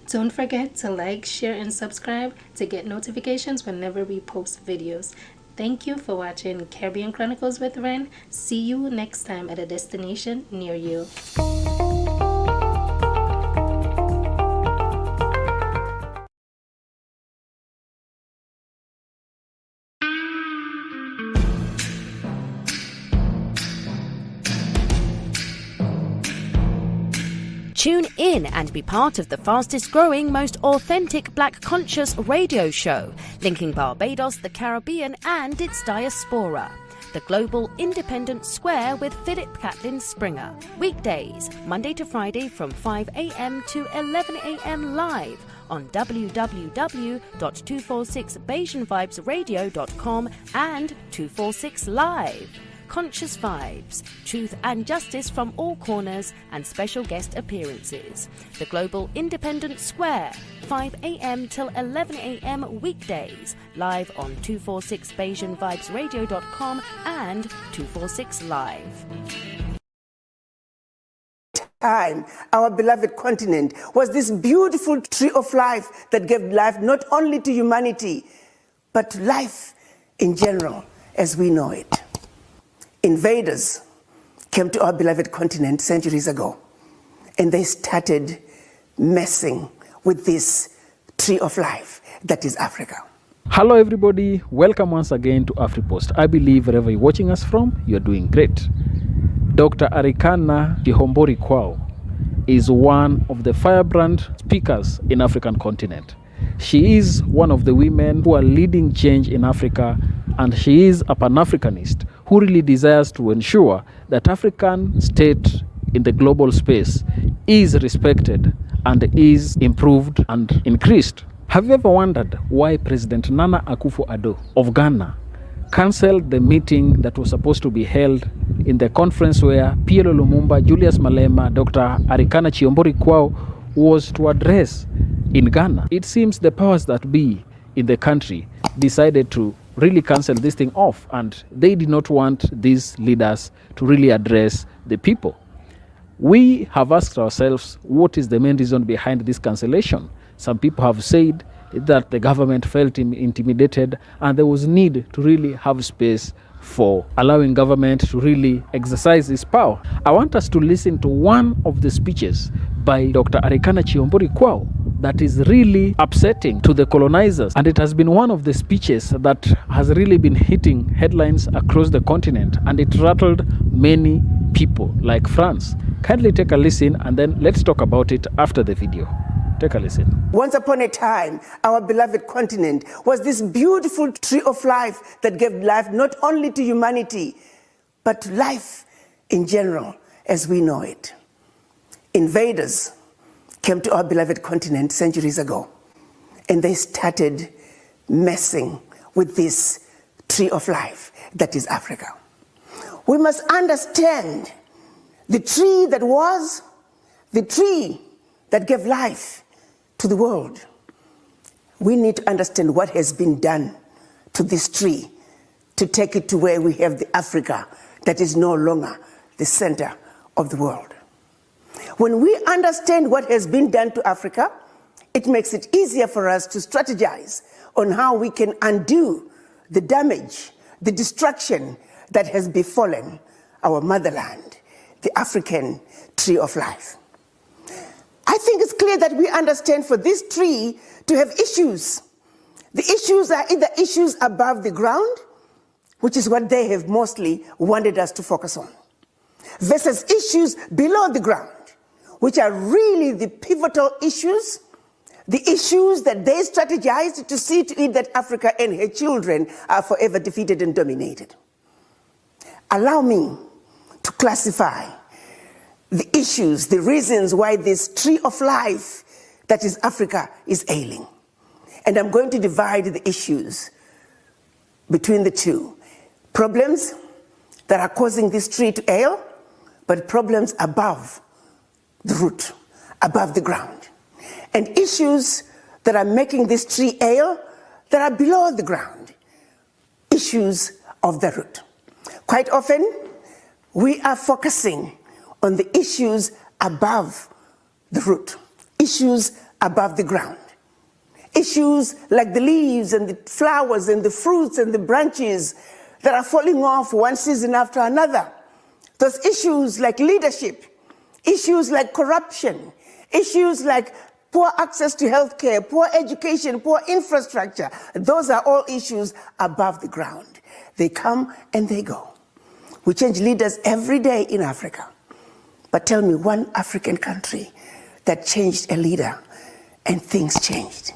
Don't forget to like, share, and subscribe to get notifications whenever we post videos. Thank you for watching Caribbean Chronicles with Ren. See you next time at a destination near you. Tune in and be part of the fastest growing, most authentic Black conscious radio show, linking Barbados, the Caribbean and its diaspora. The Global Independent Square with Philip Catlin Springer. Weekdays, Monday to Friday from 5 a.m. to 11 a.m. live on www.246BajanVibesRadio.com and 246 Live. Conscious vibes, truth and justice from all corners, and special guest appearances. The Global Independent Square, 5 a.m. till 11 a.m. weekdays, live on 246BajanVibesRadio.com and 246 Live. Time, our beloved continent was this beautiful tree of life that gave life not only to humanity, but to life in general as we know it. Invaders came to our beloved continent centuries ago, and they started messing with this tree of life that is Africa. Hello everybody, welcome once again to AfriPost. I believe wherever you're watching us from, you're doing great. Dr. Arikana Chihombori Kwao is one of the firebrand speakers in African continent. She is one of the women who are leading change in Africa, and she is a Pan-Africanist who really desires to ensure that African state in the global space is respected and is improved and increased. Have you ever wondered why President Nana Akufo-Addo of Ghana cancelled the meeting that was supposed to be held in the conference where PLO Lumumba, Julius Malema, Dr. Arikana Chihombori Kwao was to address in Ghana? It seems the powers that be in the country decided to really cancel this thing off, and they did not want these leaders to really address the people. We have asked ourselves, what is the main reason behind this cancellation? Some people have said that the government felt intimidated, and there was need to really have space for allowing government to really exercise its power. I want us to listen to one of the speeches by Dr. Arikana Chihombori Kwao that is really upsetting to the colonizers, and it has been one of the speeches that has really been hitting headlines across the continent, and it rattled many people like France. Kindly take a listen, and then let's talk about it after the video. Take a listen. Once upon a time, our beloved continent was this beautiful tree of life that gave life not only to humanity, but to life in general as we know it. Invaders came to our beloved continent centuries ago, and they started messing with this tree of life that is Africa. We must understand the tree that was, the tree that gave life to the world. We need to understand what has been done to this tree to take it to where we have the Africa that is no longer the center of the world. When we understand what has been done to Africa, it makes it easier for us to strategize on how we can undo the damage, the destruction that has befallen our motherland, the African tree of life. I think it's clear that we understand for this tree to have issues. The issues are either issues above the ground, which is what they have mostly wanted us to focus on, versus issues below the ground, which are really the pivotal issues, the issues that they strategized to see to it that Africa and her children are forever defeated and dominated. Allow me to classify the issues, the reasons why this tree of life that is Africa is ailing. And I'm going to divide the issues between the two. Problems that are causing this tree to ail, but problems above the root, above the ground. And issues that are making this tree ail that are below the ground, issues of the root. Quite often, we are focusing on the issues above the root, issues above the ground. Issues like the leaves and the flowers and the fruits and the branches that are falling off one season after another. Those issues like leadership, issues like corruption, issues like poor access to healthcare, poor education, poor infrastructure. Those are all issues above the ground. They come and they go. We change leaders every day in Africa. But tell me one African country that changed a leader and things changed.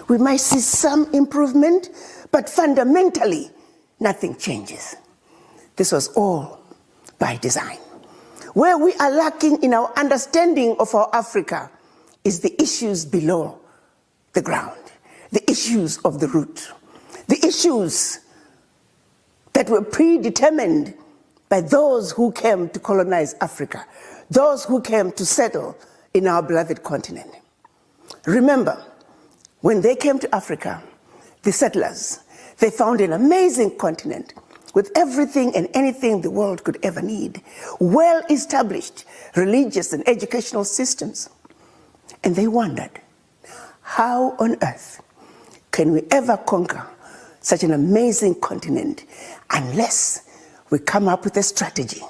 We might see some improvement, but fundamentally, nothing changes. This was all by design. Where we are lacking in our understanding of our Africa is the issues below the ground, the issues of the root, the issues that were predetermined by those who came to colonize Africa, those who came to settle in our beloved continent. Remember, when they came to Africa, the settlers, they found an amazing continent with everything and anything the world could ever need, well-established religious and educational systems. And they wondered, how on earth can we ever conquer such an amazing continent unless we come up with a strategy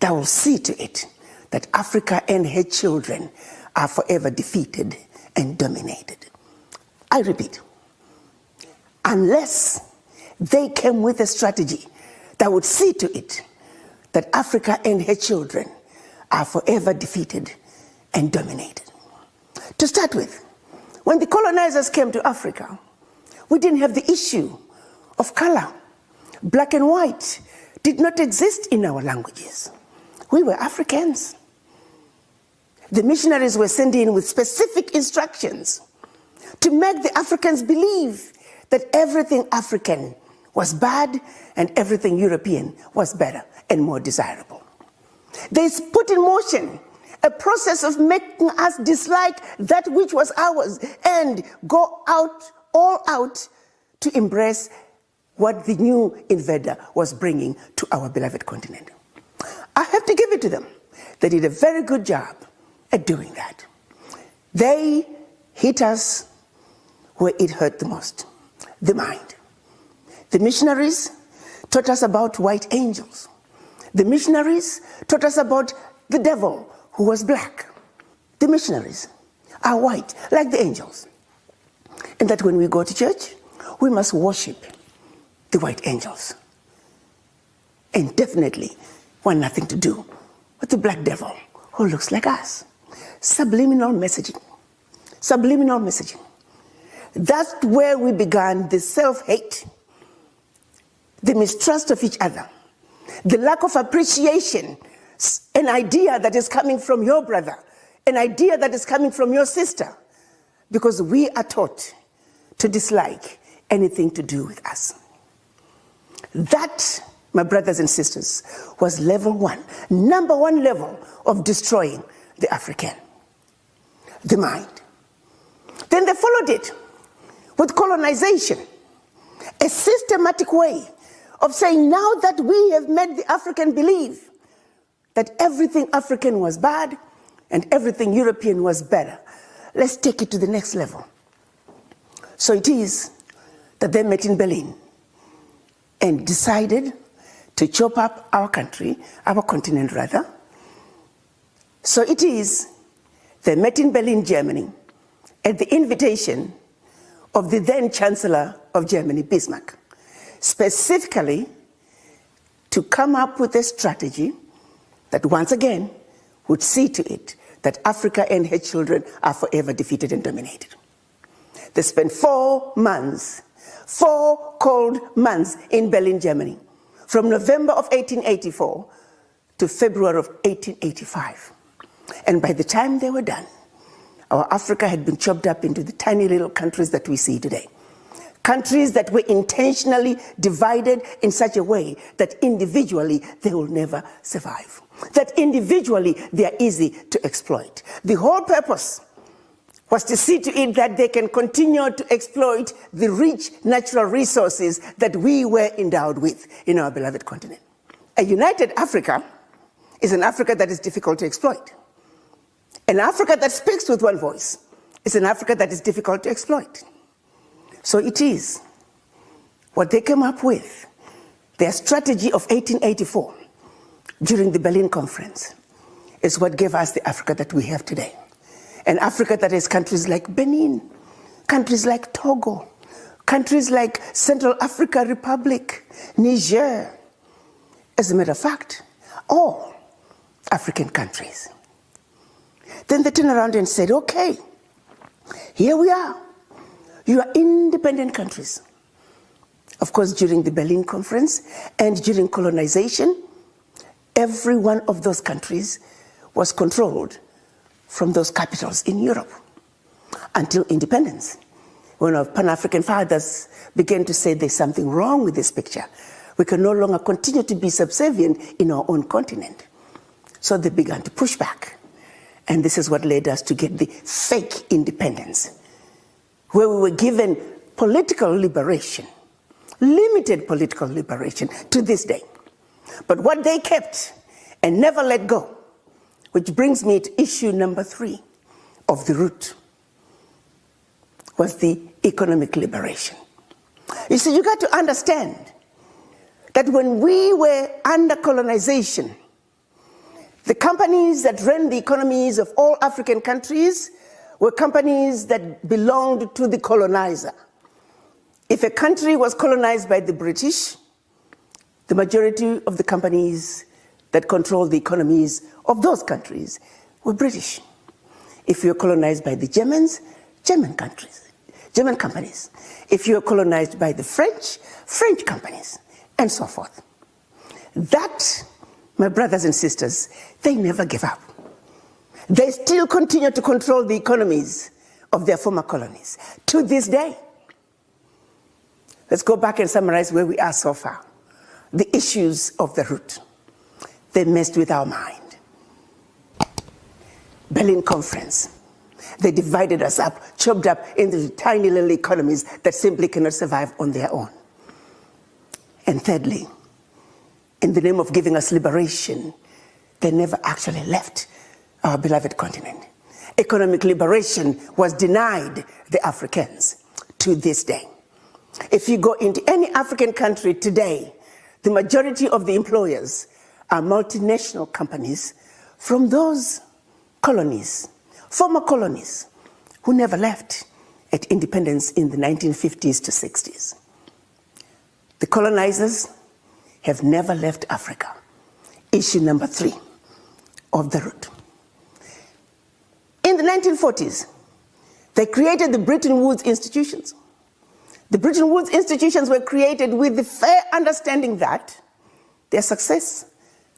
that will see to it that Africa and her children are forever defeated and dominated. I repeat, unless they came with a strategy that would see to it that Africa and her children are forever defeated and dominated. To start with, when the colonizers came to Africa, we didn't have the issue of color. Black and white did not exist in our languages. We were Africans. The missionaries were sent in with specific instructions to make the Africans believe that everything African was bad and everything European was better and more desirable. They put in motion a process of making us dislike that which was ours and go all out to embrace what the new invader was bringing to our beloved continent. I have to give it to them. They did a very good job at doing that. They hit us where it hurt the most, the mind. The missionaries taught us about white angels. The missionaries taught us about the devil who was black. The missionaries are white, like the angels. And that when we go to church, we must worship the white angels. And definitely want nothing to do with the black devil who looks like us. Subliminal messaging. subliminal messaging. That's where we began the self-hate, the mistrust of each other, the lack of appreciation, an idea that is coming from your brother, an idea that is coming from your sister, because we are taught to dislike anything to do with us. That, my brothers and sisters, was level one, number one level of destroying the African, the mind. Then they followed it with colonization, a systematic way of saying, now that we have made the African believe that everything African was bad and everything European was better, let's take it to the next level. So it is that they met in Berlin and decided to chop up our country, our continent rather. So it is they met in Berlin, Germany, at the invitation of the then Chancellor of Germany, Bismarck, specifically to come up with a strategy that once again would see to it that Africa and her children are forever defeated and dominated. They spent 4 months, 4 cold months in Berlin, Germany, from November of 1884 to February of 1885. And by the time they were done, our Africa had been chopped up into the tiny little countries that we see today. Countries that were intentionally divided in such a way that individually they will never survive. That individually they are easy to exploit. The whole purpose was to see to it that they can continue to exploit the rich natural resources that we were endowed with in our beloved continent. A united Africa is an Africa that is difficult to exploit. An Africa that speaks with one voice is an Africa that is difficult to exploit. So it is what they came up with, their strategy of 1884 during the Berlin Conference, is what gave us the Africa that we have today. An Africa that has countries like Benin, countries like Togo, countries like Central Africa Republic, Niger. As a matter of fact, all African countries. Then they turned around and said, okay, here we are. You are independent countries. Of course, during the Berlin Conference and during colonization, every one of those countries was controlled from those capitals in Europe until independence, when our Pan-African fathers began to say there's something wrong with this picture. We can no longer continue to be subservient in our own continent. So they began to push back. And this is what led us to get the fake independence, where we were given political liberation, limited political liberation to this day. But what they kept and never let go, which brings me to issue number 3 of the root, was the economic liberation. You see, you got to understand that when we were under colonization, the companies that ran the economies of all African countries were companies that belonged to the colonizer. If a country was colonized by the British, the majority of the companies that controlled the economies of those countries were British. If you were colonized by the Germans, German companies. If you were colonized by the French, French companies, and so forth. That, my brothers and sisters, they never gave up. They still continue to control the economies of their former colonies to this day. Let's go back and summarize where we are so far. The issues of the root. They messed with our mind. Berlin Conference. They divided us up, chopped up into tiny little economies that simply cannot survive on their own. And thirdly, in the name of giving us liberation, they never actually left our beloved continent. Economic liberation was denied the Africans to this day. If you go into any African country today, the majority of the employers are multinational companies from those colonies, former colonies, who never left at independence in the 1950s to 60s. The colonizers have never left Africa. Issue number 3 of the root. In the 1940s, They created the Bretton Woods institutions. The Bretton Woods institutions were created with the fair understanding that their success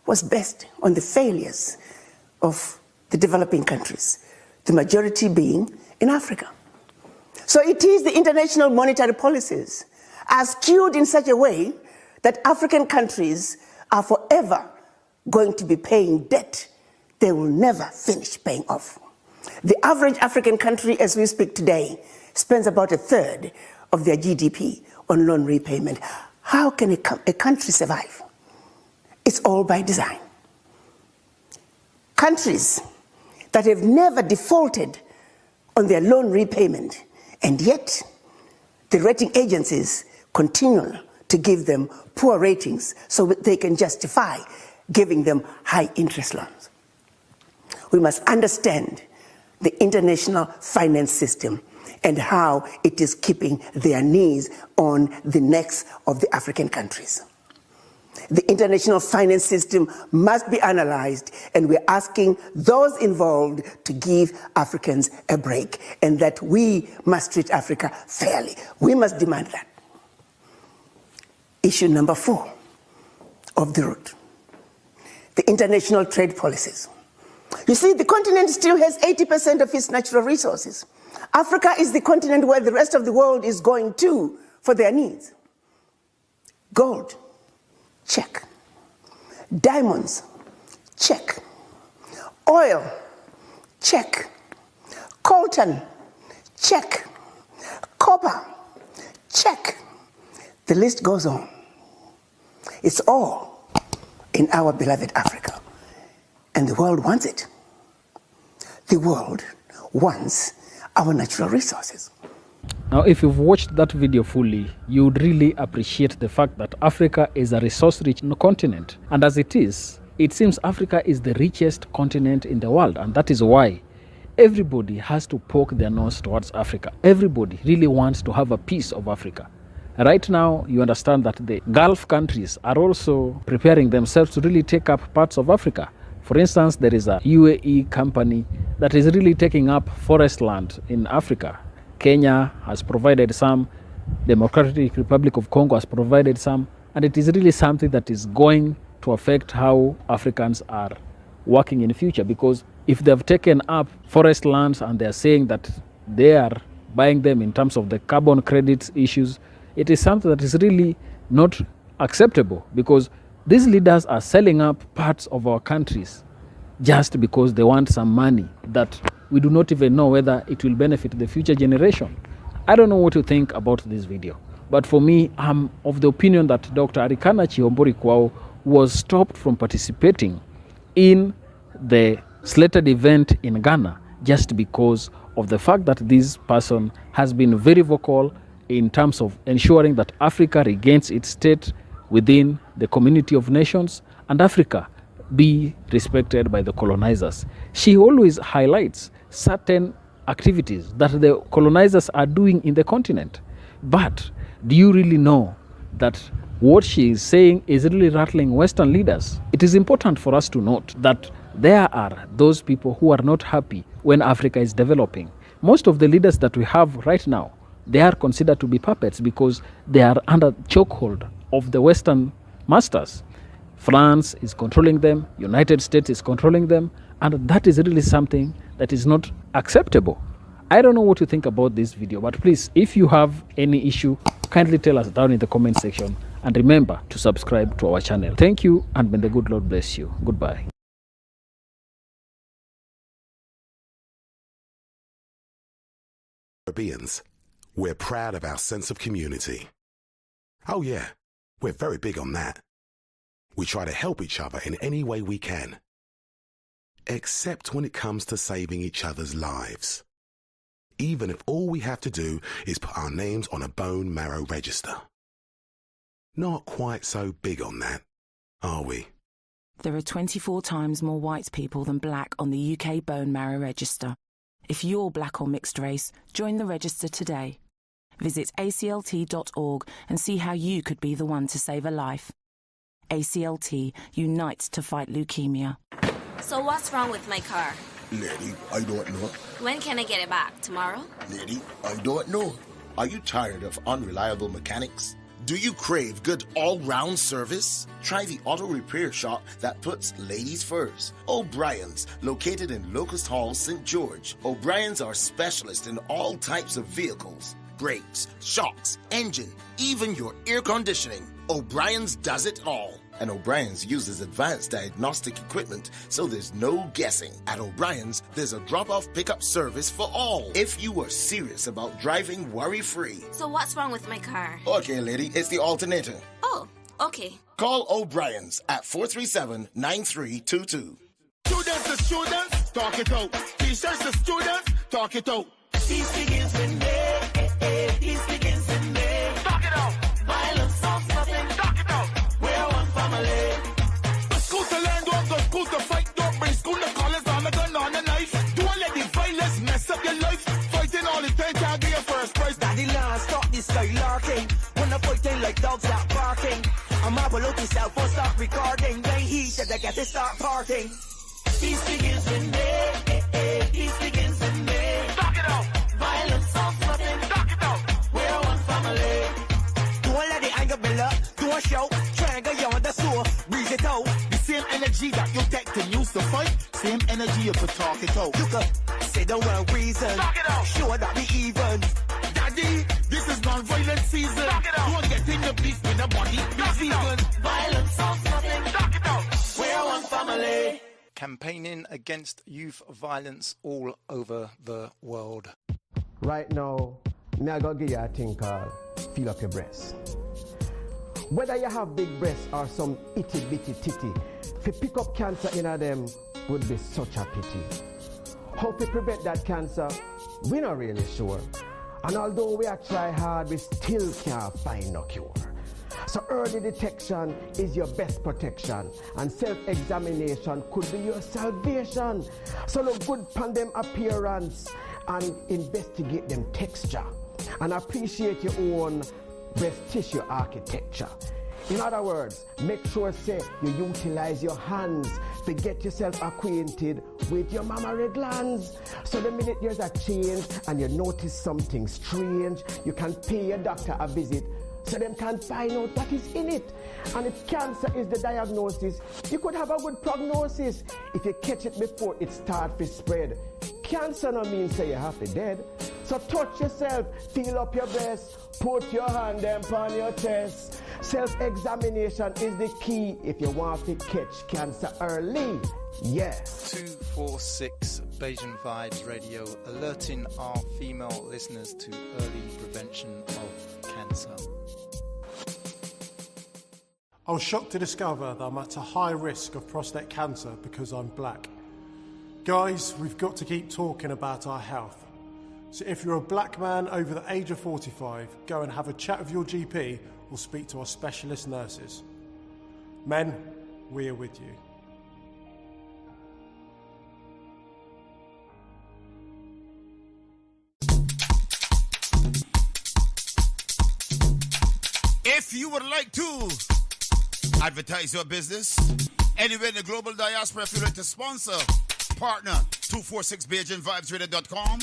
was based on the failures of the developing countries, the majority being in Africa. So it is the international monetary policies are skewed in such a way that African countries are forever going to be paying debt they will never finish paying off. The average African country, as we speak today, spends about a third of their GDP on loan repayment. How can a country survive? It's all by design. Countries that have never defaulted on their loan repayment, and yet the rating agencies continue to give them poor ratings so that they can justify giving them high interest loans. We must understand the international finance system and how it is keeping their knees on the necks of the African countries. The international finance system must be analyzed, and we're asking those involved to give Africans a break, and that we must treat Africa fairly. We must demand that. Issue number 4 of the route, the international trade policies. You see, the continent still has 80% of its natural resources. Africa is the continent where the rest of the world is going to for their needs. Gold, check. Diamonds, check. Oil, check. Coltan, check. Copper, check. The list goes on. It's all in our beloved Africa. And the world wants it. The world wants our natural resources. Now, if you've watched that video fully, you would really appreciate the fact that Africa is a resource-rich continent. And as it is, it seems Africa is the richest continent in the world. And that is why everybody has to poke their nose towards Africa. Everybody really wants to have a piece of Africa. Right now, you understand that the Gulf countries are also preparing themselves to really take up parts of Africa. For instance, there is a UAE company that is really taking up forest land in Africa. Kenya has provided some, Democratic Republic of Congo has provided some, and it is really something that is going to affect how Africans are working in the future, because if they've taken up forest lands and they're saying that they are buying them in terms of the carbon credits issues, it is something that is really not acceptable, because these leaders are selling up parts of our countries just because they want some money that we do not even know whether it will benefit the future generation. I don't know what you think about this video, but for me, I'm of the opinion that Dr. Arikana Chihombori Kwao was stopped from participating in the slated event in Ghana just because of the fact that this person has been very vocal in terms of ensuring that Africa regains its state within the community of nations and Africa be respected by the colonizers. She always highlights certain activities that the colonizers are doing in the continent. But do you really know that what she is saying is really rattling Western leaders? It is important for us to note that there are those people who are not happy when Africa is developing. Most of the leaders that we have right now, they are considered to be puppets because they are under chokehold of the Western masters. France is controlling them, United States is controlling them, and that is really something that is not acceptable. I don't know what you think about this video, but please, if you have any issue, kindly tell us down in the comment section, and remember to subscribe to our channel. Thank you, and may the good Lord bless you. Goodbye. Caribbeans, we're proud of our sense of community. Oh yeah, we're very big on that. We try to help each other in any way we can, except when it comes to saving each other's lives. Even if all we have to do is put our names on a bone marrow register. Not quite so big on that, are we? There are 24 times more white people than black on the UK bone marrow register. If you're black or mixed race, join the register today. Visit aclt.org and see how you could be the one to save a life. ACLT unites to fight leukemia. So what's wrong with my car? Lady, I don't know. When can I get it back? Tomorrow? Lady, I don't know. Are you tired of unreliable mechanics? Do you crave good all-round service? Try the auto repair shop that puts ladies first. O'Brien's, located in Locust Hall, St. George. O'Brien's are specialists in all types of vehicles. Brakes, shocks, engine, even your air conditioning. O'Brien's does it all. And O'Brien's uses advanced diagnostic equipment, so there's no guessing. At O'Brien's, there's a drop-off pickup service for all. If you are serious about driving worry-free. So what's wrong with my car? Okay, lady, it's the alternator. Oh, okay. Call O'Brien's at 437-9322. Students to students, talk it out. Teachers to students, talk it out. Peace begins with me. Peace begins with me. Talk it out. Violence solves nothing. Talk it out. We're one family. The school to learn, don't go school to fight. Don't bring school to college on a gun on a knife. Don't let the violence mess up your life. Fighting all the time, can't get your first prize. Daddy land, stop this skylarking. When I'm fighting like dogs that barking. I'm up below the cell phone, stop recording. Then he said I get to start parking. Peace begins with me. Peace begins with me. Talk it out. Violence solves nothing. Talk it out. We're one family. Don't let the anger build up. Don't shout. Triangle you on the floor. Breathe it out. The same energy that you take to use to fight, same energy you could talk it out. You could say the word reason. Talk it out. Sure that we even. Daddy, this is non-violent season. Talk it out. Don't get in the beef with the body. Be vegan. Violence solves nothing. Talk it out. We're one family. Campaigning against youth violence all over the world. Right now, me I gotta give you a thing called feel up your breast. Whether you have big breasts or some itty bitty titty, to pick up cancer in them would be such a pity. How to prevent that cancer, we're not really sure. And although we are try hard, we still can't find no cure. So early detection is your best protection, and self-examination could be your salvation. So look good upon them appearance and investigate them texture, and appreciate your own breast tissue architecture. In other words, make sure say you utilize your hands to get yourself acquainted with your mammary glands. So the minute there's a change and you notice something strange, you can pay your doctor a visit so them can find out what is in it. And if cancer is the diagnosis, you could have a good prognosis if you catch it before it starts to spread. Cancer no means say you have to dead. So touch yourself, feel up your breast, put your hand on your chest. Self-examination is the key if you want to catch cancer early. Yeah. 246 Bayesian Vibes Radio, alerting our female listeners to early prevention of cancer. I was shocked to discover that I'm at a high risk of prostate cancer because I'm black. Guys, we've got to keep talking about our health. So if you're a black man over the age of 45, go and have a chat with your GP or speak to our specialist nurses. Men, we are with you. If you would like to advertise your business anywhere in the global diaspora, if you'd like to sponsor, partner 246BajanVibesRadio.com.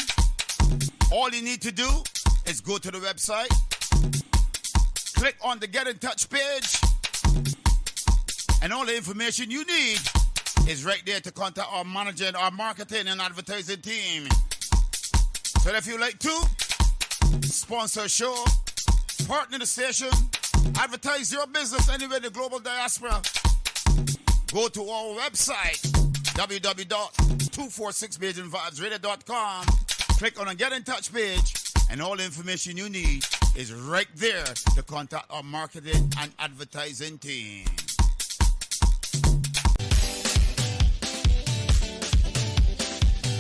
All you need to do is go to the website, click on the Get in Touch page, and all the information you need is right there to contact our manager and our marketing and advertising team. So if you'd like to sponsor a show, partner the station, advertise your business anywhere in the global diaspora, go to our website, www.246BajanVibesRadio.com. Click on the Get in Touch page, and all the information you need is right there to contact our marketing and advertising team.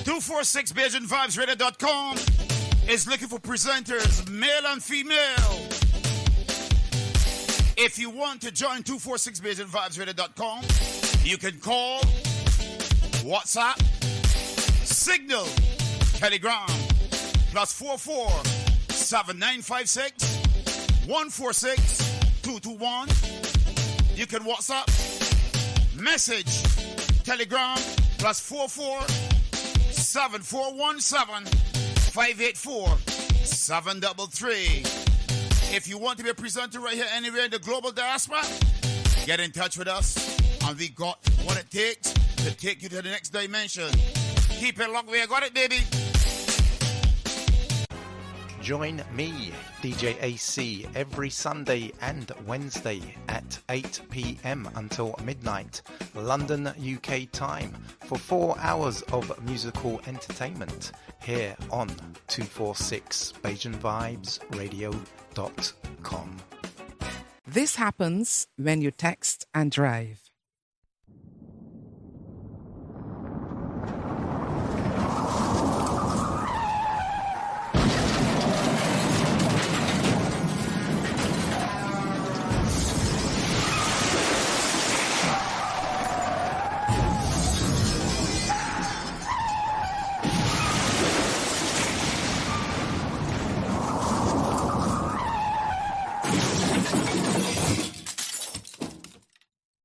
.246BajanVibesRadio.com is looking for presenters, male and female. If you want to join 246BajanVibesRadio.com, you can call, WhatsApp, Signal, Telegram, +44 7956 146 221. You can WhatsApp, message, Telegram, +44 7417-584-733. If you want to be a presenter right here anywhere in the global diaspora, get in touch with us, and we got what it takes to take you to the next dimension. Keep it locked, we got it, baby. Join me, DJ AC, every Sunday and Wednesday at 8 p.m. until midnight, London, UK time, for 4 hours of musical entertainment here on 246BajanVibesRadio.com. This happens when you text and drive.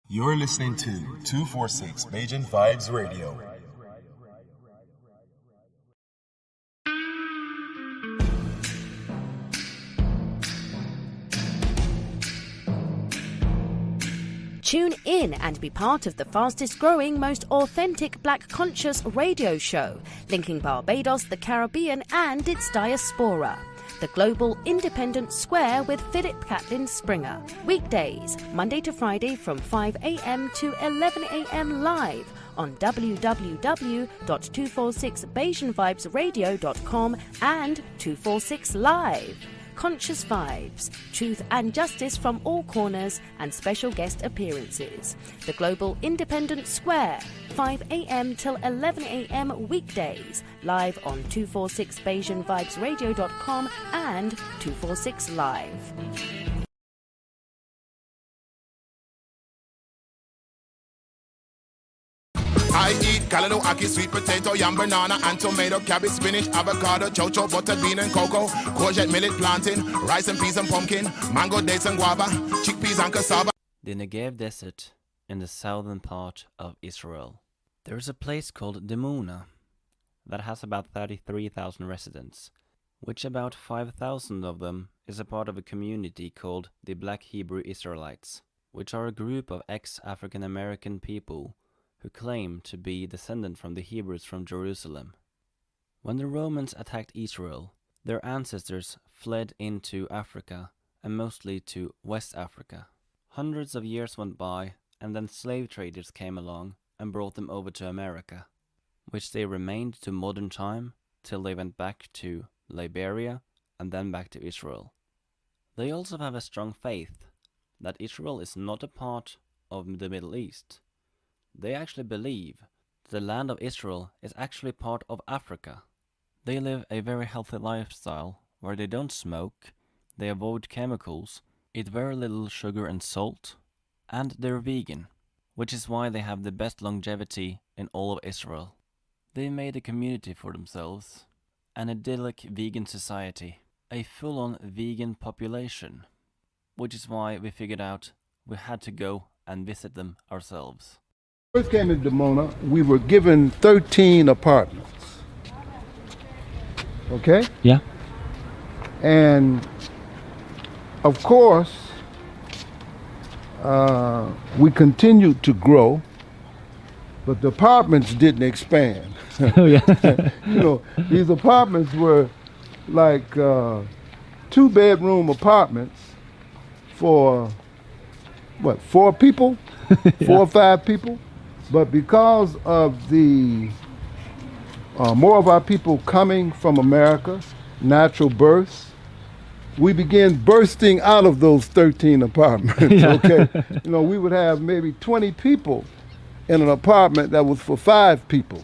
You're listening to 246 Bajan Vibes Radio. Tune in and be part of the fastest growing, most authentic black conscious radio show, linking Barbados, the Caribbean and its diaspora. The Global Independent Square with Philip Catlin Springer. Weekdays, Monday to Friday from 5 a.m. to 11 a.m. live on www.246BajanVibesRadio.com and 246 Live. Conscious vibes, truth and justice from all corners, and special guest appearances. The Global Independent Square, 5 a.m. till 11 a.m. weekdays, live on 246BajanVibesRadio.com and 246 Live. I eat callaloo, ackee, sweet potato, yam, banana, and tomato, cabbage, spinach, avocado, chocho, butter, bean, and cocoa, courgette, millet, plantain, rice and peas and pumpkin, mango, dates and guava, chickpeas and cassava. The Negev Desert in the southern part of Israel. There is a place called Dimona that has about 33,000 residents, which about 5,000 of them is a part of a community called the Black Hebrew Israelites, which are a group of ex-African American people who claim to be descendant from the Hebrews from Jerusalem. When the Romans attacked Israel, their ancestors fled into Africa, and mostly to West Africa. Hundreds of years went by, and then slave traders came along and brought them over to America, which they remained to modern time till they went back to Liberia and then back to Israel. They also have a strong faith that Israel is not a part of the Middle East. They actually believe that the land of Israel is actually part of Africa. They live a very healthy lifestyle where they don't smoke, they avoid chemicals, eat very little sugar and salt, and they're vegan, which is why they have the best longevity in all of Israel. They made a community for themselves, an idyllic vegan society, a full-on vegan population, which is why we figured out we had to go and visit them ourselves. First came to Dimona, we were given 13 apartments. Okay? Yeah. And of course, we continued to grow, but the apartments didn't expand. Oh, yeah. You know, these apartments were like 2-bedroom apartments for, what, 4 people? 4 or 5 people? But because of the more of our people coming from America, natural births, we began bursting out of those 13 apartments, Yeah. okay? You know, we would have maybe 20 people in an apartment that was for 5 people,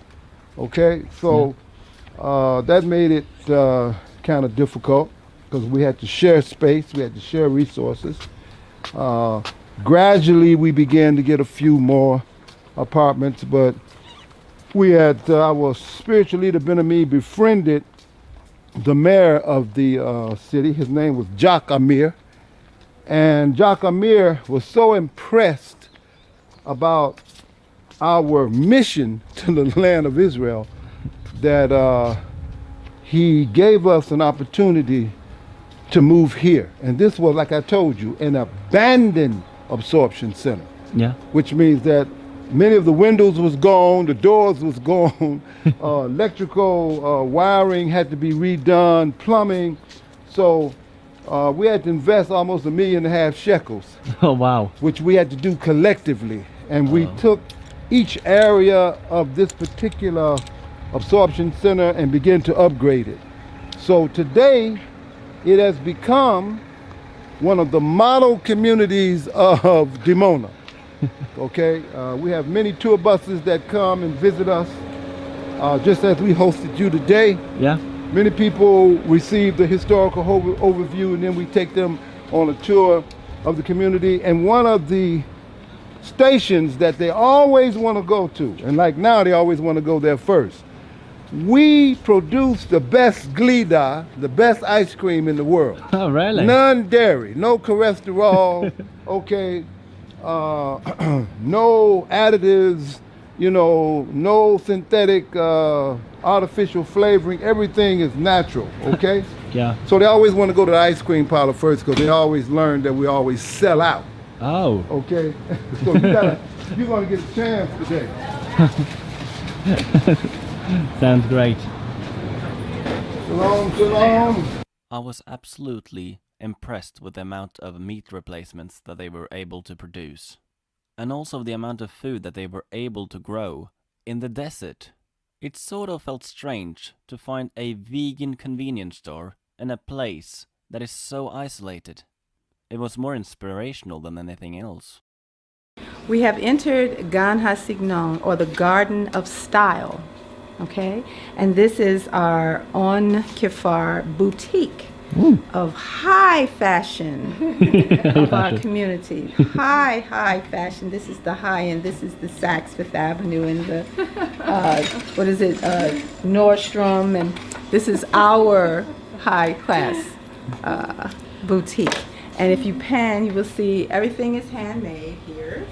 okay? So that made it kind of difficult because we had to share space, we had to share resources. Gradually, we began to get a few more apartments, but we had, our spiritual leader, Ben-Ami, befriended the mayor of the city. His name was Jacques Amir. And Jacques Amir was so impressed about our mission to the land of Israel that he gave us an opportunity to move here. And this was, like I told you, an abandoned absorption center. Yeah. Which means that many of the windows was gone, the doors was gone, electrical wiring had to be redone, plumbing. So we had to invest almost $1.5 million shekels. Oh, wow. Which we had to do collectively. And we took each area of this particular absorption center and began to upgrade it. So today, it has become one of the model communities of Dimona. Okay, we have many tour buses that come and visit us, just as we hosted you today. Yeah. Many people receive the historical overview, and then we take them on a tour of the community. And one of the stations that they always want to go to, and like now they always want to go there first, we produce the best glida, the best ice cream in the world. Oh, really? Non-dairy, no cholesterol, okay, no additives, you know, no synthetic artificial flavoring. Everything is natural, okay? Yeah. So they always want to go to the ice cream parlor first because they always learn that we always sell out. Oh. Okay? So you're going to get a chance today. Sounds great. Shalom, shalom. I was absolutely impressed with the amount of meat replacements that they were able to produce, and also the amount of food that they were able to grow in the desert. It sort of felt strange to find a vegan convenience store in a place that is so isolated. It was more inspirational than anything else. We have entered Gan HaSignon, or the Garden of Style, okay? And this is our On Kifar boutique of high fashion of our community. High fashion. This is the high end. This is the Saks Fifth Avenue and the, Nordstrom. And this is our high class boutique. And if you pan, you will see everything is handmade here.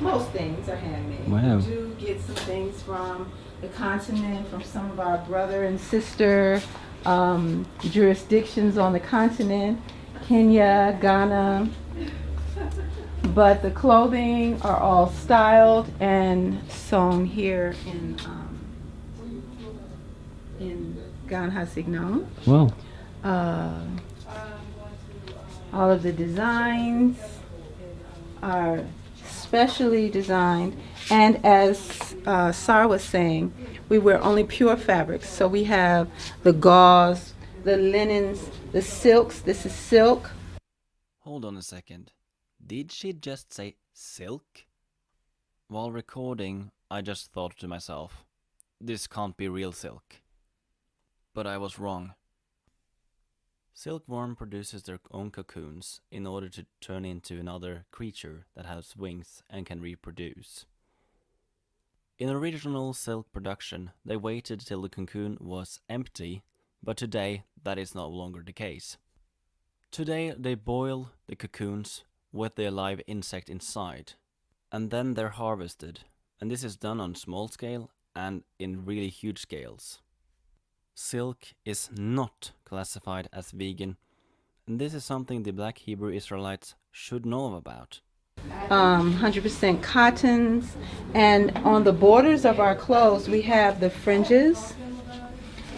Most things are handmade. Wow. We do get some things from the continent, from some of our brother and sister jurisdictions on the continent, Kenya, Ghana. But the clothing are all styled and sewn here in Gan HaSignon. Wow. All of the designs are specially designed, and as Sarah was saying, we wear only pure fabrics. So we have the gauze, the linens, the silks. This is silk. Hold on a second. Did she just say silk? While recording, I just thought to myself, this can't be real silk. But I was wrong. Silkworm produces their own cocoons in order to turn into another creature that has wings and can reproduce. In original silk production, they waited till the cocoon was empty, but today that is no longer the case. Today they boil the cocoons with the live insect inside, and then they're harvested, and this is done on small scale and in really huge scales. Silk is not classified as vegan, and this is something the Black Hebrew Israelites should know about. 100% cottons, and on the borders of our clothes we have the fringes,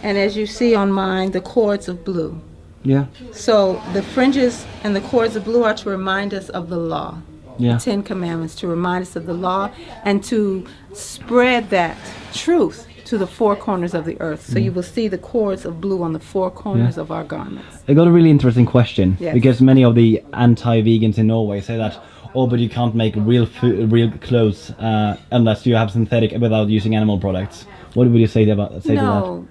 and as you see on mine, the cords of blue. Yeah. So the fringes and the cords of blue are to remind us of the law, Yeah. the 10 Commandments, to remind us of the law and to spread that truth to the four corners of the earth. So you will see the cords of blue on the four corners of our garments. I got a really interesting question, Yes. because many of the anti-vegans in Norway say that, oh, but you can't make real clothes unless you have synthetic without using animal products. What would you say to that? No,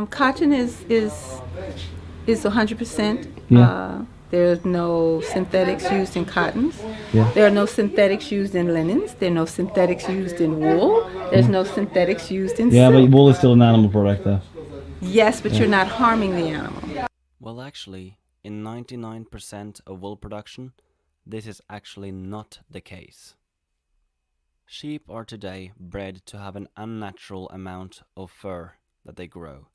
cotton is 100%. Yeah. There's no synthetics used in cottons. Yeah. There are no synthetics used in linens. There are no synthetics used in wool. There's no synthetics used in Yeah, silk. but wool is still an animal product, though. Yes, but you're not harming the animal. Well, actually, in 99% of wool production, this is actually not the case. Sheep are today bred to have an unnatural amount of fur that they grow.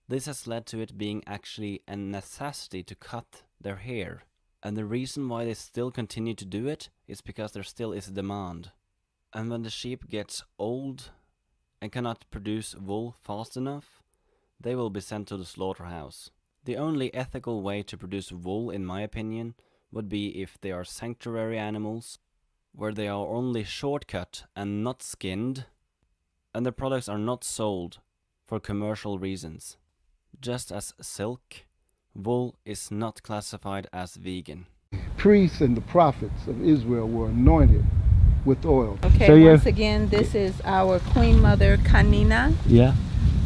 This has led to it being actually a necessity to cut their hair, and the reason why they still continue to do it is because there still is a demand. And when the sheep gets old and cannot produce wool fast enough, they will be sent to the slaughterhouse. The only ethical way to produce wool, in my opinion, would be if they are sanctuary animals, where they are only shortcut and not skinned, and the products are not sold for commercial reasons. Just as silk, wool is not classified as vegan. Priests and the prophets of Israel were anointed with oil. Okay, so once again, this is our Queen Mother Kanina. Yeah.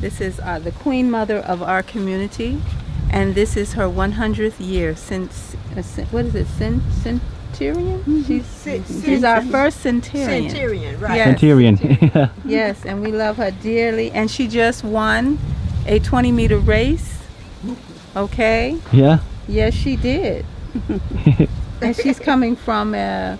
This is the Queen Mother of our community, and this is her 100th year since, what is it, centurion? She's our first centurion. Centurion, right. Yes. Centurion. Yes, and we love her dearly, and she just won a 20-meter race. Okay? Yeah? Yes, she did. And she's coming from a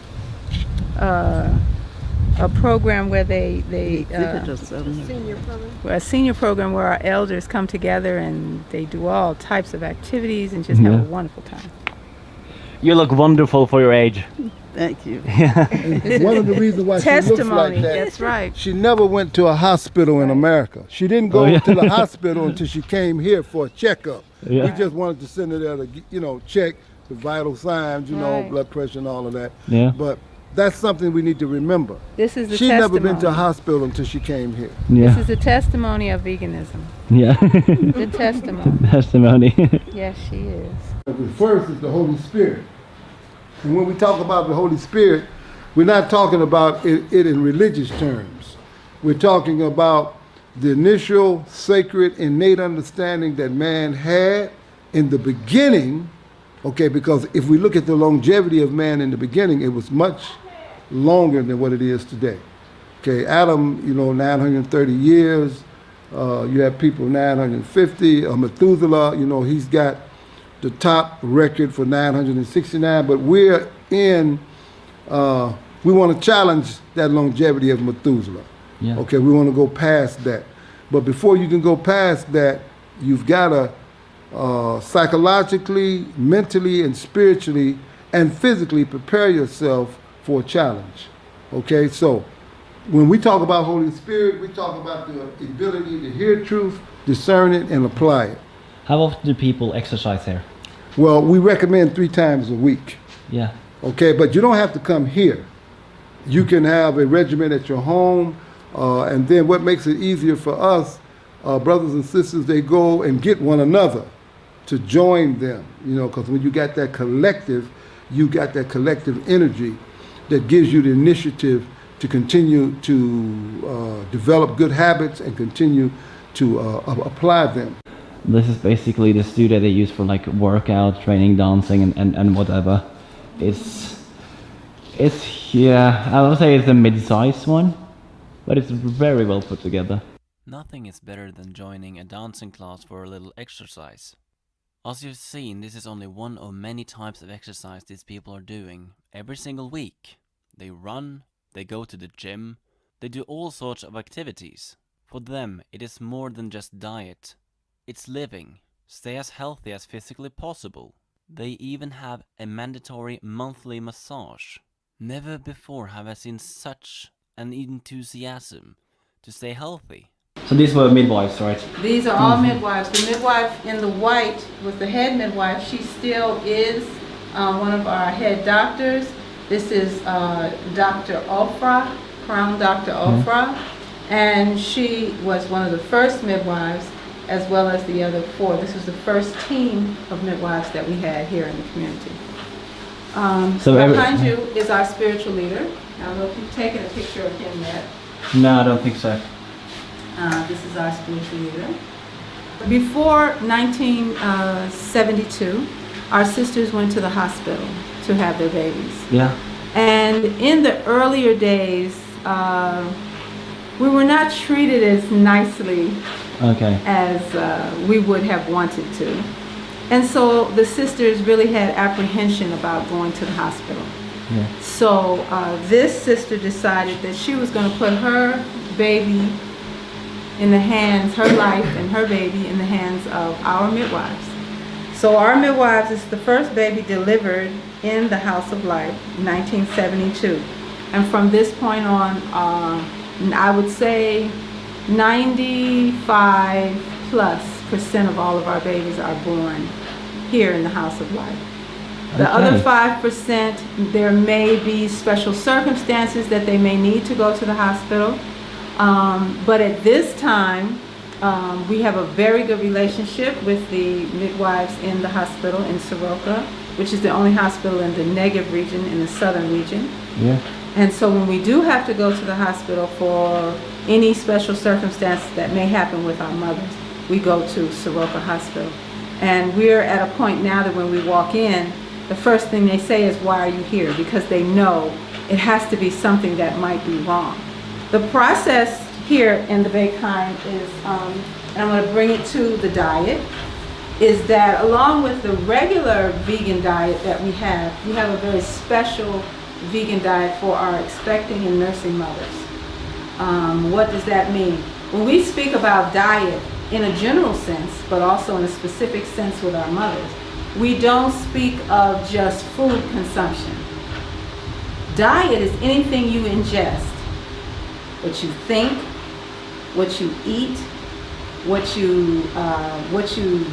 program where senior program. A senior program where our elders come together and they do all types of activities and just have a wonderful time. You look wonderful for your age. Thank you. And one of the reasons why she looks like that, that's right. she never went to a hospital in America. She didn't go to the hospital until she came here for a checkup. Yeah. We just wanted to send her there to, check the vital signs, blood pressure and all of that. Yeah. But that's something we need to remember. This is the She testimony. never been to a hospital until she came here. Yeah. This is the testimony of veganism. Yeah. The testimony. Testimony. Yes, she is. The first is the Holy Spirit. And when we talk about the Holy Spirit, we're not talking about it in religious terms. We're talking about the initial sacred innate understanding that man had in the beginning, okay, because if we look at the longevity of man in the beginning, it was much longer than what it is today. Okay, Adam, 930 years. You have people 950. Methuselah, he's got the top record for 969, but we're in, we want to challenge that longevity of Methuselah. Yeah. Okay, we want to go past that. But before you can go past that, you've got to psychologically, mentally, and spiritually, and physically prepare yourself for a challenge. Okay, so when we talk about Holy Spirit, we talk about the ability to hear truth, discern it, and apply it. How often do people exercise here? Well, we recommend 3 times a week. Yeah. Okay, but you don't have to come here. You can have a regimen at your home, and then what makes it easier for us, brothers and sisters, they go and get one another to join them, because when you got that collective energy that gives you the initiative to continue to develop good habits and continue to apply them. This is basically the studio they use for like workout, training, dancing, and whatever. It's I would say it's a mid-size one, but it's very well put together. Nothing is better than joining a dancing class for a little exercise. As you've seen, this is only one of many types of exercise these people are doing every single week. They run, they go to the gym, they do all sorts of activities. For them, it is more than just diet. It's living. Stay as healthy as physically possible. They even have a mandatory monthly massage. Never before have I seen such an enthusiasm to stay healthy. So these were midwives, right? These are all midwives. The midwife in the white was the head midwife. She still is one of our head doctors. This is Dr. Ofra, Crown Dr. Ofra, and she was one of the first midwives, as well as the other 4. This was the first team of midwives that we had here in the community. So behind you is our spiritual leader. I don't know if you've taken a picture of him yet. No, I don't think so. This is our spiritual leader. Before 1972, our sisters went to the hospital to have their babies. Yeah. And in the earlier days, we were not treated as nicely as we would have wanted to. And so the sisters really had apprehension about going to the hospital. Yeah. So this sister decided that she was going to put her baby in the hands, her life and her baby in the hands of our midwives. So our midwives is the first baby delivered in the House of Life, 1972. And from this point on, I would say 95+% of all of our babies are born here in the House of Life. The other 5%, there may be special circumstances that they may need to go to the hospital. But at this time, we have a very good relationship with the midwives in the hospital in Soroka, which is the only hospital in the Negev region, in the southern region. Yeah. And so when we do have to go to the hospital for any special circumstances that may happen with our mothers, we go to Soroka Hospital. And we're at a point now that when we walk in, the first thing they say is, "Why are you here?" Because they know it has to be something that might be wrong. The process here in the Bakeheim is, and I'm going to bring it to the diet, is that along with the regular vegan diet that we have a very special vegan diet for our expecting and nursing mothers. What does that mean? When we speak about diet in a general sense, but also in a specific sense with our mothers, we don't speak of just food consumption. Diet is anything you ingest. What you think, what you eat, what you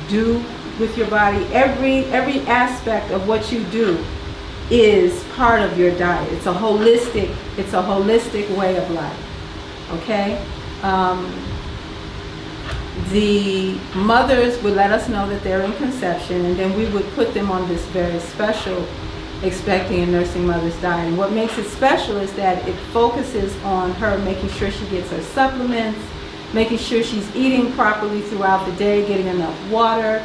do with your body. Every aspect of what you do is part of your diet. It's a holistic way of life. Okay. The mothers would let us know that they're in conception, and then we would put them on this very special expecting and nursing mother's diet. And what makes it special is that it focuses on her making sure she gets her supplements, making sure she's eating properly throughout the day, getting enough water,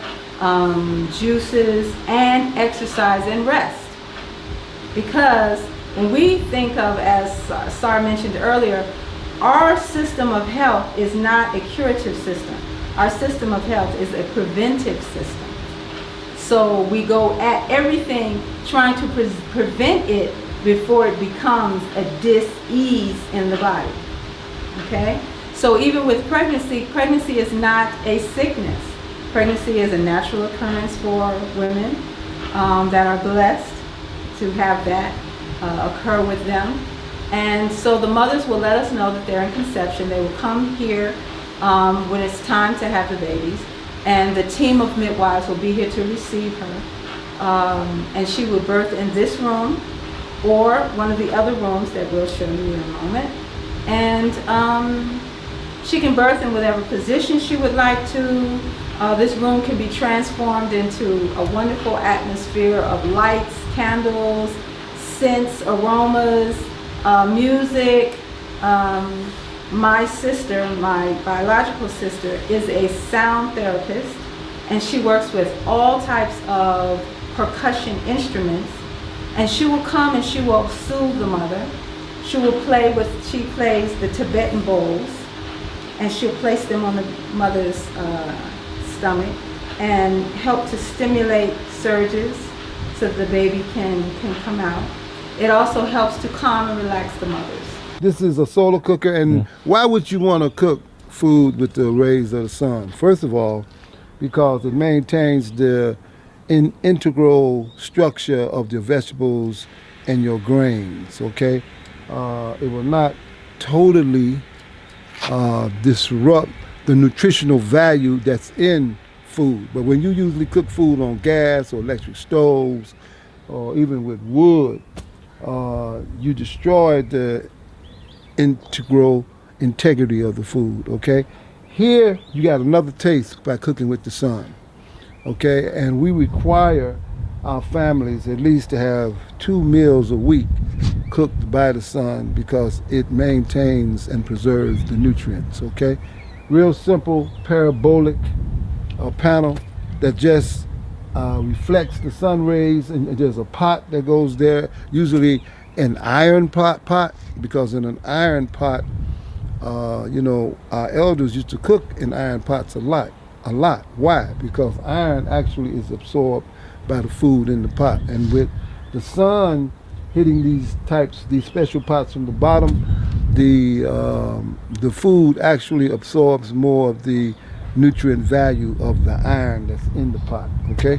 juices, and exercise and rest. Because when we think of, as Sar mentioned earlier, our system of health is not a curative system. Our system of health is a preventive system. So we go at everything trying to prevent it before it becomes a dis-ease in the body. Okay? So even with pregnancy is not a sickness. Pregnancy is a natural occurrence for women that are blessed to have that occur with them. And so the mothers will let us know that they're in conception. They will come here when it's time to have the babies. And the team of midwives will be here to receive her. And she will birth in this room or one of the other rooms that we'll show you in a moment. And she can birth in whatever position she would like to. This room can be transformed into a wonderful atmosphere of lights, candles, scents, aromas, music. My sister, my biological sister, is a sound therapist, and she works with all types of percussion instruments. And she will come and she will soothe the mother. She plays the Tibetan bowls, and she'll place them on the mother's stomach and help to stimulate surges so the baby can come out. It also helps to calm and relax the mothers. This is a solar cooker, and why would you want to cook food with the rays of the sun? First of all, because it maintains the integral structure of the vegetables and your grains, okay? It will not totally disrupt the nutritional value that's in food. But when you usually cook food on gas or electric stoves or even with wood, you destroy the integral integrity of the food, okay? Here, you got another taste by cooking with the sun, okay? And we require our families at least to have 2 meals a week cooked by the sun because it maintains and preserves the nutrients, okay? Real simple parabolic panel that just reflects the sun rays, and there's a pot that goes there, usually an iron pot, because in an iron pot, our elders used to cook in iron pots a lot. Why? Because iron actually is absorbed by the food in the pot, and with the sun hitting these special pots from the bottom, the food actually absorbs more of the nutrient value of the iron that's in the pot. Okay.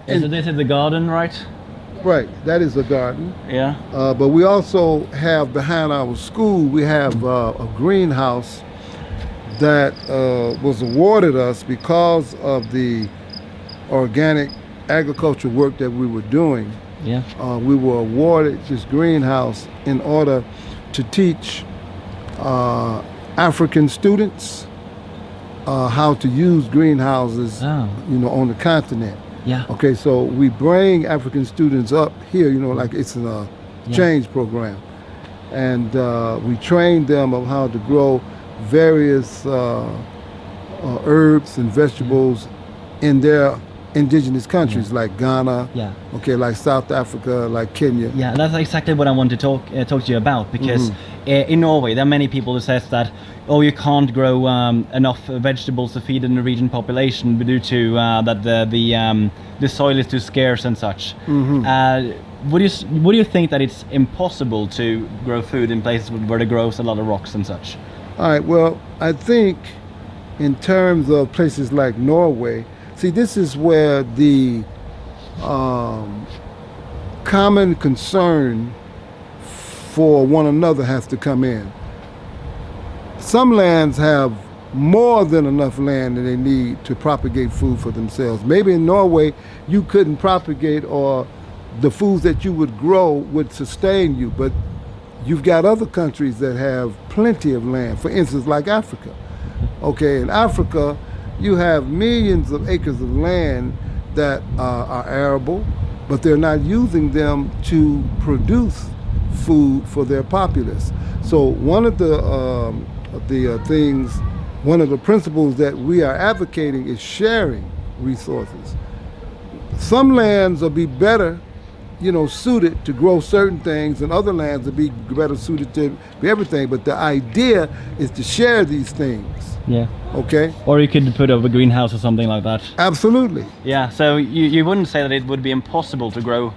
So this is the garden, right? Right, that is a garden. Yeah. But we also have behind our school, we have a greenhouse that was awarded us because of the organic agriculture work that we were doing. Yeah. We were awarded this greenhouse in order to teach African students how to use greenhouses, on the continent. Yeah. Okay, so we bring African students up here, like it's a change program. And we train them of how to grow various herbs and vegetables in their indigenous countries like Ghana, like South Africa, like Kenya. Yeah, that's exactly what I want to talk to you about, because in Norway there are many people who says that you can't grow enough vegetables to feed the Norwegian population due to that the soil is too scarce and such. Would you think that it's impossible to grow food in places where there grows a lot of rocks and such? All right, well, I think in terms of places like Norway, see, this is where the common concern for one another has to come in. Some lands have more than enough land that they need to propagate food for themselves. Maybe in Norway, you couldn't propagate, or the foods that you would grow would sustain you, but you've got other countries that have plenty of land, for instance, like Africa. Okay, in Africa, you have millions of acres of land that are arable, but they're not using them to produce food for their populace. So one of the principles that we are advocating is sharing resources. Some lands will be better, suited to grow certain things, and other lands will be better suited to everything. But the idea is to share these things. Yeah. Okay. Or you could put up a greenhouse or something like that. Absolutely. Yeah. So you wouldn't say that it would be impossible to grow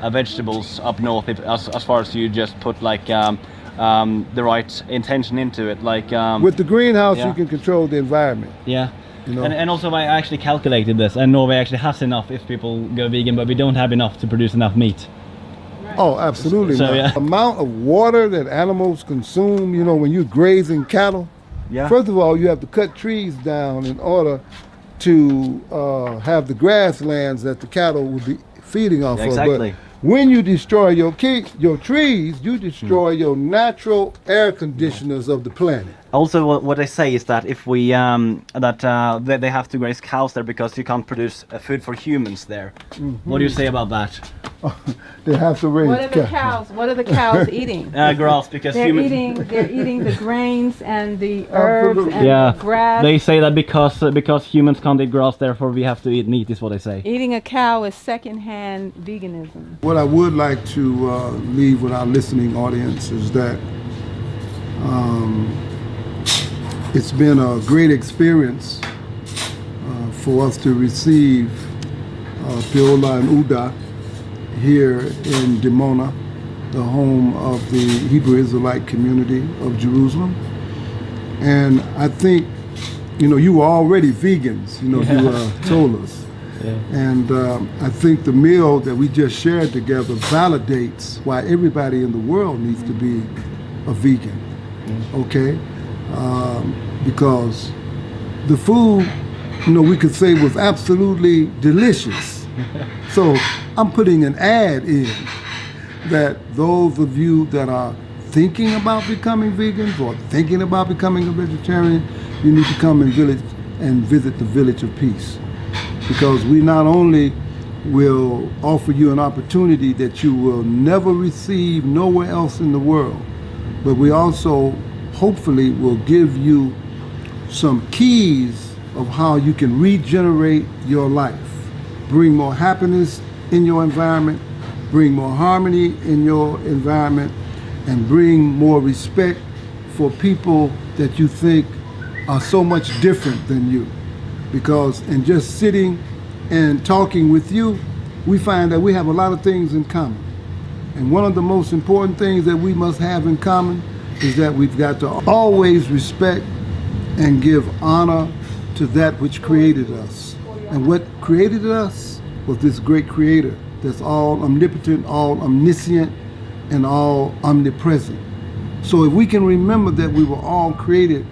vegetables up north as far as you just put the right intention into it, with the greenhouse, you can control the environment. Yeah. And also I actually calculated this, and Norway actually has enough if people go vegan, but we don't have enough to produce enough meat. Oh, absolutely. So, The amount of water that animals consume, when you're grazing cattle, first of all, you have to cut trees down in order to have the grasslands that the cattle would be feeding off of. Exactly. But when you destroy your trees, you destroy your natural air conditioners of the planet. Also, what they say is that if we they have to graze cows there because you can't produce food for humans there. What do you say about that? They have to raise cows. What are the cows eating? Grass, because they're eating the grains and the herbs and the grass. They say that because humans can't eat grass, therefore we have to eat meat, is what they say. Eating a cow is secondhand veganism. What I would like to leave with our listening audience is that it's been a great experience for us to receive Piola and Uda here in Dimona, the home of the Hebrew Israelite community of Jerusalem. And I think, you were already vegans, you told us. Yeah. And I think the meal that we just shared together validates why everybody in the world needs to be a vegan, okay? Because the food, we could say was absolutely delicious. So I'm putting an ad in that those of you that are thinking about becoming vegans or thinking about becoming a vegetarian, you need to come and visit the Village of Peace. Because we not only will offer you an opportunity that you will never receive nowhere else in the world, but we also hopefully will give you some keys of how you can regenerate your life, bring more happiness in your environment, bring more harmony in your environment, and bring more respect for people that you think are so much different than you. Because in just sitting and talking with you, we find that we have a lot of things in common. And one of the most important things that we must have in common is that we've got to always respect and give honor to that which created us. And what created us was this great creator that's all omnipotent, all omniscient, and all omnipresent. So if we can remember that we were all created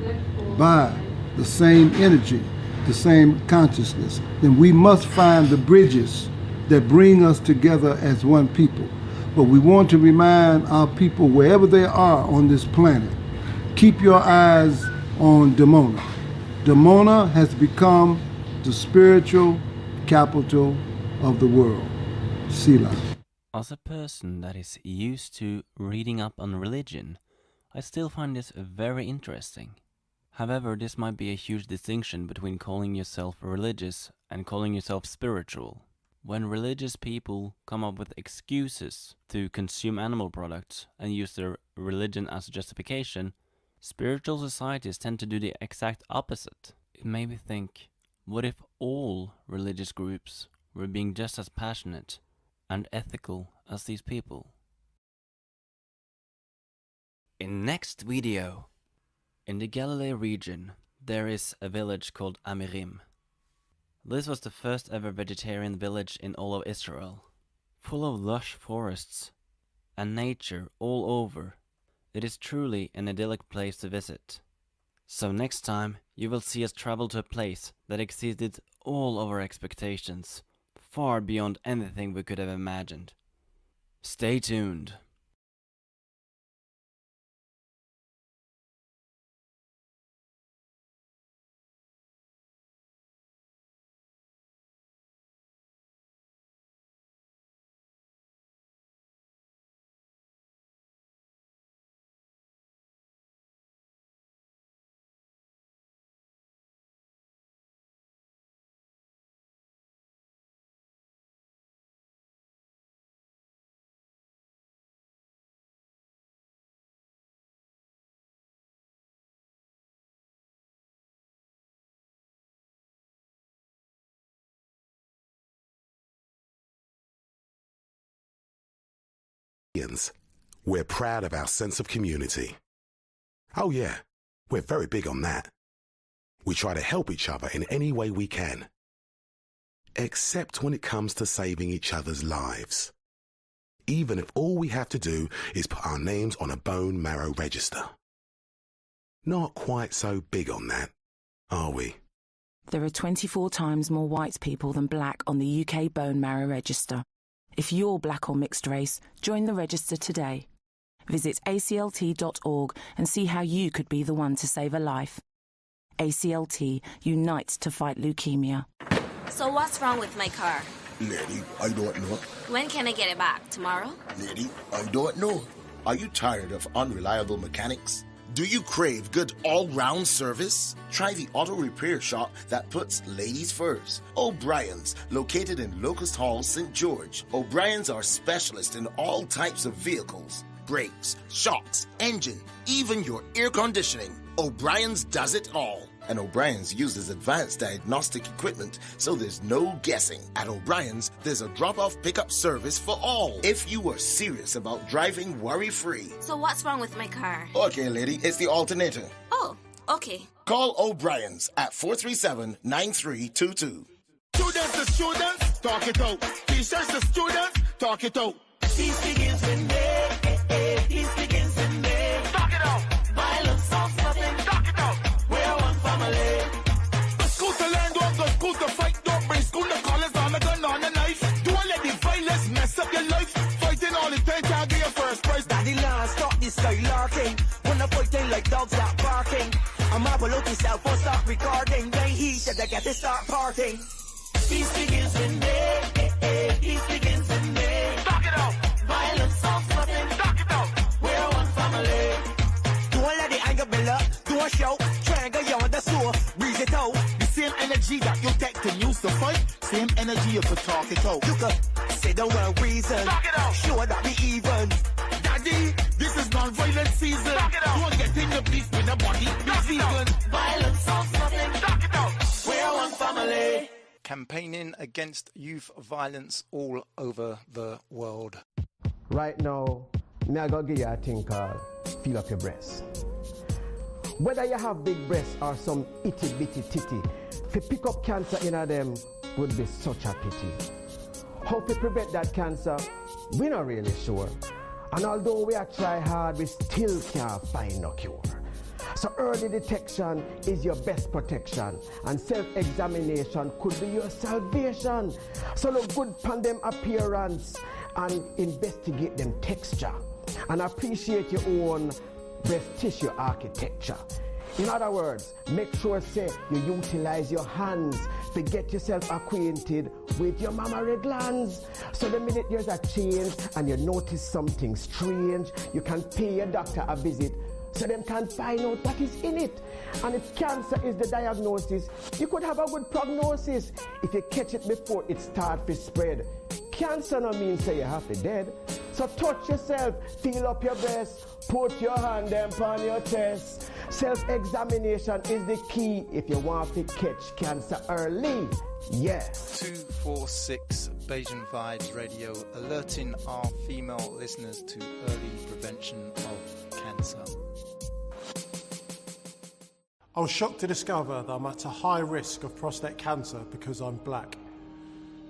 by the same energy, the same consciousness, then we must find the bridges that bring us together as one people. But we want to remind our people, wherever they are on this planet, keep your eyes on Demona. Demona has become the spiritual capital of the world. Sila. As a person that is used to reading up on religion, I still find this very interesting. However, this might be a huge distinction between calling yourself religious and calling yourself spiritual. When religious people come up with excuses to consume animal products and use their religion as a justification, spiritual societies tend to do the exact opposite. It made me think, what if all religious groups were being just as passionate and ethical as these people? In next video, in the Galilee region, there is a village called Amirim. This was the first ever vegetarian village in all of Israel, full of lush forests and nature all over. It is truly an idyllic place to visit. So next time, you will see us travel to a place that exceeded all of our expectations, far beyond anything we could have imagined. Stay tuned. We're proud of our sense of community. Oh yeah, we're very big on that. We try to help each other in any way we can, except when it comes to saving each other's lives. Even if all we have to do is put our names on a bone marrow register. Not quite so big on that, are we? There are 24 times more white people than black on the UK bone marrow register. If you're black or mixed race, join the register today. Visit aclt.org and see how you could be the one to save a life. ACLT unites to fight leukemia. So what's wrong with my car? Lady, I don't know. When can I get it back? Tomorrow? Lady, I don't know. Are you tired of unreliable mechanics? Do you crave good all-round service? Try the auto repair shop that puts ladies first. O'Brien's, located in Locust Hall, St. George. O'Brien's are specialists in all types of vehicles. Brakes, shocks, engine, even your air conditioning. O'Brien's does it all. And O'Brien's uses advanced diagnostic equipment, so there's no guessing. At O'Brien's, there's a drop-off pickup service for all. If you are serious about driving worry-free. So what's wrong with my car? Okay, lady, it's the alternator. Oh, okay. Call O'Brien's at 437-9322. Students to students, talk it out. Teachers to students, talk it out. Peace begins with me. Peace begins with me. Talk it out. Violence solves nothing. Talk it out. We're one family. The school to learn, don't go school to fight. Don't bring school to college on a gun, on a knife. Don't let the violence mess up your life. Fighting all the time, can't get your first prize. Daddy land, stop this skylarking. When I'm fighting like dogs that barking. I'm up look yourself, won't stop recording. Then he said I get to start parting. Peace begins with me. Peace begins with me. Talk it out. Violence solves nothing. Talk it out. We're one family. Don't let the anger build up. Don't shout. Triangle you on the floor. Breathe it out. The same energy that you take to use to fight, same energy you could talk it out. Look up. Say the word reason. Talk it out. Sure that we even. Daddy, this is non-violent season. Talk it out. Don't get in the beef with nobody. Be vegan. Violence solves nothing. Talk it out. We're one family. Campaigning against youth violence all over the world. Right now, me I gotta give you a thing called feel up your breast. Whether you have big breasts or some itty bitty titty, to pick up cancer in them would be such a pity. How to prevent that cancer, we're not really sure. And although we are try hard, we still can't find no cure. So early detection is your best protection, and self-examination could be your salvation. So look good upon them appearance and investigate them texture, and appreciate your own breast tissue architecture. In other words, make sure say you utilize your hands to get yourself acquainted with your mammary glands. So the minute there's a change and you notice something strange, you can pay your doctor a visit so them can find out what is in it. And if cancer is the diagnosis, you could have a good prognosis if you catch it before it starts to spread. Cancer no means say you have to dead. So touch yourself, feel up your breast, put your hand them on your chest. Self-examination is the key if you want to catch cancer early. Yeah. 246 Bayesian Vibes Radio, alerting our female listeners to early prevention of cancer. I was shocked to discover that I'm at a high risk of prostate cancer because I'm black.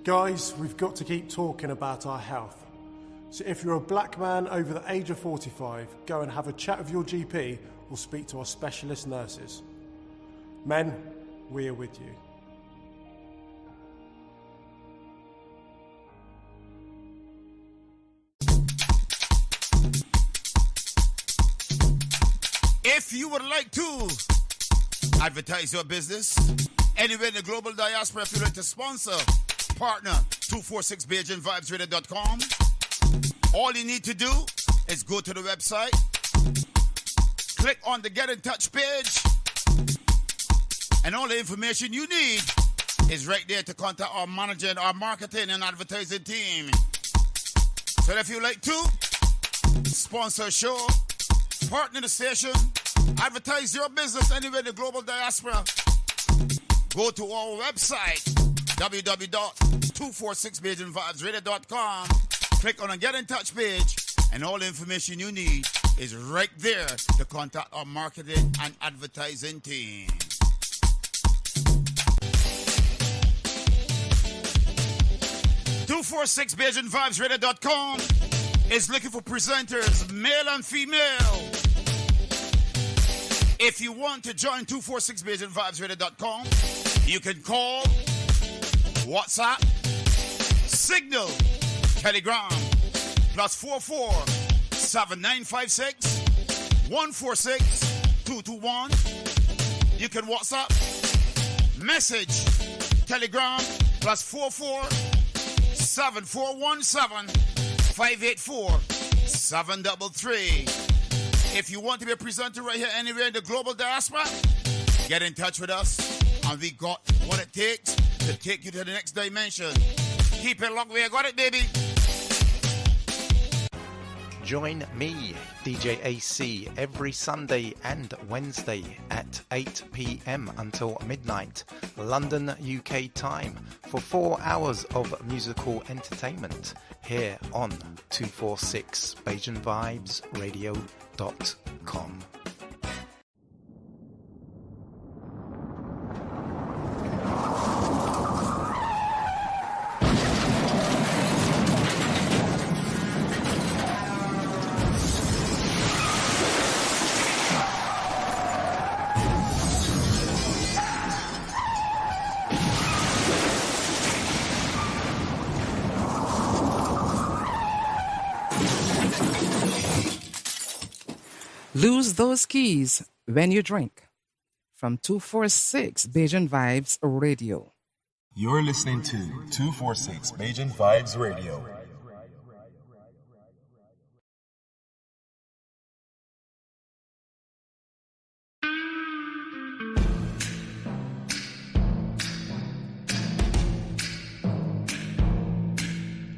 Guys, we've got to keep talking about our health. So if you're a black man over the age of 45, go and have a chat with your GP or speak to our specialist nurses. Men, we are with you. If you would like to advertise your business anywhere in the global diaspora, if you'd like to sponsor, partner 246BayesianVibesRadio.com. All you need to do is go to the website, click on the Get in Touch page, and all the information you need is right there to contact our manager and our marketing and advertising team. So if you'd like to sponsor a show, partner the station, advertise your business anywhere in the global diaspora, go to our website, www.246BayesianVibesRadio.com. Click on the Get in Touch page, and all the information you need is right there to contact our marketing and advertising team. BayesianVibesRadio.com is looking for presenters, male and female. If you want to join 246BayesianVibesRadio.com, you can call, WhatsApp, Signal, Telegram, +44 7956 146 221. You can WhatsApp, message, Telegram, +44 7417 584 733. If you want to be a presenter right here anywhere in the global diaspora, get in touch with us, and we got what it takes to take you to the next dimension. Keep it locked, we got it, baby. Join me, DJ AC, every Sunday and Wednesday at 8 p.m. until midnight, London, UK time, for 4 hours of musical entertainment here on 246 BayesianVibesRadio.com. Lose those keys when you drink. From 246 Bayesian Vibes Radio. You're listening to 246 Bayesian Vibes Radio.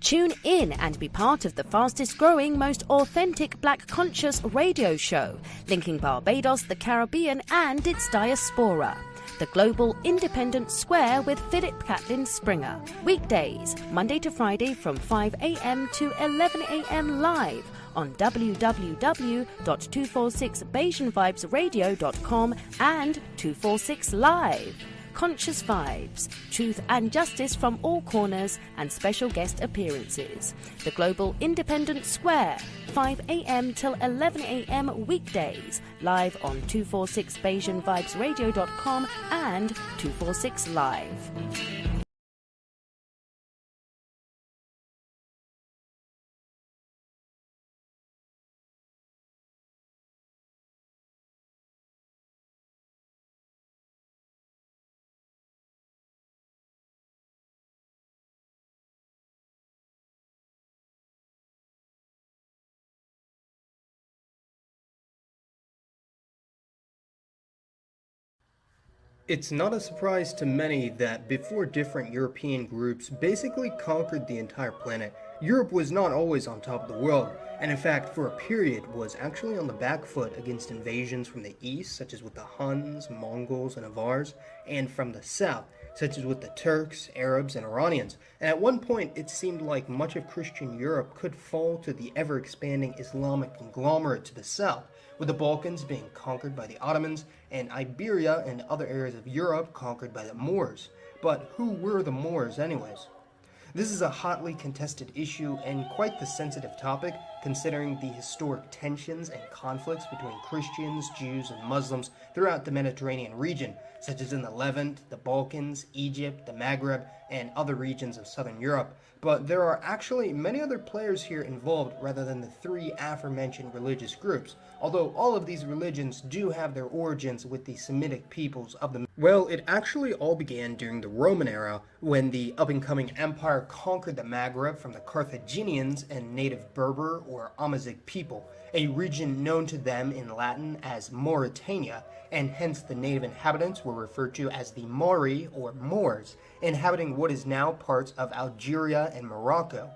Tune in and be part of the fastest growing, most authentic Black conscious radio show, linking Barbados, the Caribbean and its diaspora. The Global Independent Square with Philip Catlin Springer. Weekdays, Monday to Friday from 5 a.m. to 11 a.m. live on www.246BajanVibesRadio.com and 246 Live. Conscious Vibes, truth and justice from all corners, and special guest appearances. The Global Independent Square, 5 a.m. till 11 a.m. weekdays, live on 246BajanVibesRadio.com and 246 Live. It's not a surprise to many that before different European groups basically conquered the entire planet, Europe was not always on top of the world, and in fact for a period was actually on the back foot against invasions from the east, such as with the Huns, Mongols, and Avars, and from the south, such as with the Turks, Arabs, and Iranians. And at one point it seemed like much of Christian Europe could fall to the ever-expanding Islamic conglomerate to the south, with the Balkans being conquered by the Ottomans, and Iberia and other areas of Europe conquered by the Moors. But who were the Moors anyways? This is a hotly contested issue and quite the sensitive topic, considering the historic tensions and conflicts between Christians, Jews, and Muslims throughout the Mediterranean region, such as in the Levant, the Balkans, Egypt, the Maghreb, and other regions of southern Europe. But there are actually many other players here involved rather than the three aforementioned religious groups, although all of these religions do have their origins with the Semitic peoples of the... Well, it actually all began during the Roman era, when the up-and-coming empire conquered the Maghreb from the Carthaginians and native Berber or Amazigh people, a region known to them in Latin as Mauritania, and hence the native inhabitants were referred to as the Mauri or Moors, inhabiting what is now parts of Algeria and Morocco.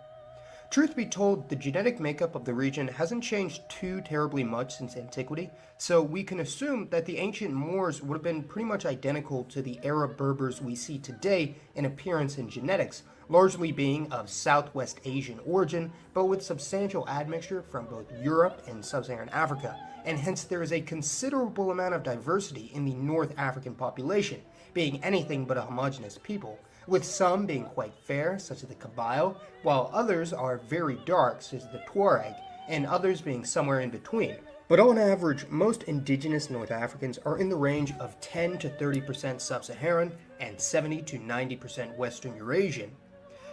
Truth be told, the genetic makeup of the region hasn't changed too terribly much since antiquity, so we can assume that the ancient Moors would have been pretty much identical to the Arab Berbers we see today in appearance and genetics, largely being of Southwest Asian origin, but with substantial admixture from both Europe and Sub-Saharan Africa, and hence there is a considerable amount of diversity in the North African population, being anything but a homogeneous people, with some being quite fair, such as the Kabyle, while others are very dark, such as the Tuareg, and others being somewhere in between. But on average, most indigenous North Africans are in the range of 10 to 30% Sub-Saharan and 70 to 90% Western Eurasian.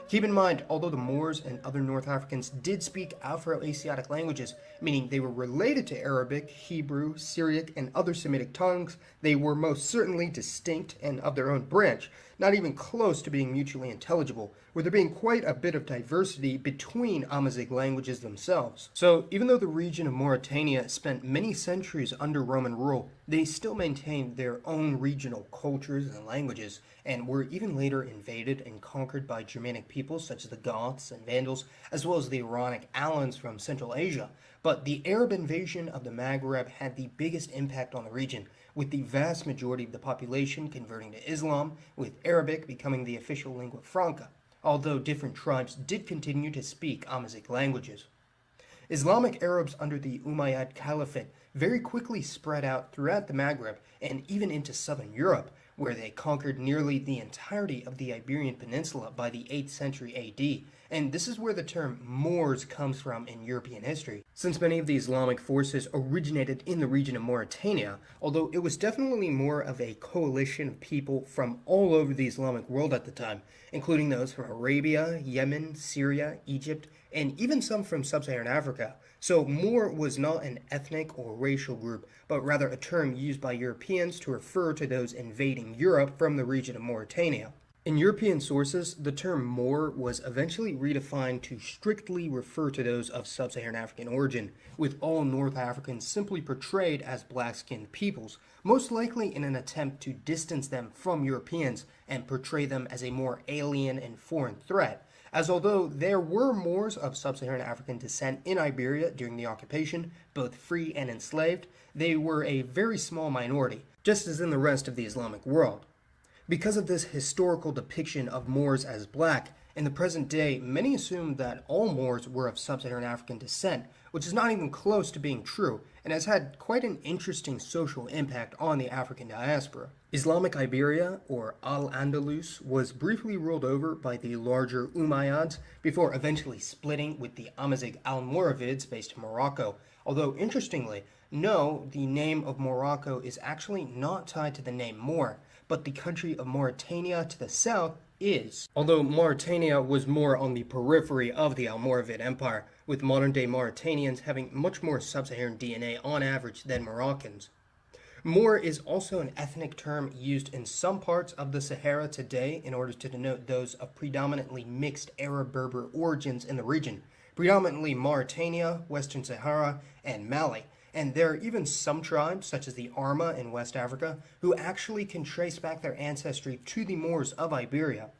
Keep in mind, although the Moors and other North Africans did speak Afro-Asiatic languages, meaning they were related to Arabic, Hebrew, Syriac, and other Semitic tongues, they were most certainly distinct and of their own branch, not even close to being mutually intelligible, with there being quite a bit of diversity between Amazigh languages themselves. So, even though the region of Mauritania spent many centuries under Roman rule, they still maintained their own regional cultures and languages, and were even later invaded and conquered by Germanic peoples such as the Goths and Vandals, as well as the Iranic Alans from Central Asia. But the Arab invasion of the Maghreb had the biggest impact on the region, with the vast majority of the population converting to Islam, with Arabic becoming the official lingua franca, although different tribes did continue to speak Amazigh languages. Islamic Arabs under the Umayyad Caliphate very quickly spread out throughout the Maghreb and even into southern Europe, where they conquered nearly the entirety of the Iberian Peninsula by the 8th century AD, and this is where the term Moors comes from in European history, since many of the Islamic forces originated in the region of Mauritania, although it was definitely more of a coalition of people from all over the Islamic world at the time, including those from Arabia, Yemen, Syria, Egypt, and even some from Sub-Saharan Africa. So Moor was not an ethnic or racial group, but rather a term used by Europeans to refer to those invading Europe from the region of Mauritania. In European sources, the term Moor was eventually redefined to strictly refer to those of Sub-Saharan African origin, with all North Africans simply portrayed as black-skinned peoples, most likely in an attempt to distance them from Europeans and portray them as a more alien and foreign threat, as although there were Moors of Sub-Saharan African descent in Iberia during the occupation, both free and enslaved, they were a very small minority, just as in the rest of the Islamic world. Because of this historical depiction of Moors as black, In the present day, many assume that all Moors were of sub-Saharan African descent, which is not even close to being true, and has had quite an interesting social impact on the African diaspora. Islamic Iberia, or Al-Andalus, was briefly ruled over by the larger Umayyads before eventually splitting with the Amazigh Almoravids based in Morocco, although interestingly, no, the name of Morocco is actually not tied to the name Moor, but the country of Mauritania to the south is. Although Mauritania was more on the periphery of the Almoravid Empire, with modern-day Mauritanians having much more sub-Saharan DNA on average than Moroccans. Moor is also an ethnic term used in some parts of the Sahara today in order to denote those of predominantly mixed Arab-Berber origins in the region, predominantly Mauritania, Western Sahara, and Mali. And there are even some tribes, such as the Arma in West Africa, who actually can trace back their ancestry to the Moors of Iberia.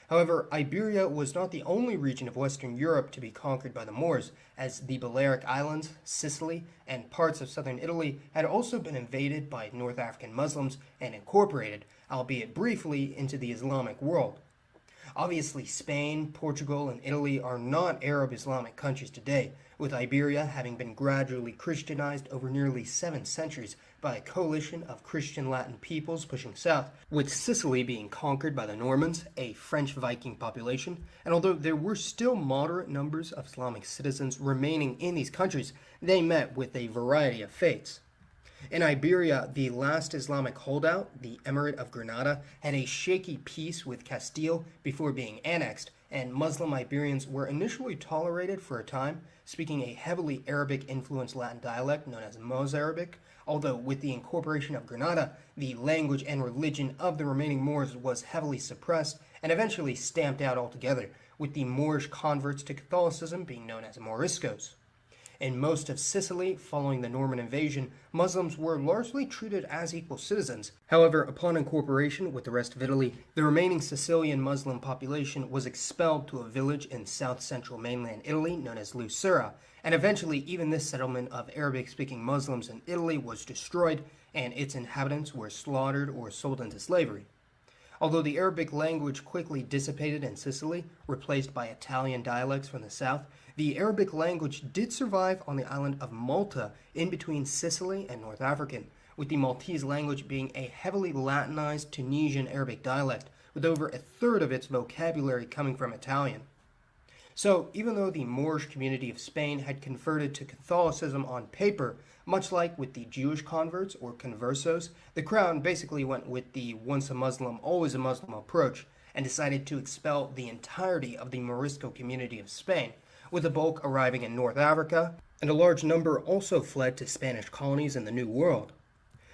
However, Iberia was not the only region of Western Europe to be conquered by the Moors, as the Balearic Islands, Sicily, and parts of southern Italy had also been invaded by North African Muslims and incorporated, albeit briefly, into the Islamic world. Obviously, Spain, Portugal, and Italy are not Arab Islamic countries today, with Iberia having been gradually Christianized over nearly 7 centuries by a coalition of Christian Latin peoples pushing south, with Sicily being conquered by the Normans, a French Viking population, and although there were still moderate numbers of Islamic citizens remaining in these countries, they met with a variety of fates. In Iberia, the last Islamic holdout, the Emirate of Granada, had a shaky peace with Castile before being annexed, and Muslim Iberians were initially tolerated for a time, speaking a heavily Arabic-influenced Latin dialect known as Mozarabic, although with the incorporation of Granada, the language and religion of the remaining Moors was heavily suppressed and eventually stamped out altogether, with the Moorish converts to Catholicism being known as Moriscos. In most of Sicily, following the Norman invasion, Muslims were largely treated as equal citizens. However, upon incorporation with the rest of Italy, the remaining Sicilian Muslim population was expelled to a village in south-central mainland Italy known as Lucera, and eventually even this settlement of Arabic-speaking Muslims in Italy was destroyed, and its inhabitants were slaughtered or sold into slavery. Although the Arabic language quickly dissipated in Sicily, replaced by Italian dialects from the south, the Arabic language did survive on the island of Malta in between Sicily and North African, with the Maltese language being a heavily Latinized Tunisian Arabic dialect, with over a third of its vocabulary coming from Italian. So, even though the Moorish community of Spain had converted to Catholicism on paper, much like with the Jewish converts or conversos, the crown basically went with the once a Muslim, always a Muslim approach and decided to expel the entirety of the Morisco community of Spain, with the bulk arriving in North Africa, and a large number also fled to Spanish colonies in the New World.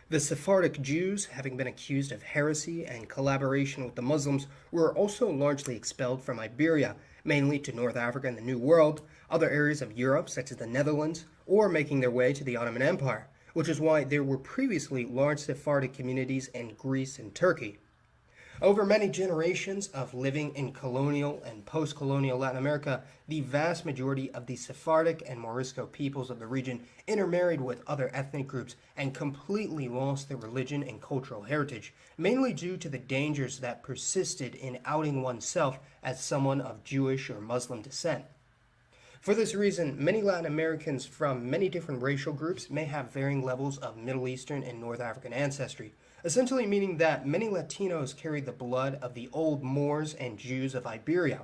The Sephardic Jews, having been accused of heresy and collaboration with the Muslims, were also largely expelled from Iberia, mainly to North Africa and the New World, other areas of Europe such as the Netherlands, or making their way to the Ottoman Empire, which is why there were previously large Sephardic communities in Greece and Turkey. Over many generations of living in colonial and post-colonial Latin America, the vast majority of the Sephardic and Morisco peoples of the region intermarried with other ethnic groups and completely lost their religion and cultural heritage, mainly due to the dangers that persisted in outing oneself as someone of Jewish or Muslim descent. For this reason, many Latin Americans from many different racial groups may have varying levels of Middle Eastern and North African ancestry, essentially meaning that many Latinos carry the blood of the old Moors and Jews of Iberia.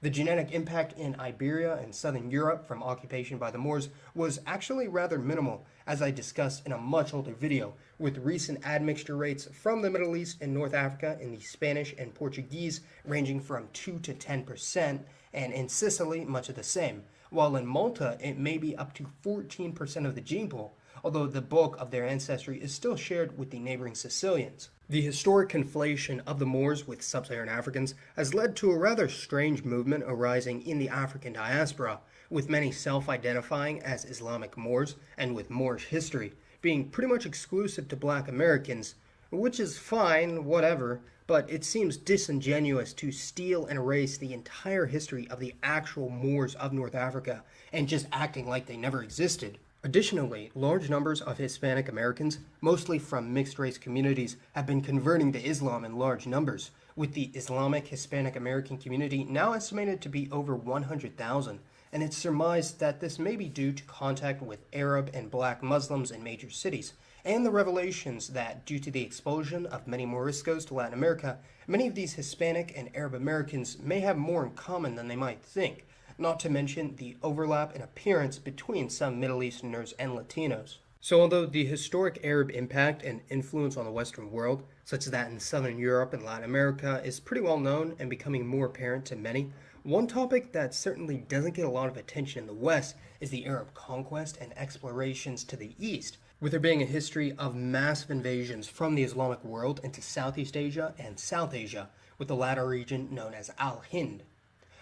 The genetic impact in Iberia and southern Europe from occupation by the Moors was actually rather minimal, as I discussed in a much older video, with recent admixture rates from the Middle East and North Africa in the Spanish and Portuguese ranging from 2 to 10%, and in Sicily much of the same, while in Malta it may be up to 14% of the gene pool, although the bulk of their ancestry is still shared with the neighboring Sicilians. The historic conflation of the Moors with sub-Saharan Africans has led to a rather strange movement arising in the African diaspora, with many self-identifying as Islamic Moors and with Moorish history being pretty much exclusive to Black Americans, which is fine, whatever, but it seems disingenuous to steal and erase the entire history of the actual Moors of North Africa and just acting like they never existed. Additionally, large numbers of Hispanic Americans, mostly from mixed-race communities, have been converting to Islam in large numbers, with the Islamic Hispanic American community now estimated to be over 100,000, and it's surmised that this may be due to contact with Arab and black Muslims in major cities, and the revelations that, due to the expulsion of many Moriscos to Latin America, many of these Hispanic and Arab Americans may have more in common than they might think, not to mention the overlap in appearance between some Middle Easterners and Latinos. So although the historic Arab impact and influence on the Western world, such as that in Southern Europe and Latin America, is pretty well known and becoming more apparent to many, one topic that certainly doesn't get a lot of attention in the West is the Arab conquest and explorations to the East, with there being a history of massive invasions from the Islamic world into Southeast Asia and South Asia, with the latter region known as Al-Hind.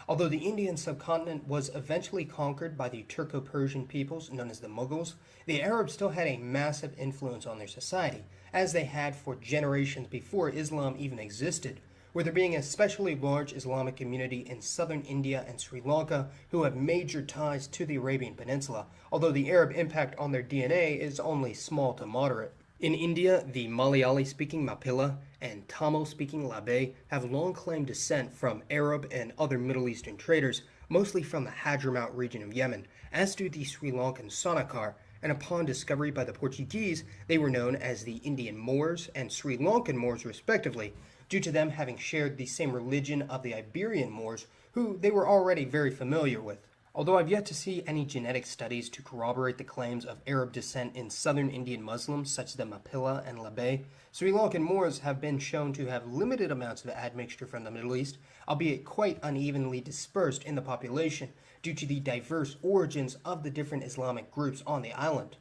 Although the Indian subcontinent was eventually conquered by the Turco-Persian peoples known as the Mughals, the Arabs still had a massive influence on their society, as they had for generations before Islam even existed, with there being an especially large Islamic community in southern India and Sri Lanka who have major ties to the Arabian Peninsula, although the Arab impact on their DNA is only small to moderate. In India, the Malayali-speaking Mappila and Tamil-speaking Labe have long claimed descent from Arab and other Middle Eastern traders, mostly from the Hadramaut region of Yemen, as do the Sri Lankan Sonakar, and upon discovery by the Portuguese, they were known as the Indian Moors and Sri Lankan Moors respectively, due to them having shared the same religion of the Iberian Moors, who they were already very familiar with. Although I've yet to see any genetic studies to corroborate the claims of Arab descent in southern Indian Muslims such as the Mappila and Labe, Sri Lankan Moors have been shown to have limited amounts of admixture from the Middle East, albeit quite unevenly dispersed in the population due to the diverse origins of the different Islamic groups on the island.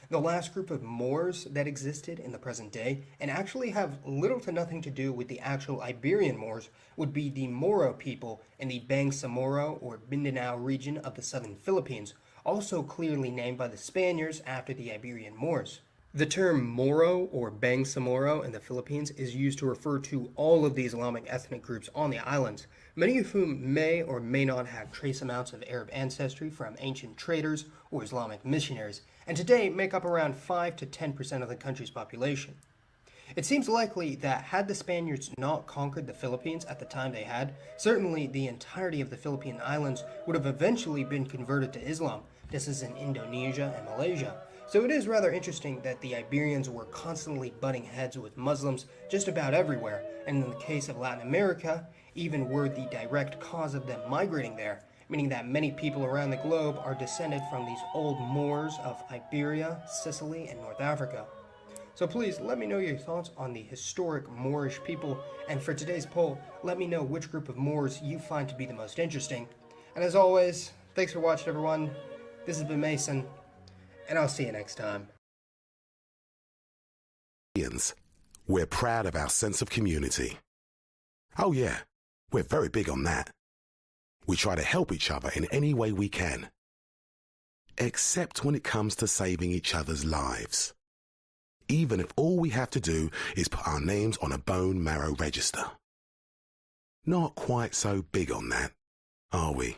The last group of Moors that existed in the present day, and actually have little to nothing to do with the actual Iberian Moors, would be the Moro people in the Bangsamoro or Mindanao region of the southern Philippines, also clearly named by the Spaniards after the Iberian Moors. The term Moro or Bangsamoro in the Philippines is used to refer to all of the Islamic ethnic groups on the islands, many of whom may or may not have trace amounts of Arab ancestry from ancient traders or Islamic missionaries, and today make up around 5 to 10% of the country's population. It seems likely that had the Spaniards not conquered the Philippines at the time they had, certainly the entirety of the Philippine Islands would have eventually been converted to Islam, just as in Indonesia and Malaysia. So it is rather interesting that the Iberians were constantly butting heads with Muslims just about everywhere, and in the case of Latin America, even were the direct cause of them migrating there, meaning that many people around the globe are descended from these old Moors of Iberia, Sicily, and North Africa. So please let me know your thoughts on the historic Moorish people, and for today's poll, let me know which group of Moors you find to be the most interesting. And as always, thanks for watching everyone. This has been Mason, and I'll see you next time. We're proud of our sense of community. Oh yeah, we're very big on that. We try to help each other in any way we can, except when it comes to saving each other's lives. Even if all we have to do is put our names on a bone marrow register. Not quite so big on that, are we?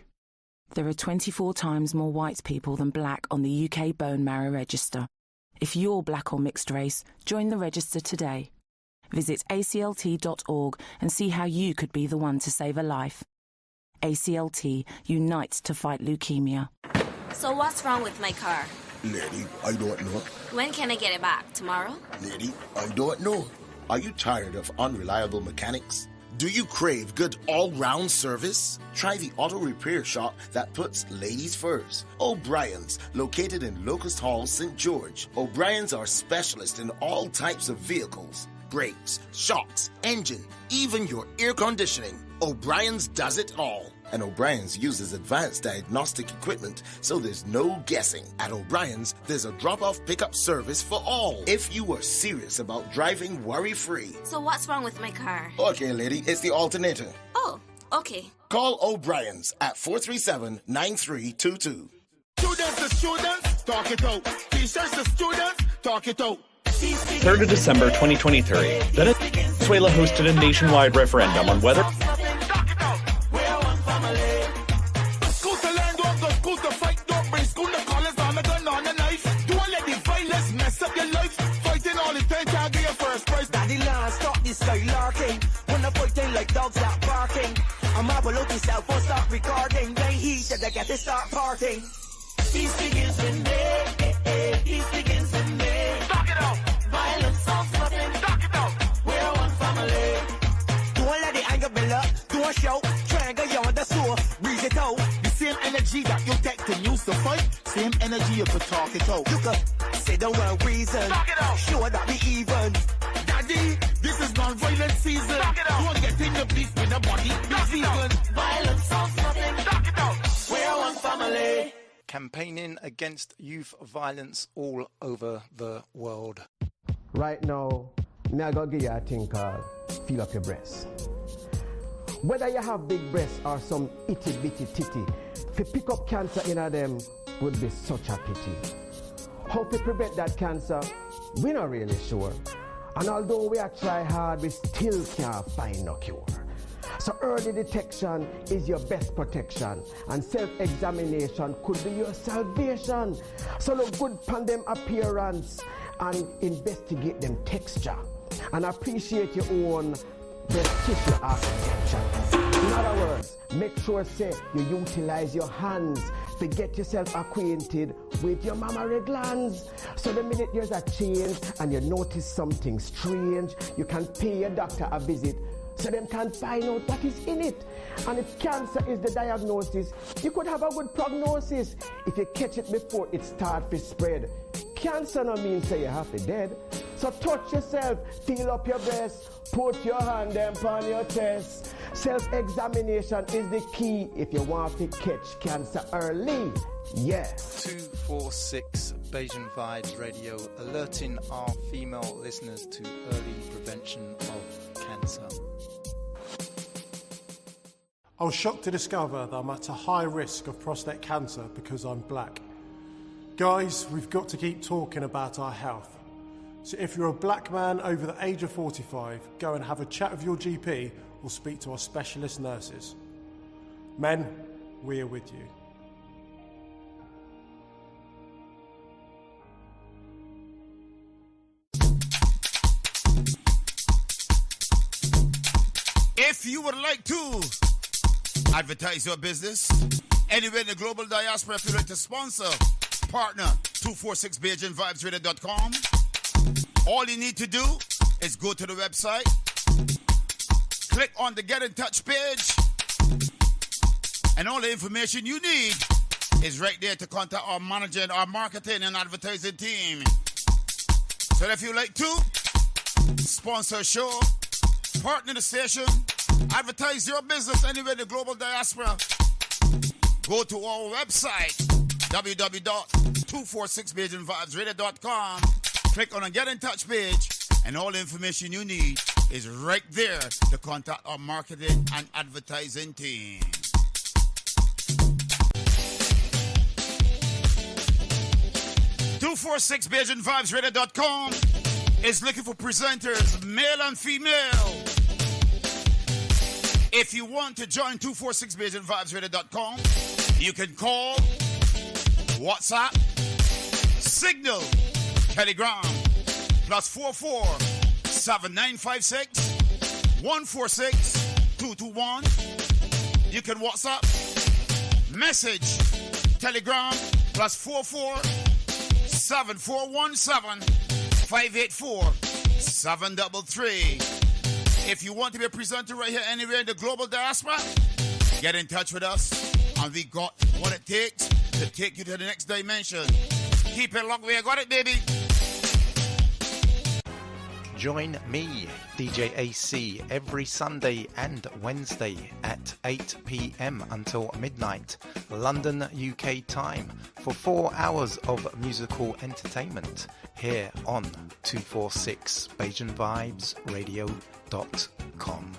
There are 24 times more white people than black on the UK bone marrow register. If you're black or mixed race, join the register today. Visit aclt.org and see how you could be the one to save a life. ACLT unites to fight leukemia. So what's wrong with my car? Lady, I don't know. When can I get it back? Tomorrow? Lady, I don't know. Are you tired of unreliable mechanics? Do you crave good all-round service? Try the auto repair shop that puts ladies first. O'Brien's, located in Locust Hall, St. George. O'Brien's are specialists in all types of vehicles. Brakes, shocks, engine, even your air conditioning. O'Brien's does it all. And O'Brien's uses advanced diagnostic equipment, so there's no guessing. At O'Brien's, there's a drop-off pickup service for all. If you are serious about driving worry-free. So what's wrong with my car? Okay, lady, it's the alternator. Oh, okay. Call O'Brien's at 437-9322. Students to students, talk it out. Teachers to students, talk it out. 3rd of December 2023, Venezuela hosted a nationwide referendum on whether School to learn, don't go school to fight, don't bring school to college on a gun on a knife. Don't let the violence mess up your life. Fighting all the time, can't get your first prize. Daddy, stop this skylarking. When I fight dogs out barking. I'm up looking south, won't stop recording. Then he said I got to start parting. Peace begins with me. Peace begins with me. Talk it out. Violence solves nothing. Talk it out. We're one family. Don't let the anger build up. Don't show. Triangle you on the store. Breeze it out. The same energy that you take to use the fight, same energy you could talk it out. You could say the wrong reason. Talk it out. Sure that we even. Daddy, this is non-violent season. Talk it out. Don't get in your beef with nobody. Be vegan. Violence solves nothing. Talk it out. We're one family. Campaigning against youth violence all over the world. Right now, me I go give you a thing called feel up your breast. Whether you have big breasts or some itty bitty titty, to pick up cancer in them would be such a pity. How to prevent that cancer, we're not really sure. And although we are try hard, we still can't find no cure. So early detection is your best protection, and self-examination could be your salvation. So look good upon them appearance and investigate them texture, and appreciate your own breast tissue architecture. In other words, make sure say you utilize your hands to get yourself acquainted with your mammary glands. So the minute there's a change and you notice something strange, you can pay your doctor a visit so them can find out what is in it. And if cancer is the diagnosis, you could have a good prognosis if you catch it before it starts to spread. Cancer no means say you have to dead. So touch yourself, feel up your breast, put your hand them on your chest. Self-examination is the key if you want to catch cancer early. Yeah. 246 Bayesian Vibes Radio, alerting our female listeners to early prevention of cancer. I was shocked to discover that I'm at a high risk of prostate cancer because I'm black. Guys, we've got to keep talking about our health. So if you're a black man over the age of 45, go and have a chat with your GP or speak to our specialist nurses. Men, we're with you. If you would like to advertise your business anywhere in the global diaspora, if you'd like to sponsor, partner 246BayesianVibesRadio.com. All you need to do is go to the website, click on the Get in Touch page, and all the information you need is right there to contact our manager and our marketing and advertising team. So if you'd like to sponsor a show, partner the station, advertise your business anywhere in the global diaspora, go to our website, www.246BayesianVibesRadio.com. Click on the Get in Touch page, and all the information you need is right there to contact our marketing and advertising team. BayesianVibesRadio.com is looking for presenters, male and female. If you want to join 246BayesianVibesRadio.com, you can call, WhatsApp, Signal, Telegram, +44 7956 146 221. You can WhatsApp, message, Telegram, +44 7417 584 733. If you want to be a presenter right here anywhere in the global diaspora, get in touch with us, and we got what it takes to take you to the next dimension. Keep it locked, we got it, baby. Join me, DJ AC, every Sunday and Wednesday at 8 p.m. until midnight, London, UK time, for 4 hours of musical entertainment here on 246 BayesianVibesRadio.com.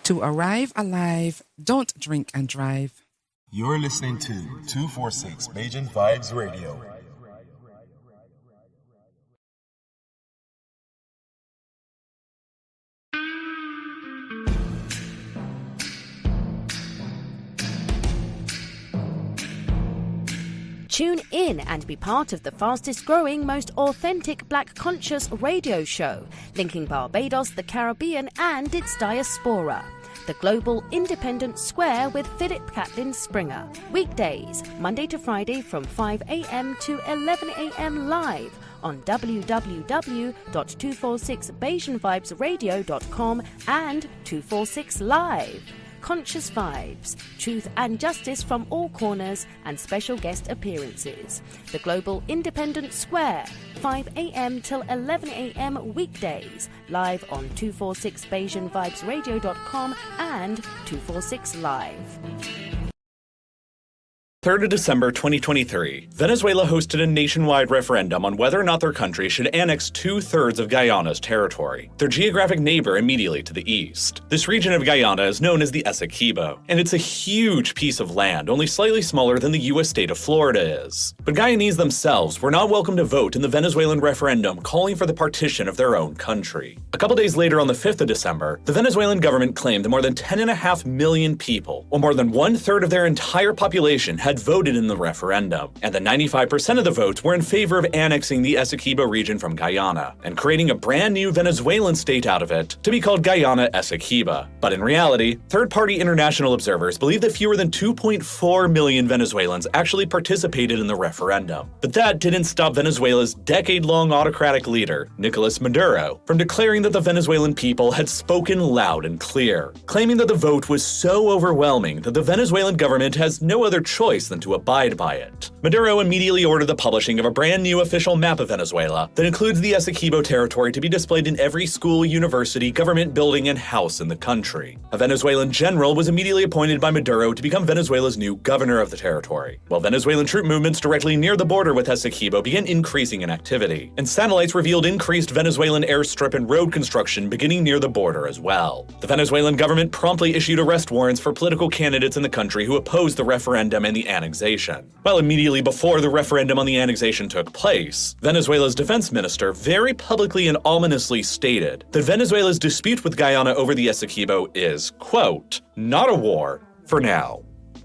To arrive alive, don't drink and drive. You're listening to 246 Beijing Vibes Radio. Tune in and be part of the fastest growing, most authentic black conscious radio show, linking Barbados, the Caribbean and its diaspora. The Global Independent Square with Philip Catlin Springer. Weekdays, Monday to Friday from 5 a.m. to 11 a.m. live on www.246BeijingVibesRadio.com and 246 Live. Conscious vibes, truth and justice from all corners, and special guest appearances. The Global Independent Square, 5 a.m. till 11 a.m. weekdays, live on 246BeijingVibesRadio.com and 246 Live. 3rd of December 2023, Venezuela hosted a nationwide referendum on whether or not their country should annex 2/3 of Guyana's territory, their geographic neighbor immediately to the east. This region of Guyana is known as the Essequibo, and it's a huge piece of land, only slightly smaller than the U.S. state of Florida is. But Guyanese themselves were not welcome to vote in the Venezuelan referendum calling for the partition of their own country. A couple days later, on the 5th of December, the Venezuelan government claimed that more than 10.5 million people, or more than 1/3 of their entire population, had voted in the referendum, and that 95% of the votes were in favor of annexing the Essequibo region from Guyana, and creating a brand new Venezuelan state out of it to be called Guyana Essequiba. But in reality, third-party international observers believe that fewer than 2.4 million Venezuelans actually participated in the referendum. But that didn't stop Venezuela's decade-long autocratic leader, Nicolas Maduro, from declaring that the Venezuelan people had spoken loud and clear, claiming that the vote was so overwhelming that the Venezuelan government has no other choice than to abide by it. Maduro immediately ordered the publishing of a brand new official map of Venezuela that includes the Essequibo territory to be displayed in every school, university, government building, and house in the country. A Venezuelan general was immediately appointed by Maduro to become Venezuela's new governor of the territory, while Venezuelan troop movements directly near the border with Essequibo began increasing in activity, and satellites revealed increased Venezuelan airstrip and road construction beginning near the border as well. The Venezuelan government promptly issued arrest warrants for political candidates in the country who opposed the referendum and the annexation. While immediately before the referendum on the annexation took place, Venezuela's defense minister very publicly and ominously stated that Venezuela's dispute with Guyana over the Essequibo is, quote, not a war for now.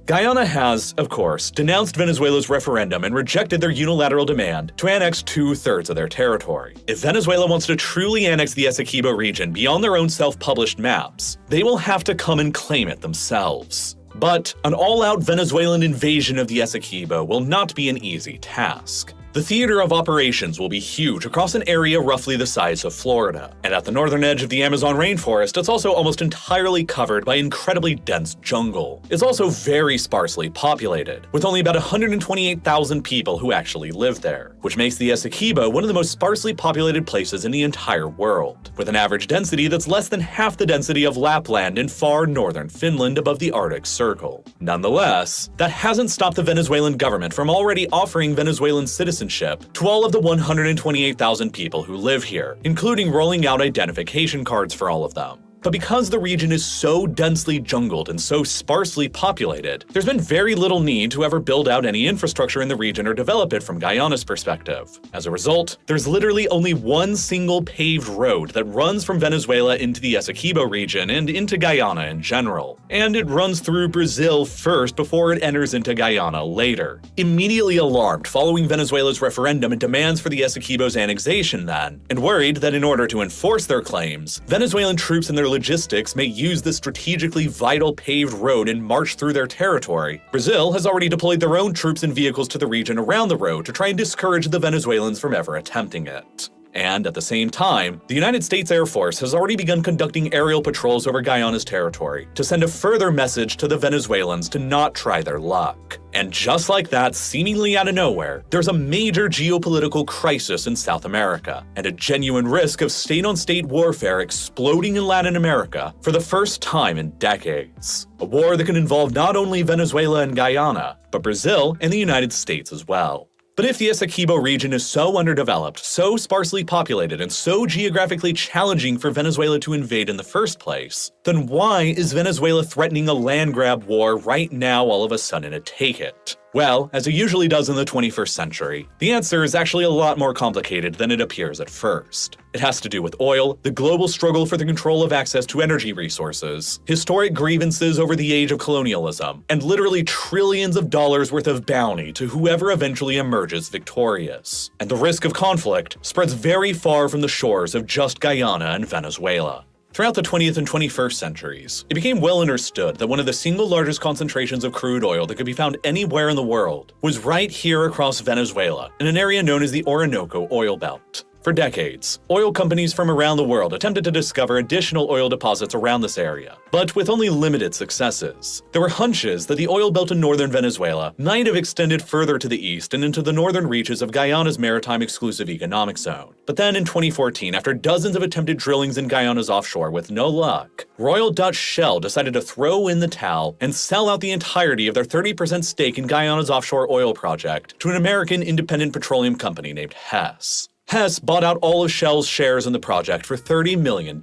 Guyana has, of course, denounced Venezuela's referendum and rejected their unilateral demand to annex 2/3 of their territory. If Venezuela wants to truly annex the Essequibo region beyond their own self-published maps, they will have to come and claim it themselves. But an all-out Venezuelan invasion of the Essequibo will not be an easy task. The theater of operations will be huge across an area roughly the size of Florida, and at the northern edge of the Amazon rainforest, it's also almost entirely covered by incredibly dense jungle. It's also very sparsely populated, with only about 128,000 people who actually live there, which makes the Essequibo one of the most sparsely populated places in the entire world, with an average density that's less than half the density of Lapland in far northern Finland above the Arctic Circle. Nonetheless, that hasn't stopped the Venezuelan government from already offering Venezuelan citizens to all of the 128,000 people who live here, including rolling out identification cards for all of them. But because the region is so densely jungled and so sparsely populated, there's been very little need to ever build out any infrastructure in the region or develop it from Guyana's perspective. As a result, there's literally only one single paved road that runs from Venezuela into the Essequibo region and into Guyana in general. And it runs through Brazil first before it enters into Guyana later. Immediately alarmed following Venezuela's referendum and demands for the Essequibo's annexation then, and worried that in order to enforce their claims, Venezuelan troops and their logistics may use the strategically vital paved road and march through their territory, Brazil has already deployed their own troops and vehicles to the region around the road to try and discourage the Venezuelans from ever attempting it. And at the same time, the United States Air Force has already begun conducting aerial patrols over Guyana's territory to send a further message to the Venezuelans to not try their luck. And just like that, seemingly out of nowhere, there's a major geopolitical crisis in South America, and a genuine risk of state-on-state warfare exploding in Latin America for the first time in decades. A war that can involve not only Venezuela and Guyana, but Brazil and the United States as well. But if the Essequibo region is so underdeveloped, so sparsely populated, and so geographically challenging for Venezuela to invade in the first place, then then why is Venezuela threatening a land grab war right now all of a sudden to take it? Well, as it usually does in the 21st century, the answer is actually a lot more complicated than it appears at first. It has to do with oil, the global struggle for the control of access to energy resources, historic grievances over the age of colonialism, and literally trillions of dollars worth of bounty to whoever eventually emerges victorious. And the risk of conflict spreads very far from the shores of just Guyana and Venezuela. Throughout the 20th and 21st centuries, it became well understood that one of the single largest concentrations of crude oil that could be found anywhere in the world was right here across Venezuela, in an area known as the Orinoco Oil Belt. For decades, oil companies from around the world attempted to discover additional oil deposits around this area, but with only limited successes. There were hunches that the oil belt in northern Venezuela might have extended further to the east and into the northern reaches of Guyana's maritime exclusive economic zone. But then in 2014, after dozens of attempted drillings in Guyana's offshore with no luck, Royal Dutch Shell decided to throw in the towel and sell out the entirety of their 30% stake in Guyana's offshore oil project to an American independent petroleum company named Hess. Hess bought out all of Shell's shares in the project for $30 million,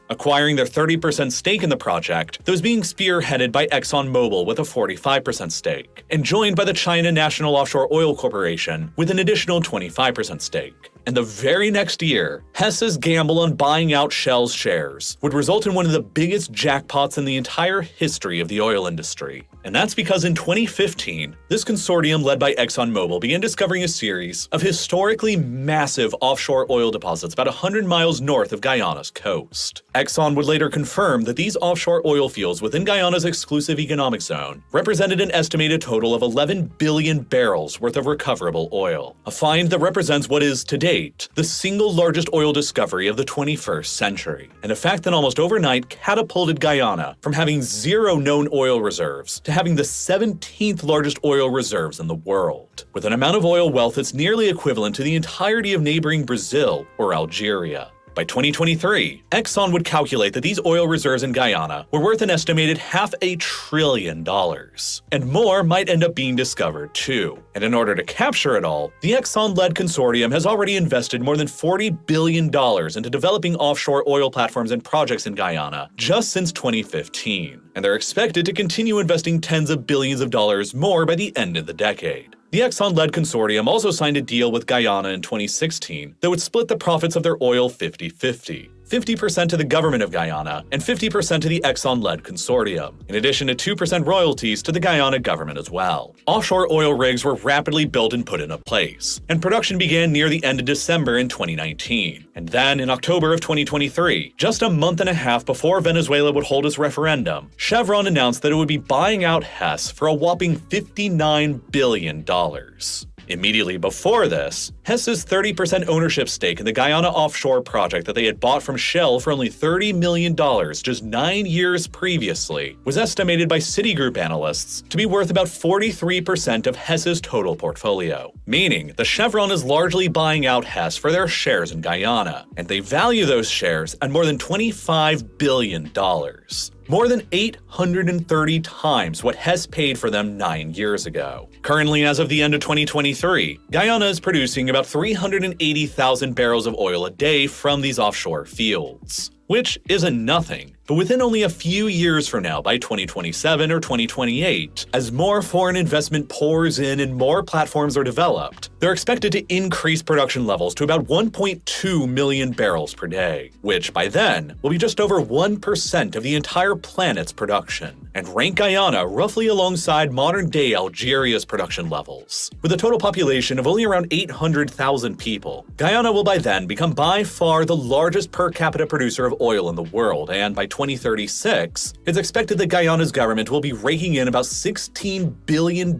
acquiring their 30% stake in the project that was being spearheaded by ExxonMobil with a 45% stake, and joined by the China National Offshore Oil Corporation with an additional 25% stake. And the very next year, Hess's gamble on buying out Shell's shares would result in one of the biggest jackpots in the entire history of the oil industry. And that's because in 2015, this consortium led by ExxonMobil began discovering a series of historically massive offshore oil deposits about 100 miles north of Guyana's coast. Exxon would later confirm that these offshore oil fields within Guyana's exclusive economic zone represented an estimated total of 11 billion barrels worth of recoverable oil, a find that represents what is, to date, the single largest oil discovery of the 21st century, and a fact that almost overnight catapulted Guyana from having zero known oil reserves to having the 17th largest oil reserves in the world, with an amount of oil wealth that's nearly equivalent to the entirety of neighboring Brazil or Algeria. By 2023, Exxon would calculate that these oil reserves in Guyana were worth an estimated $500 billion. And more might end up being discovered too. And in order to capture it all, the Exxon-led consortium has already invested more than $40 billion into developing offshore oil platforms and projects in Guyana just since 2015. And they're expected to continue investing tens of billions of dollars more by the end of the decade. The Exxon-led consortium also signed a deal with Guyana in 2016 that would split the profits of their oil 50-50. 50% to the government of Guyana and 50% to the Exxon-led consortium, in addition to 2% royalties to the Guyana government as well. Offshore oil rigs were rapidly built and put into place, and production began near the end of December in 2019. And then in October of 2023, just a month and a half before Venezuela would hold its referendum, Chevron announced that it would be buying out Hess for a whopping $59 billion. Immediately before this, Hess's 30% ownership stake in the Guyana offshore project that they had bought from Shell for only $30 million just 9 years previously was estimated by Citigroup analysts to be worth about 43% of Hess's total portfolio, meaning the Chevron is largely buying out Hess for their shares in Guyana, and they value those shares at more than $25 billion. More than 830 times what Hess paid for them 9 years ago. Currently, as of the end of 2023, Guyana is producing about 380,000 barrels of oil a day from these offshore fields, which isn't nothing. But within only a few years from now, by 2027 or 2028, as more foreign investment pours in and more platforms are developed, they're expected to increase production levels to about 1.2 million barrels per day, which by then will be just over 1% of the entire planet's production, and rank Guyana roughly alongside modern-day Algeria's production levels. With a total population of only around 800,000 people, Guyana will by then become by far the largest per capita producer of oil in the world, and by 2036, it's expected that Guyana's government will be raking in about $16 billion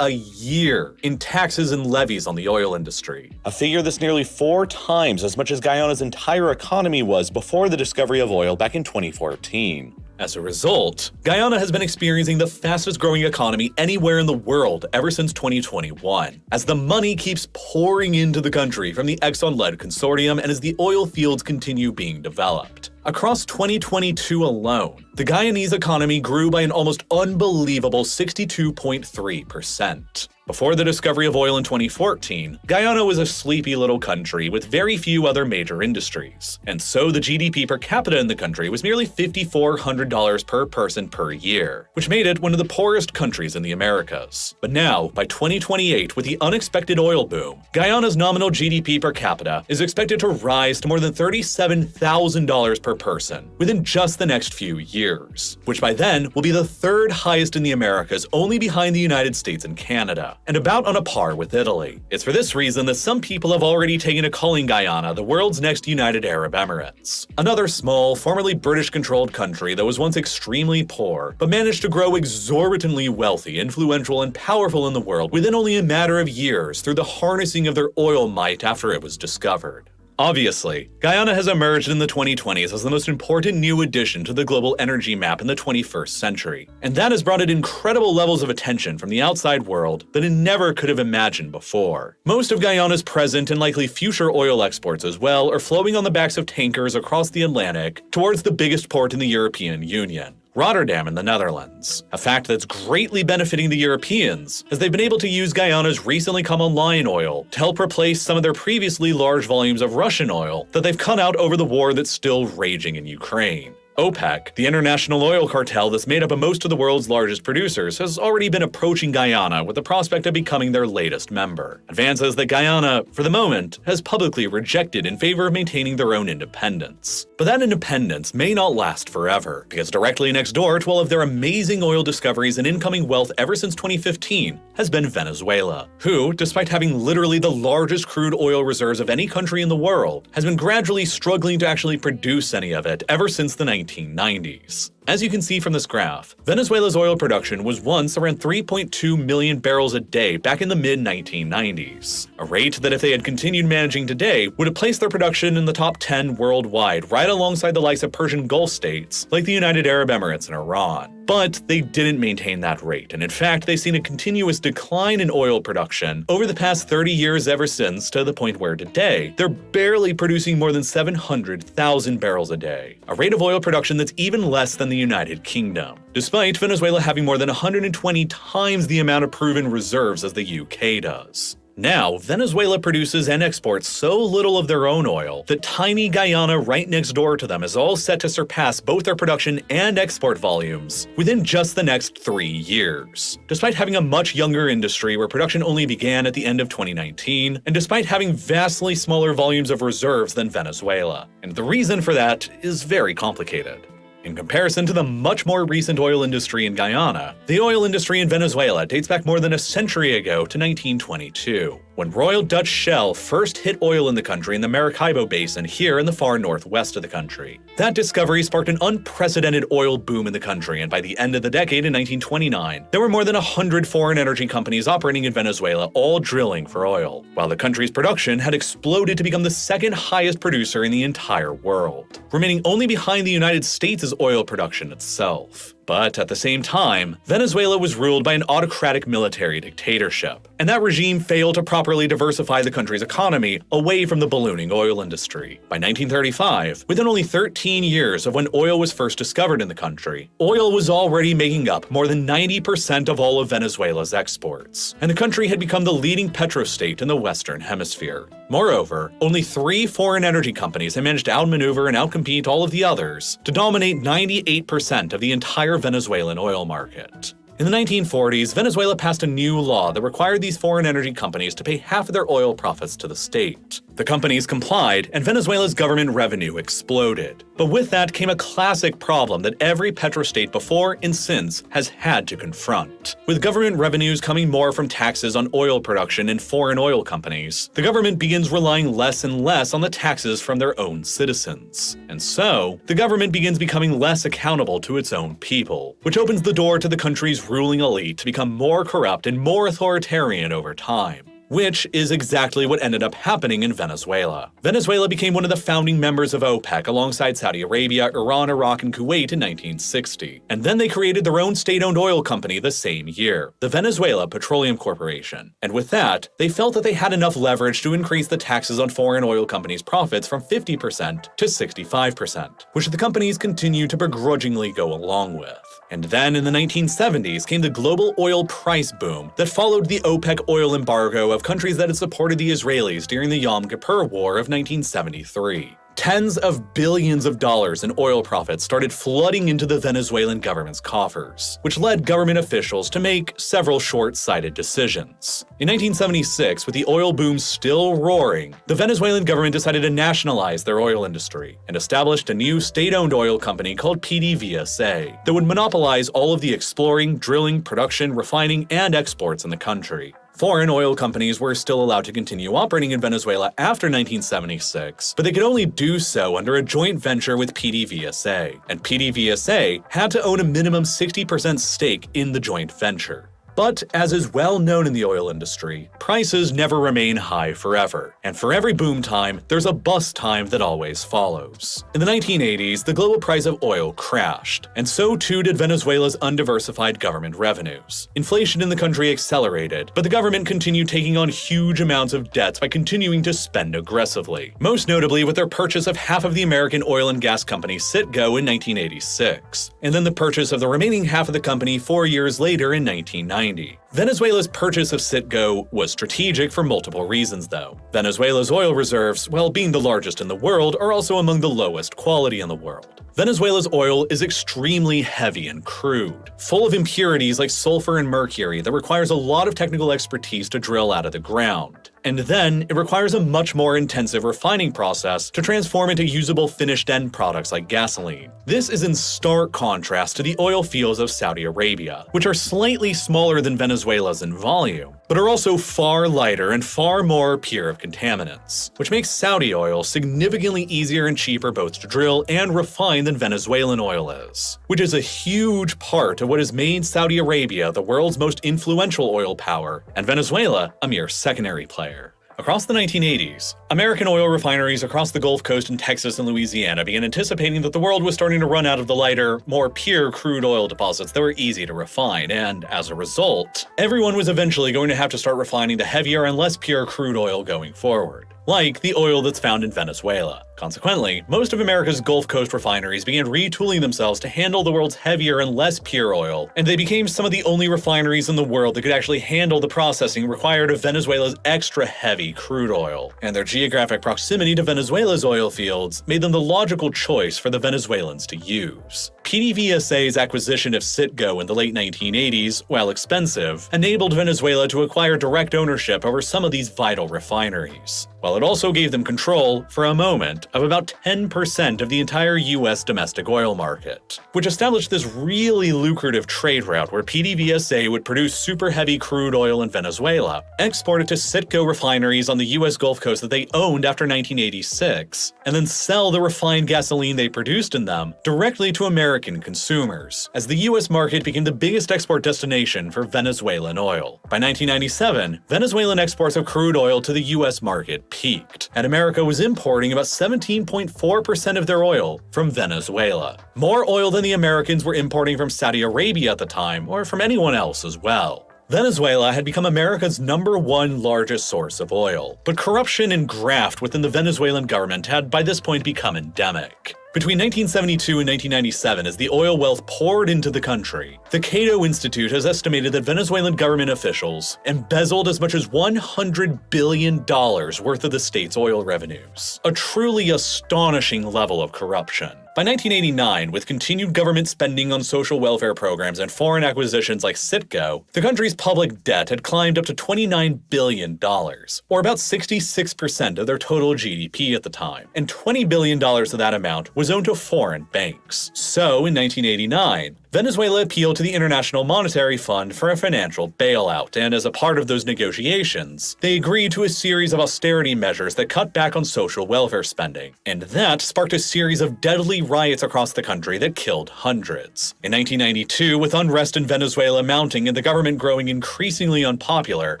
a year in taxes and levies on the oil industry. A figure that's nearly 4 times as much as Guyana's entire economy was before the discovery of oil back in 2014. As a result, Guyana has been experiencing the fastest growing economy anywhere in the world ever since 2021, as the money keeps pouring into the country from the Exxon-led consortium and as the oil fields continue being developed. Across 2022 alone, the Guyanese economy grew by an almost unbelievable 62.3%. Before the discovery of oil in 2014, Guyana was a sleepy little country with very few other major industries, and so the GDP per capita in the country was merely $5,400 per person per year, which made it one of the poorest countries in the Americas. But now, by 2028, with the unexpected oil boom, Guyana's nominal GDP per capita is expected to rise to more than $37,000 per person within just the next few years, which by then will be the third highest in the Americas, only behind the United States and Canada, and about on a par with Italy. It's for this reason that some people have already taken to calling Guyana the world's next United Arab Emirates, another small, formerly British-controlled country that was once extremely poor, but managed to grow exorbitantly wealthy, influential, and powerful in the world within only a matter of years through the harnessing of their oil might after it was discovered. Obviously, Guyana has emerged in the 2020s as the most important new addition to the global energy map in the 21st century, and that has brought it incredible levels of attention from the outside world that it never could have imagined before. Most of Guyana's present and likely future oil exports as well are flowing on the backs of tankers across the Atlantic towards the biggest port in the European Union, Rotterdam in the Netherlands, a fact that's greatly benefiting the Europeans, as they've been able to use Guyana's recently come online oil to help replace some of their previously large volumes of Russian oil that they've cut out over the war that's still raging in Ukraine. OPEC, the international oil cartel that's made up of most of the world's largest producers, has already been approaching Guyana with the prospect of becoming their latest member. Advances that Guyana, for the moment, has publicly rejected in favor of maintaining their own independence. But that independence may not last forever, because directly next door to all of their amazing oil discoveries and incoming wealth ever since 2015 has been Venezuela, who, despite having literally the largest crude oil reserves of any country in the world, has been gradually struggling to actually produce any of it ever since the 1990s. As you can see from this graph, Venezuela's oil production was once around 3.2 million barrels a day back in the mid-1990s, a rate that if they had continued managing today would have placed their production in the top 10 worldwide, right alongside the likes of Persian Gulf states like the United Arab Emirates and Iran. But they didn't maintain that rate, and in fact they've seen a continuous decline in oil production over the past 30 years ever since, to the point where today they're barely producing more than 700,000 barrels a day, a rate of oil production that's even less than the United Kingdom, despite Venezuela having more than 120 times the amount of proven reserves as the UK does. Now, Venezuela produces and exports so little of their own oil that tiny Guyana right next door to them is all set to surpass both their production and export volumes within just the next 3 years. Despite having a much younger industry where production only began at the end of 2019, and despite having vastly smaller volumes of reserves than Venezuela. And the reason for that is very complicated. In comparison to the much more recent oil industry in Guyana, the oil industry in Venezuela dates back more than a century ago to 1922, when Royal Dutch Shell first hit oil in the country in the Maracaibo Basin here in the far northwest of the country. That discovery sparked an unprecedented oil boom in the country, and by the end of the decade in 1929, there were more than 100 foreign energy companies operating in Venezuela, all drilling for oil, while the country's production had exploded to become the second highest producer in the entire world, remaining only behind the United States' oil production itself. But at the same time, Venezuela was ruled by an autocratic military dictatorship, and that regime failed to properly diversify the country's economy away from the ballooning oil industry. By 1935, within only 13 years of when oil was first discovered in the country, oil was already making up more than 90% of all of Venezuela's exports, and the country had become the leading petrostate in the Western Hemisphere. Moreover, only 3 foreign energy companies had managed to outmaneuver and outcompete all of the others to dominate 98% of the entire Venezuelan oil market. In the 1940s, Venezuela passed a new law that required these foreign energy companies to pay half of their oil profits to the state. The companies complied, and Venezuela's government revenue exploded. But with that came a classic problem that every petrostate before and since has had to confront. With government revenues coming more from taxes on oil production and foreign oil companies, the government begins relying less and less on the taxes from their own citizens. And so, the government begins becoming less accountable to its own people, which opens the door to the country's ruling elite to become more corrupt and more authoritarian over time. which is exactly what ended up happening in Venezuela. Venezuela became one of the founding members of OPEC alongside Saudi Arabia, Iran, Iraq, and Kuwait in 1960. And then they created their own state-owned oil company the same year, the Venezuela Petroleum Corporation. And with that, they felt that they had enough leverage to increase the taxes on foreign oil companies' profits from 50% to 65%, which the companies continued to begrudgingly go along with. And then in the 1970s came the global oil price boom that followed the OPEC oil embargo of countries that had supported the Israelis during the Yom Kippur War of 1973. Tens of billions of dollars in oil profits started flooding into the Venezuelan government's coffers, which led government officials to make several short-sighted decisions. In 1976, with the oil boom still roaring, the Venezuelan government decided to nationalize their oil industry and established a new state-owned oil company called PDVSA that would monopolize all of the exploring, drilling, production, refining, and exports in the country. Foreign oil companies were still allowed to continue operating in Venezuela after 1976, but they could only do so under a joint venture with PDVSA, and PDVSA had to own a minimum 60% stake in the joint venture. But as is well known in the oil industry, prices never remain high forever, and for every boom time, there's a bust time that always follows. In the 1980s, the global price of oil crashed, and so too did Venezuela's undiversified government revenues. Inflation in the country accelerated, but the government continued taking on huge amounts of debts by continuing to spend aggressively, most notably with their purchase of half of the American oil and gas company Citgo in 1986, and then the purchase of the remaining half of the company 4 years later in 1990. Venezuela's purchase of Citgo was strategic for multiple reasons, though. Venezuela's oil reserves, while being the largest in the world, are also among the lowest quality in the world. Venezuela's oil is extremely heavy and crude, full of impurities like sulfur and mercury that requires a lot of technical expertise to drill out of the ground. And then, it requires a much more intensive refining process to transform into usable finished end products like gasoline. This is in stark contrast to the oil fields of Saudi Arabia, which are slightly smaller than Venezuela's in volume, but are also far lighter and far more pure of contaminants, which makes Saudi oil significantly easier and cheaper both to drill and refine than Venezuelan oil is, which is a huge part of what has made Saudi Arabia the world's most influential oil power, and Venezuela a mere secondary player. Across the 1980s, American oil refineries across the Gulf Coast in Texas and Louisiana began anticipating that the world was starting to run out of the lighter, more pure crude oil deposits that were easy to refine, and as a result, everyone was eventually going to have to start refining the heavier and less pure crude oil going forward, like the oil that's found in Venezuela. Consequently, most of America's Gulf Coast refineries began retooling themselves to handle the world's heavier and less pure oil, and they became some of the only refineries in the world that could actually handle the processing required of Venezuela's extra heavy crude oil. And their geographic proximity to Venezuela's oil fields made them the logical choice for the Venezuelans to use. PDVSA's acquisition of Citgo in the late 1980s, while expensive, enabled Venezuela to acquire direct ownership over some of these vital refineries, while it also gave them control, for a moment, of about 10% of the entire US domestic oil market, which established this really lucrative trade route where PDVSA would produce super heavy crude oil in Venezuela, export it to Citgo refineries on the US Gulf Coast that they owned after 1986, and then sell the refined gasoline they produced in them directly to American consumers, as the US market became the biggest export destination for Venezuelan oil. By 1997, Venezuelan exports of crude oil to the US market peaked, and America was importing about 17.4% of their oil from Venezuela. More oil than the Americans were importing from Saudi Arabia at the time, or from anyone else as well. Venezuela had become America's #1 largest source of oil, but corruption and graft within the Venezuelan government had by this point become endemic. Between 1972 and 1997, as the oil wealth poured into the country, the Cato Institute has estimated that Venezuelan government officials embezzled as much as $100 billion worth of the state's oil revenues. A truly astonishing level of corruption. By 1989, with continued government spending on social welfare programs and foreign acquisitions like Citgo, the country's public debt had climbed up to $29 billion, or about 66% of their total GDP at the time, and $20 billion of that amount was owned to foreign banks. So, in 1989, Venezuela appealed to the International Monetary Fund for a financial bailout, and as a part of those negotiations, they agreed to a series of austerity measures that cut back on social welfare spending. And that sparked a series of deadly riots across the country that killed hundreds. In 1992, with unrest in Venezuela mounting and the government growing increasingly unpopular,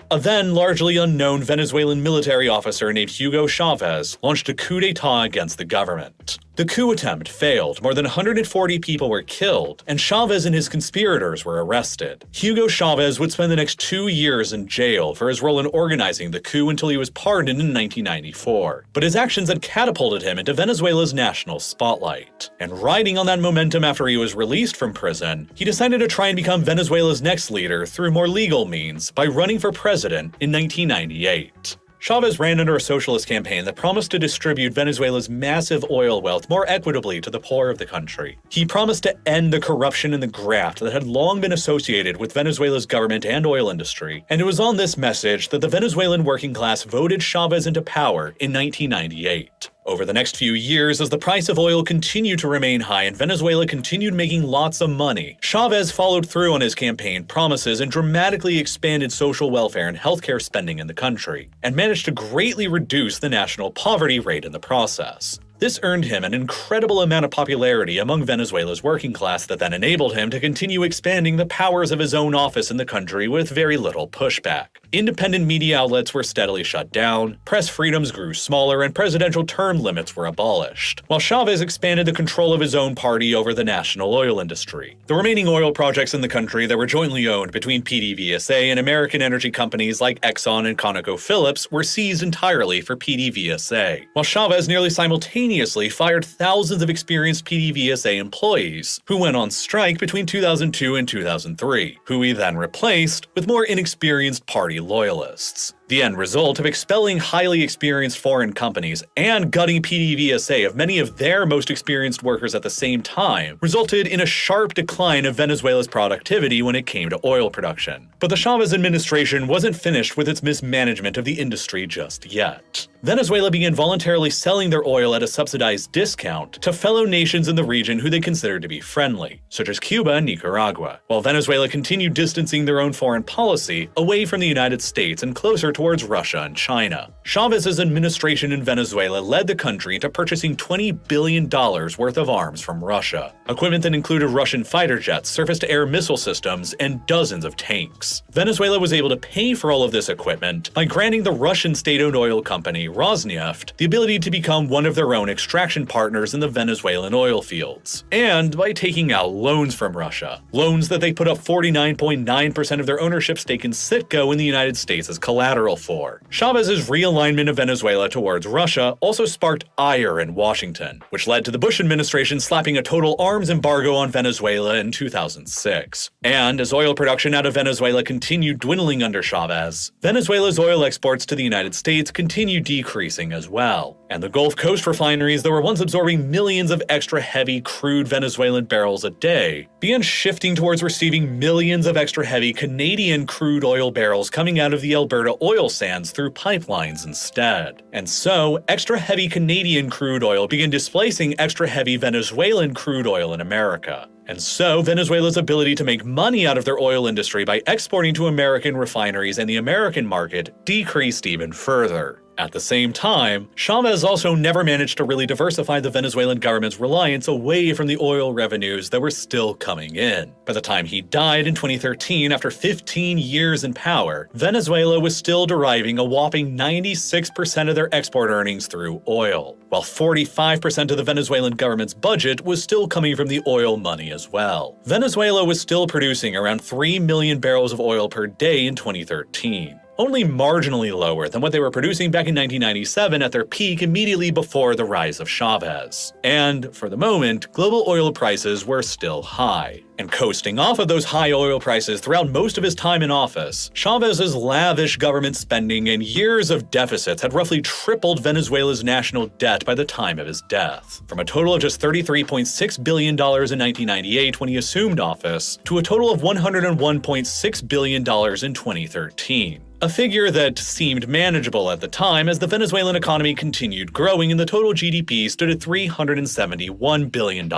a then largely unknown Venezuelan military officer named Hugo Chavez launched a coup d'etat against the government. The coup attempt failed, more than 140 people were killed, and Chavez and his conspirators were arrested. Hugo Chavez would spend the next 2 years in jail for his role in organizing the coup until he was pardoned in 1994. But his actions had catapulted him into Venezuela's national spotlight. And riding on that momentum after he was released from prison, he decided to try and become Venezuela's next leader through more legal means by running for president in 1998. Chavez ran under a socialist campaign that promised to distribute Venezuela's massive oil wealth more equitably to the poor of the country. He promised to end the corruption and the graft that had long been associated with Venezuela's government and oil industry, and it was on this message that the Venezuelan working class voted Chavez into power in 1998. Over the next few years, as the price of oil continued to remain high and Venezuela continued making lots of money, Chavez followed through on his campaign promises and dramatically expanded social welfare and healthcare spending in the country, and managed to greatly reduce the national poverty rate in the process. This earned him an incredible amount of popularity among Venezuela's working class that then enabled him to continue expanding the powers of his own office in the country with very little pushback. Independent media outlets were steadily shut down, press freedoms grew smaller, and presidential term limits were abolished, while Chavez expanded the control of his own party over the national oil industry. The remaining oil projects in the country that were jointly owned between PDVSA and American energy companies like Exxon and ConocoPhillips were seized entirely for PDVSA, while Chavez nearly simultaneously fired thousands of experienced PDVSA employees who went on strike between 2002 and 2003, who he then replaced with more inexperienced party loyalists. The end result of expelling highly experienced foreign companies and gutting PDVSA of many of their most experienced workers at the same time resulted in a sharp decline of Venezuela's productivity when it came to oil production. But the Chavez administration wasn't finished with its mismanagement of the industry just yet. Venezuela began voluntarily selling their oil at a subsidized discount to fellow nations in the region who they considered to be friendly, such as Cuba and Nicaragua, while Venezuela continued distancing their own foreign policy away from the United States and closer towards Russia and China. Chavez's administration in Venezuela led the country into purchasing $20 billion worth of arms from Russia, equipment that included Russian fighter jets, surface-to-air missile systems, and dozens of tanks. Venezuela was able to pay for all of this equipment by granting the Russian state-owned oil company Rosneft the ability to become one of their own extraction partners in the Venezuelan oil fields, and by taking out loans from Russia, loans that they put up 49.9% of their ownership stake in Citgo in the United States as collateral for. Chavez's realignment of Venezuela towards Russia also sparked ire in Washington, which led to the Bush administration slapping a total arms embargo on Venezuela in 2006. And as oil production out of Venezuela continued dwindling under Chavez, Venezuela's oil exports to the United States continued decreasing as well. And the Gulf Coast refineries that were once absorbing millions of extra heavy crude Venezuelan barrels a day began shifting towards receiving millions of extra heavy Canadian crude oil barrels coming out of the Alberta oil sands through pipelines instead. And so, extra heavy Canadian crude oil began displacing extra heavy Venezuelan crude oil in America. And so, Venezuela's ability to make money out of their oil industry by exporting to American refineries and the American market decreased even further. At the same time, Chavez also never managed to really diversify the Venezuelan government's reliance away from the oil revenues that were still coming in. By the time he died in 2013, after 15 years in power, Venezuela was still deriving a whopping 96% of their export earnings through oil, while 45% of the Venezuelan government's budget was still coming from the oil money as well. Venezuela was still producing around 3 million barrels of oil per day in 2013. Only marginally lower than what they were producing back in 1997 at their peak immediately before the rise of Chavez. And, for the moment, global oil prices were still high. And coasting off of those high oil prices throughout most of his time in office, Chavez's lavish government spending and years of deficits had roughly tripled Venezuela's national debt by the time of his death, from a total of just $33.6 billion in 1998 when he assumed office, to a total of $101.6 billion in 2013. a figure that seemed manageable at the time as the Venezuelan economy continued growing and the total GDP stood at $371 billion,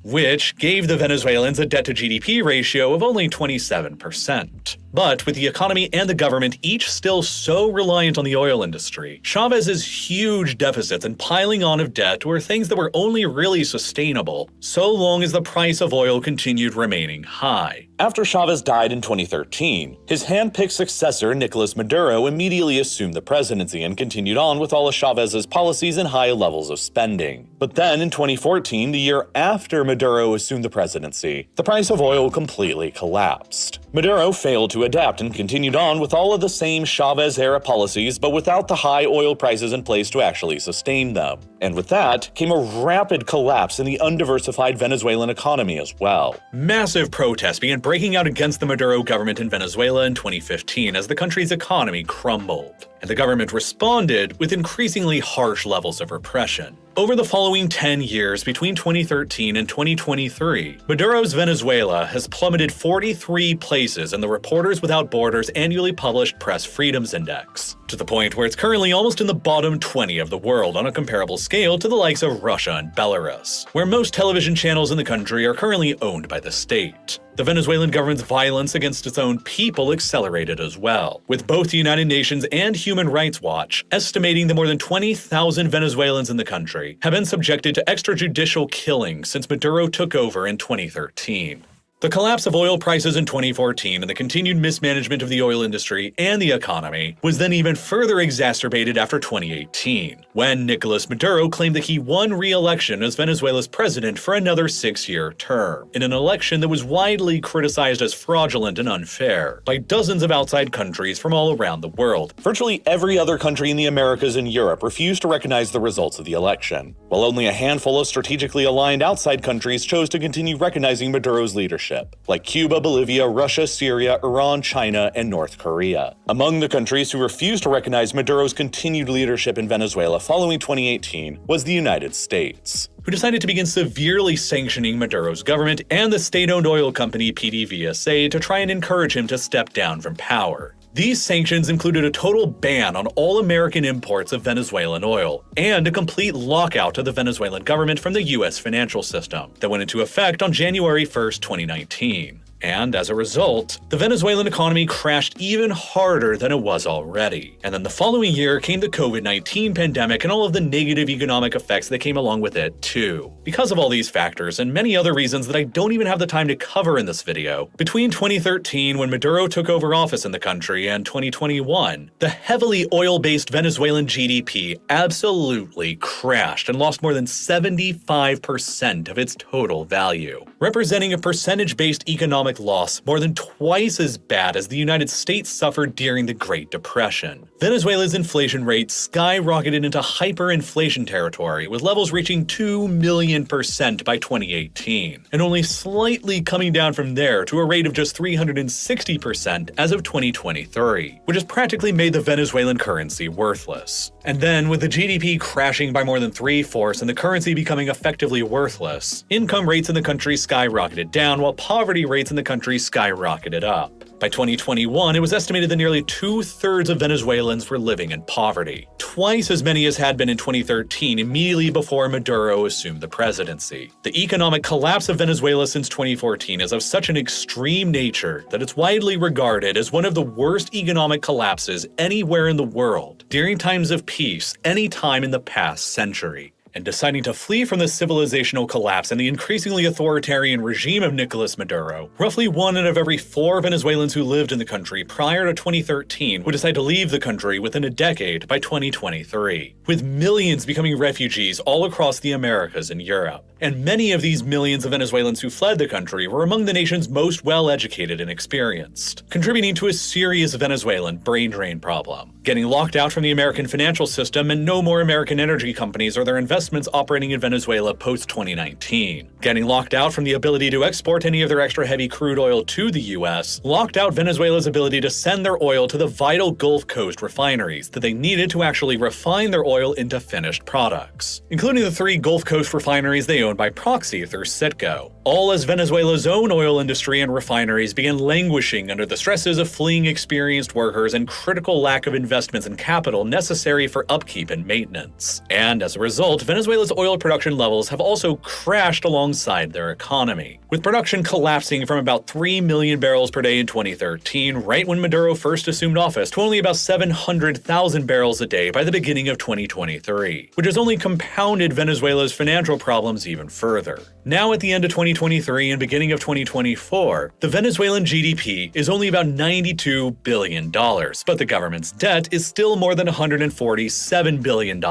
which gave the Venezuelans a debt-to-GDP ratio of only 27%. But with the economy and the government each still so reliant on the oil industry, Chávez's huge deficits and piling on of debt were things that were only really sustainable so long as the price of oil continued remaining high. After Chávez died in 2013, his hand-picked successor Nicolas Maduro immediately assumed the presidency and continued on with all of Chávez's policies and high levels of spending. But then in 2014, the year after Maduro assumed the presidency, the price of oil completely collapsed. Maduro failed to adapt and continued on with all of the same Chávez-era policies, but without the high oil prices in place to actually sustain them. And with that came a rapid collapse in the undiversified Venezuelan economy as well. Massive protests began breaking out against the Maduro government in Venezuela in 2015 as the country's economy crumbled, and the government responded with increasingly harsh levels of repression. Over the following 10 years, between 2013 and 2023, Maduro's Venezuela has plummeted 43 places in the Reporters Without Borders annually published Press Freedoms Index, to the point where it's currently almost in the bottom 20 of the world on a comparable scale to the likes of Russia and Belarus, where most television channels in the country are currently owned by the state. The Venezuelan government's violence against its own people accelerated as well, with both the United Nations and Human Rights Watch estimating that more than 20,000 Venezuelans in the country have been subjected to extrajudicial killings since Maduro took over in 2013. The collapse of oil prices in 2014 and the continued mismanagement of the oil industry and the economy was then even further exacerbated after 2018, when Nicolas Maduro claimed that he won re-election as Venezuela's president for another 6-year term, in an election that was widely criticized as fraudulent and unfair by dozens of outside countries from all around the world. Virtually every other country in the Americas and Europe refused to recognize the results of the election, while only a handful of strategically aligned outside countries chose to continue recognizing Maduro's leadership, like Cuba, Bolivia, Russia, Syria, Iran, China, and North Korea. Among the countries who refused to recognize Maduro's continued leadership in Venezuela following 2018 was the United States, who decided to begin severely sanctioning Maduro's government and the state-owned oil company PDVSA to try and encourage him to step down from power. These sanctions included a total ban on all American imports of Venezuelan oil, and a complete lockout of the Venezuelan government from the U.S. financial system that went into effect on January 1st, 2019. And as a result, the Venezuelan economy crashed even harder than it was already. And then the following year came the COVID-19 pandemic and all of the negative economic effects that came along with it too. Because of all these factors and many other reasons that I don't even have the time to cover in this video, between 2013 when Maduro took over office in the country and 2021, the heavily oil-based Venezuelan GDP absolutely crashed and lost more than 75% of its total value, representing a percentage-based economic loss more than twice as bad as the United States suffered during the Great Depression. Venezuela's inflation rate skyrocketed into hyperinflation territory, with levels reaching 2 million% by 2018, and only slightly coming down from there to a rate of just 360% as of 2023, which has practically made the Venezuelan currency worthless. And then, with the GDP crashing by more than 3/4 and the currency becoming effectively worthless, income rates in the country skyrocketed down while poverty rates in the country skyrocketed up. By 2021, it was estimated that nearly 2/3 of Venezuelans were living in poverty, twice as many as had been in 2013, immediately before Maduro assumed the presidency. The economic collapse of Venezuela since 2014 is of such an extreme nature that it's widely regarded as one of the worst economic collapses anywhere in the world during times of peace any time in the past century. And deciding to flee from the civilizational collapse and the increasingly authoritarian regime of Nicolas Maduro, roughly 1 out of every 4 Venezuelans who lived in the country prior to 2013 would decide to leave the country within a decade by 2023, with millions becoming refugees all across the Americas and Europe. And many of these millions of Venezuelans who fled the country were among the nation's most well-educated and experienced, contributing to a serious Venezuelan brain drain problem. Getting locked out from the American financial system and no more American energy companies or their investment investments operating in Venezuela post-2019. Getting locked out from the ability to export any of their extra heavy crude oil to the US locked out Venezuela's ability to send their oil to the vital Gulf Coast refineries that they needed to actually refine their oil into finished products, including the 3 Gulf Coast refineries they own by proxy through Citgo, all as Venezuela's own oil industry and refineries began languishing under the stresses of fleeing experienced workers and critical lack of investments and capital necessary for upkeep and maintenance. And as a result, Venezuela's oil production levels have also crashed alongside their economy, with production collapsing from about 3 million barrels per day in 2013, right when Maduro first assumed office, to only about 700,000 barrels a day by the beginning of 2023, which has only compounded Venezuela's financial problems even further. Now at the end of 2023 and beginning of 2024, the Venezuelan GDP is only about $92 billion, but the government's debt is still more than $147 billion,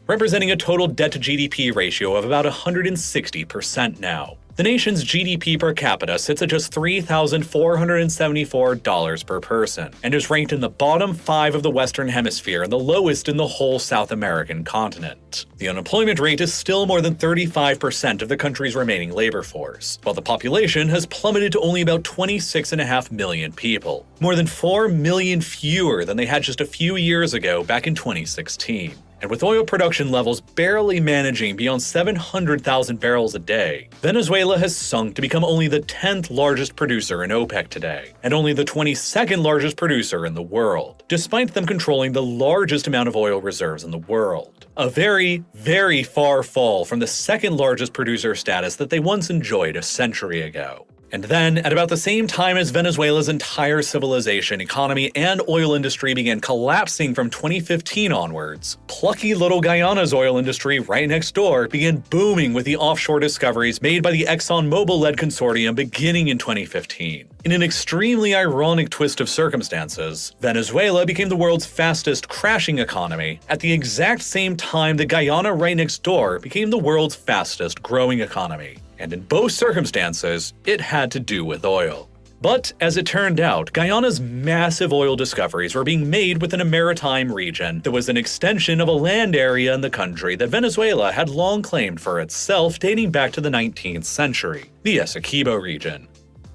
representing a total debt-to-GDP ratio of about 160% now. The nation's GDP per capita sits at just $3,474 per person, and is ranked in the bottom 5 of the Western Hemisphere and the lowest in the whole South American continent. The unemployment rate is still more than 35% of the country's remaining labor force, while the population has plummeted to only about 26.5 million people, more than 4 million fewer than they had just a few years ago back in 2016. And with oil production levels barely managing beyond 700,000 barrels a day, Venezuela has sunk to become only the 10th largest producer in OPEC today, and only the 22nd largest producer in the world, despite them controlling the largest amount of oil reserves in the world. A very, very far fall from the second largest producer status that they once enjoyed a century ago. And then, at about the same time as Venezuela's entire civilization, economy, and oil industry began collapsing from 2015 onwards, plucky little Guyana's oil industry right next door began booming with the offshore discoveries made by the ExxonMobil-led consortium beginning in 2015. In an extremely ironic twist of circumstances, Venezuela became the world's fastest crashing economy at the exact same time that Guyana right next door became the world's fastest growing economy. And in both circumstances, it had to do with oil. But as it turned out, Guyana's massive oil discoveries were being made within a maritime region that was an extension of a land area in the country that Venezuela had long claimed for itself dating back to the 19th century, the Essequibo region.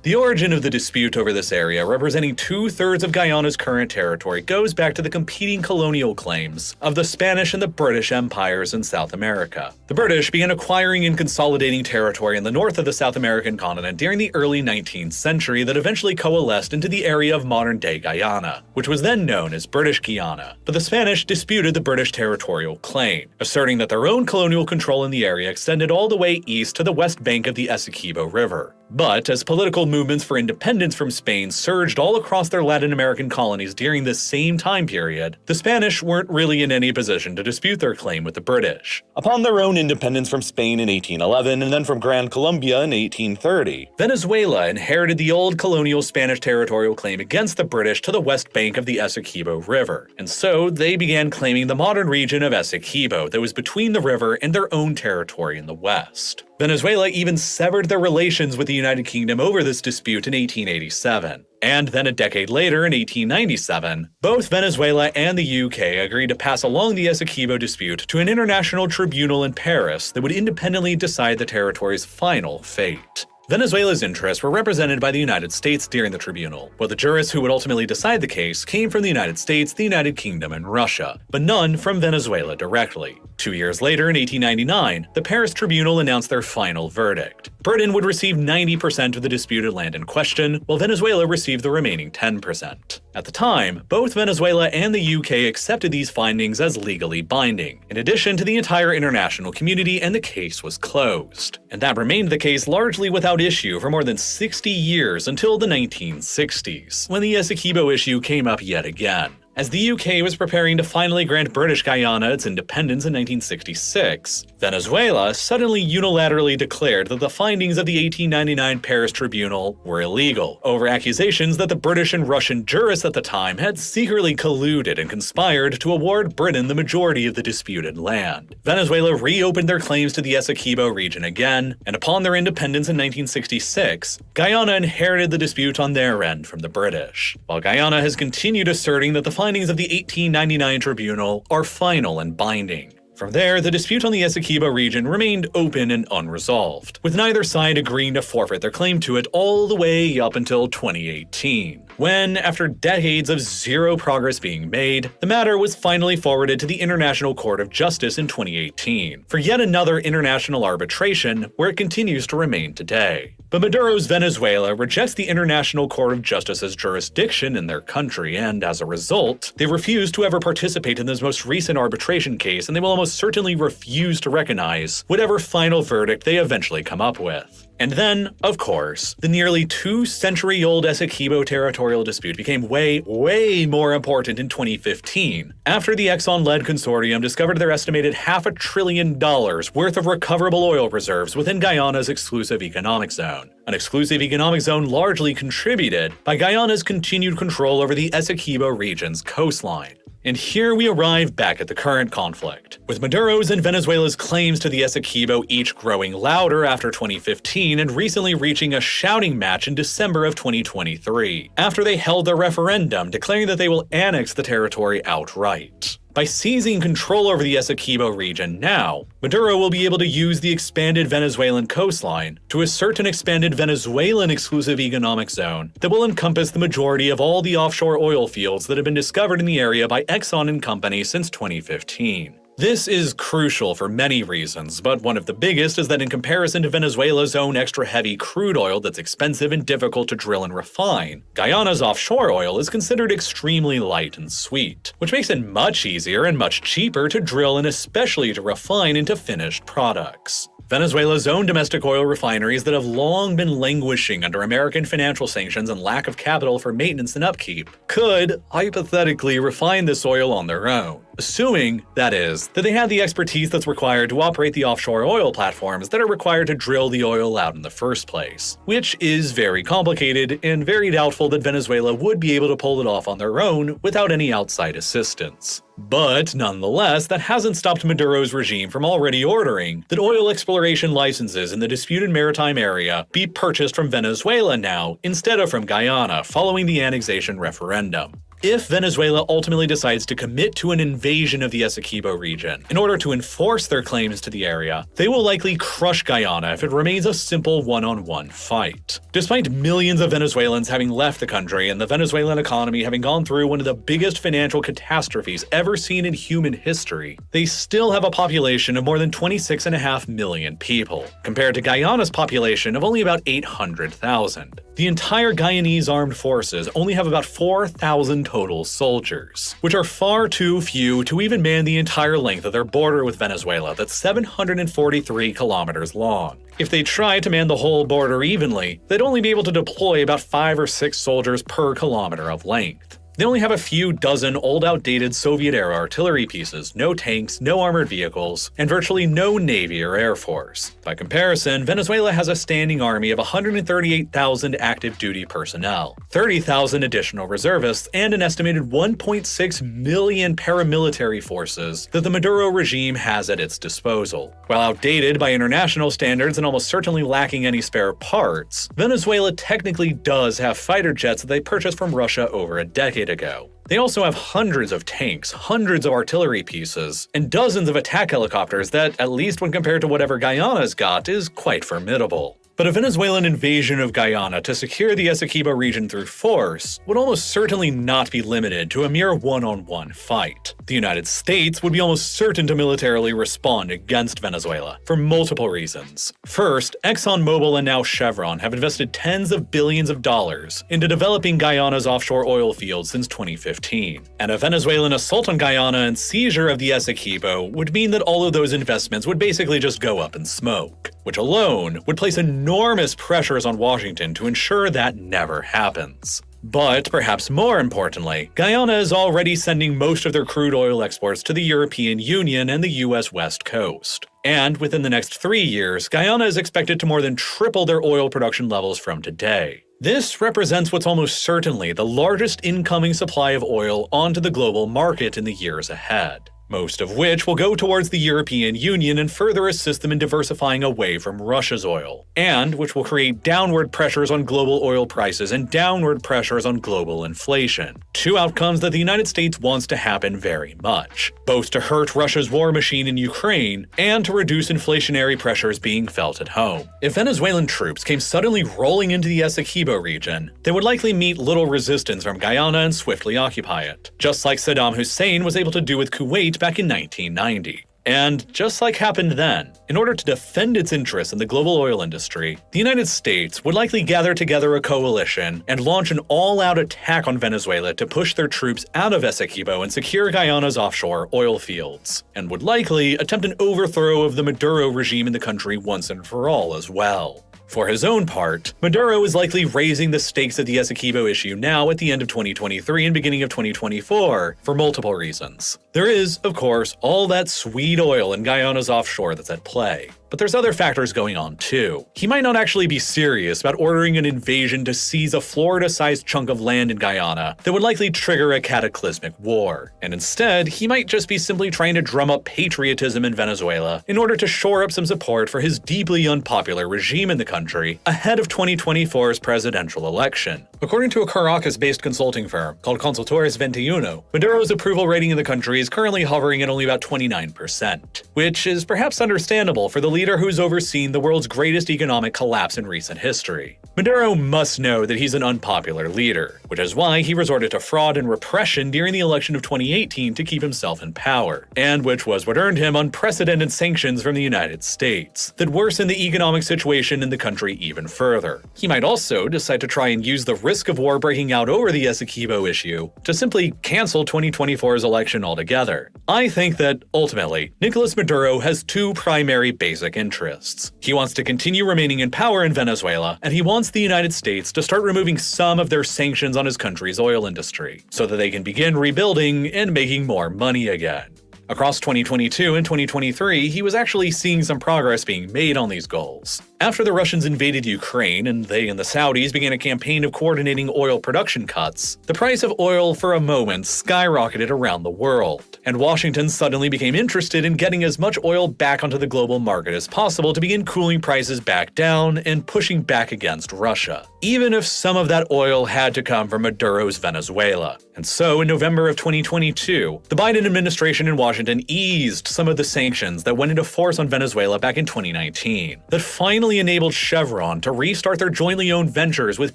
The origin of the dispute over this area, representing 2/3 of Guyana's current territory, goes back to the competing colonial claims of the Spanish and the British empires in South America. The British began acquiring and consolidating territory in the north of the South American continent during the early 19th century that eventually coalesced into the area of modern-day Guyana, which was then known as British Guiana. But the Spanish disputed the British territorial claim, asserting that their own colonial control in the area extended all the way east to the west bank of the Essequibo River. But as political movements for independence from Spain surged all across their Latin American colonies during this same time period, the Spanish weren't really in any position to dispute their claim with the British. Upon their own independence from Spain in 1811 and then from Gran Colombia in 1830, Venezuela inherited the old colonial Spanish territorial claim against the British to the west bank of the Essequibo River, and so they began claiming the modern region of Essequibo that was between the river and their own territory in the west. Venezuela even severed their relations with the United Kingdom over this dispute in 1887. And then a decade later, in 1897, both Venezuela and the UK agreed to pass along the Essequibo dispute to an international tribunal in Paris that would independently decide the territory's final fate. Venezuela's interests were represented by the United States during the tribunal, while the jurists who would ultimately decide the case came from the United States, the United Kingdom, and Russia, but none from Venezuela directly. 2 years later, in 1899, the Paris tribunal announced their final verdict. Britain would receive 90% of the disputed land in question, while Venezuela received the remaining 10%. At the time, both Venezuela and the UK accepted these findings as legally binding, in addition to the entire international community, and the case was closed. And that remained the case largely without issue for more than 60 years until the 1960s, when the Essequibo issue came up yet again. As the UK was preparing to finally grant British Guyana its independence in 1966, Venezuela suddenly unilaterally declared that the findings of the 1899 Paris Tribunal were illegal, over accusations that the British and Russian jurists at the time had secretly colluded and conspired to award Britain the majority of the disputed land. Venezuela reopened their claims to the Essequibo region again, and upon their independence in 1966, Guyana inherited the dispute on their end from the British, while Guyana has continued asserting that the findings of the 1899 tribunal are final and binding. From there, the dispute on the Essequibo region remained open and unresolved, with neither side agreeing to forfeit their claim to it all the way up until 2018, when, after decades of zero progress being made, the matter was finally forwarded to the International Court of Justice in 2018, for yet another international arbitration where it continues to remain today. But Maduro's Venezuela rejects the International Court of Justice's jurisdiction in their country, and as a result, they refuse to ever participate in this most recent arbitration case, and they will almost certainly refuse to recognize whatever final verdict they eventually come up with. And then, of course, the nearly 2-century-old Essequibo territorial dispute became way more important in 2015, after the Exxon-led consortium discovered their estimated $500 billion worth of recoverable oil reserves within Guyana's exclusive economic zone. An exclusive economic zone largely contributed by Guyana's continued control over the Essequibo region's coastline. And here we arrive back at the current conflict, with Maduro's and Venezuela's claims to the Essequibo each growing louder after 2015 and recently reaching a shouting match in December of 2023, after they held their referendum declaring that they will annex the territory outright. By seizing control over the Essequibo region now, Maduro will be able to use the expanded Venezuelan coastline to assert an expanded Venezuelan exclusive economic zone that will encompass the majority of all the offshore oil fields that have been discovered in the area by Exxon and Company since 2015. This is crucial for many reasons, but one of the biggest is that in comparison to Venezuela's own extra-heavy crude oil that's expensive and difficult to drill and refine, Guyana's offshore oil is considered extremely light and sweet, which makes it much easier and much cheaper to drill and especially to refine into finished products. Venezuela's own domestic oil refineries that have long been languishing under American financial sanctions and lack of capital for maintenance and upkeep could, hypothetically, refine this oil on their own, assuming, that is, that they had the expertise that's required to operate the offshore oil platforms that are required to drill the oil out in the first place, which is very complicated and very doubtful that Venezuela would be able to pull it off on their own without any outside assistance. But nonetheless, that hasn't stopped Maduro's regime from already ordering that oil exploration licenses in the disputed maritime area be purchased from Venezuela now instead of from Guyana following the annexation referendum. If Venezuela ultimately decides to commit to an invasion of the Essequibo region in order to enforce their claims to the area, they will likely crush Guyana if it remains a simple one-on-one fight. Despite millions of Venezuelans having left the country and the Venezuelan economy having gone through one of the biggest financial catastrophes ever seen in human history, they still have a population of more than 26.5 million people, compared to Guyana's population of only about 800,000. The entire Guyanese armed forces only have about 4,000 total soldiers, which are far too few to even man the entire length of their border with Venezuela that's 743 kilometers long. If they tried to man the whole border evenly, they'd only be able to deploy about 5 or 6 soldiers per kilometer of length. They only have a few dozen old outdated Soviet-era artillery pieces, no tanks, no armored vehicles, and virtually no Navy or Air Force. By comparison, Venezuela has a standing army of 138,000 active duty personnel, 30,000 additional reservists, and an estimated 1.6 million paramilitary forces that the Maduro regime has at its disposal. While outdated by international standards and almost certainly lacking any spare parts, Venezuela technically does have fighter jets that they purchased from Russia over a decade ago. They also have hundreds of tanks, hundreds of artillery pieces, and dozens of attack helicopters that, at least when compared to whatever Guyana's got, is quite formidable. But a Venezuelan invasion of Guyana to secure the Essequibo region through force would almost certainly not be limited to a mere one-on-one fight. The United States would be almost certain to militarily respond against Venezuela, for multiple reasons. First, ExxonMobil and now Chevron have invested tens of billions of dollars into developing Guyana's offshore oil fields since 2015. And a Venezuelan assault on Guyana and seizure of the Essequibo would mean that all of those investments would basically just go up in smoke, which alone would place enormous pressures on Washington to ensure that never happens. But perhaps more importantly, Guyana is already sending most of their crude oil exports to the European Union and the US West Coast. And within the next 3 years, Guyana is expected to more than triple their oil production levels from today. This represents what's almost certainly the largest incoming supply of oil onto the global market in the years ahead. most of which will go towards the European Union and further assist them in diversifying away from Russia's oil, and which will create downward pressures on global oil prices and downward pressures on global inflation. Two outcomes that the United States wants to happen very much, both to hurt Russia's war machine in Ukraine and to reduce inflationary pressures being felt at home. If Venezuelan troops came suddenly rolling into the Essequibo region, they would likely meet little resistance from Guyana and swiftly occupy it, just like Saddam Hussein was able to do with Kuwait back in 1990. And just like happened then, in order to defend its interests in the global oil industry, the United States would likely gather together a coalition and launch an all-out attack on Venezuela to push their troops out of Essequibo and secure Guyana's offshore oil fields, and would likely attempt an overthrow of the Maduro regime in the country once and for all as well. For his own part, Maduro is likely raising the stakes of the Essequibo issue now at the end of 2023 and beginning of 2024 for multiple reasons. There is, of course, all that sweet oil in Guyana's offshore that's at play. But there's other factors going on too. He might not actually be serious about ordering an invasion to seize a Florida-sized chunk of land in Guyana that would likely trigger a cataclysmic war. And instead, he might just be simply trying to drum up patriotism in Venezuela in order to shore up some support for his deeply unpopular regime in the country ahead of 2024's presidential election. According to a Caracas-based consulting firm called Consultores 21, Maduro's approval rating in the country is currently hovering at only about 29%, which is perhaps understandable for the leader who's overseen the world's greatest economic collapse in recent history. Maduro must know that he's an unpopular leader, which is why he resorted to fraud and repression during the election of 2018 to keep himself in power, and which was what earned him unprecedented sanctions from the United States that worsened the economic situation in the country even further. He might also decide to try and use the risk of war breaking out over the Essequibo issue to simply cancel 2024's election altogether. I think that, ultimately, Nicolas Maduro has two primary basic interests. He wants to continue remaining in power in Venezuela, and he wants the United States to start removing some of their sanctions on his country's oil industry, so that they can begin rebuilding and making more money again. Across 2022 and 2023, he was actually seeing some progress being made on these goals. After the Russians invaded Ukraine and they and the Saudis began a campaign of coordinating oil production cuts, the price of oil for a moment skyrocketed around the world, and Washington suddenly became interested in getting as much oil back onto the global market as possible to begin cooling prices back down and pushing back against Russia, even if some of that oil had to come from Maduro's Venezuela. And so in November of 2022, the Biden administration in Washington eased some of the sanctions that went into force on Venezuela back in 2019, that finally enabled Chevron to restart their jointly owned ventures with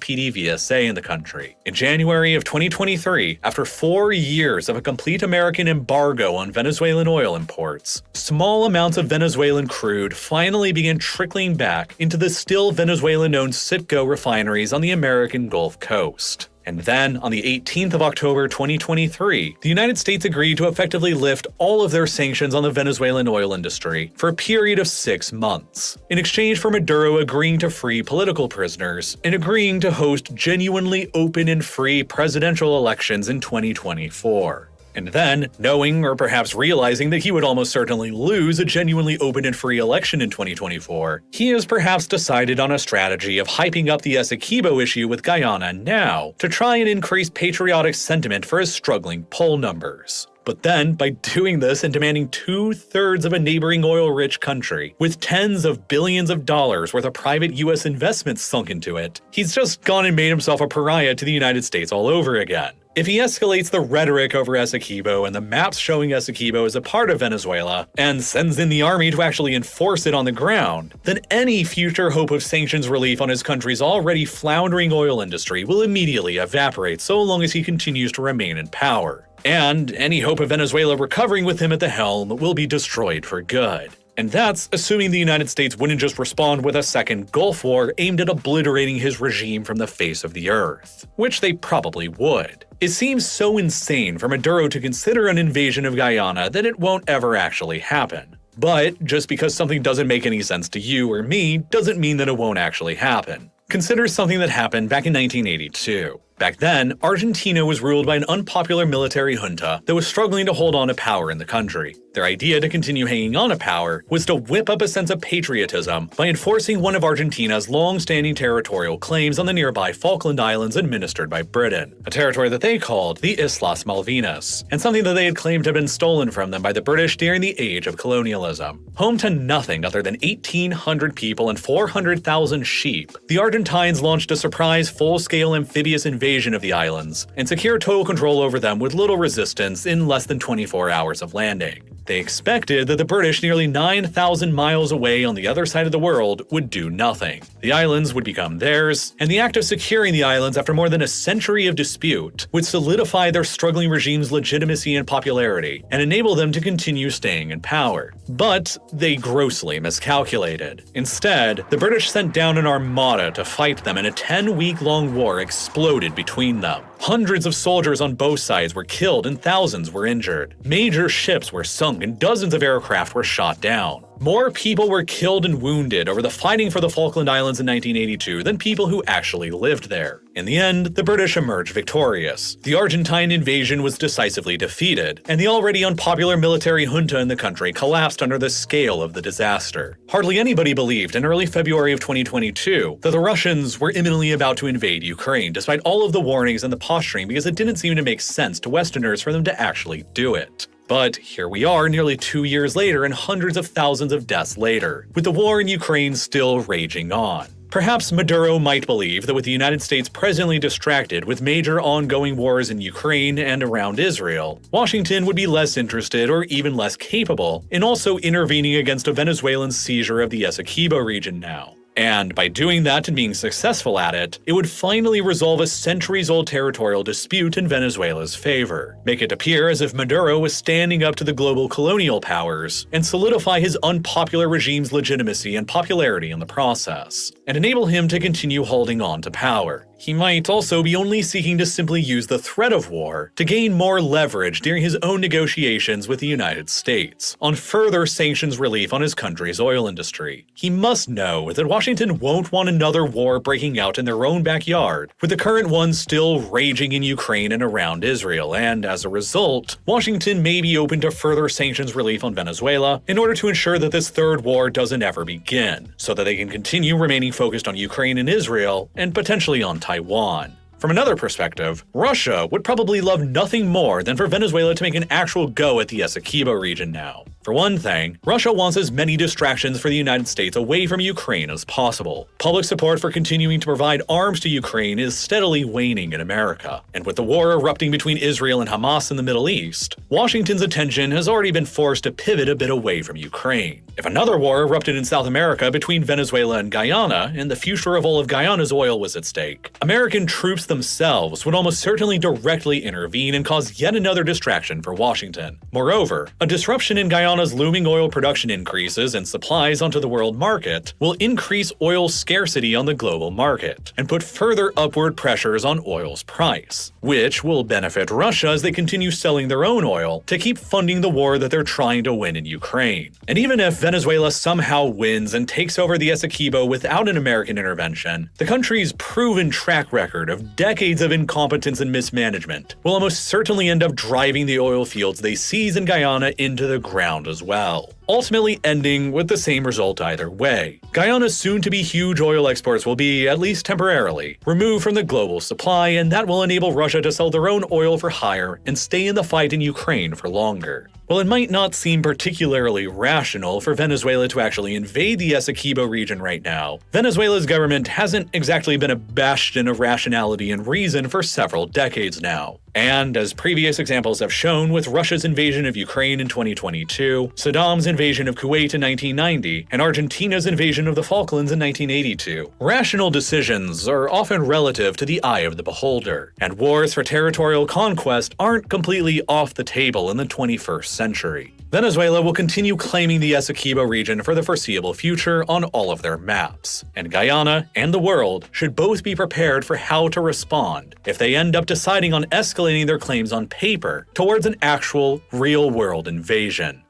PDVSA in the country. In January of 2023, after 4 years of a complete American embargo on Venezuelan oil imports, small amounts of Venezuelan crude finally began trickling back into the still Venezuelan-owned Citgo refineries on the American Gulf Coast. And then, on the 18th of October 2023, the United States agreed to effectively lift all of their sanctions on the Venezuelan oil industry for a period of 6 months, in exchange for Maduro agreeing to free political prisoners and agreeing to host genuinely open and free presidential elections in 2024. And then, knowing or perhaps realizing that he would almost certainly lose a genuinely open and free election in 2024, he has perhaps decided on a strategy of hyping up the Essequibo issue with Guyana now to try and increase patriotic sentiment for his struggling poll numbers. But then, by doing this and demanding 2/3 of a neighboring oil-rich country, with tens of billions of dollars worth of private US investments sunk into it, he's just gone and made himself a pariah to the United States all over again. If he escalates the rhetoric over Essequibo and the maps showing Essequibo as a part of Venezuela, and sends in the army to actually enforce it on the ground, then any future hope of sanctions relief on his country's already floundering oil industry will immediately evaporate so long as he continues to remain in power. And any hope of Venezuela recovering with him at the helm will be destroyed for good. And that's assuming the United States wouldn't just respond with a second Gulf War aimed at obliterating his regime from the face of the earth, which they probably would. It seems so insane for Maduro to consider an invasion of Guyana that it won't ever actually happen. But just because something doesn't make any sense to you or me doesn't mean that it won't actually happen. Consider something that happened back in 1982. Back then, Argentina was ruled by an unpopular military junta that was struggling to hold on to power in the country. Their idea to continue hanging on to power was to whip up a sense of patriotism by enforcing one of Argentina's long-standing territorial claims on the nearby Falkland Islands administered by Britain, a territory that they called the Islas Malvinas, and something that they had claimed had been stolen from them by the British during the age of colonialism. Home to nothing other than 1,800 people and 400,000 sheep, the Argentines launched a surprise full-scale amphibious invasion of the islands and secured total control over them with little resistance in less than 24 hours of landing. They expected that the British, nearly 9,000 miles away on the other side of the world, would do nothing. The islands would become theirs, and the act of securing the islands after more than a century of dispute would solidify their struggling regime's legitimacy and popularity, and enable them to continue staying in power. But they grossly miscalculated. Instead, the British sent down an armada to fight them, and a 10-week-long war exploded between them. Hundreds of soldiers on both sides were killed and thousands were injured. Major ships were sunk and dozens of aircraft were shot down. More people were killed and wounded over the fighting for the Falkland Islands in 1982 than people who actually lived there. In the end, the British emerged victorious. The Argentine invasion was decisively defeated, and the already unpopular military junta in the country collapsed under the scale of the disaster. Hardly anybody believed in early February of 2022 that the Russians were imminently about to invade Ukraine, despite all of the warnings and the posturing, because it didn't seem to make sense to Westerners for them to actually do it. But here we are nearly 2 years later and hundreds of thousands of deaths later, with the war in Ukraine still raging on. Perhaps Maduro might believe that with the United States presently distracted with major ongoing wars in Ukraine and around Israel, Washington would be less interested or even less capable in also intervening against a Venezuelan seizure of the Essequibo region now. And by doing that and being successful at it, it would finally resolve a centuries-old territorial dispute in Venezuela's favor, make it appear as if Maduro was standing up to the global colonial powers, and solidify his unpopular regime's legitimacy and popularity in the process, and enable him to continue holding on to power. He might also be only seeking to simply use the threat of war to gain more leverage during his own negotiations with the United States on further sanctions relief on his country's oil industry. He must know that Washington won't want another war breaking out in their own backyard, with the current one still raging in Ukraine and around Israel, and as a result, Washington may be open to further sanctions relief on Venezuela in order to ensure that this third war doesn't ever begin, so that they can continue remaining focused on Ukraine and Israel, and potentially on Taiwan. From another perspective, Russia would probably love nothing more than for Venezuela to make an actual go at the Essequibo region now. For one thing, Russia wants as many distractions for the United States away from Ukraine as possible. Public support for continuing to provide arms to Ukraine is steadily waning in America, and with the war erupting between Israel and Hamas in the Middle East, Washington's attention has already been forced to pivot a bit away from Ukraine. If another war erupted in South America between Venezuela and Guyana, and the future of all of Guyana's oil was at stake, American troops themselves would almost certainly directly intervene and cause yet another distraction for Washington. Moreover, a disruption in Guyana's looming oil production increases and supplies onto the world market will increase oil scarcity on the global market and put further upward pressures on oil's price, which will benefit Russia as they continue selling their own oil to keep funding the war that they're trying to win in Ukraine. And even if Venezuela somehow wins and takes over the Essequibo without an American intervention, the country's proven track record of decades of incompetence and mismanagement will almost certainly end up driving the oil fields they seize in Guyana into the ground as well, ultimately ending with the same result either way. Guyana's soon-to-be huge oil exports will be, at least temporarily, removed from the global supply, and that will enable Russia to sell their own oil for higher and stay in the fight in Ukraine for longer. While it might not seem particularly rational for Venezuela to actually invade the Essequibo region right now, Venezuela's government hasn't exactly been a bastion of rationality and reason for several decades now. And as previous examples have shown with Russia's invasion of Ukraine in 2022, Saddam's invasion of Kuwait in 1990, and Argentina's invasion of the Falklands in 1982, rational decisions are often relative to the eye of the beholder, and wars for territorial conquest aren't completely off the table in the 21st century. Venezuela will continue claiming the Essequibo region for the foreseeable future on all of their maps, and Guyana and the world should both be prepared for how to respond if they end up deciding on escalating their claims on paper towards an actual, real-world invasion.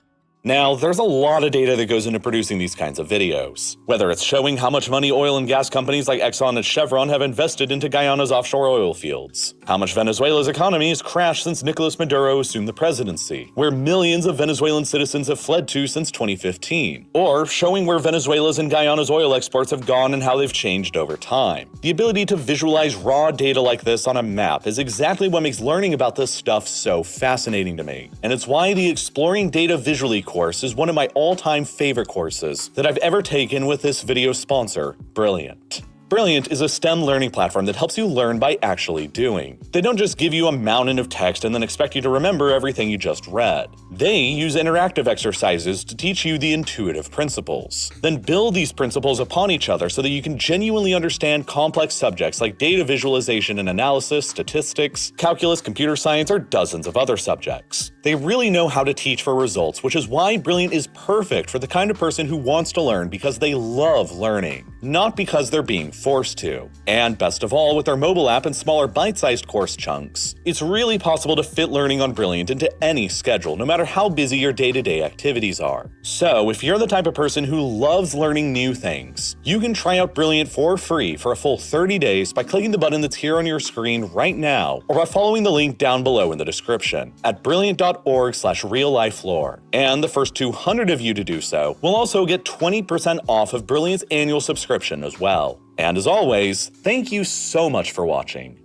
Now, there's a lot of data that goes into producing these kinds of videos. Whether it's showing how much money oil and gas companies like Exxon and Chevron have invested into Guyana's offshore oil fields, how much Venezuela's economy has crashed since Nicolas Maduro assumed the presidency, where millions of Venezuelan citizens have fled to since 2015, or showing where Venezuela's and Guyana's oil exports have gone and how they've changed over time. The ability to visualize raw data like this on a map is exactly what makes learning about this stuff so fascinating to me, and it's why the Exploring Data Visually course is one of my all-time favorite courses that I've ever taken with this video sponsor, Brilliant. Brilliant is a STEM learning platform that helps you learn by actually doing. They don't just give you a mountain of text and then expect you to remember everything you just read. They use interactive exercises to teach you the intuitive principles, then build these principles upon each other so that you can genuinely understand complex subjects like data visualization and analysis, statistics, calculus, computer science, or dozens of other subjects. They really know how to teach for results, which is why Brilliant is perfect for the kind of person who wants to learn because they love learning, not because they're being forced to. And best of all, with their mobile app and smaller bite-sized course chunks, it's really possible to fit learning on Brilliant into any schedule, no matter how busy your day-to-day activities are. So, if you're the type of person who loves learning new things, you can try out Brilliant for free for a full 30 days by clicking the button that's here on your screen right now, or by following the link down below in the description at brilliant.org/real-life-lore. And the first 200 of you to do so will also get 20% off of Brilliant's annual subscription as well. And as always, thank you so much for watching.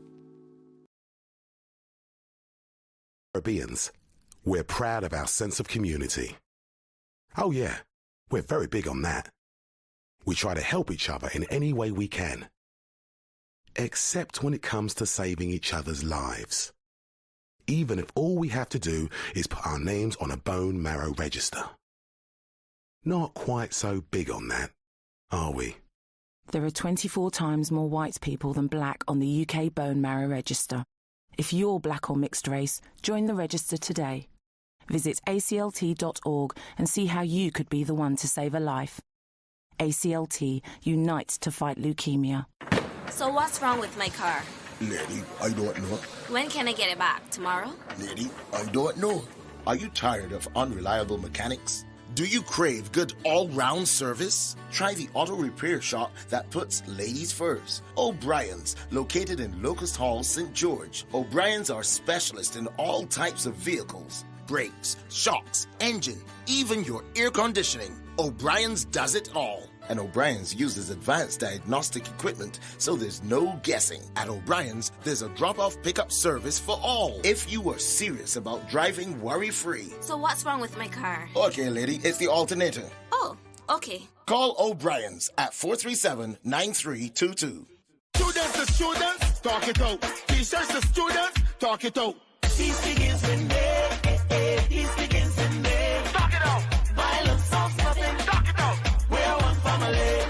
Caribbeans, we're proud of our sense of community. Oh yeah, we're very big on that. We try to help each other in any way we can. Except when it comes to saving each other's lives. Even if all we have to do is put our names on a bone marrow register. Not quite so big on that, are we? There are 24 times more white people than black on the UK bone marrow register. If you're black or mixed race, join the register today. Visit aclt.org and see how you could be the one to save a life. ACLT unites to fight leukemia. So what's wrong with my car? Lady, I don't know. When can I get it back? Tomorrow? Lady, I don't know. Are you tired of unreliable mechanics? Do you crave good all-round service? Try the auto repair shop that puts ladies first. O'Brien's, located in Locust Hall, St. George. O'Brien's are specialists in all types of vehicles. Brakes, shocks, engine, even your air conditioning. O'Brien's does it all. And O'Brien's uses advanced diagnostic equipment, so there's no guessing. At O'Brien's, there's a drop-off pickup service for all. If you are serious about driving worry-free. So what's wrong with my car? Okay, lady, it's the alternator. Oh, okay. Call O'Brien's at 437-9322. Students to students, talk it out. Teachers to students, talk it out. Peace begins with me. Peace begins with me. Talk it out. Violence solves nothing. Talk it out. We're one family.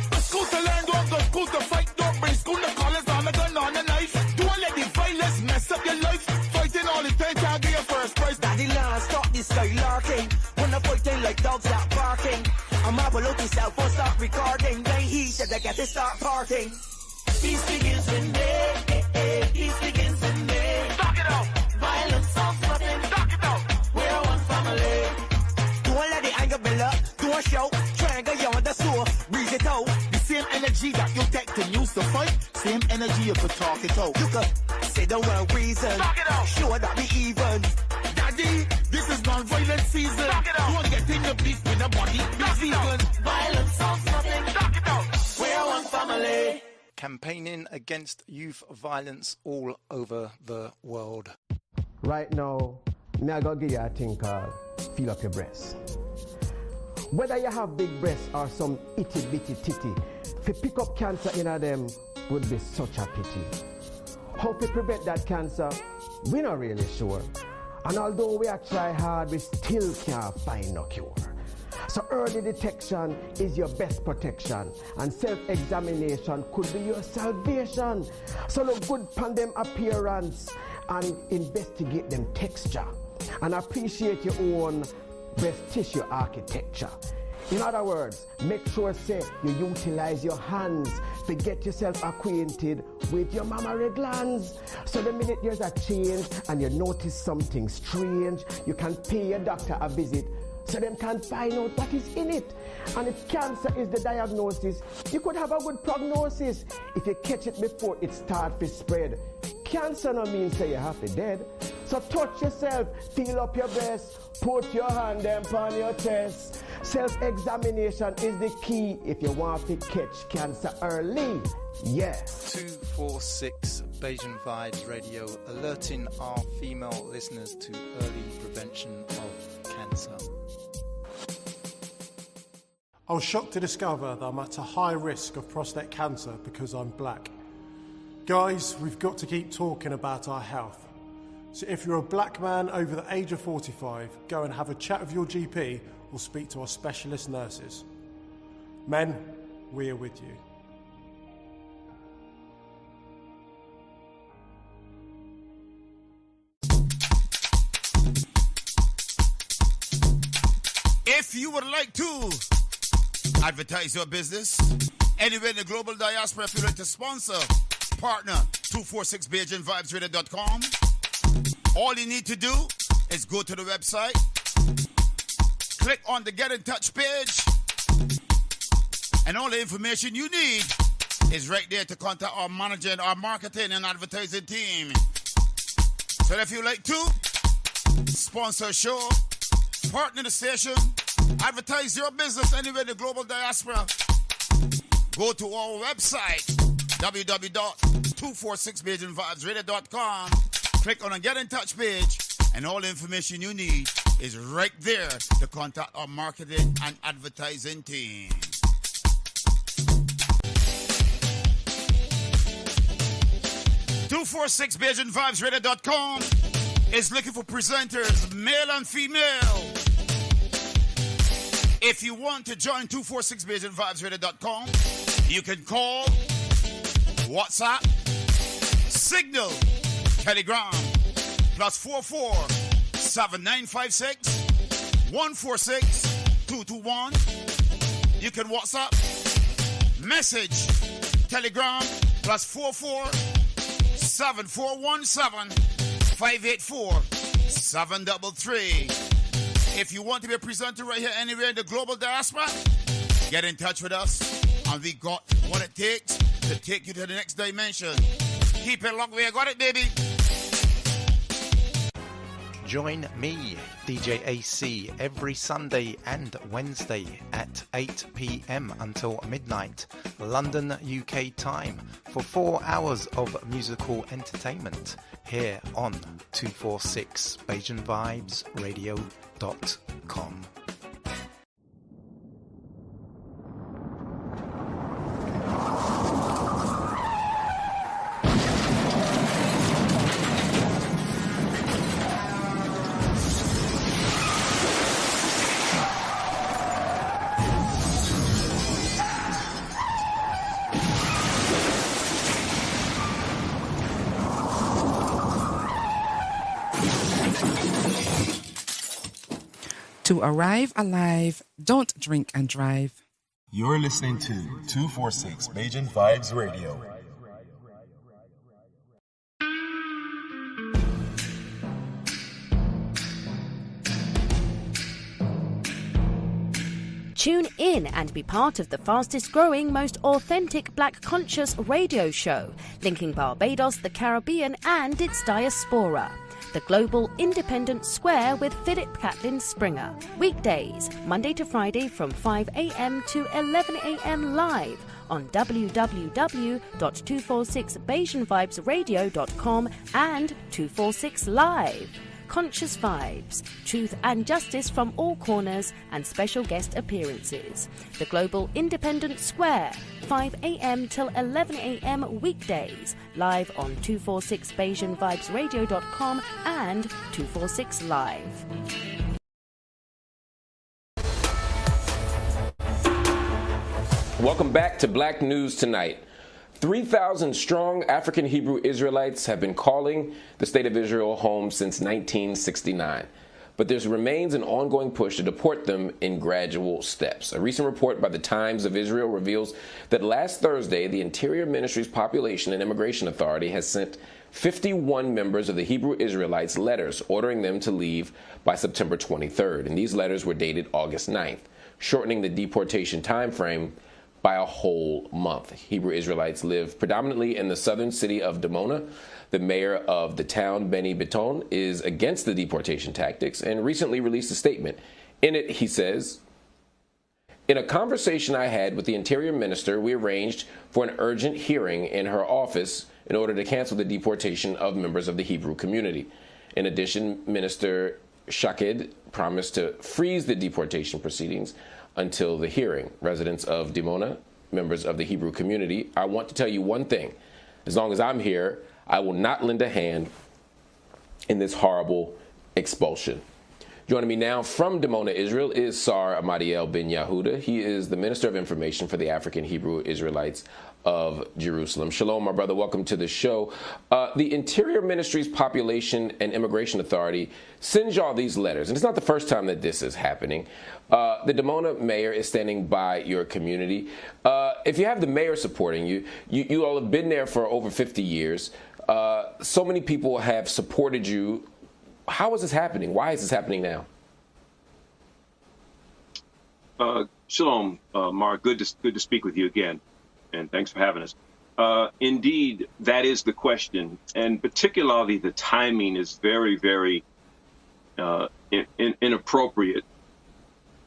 The school to learn, don't go school to fight. Don't bring school to college on a gun, on a knife. Don't let the violence mess up your life. Fighting all the time, can't get your first prize. Daddy Lord, stop this skylarking. When I'm fighting like dogs that barking. I'm up look yourself or start recording. Then he said I got to start parting. Peace begins with me. Peace begins with me. Talk it out. Violence solves nothing. Talk it out. We're one family. Don't let the anger build up. Don't show. Triangle you on the store. Breathe it out. The same energy that you take to use to fight, same energy you could talk it out. You could say the wrong reason. Talk it out. Sure that we even. Daddy, this is non-violent season. Talk it out. Don't get in your beef with nobody. Be vegan. Violence solves nothing. Talk it out. We're one family. Campaigning against youth violence all over the world. Right now, me I gotta give you a thing called feel up your breast. Whether you have big breasts or some itty bitty titty, to pick up cancer in them would be such a pity. How to prevent that cancer, we're not really sure. And although we are try hard, we still can't find no cure. So early detection is your best protection, and self-examination could be your salvation. So look good upon them appearance and investigate them texture, and appreciate your own breast tissue architecture. In other words, make sure say you utilize your hands to get yourself acquainted with your mammary glands. So the minute there's a change and you notice something strange, you can pay your doctor a visit so them can find out what is in it. And if cancer is the diagnosis, you could have a good prognosis if you catch it before it starts to spread. Cancer no means say you have to dead. So touch yourself, feel up your breast, put your hand them on your chest. Self-examination is the key if you want to catch cancer early. Yeah. 246 Bayesian Vibes Radio, alerting our female listeners to early prevention of cancer. I was shocked to discover that I'm at a high risk of prostate cancer because I'm black. Guys, we've got to keep talking about our health. So if you're a black man over the age of 45, go and have a chat with your GP or speak to our specialist nurses. Men, we are with you. If you would like to advertise your business anywhere in the global diaspora, if you'd like to sponsor, partner 246BayesianVibesRadio.com. All you need to do is go to the website, click on the Get in Touch page, and all the information you need is right there to contact our manager and our marketing and advertising team. So if you'd like to sponsor a show, partner the station, advertise your business anywhere in the global diaspora, go to our website, www.246BayesianVibesRadio.com. Click on the Get in Touch page, and all the information you need is right there to contact our marketing and advertising team. .246BayesianVibesRadio.com is looking for presenters, male and female. If you want to join 246BayesianVibesRadio.com, you can call, WhatsApp, Signal, Telegram, +44 7956 146 221. You can WhatsApp, message, Telegram, +44 7417 584 733. If you want to be a presenter right here anywhere in the global diaspora, get in touch with us, and we got what it takes to take you to the next dimension. Keep it locked, we got it, baby. Join me, DJ AC, every Sunday and Wednesday at 8 p.m. until midnight, London, UK time, for 4 hours of musical entertainment here on 246 BayesianVibesRadio.com. To arrive alive, don't drink and drive. You're listening to 246 Bayesian Vibes Radio. Tune in and be part of the fastest growing, most authentic black conscious radio show, linking Barbados, the Caribbean and its diaspora. The Global Independent Square with Philip Catlin Springer. Weekdays, Monday to Friday from 5 a.m. to 11 a.m. live on www.246BayesianVibesRadio.com and 246 Live. Conscious vibes, truth and justice from all corners, and special guest appearances. The Global Independent Square, 5 a.m. till 11 a.m. weekdays, live on 246BayesianVibesRadio.com and 246 Live. Welcome back to Black News Tonight. 3,000 strong African Hebrew Israelites have been calling the State of Israel home since 1969. but there remains an ongoing push to deport them in gradual steps. A recent report by the Times of Israel reveals that last Thursday, the Interior Ministry's Population and Immigration Authority has sent 51 members of the Hebrew Israelites letters ordering them to leave by September 23rd, and these letters were dated August 9th, shortening the deportation time frame by a whole month. Hebrew Israelites live predominantly in the southern city of Dimona. The mayor of the town, Benny Beton, is against the deportation tactics and recently released a statement. In it, he says, "In a conversation I had with the Interior Minister, we arranged for an urgent hearing in her office in order to cancel the deportation of members of the Hebrew community. In addition, Minister Shaked promised to freeze the deportation proceedings until the hearing. Residents of Dimona, members of the Hebrew community, I want to tell you one thing. As long as I'm here, I will not lend a hand in this horrible expulsion." Joining me now from Dimona, Israel, is Sar Amadiel Ben Yahuda. He is the Minister of Information for the African Hebrew Israelites of Jerusalem. Shalom, my brother. Welcome to the show. The Interior Ministry's Population and Immigration Authority sends y'all these letters, and it's not the first time that this is happening. The Dimona mayor is standing by your community. If you have the mayor supporting you, you all have been there for over 50 years. So many people have supported you. How is this happening? Why is this happening now? Shalom, Mark. Good to speak with you again, and thanks for having us. Indeed, that is the question, and particularly the timing is very, very inappropriate.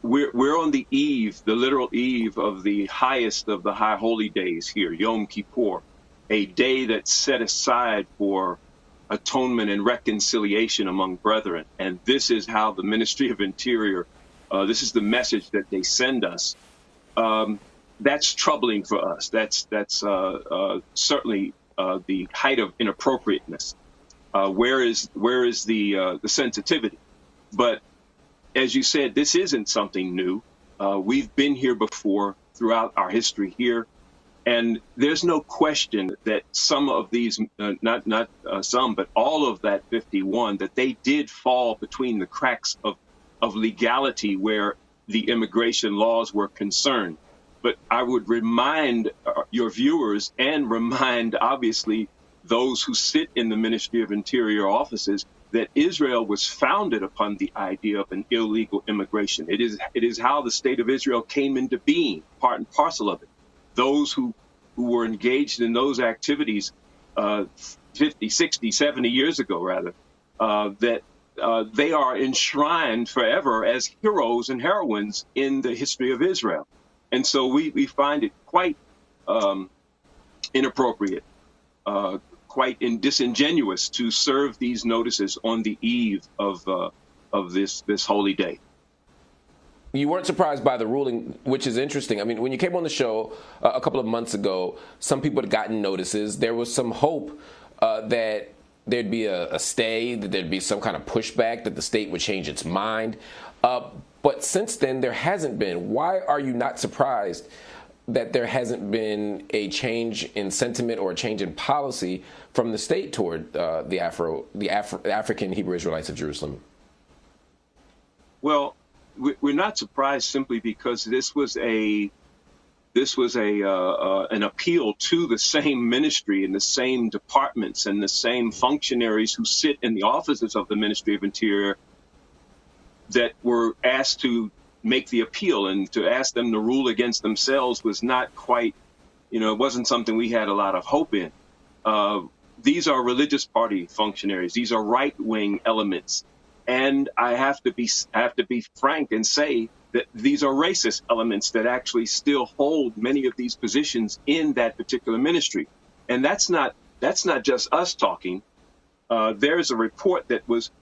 We're on the eve, the literal eve of the highest of the high holy days here, Yom Kippur, a day that's set aside for atonement and reconciliation among brethren. And this is how the Ministry of Interior, this is the message that they send us. That's troubling for us. That's certainly the height of inappropriateness. Where is the sensitivity? But as you said, this isn't something new. We've been here before throughout our history here. And there's no question that some of these, not some, but all of that 51, that they did fall between the cracks of legality where the immigration laws were concerned. But I would remind your viewers and remind, obviously, those who sit in the Ministry of Interior offices that Israel was founded upon the idea of an illegal immigration. It is how the state of Israel came into being, part and parcel of it. Those who were engaged in those activities 50, 60, 70 years ago, rather, that they are enshrined forever as heroes and heroines in the history of Israel. And so we find it quite inappropriate, quite disingenuous to serve these notices on the eve of this holy day. You weren't surprised by the ruling, which is interesting. I mean, when you came on the show a couple of months ago, some people had gotten notices. There was some hope that there'd be a stay, that there'd be some kind of pushback, that the state would change its mind. But since then, there hasn't been. Why are you not surprised that there hasn't been a change in sentiment or a change in policy from the state toward the African Hebrew Israelites of Jerusalem? Well, we're not surprised simply because this was an appeal to the same ministry and the same departments and the same functionaries who sit in the offices of the Ministry of Interior that were asked to make the appeal, and to ask them to rule against themselves was not quite, it wasn't something we had a lot of hope in. These are religious party functionaries. These are right-wing elements. And I have to be frank and say that these are racist elements that actually still hold many of these positions in that particular ministry. And that's not just us talking. There's a report that was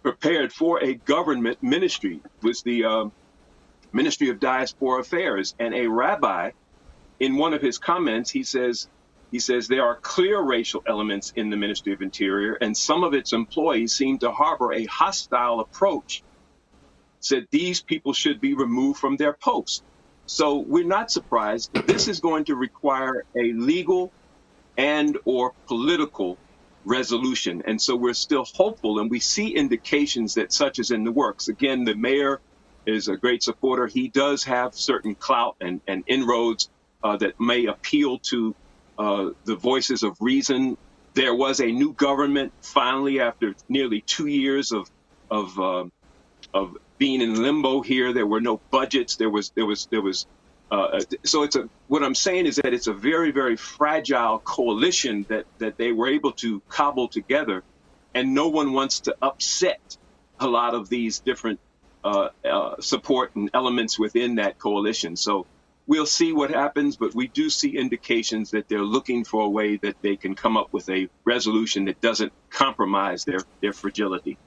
prepared for a government ministry. It was the Ministry of Diaspora Affairs. And a rabbi, in one of his comments, he says there are clear racial elements in the Ministry of Interior, and some of its employees seem to harbor a hostile approach. Said these people should be removed from their posts. So we're not surprised. This is going to require a legal and or political resolution. And so we're still hopeful, and we see indications that such is in the works. Again, the mayor is a great supporter. He does have certain clout and inroads that may appeal to the voices of reason. There was a new government finally after nearly 2 years of being in limbo here. There were no budgets. So what I'm saying is that it's a very, very fragile coalition that they were able to cobble together, and no one wants to upset a lot of these different support and elements within that coalition. So we'll see what happens, but we do see indications that they're looking for a way that they can come up with a resolution that doesn't compromise their fragility.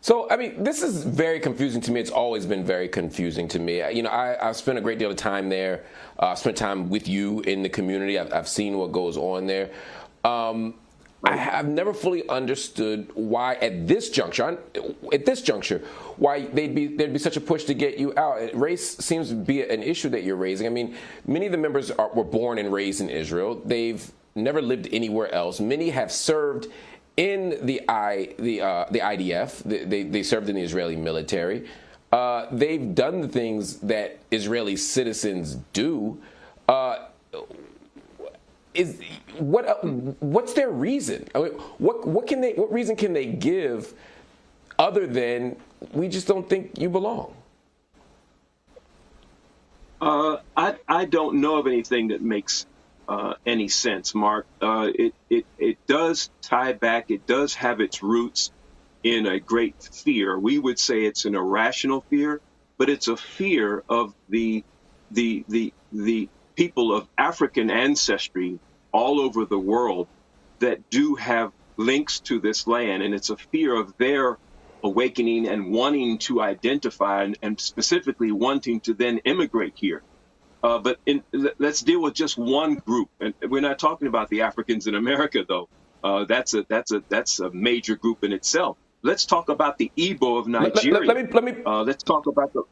So, I mean, this is very confusing to me. It's always been very confusing to me. You know, I've spent a great deal of time there. I've spent time with you in the community. I've seen what goes on there. I've never fully understood why at this juncture, why there'd be such a push to get you out. Race seems to be an issue that you're raising. I mean, many of the members were born and raised in Israel. They've never lived anywhere else. Many have served in the IDF. They served in the Israeli military. They've done the things that Israeli citizens do. What's their reason? I mean, what reason can they give other than we just don't think you belong? I don't know of anything that makes any sense, Mark. It does tie back. It does have its roots in a great fear. We would say it's an irrational fear, but it's a fear of the people of African ancestry all over the world that do have links to this land, and it's a fear of their awakening and wanting to identify and specifically wanting to then immigrate here. But let's deal with just one group, and we're not talking about the Africans in America, though. That's a major group in itself. Let's talk about the Igbo of Nigeria. Let's talk about the.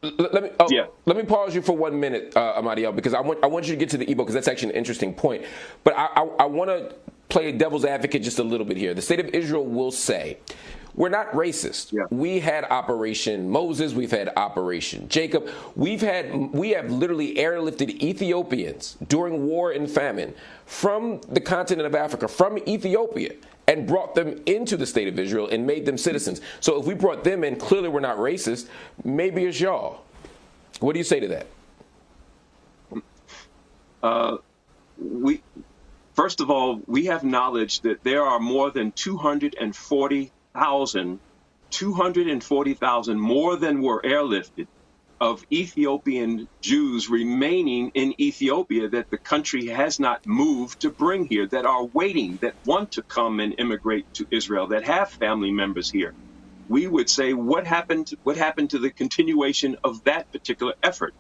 Let me pause you for 1 minute, Amadiel, because I want you to get to the Igbo because that's actually an interesting point. But I want to play devil's advocate just a little bit here. The state of Israel will say, we're not racist. Yeah. We had Operation Moses. We've had Operation Jacob. We have literally airlifted Ethiopians during war and famine from the continent of Africa, from Ethiopia, and brought them into the state of Israel and made them citizens. So if we brought them in, clearly we're not racist. Maybe it's y'all. What do you say to that? First of all, we have knowledge that there are more than 240,000 more than were airlifted of Ethiopian Jews remaining in Ethiopia that the country has not moved to bring here, that are waiting, that want to come and immigrate to Israel, that have family members here. We would say, what happened to the continuation of that particular effort?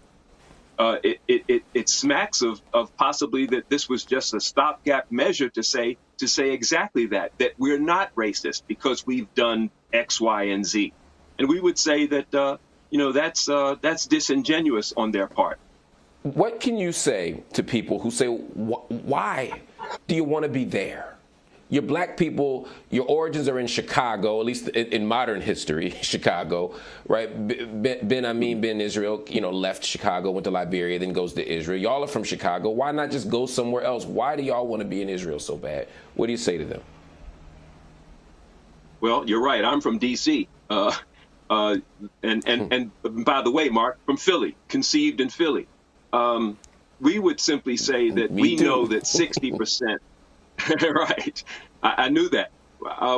It smacks of possibly that this was just a stopgap measure to say exactly that we're not racist because we've done X, Y, and Z. And we would say that, that's disingenuous on their part. What can you say to people who say, why do you want to be there? You're black people, your origins are in Chicago, at least in modern history, Chicago, right? Ben Amin Ben Israel, left Chicago, went to Liberia, then goes to Israel. Y'all are from Chicago. Why not just go somewhere else? Why do y'all want to be in Israel so bad? What do you say to them? Well, you're right. I'm from D.C. And by the way, Mark, from Philly, conceived in Philly. We would simply say that we know that 60%. Right. I knew that.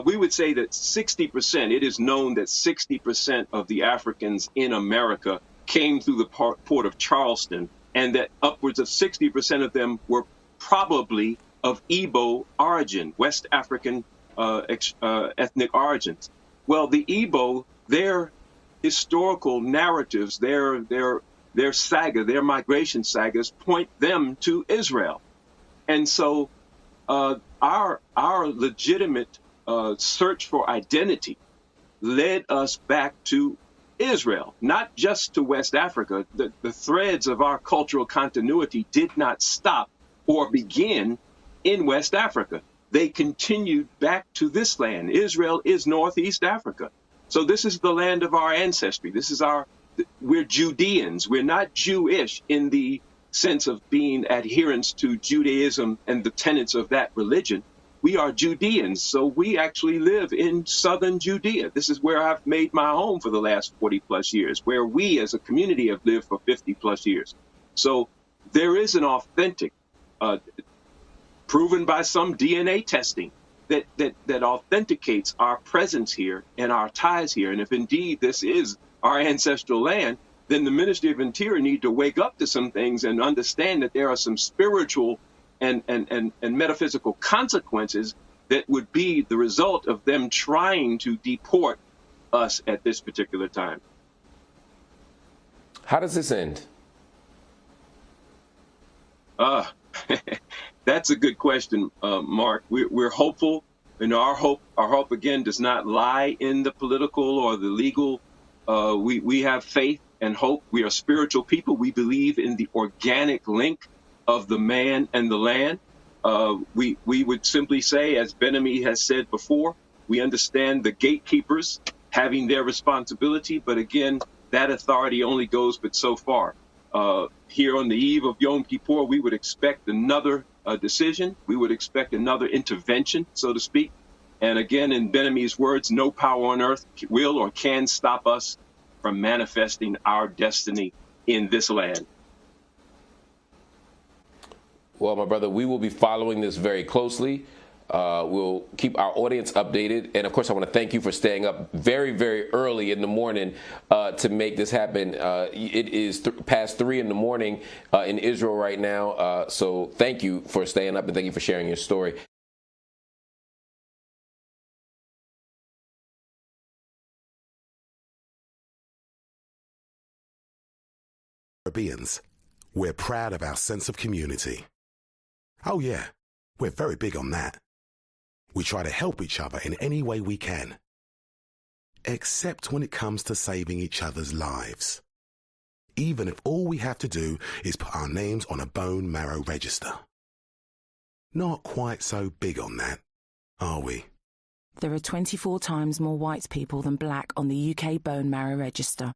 We would say that 60%, it is known that 60% of the Africans in America came through the port of Charleston, and that upwards of 60% of them were probably of Igbo origin, West African ethnic origins. Well, the Igbo, their historical narratives, their saga, their migration sagas point them to Israel. And so our legitimate search for identity led us back to Israel, not just to West Africa. The threads of our cultural continuity did not stop or begin in West Africa. they continued back to this land. Israel is Northeast Africa. So this is the land of our ancestry. We're Judeans. We're not Jewish in the sense of being adherents to Judaism and the tenets of that religion. We are Judeans, so we actually live in southern Judea. This is where I've made my home for the last 40 plus years, where we as a community have lived for 50 plus years. So there is an authentic, proven by some DNA testing, that authenticates our presence here and our ties here. And if indeed this is our ancestral land, then the Ministry of Interior need to wake up to some things and understand that there are some spiritual and metaphysical consequences that would be the result of them trying to deport us at this particular time. How does this end? That's a good question, Mark. We're hopeful, and our hope again does not lie in the political or the legal. We have faith and hope. We are spiritual people. We believe in the organic link of the man and the land. We would simply say, as Ben-Ami has said before, we understand the gatekeepers having their responsibility, but again, that authority only goes but so far. Here on the eve of Yom Kippur, we would expect another decision. We would expect another intervention, so to speak. And again, in Ben-Ami's words, no power on earth will or can stop us from manifesting our destiny in this land. Well, my brother, we will be following this very closely. We'll keep our audience updated. And, of course, I want to thank you for staying up very, very early in the morning to make this happen. It is past 3 in the morning in Israel right now. So thank you for staying up and thank you for sharing your story. Caribbeans, we're proud of our sense of community. Oh yeah, we're very big on that. We try to help each other in any way we can, except when it comes to saving each other's lives. Even if all we have to do is put our names on a bone marrow register. Not quite so big on that, are we? There are 24 times more white people than black on the UK bone marrow register.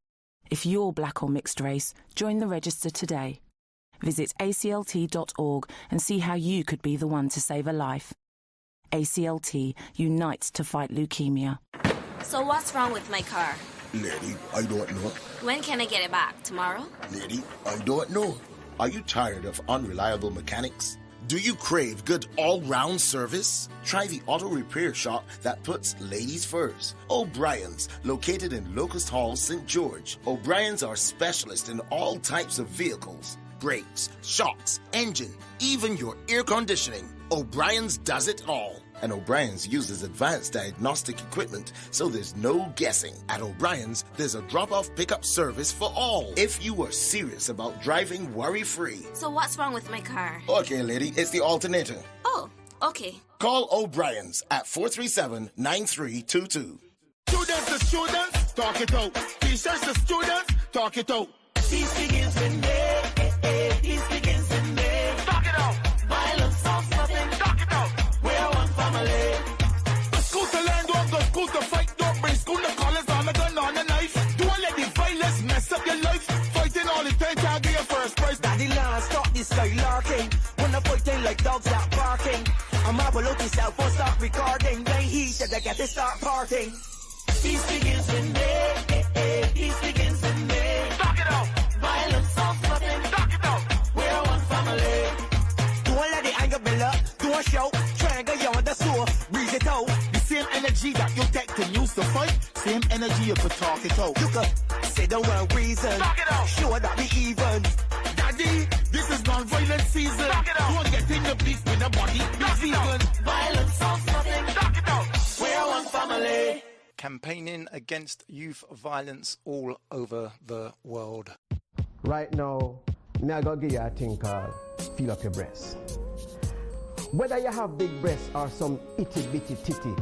If you're black or mixed race, join the register today. Visit aclt.org and see how you could be the one to save a life. ACLT unites to fight leukemia. So what's wrong with my car? Lady, I don't know. When can I get it back? Tomorrow? Lady, I don't know. Are you tired of unreliable mechanics? Do you crave good all-round service? Try the auto repair shop that puts ladies first. O'Brien's, located in Locust Hall, St. George. O'Brien's are specialists in all types of vehicles. Brakes, shocks, engine, even your air conditioning. O'Brien's does it all. And O'Brien's uses advanced diagnostic equipment, so there's no guessing. At O'Brien's, there's a drop-off pickup service for all. If you are serious about driving worry-free. So what's wrong with my car? Okay, lady, it's the alternator. Oh, okay. Call O'Brien's at 437-9322. Students to students, talk it out. Teachers to students, talk it out. Peace begins with me. Peace begins with me. Talk it out. Violence solves nothing. Talk it out. We're one family. Go school to learn, don't go school to fight. Don't bring school to college, on a gun, on a knife. Don't let the violence mess up your life. Fighting all the time, can't get your first prize. Daddy land, stop this skylarking. When I'm fighting like dogs that barking. I'm up look yourself, won't stop recording. Then he said I got to start parting. Peace begins with me. Peace begins with me. Talk it out. Violence solves nothing. Talk it out. We're one family. Don't let the anger build up. Don't shout. Triangle, you're on the sewer. Breathe it out. The same energy that you take to use to fight, same energy you could talk it out. You could say the wrong reason. Talk it out. Sure that we even. Daddy, this is non-violent season. Talk it out. Don't get in the beef with nobody. Be vegan. Violence solves nothing. Talk it out. We're one family. Campaigning against youth violence all over the world. Right now, I'm going to give you a thing called feel up your breast. Whether you have big breasts or some itty bitty titty,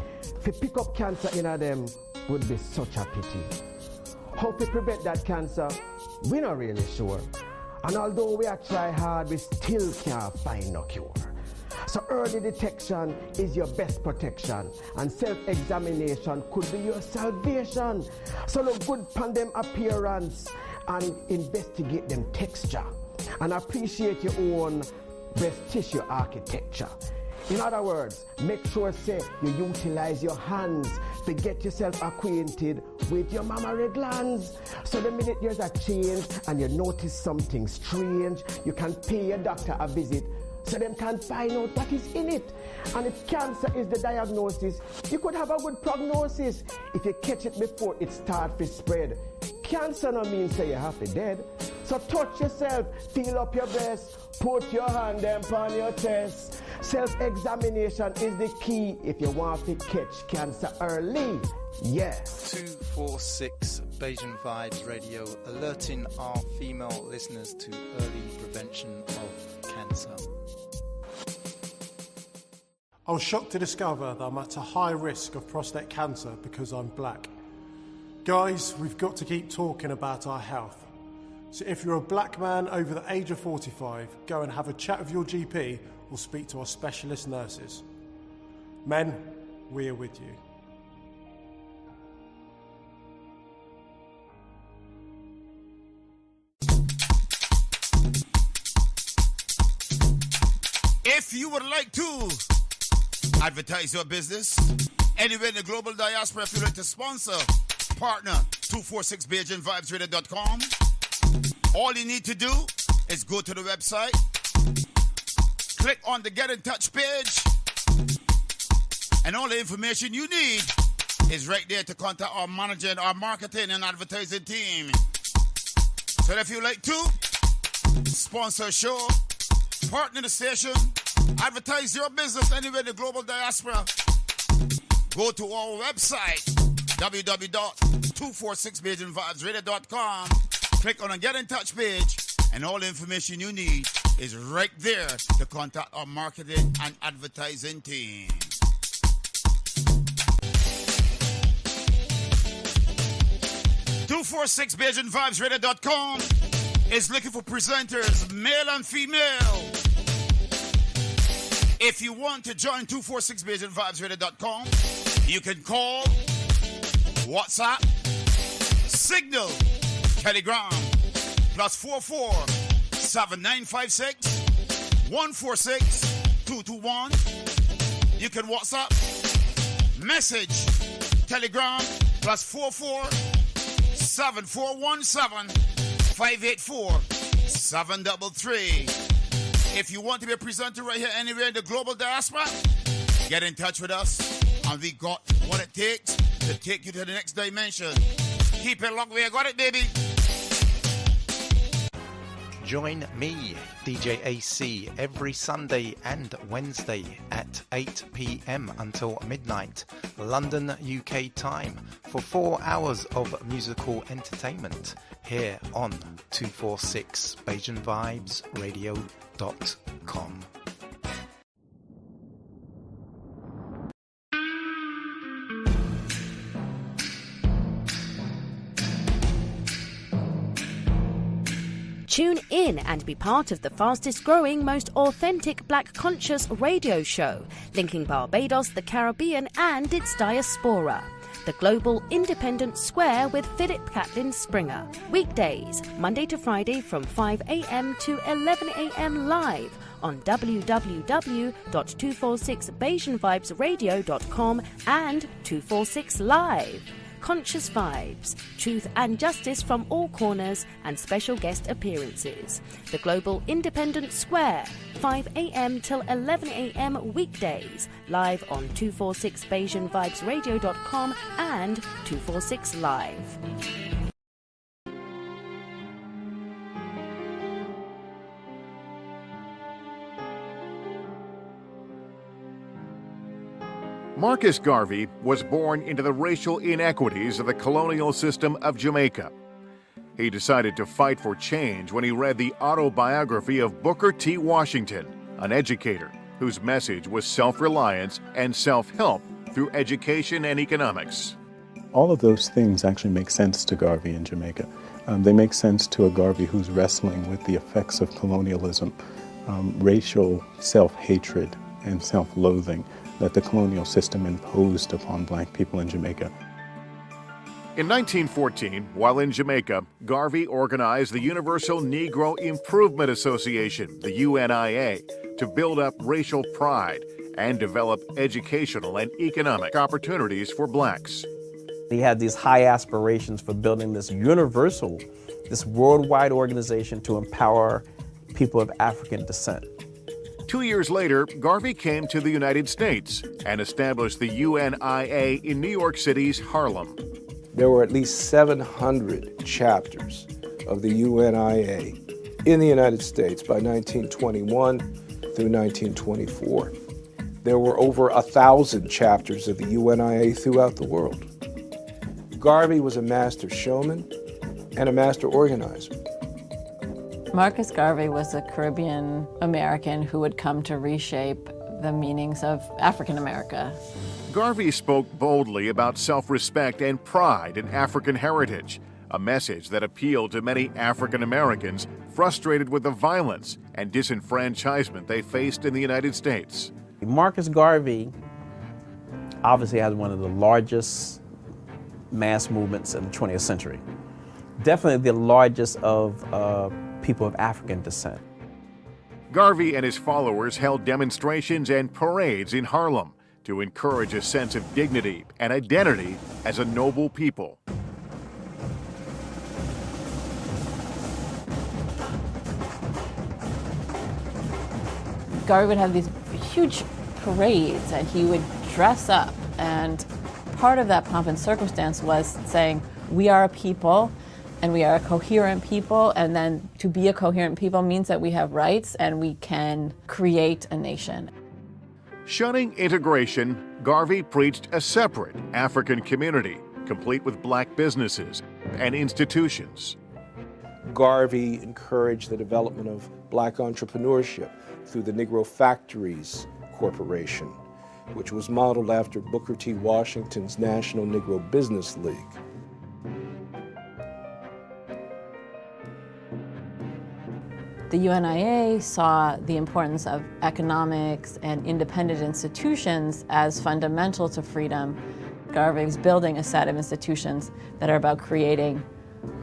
to pick up cancer in them would be such a pity. How to prevent that cancer, we're not really sure. And although we are try hard, we still can't find no cure. So early detection is your best protection, and self-examination could be your salvation. So look good upon them appearance and investigate them texture, and appreciate your own breast tissue architecture. In other words, make sure say you utilize your hands to get yourself acquainted with your mammary glands. So the minute there's a change and you notice something strange, you can pay your doctor a visit so them can find out what is in it. And if cancer is the diagnosis, you could have a good prognosis if you catch it before it starts to spread. Cancer no means say you have to dead. So touch yourself, feel up your breast, put your hand on your chest. Self-examination is the key if you want to catch cancer early. Yeah. 246 Bayesian Vibes Radio, alerting our female listeners to early prevention of cancer. I was shocked to discover that I'm at a high risk of prostate cancer because I'm black. Guys, we've got to keep talking about our health. So if you're a black man over the age of 45, go and have a chat with your GP or speak to our specialist nurses. Men, we are with you. If you would like to advertise your business anywhere in the global diaspora, if you'd like to sponsor, partner 246BayesianVibesRadio.com. All you need to do is go to the website, click on the Get in Touch page, and all the information you need is right there to contact our manager and our marketing and advertising team. So if you'd like to sponsor a show, partner the station, advertise your business anywhere in the global diaspora, go to our website, www.246BayesianVibesRadio.com. Click on the Get in Touch page, and all the information you need is right there to contact our marketing and advertising team. BayesianVibesRadio.com is looking for presenters, male and female. If you want to join 246BayesianVibesRadio.com, you can call, WhatsApp, Signal, Telegram, +44 7956 146 221. You can WhatsApp, message, Telegram, +44 7417 584 733. If you want to be a presenter right here anywhere in the global diaspora, get in touch with us, and we got what it takes to take you to the next dimension. Keep it locked, we got it, baby. Join me, DJ AC, every Sunday and Wednesday at 8 p.m. until midnight, London, UK time, for 4 hours of musical entertainment here on 246 BayesianVibesRadio.com. Tune in and be part of the fastest growing, most authentic Black conscious radio show, linking Barbados, the Caribbean and its diaspora. The Global Independent Square with Philip Catlin Springer. Weekdays, Monday to Friday from 5 a.m. to 11 a.m. live on www.246BayesianVibesRadio.com and 246 Live. Conscious vibes, truth and justice from all corners, and special guest appearances. The Global Independent Square, 5 a.m. till 11 a.m. weekdays, live on 246BayesianVibesRadio.com and 246 Live. Marcus Garvey was born into the racial inequities of the colonial system of Jamaica. He decided to fight for change when he read the autobiography of Booker T. Washington, an educator whose message was self-reliance and self-help through education and economics. All of those things actually make sense to Garvey in Jamaica. They make sense to a Garvey who's wrestling with the effects of colonialism, racial self-hatred, and self-loathing that the colonial system imposed upon black people in Jamaica. In 1914, while in Jamaica, Garvey organized the Universal Negro Improvement Association, the UNIA, to build up racial pride and develop educational and economic opportunities for blacks. He had these high aspirations for building this universal, this worldwide organization to empower people of African descent. 2 years later, Garvey came to the United States and established the UNIA in New York City's Harlem. There were at least 700 chapters of the UNIA in the United States by 1921 through 1924. There were over 1,000 chapters of the UNIA throughout the world. Garvey was a master showman and a master organizer. Marcus Garvey was a Caribbean American who would come to reshape the meanings of African America. Garvey spoke boldly about self-respect and pride in African heritage, a message that appealed to many African Americans frustrated with the violence and disenfranchisement they faced in the United States. Marcus Garvey obviously has one of the largest mass movements in the 20th century. Definitely the largest of people of African descent. Garvey and his followers held demonstrations and parades in Harlem to encourage a sense of dignity and identity as a noble people. Garvey would have these huge parades and he would dress up, and part of that pomp and circumstance was saying, we are a people and we are a coherent people, and then to be a coherent people means that we have rights and we can create a nation. Shunning integration, Garvey preached a separate African community, complete with black businesses and institutions. Garvey encouraged the development of black entrepreneurship through the Negro Factories Corporation, which was modeled after Booker T. Washington's National Negro Business League. The UNIA saw the importance of economics and independent institutions as fundamental to freedom. Garvey was building a set of institutions that are about creating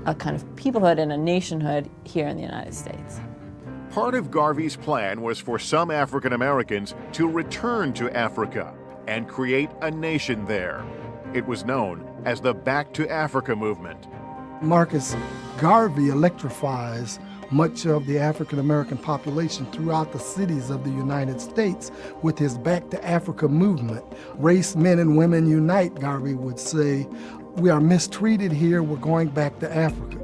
a kind of peoplehood and a nationhood here in the United States. Part of Garvey's plan was for some African Americans to return to Africa and create a nation there. It was known as the Back to Africa movement. Marcus Garvey electrifies much of the African American population throughout the cities of the United States with his Back to Africa movement. Race, men and women unite, Garvey would say. We are mistreated here, we're going back to Africa.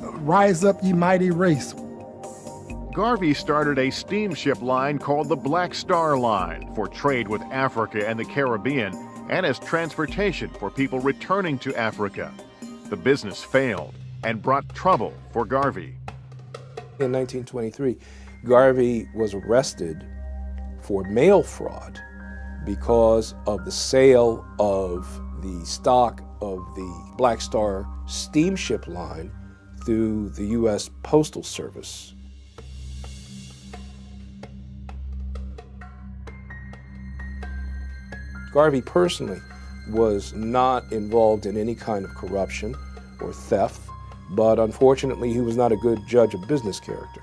Rise up, ye mighty race. Garvey started a steamship line called the Black Star Line for trade with Africa and the Caribbean and as transportation for people returning to Africa. The business failed and brought trouble for Garvey. In 1923, Garvey was arrested for mail fraud because of the sale of the stock of the Black Star steamship line through the U.S. Postal Service. Garvey personally was not involved in any kind of corruption or theft, but unfortunately he was not a good judge of business character.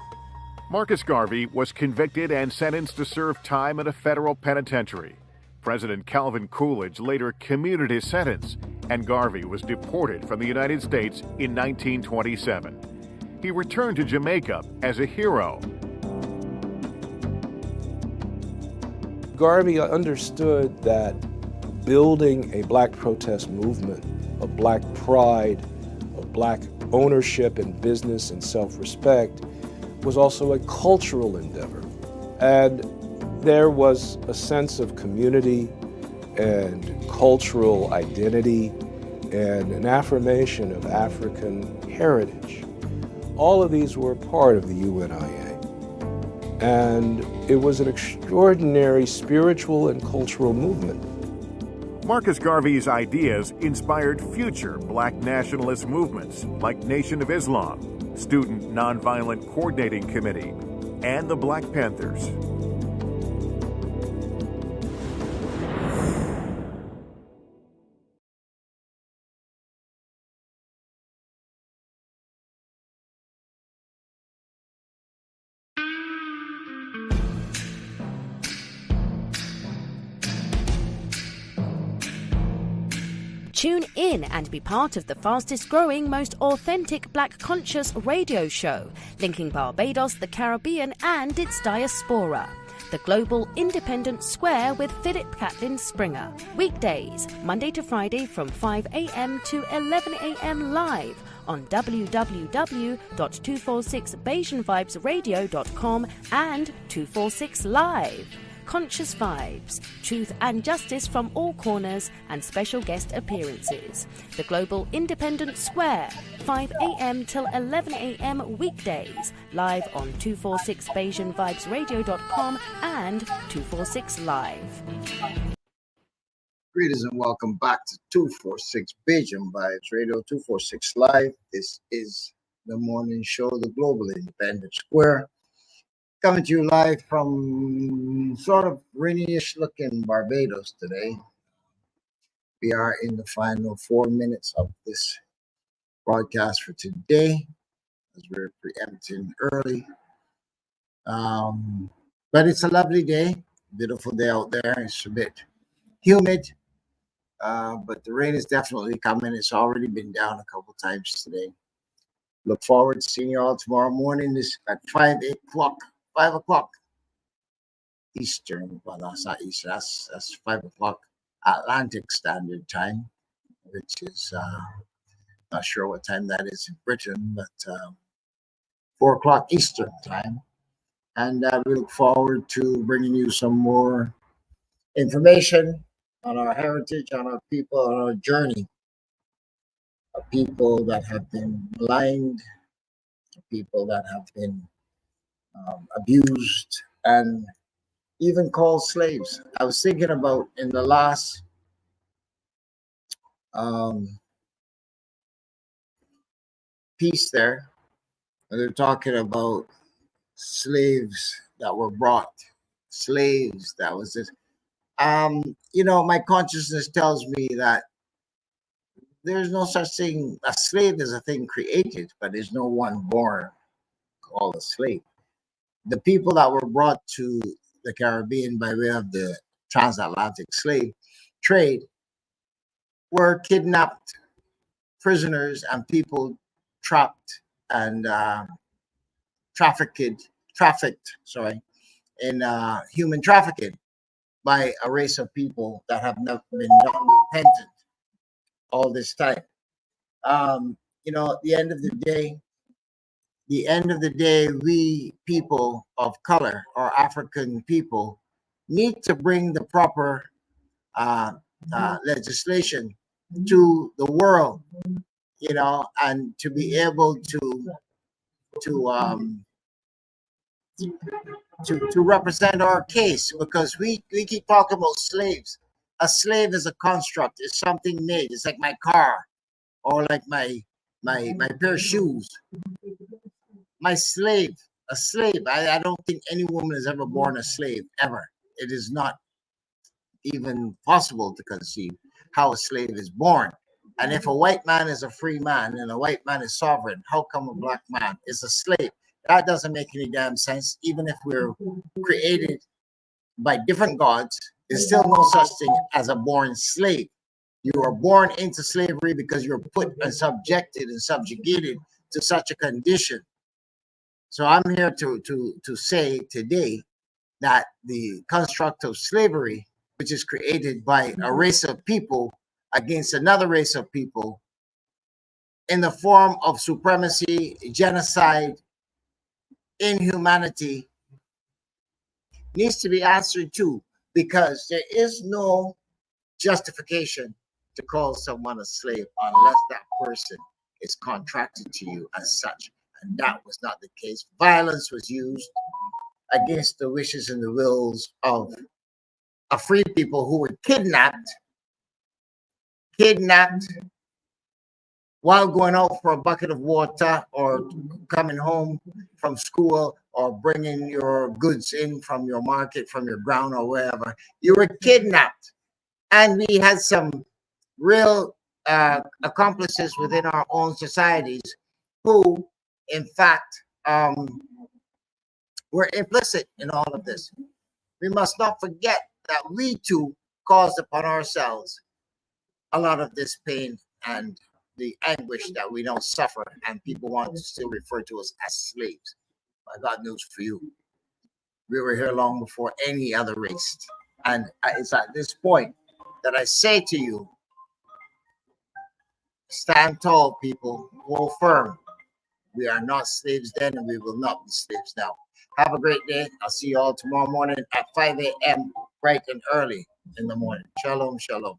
Marcus Garvey was convicted and sentenced to serve time in a federal penitentiary. President Calvin Coolidge later commuted his sentence, and Garvey was deported from the United States in 1927. He returned to Jamaica as a hero. Garvey understood that building a black protest movement, of black pride, of black ownership in business and self-respect was also a cultural endeavor. And there was a sense of community and cultural identity and an affirmation of African heritage. All of these were part of the UNIA. And it was an extraordinary spiritual and cultural movement. Marcus Garvey's ideas inspired future black nationalist movements like Nation of Islam, Student Nonviolent Coordinating Committee, and the Black Panthers. Tune in and be part of the fastest growing, most authentic Black conscious radio show, linking Barbados, the Caribbean, and its diaspora. The Global Independent Square with Philip Catlin Springer. Weekdays, Monday to Friday from 5 a.m. to 11 a.m. live on www.246BajanVibesRadio.com and 246 Live. Conscious vibes, truth and justice from all corners, and special guest appearances. The Global Independent Square, 5 a.m. till 11 a.m. weekdays, live on 246BajanVibesRadio.com and 246 Live. Greetings and welcome back to 246 Bajan Vibes Radio, 246 Live. This is the morning show, the Global Independent Square. Coming to you live from sort of rainy-ish looking Barbados today. We are in the final 4 minutes of this broadcast for today, as we're preempting early. But it's a lovely day, beautiful day out there. It's a bit humid, but the rain is definitely coming. It's already been down a couple times today. Look forward to seeing you all tomorrow morning. This at 5 o'clock Eastern. Well, that's not Eastern. That's 5 o'clock Atlantic Standard Time, which is not sure what time that is in Britain, but 4 o'clock Eastern Time. And we look forward to bringing you some more information on our heritage, on our people, on our journey. People that have been maligned, people that have been abused, and even called slaves. I was thinking about in the last piece there, they're talking about slaves that were brought, slaves that was this. My consciousness tells me that there's no such thing. A slave is a thing created, but there's no one born called a slave. The people that were brought to the Caribbean by way of the transatlantic slave trade were kidnapped prisoners and people trapped and trafficked in human trafficking by a race of people that have not been non-repentant all this time. At the end of the day, we people of color or African people need to bring the proper legislation to the world, and to be able to represent our case, because we keep talking about slaves. A slave is a construct. It's something made. It's like my car or like my pair of shoes. My slave, a slave. I don't think any woman has ever born a slave, ever. It is not even possible to conceive how a slave is born. And if a white man is a free man and a white man is sovereign, how come a black man is a slave? That doesn't make any damn sense. Even if we're created by different gods, there's still no such thing as a born slave. You are born into slavery because you're put and subjected and subjugated to such a condition. So I'm here to say today that the construct of slavery, which is created by a race of people against another race of people in the form of supremacy, genocide, inhumanity, needs to be answered to, because there is no justification to call someone a slave unless that person is contracted to you as such. And that was not the case. Violence was used against the wishes and the wills of a free people who were kidnapped while going out for a bucket of water or coming home from school or bringing your goods in from your market, from your ground or wherever. You were kidnapped. And we had some real accomplices within our own societies who, in fact, were implicit in all of this. We must not forget that we too caused upon ourselves a lot of this pain and the anguish that we now suffer, and people want to still refer to us as slaves. I got news for you. We were here long before any other race. And it's at this point that I say to you, stand tall, people, hold firm. We are not slaves then, and we will not be slaves now. Have a great day. I'll see you all tomorrow morning at 5 a.m. bright and early in the morning. Shalom, shalom.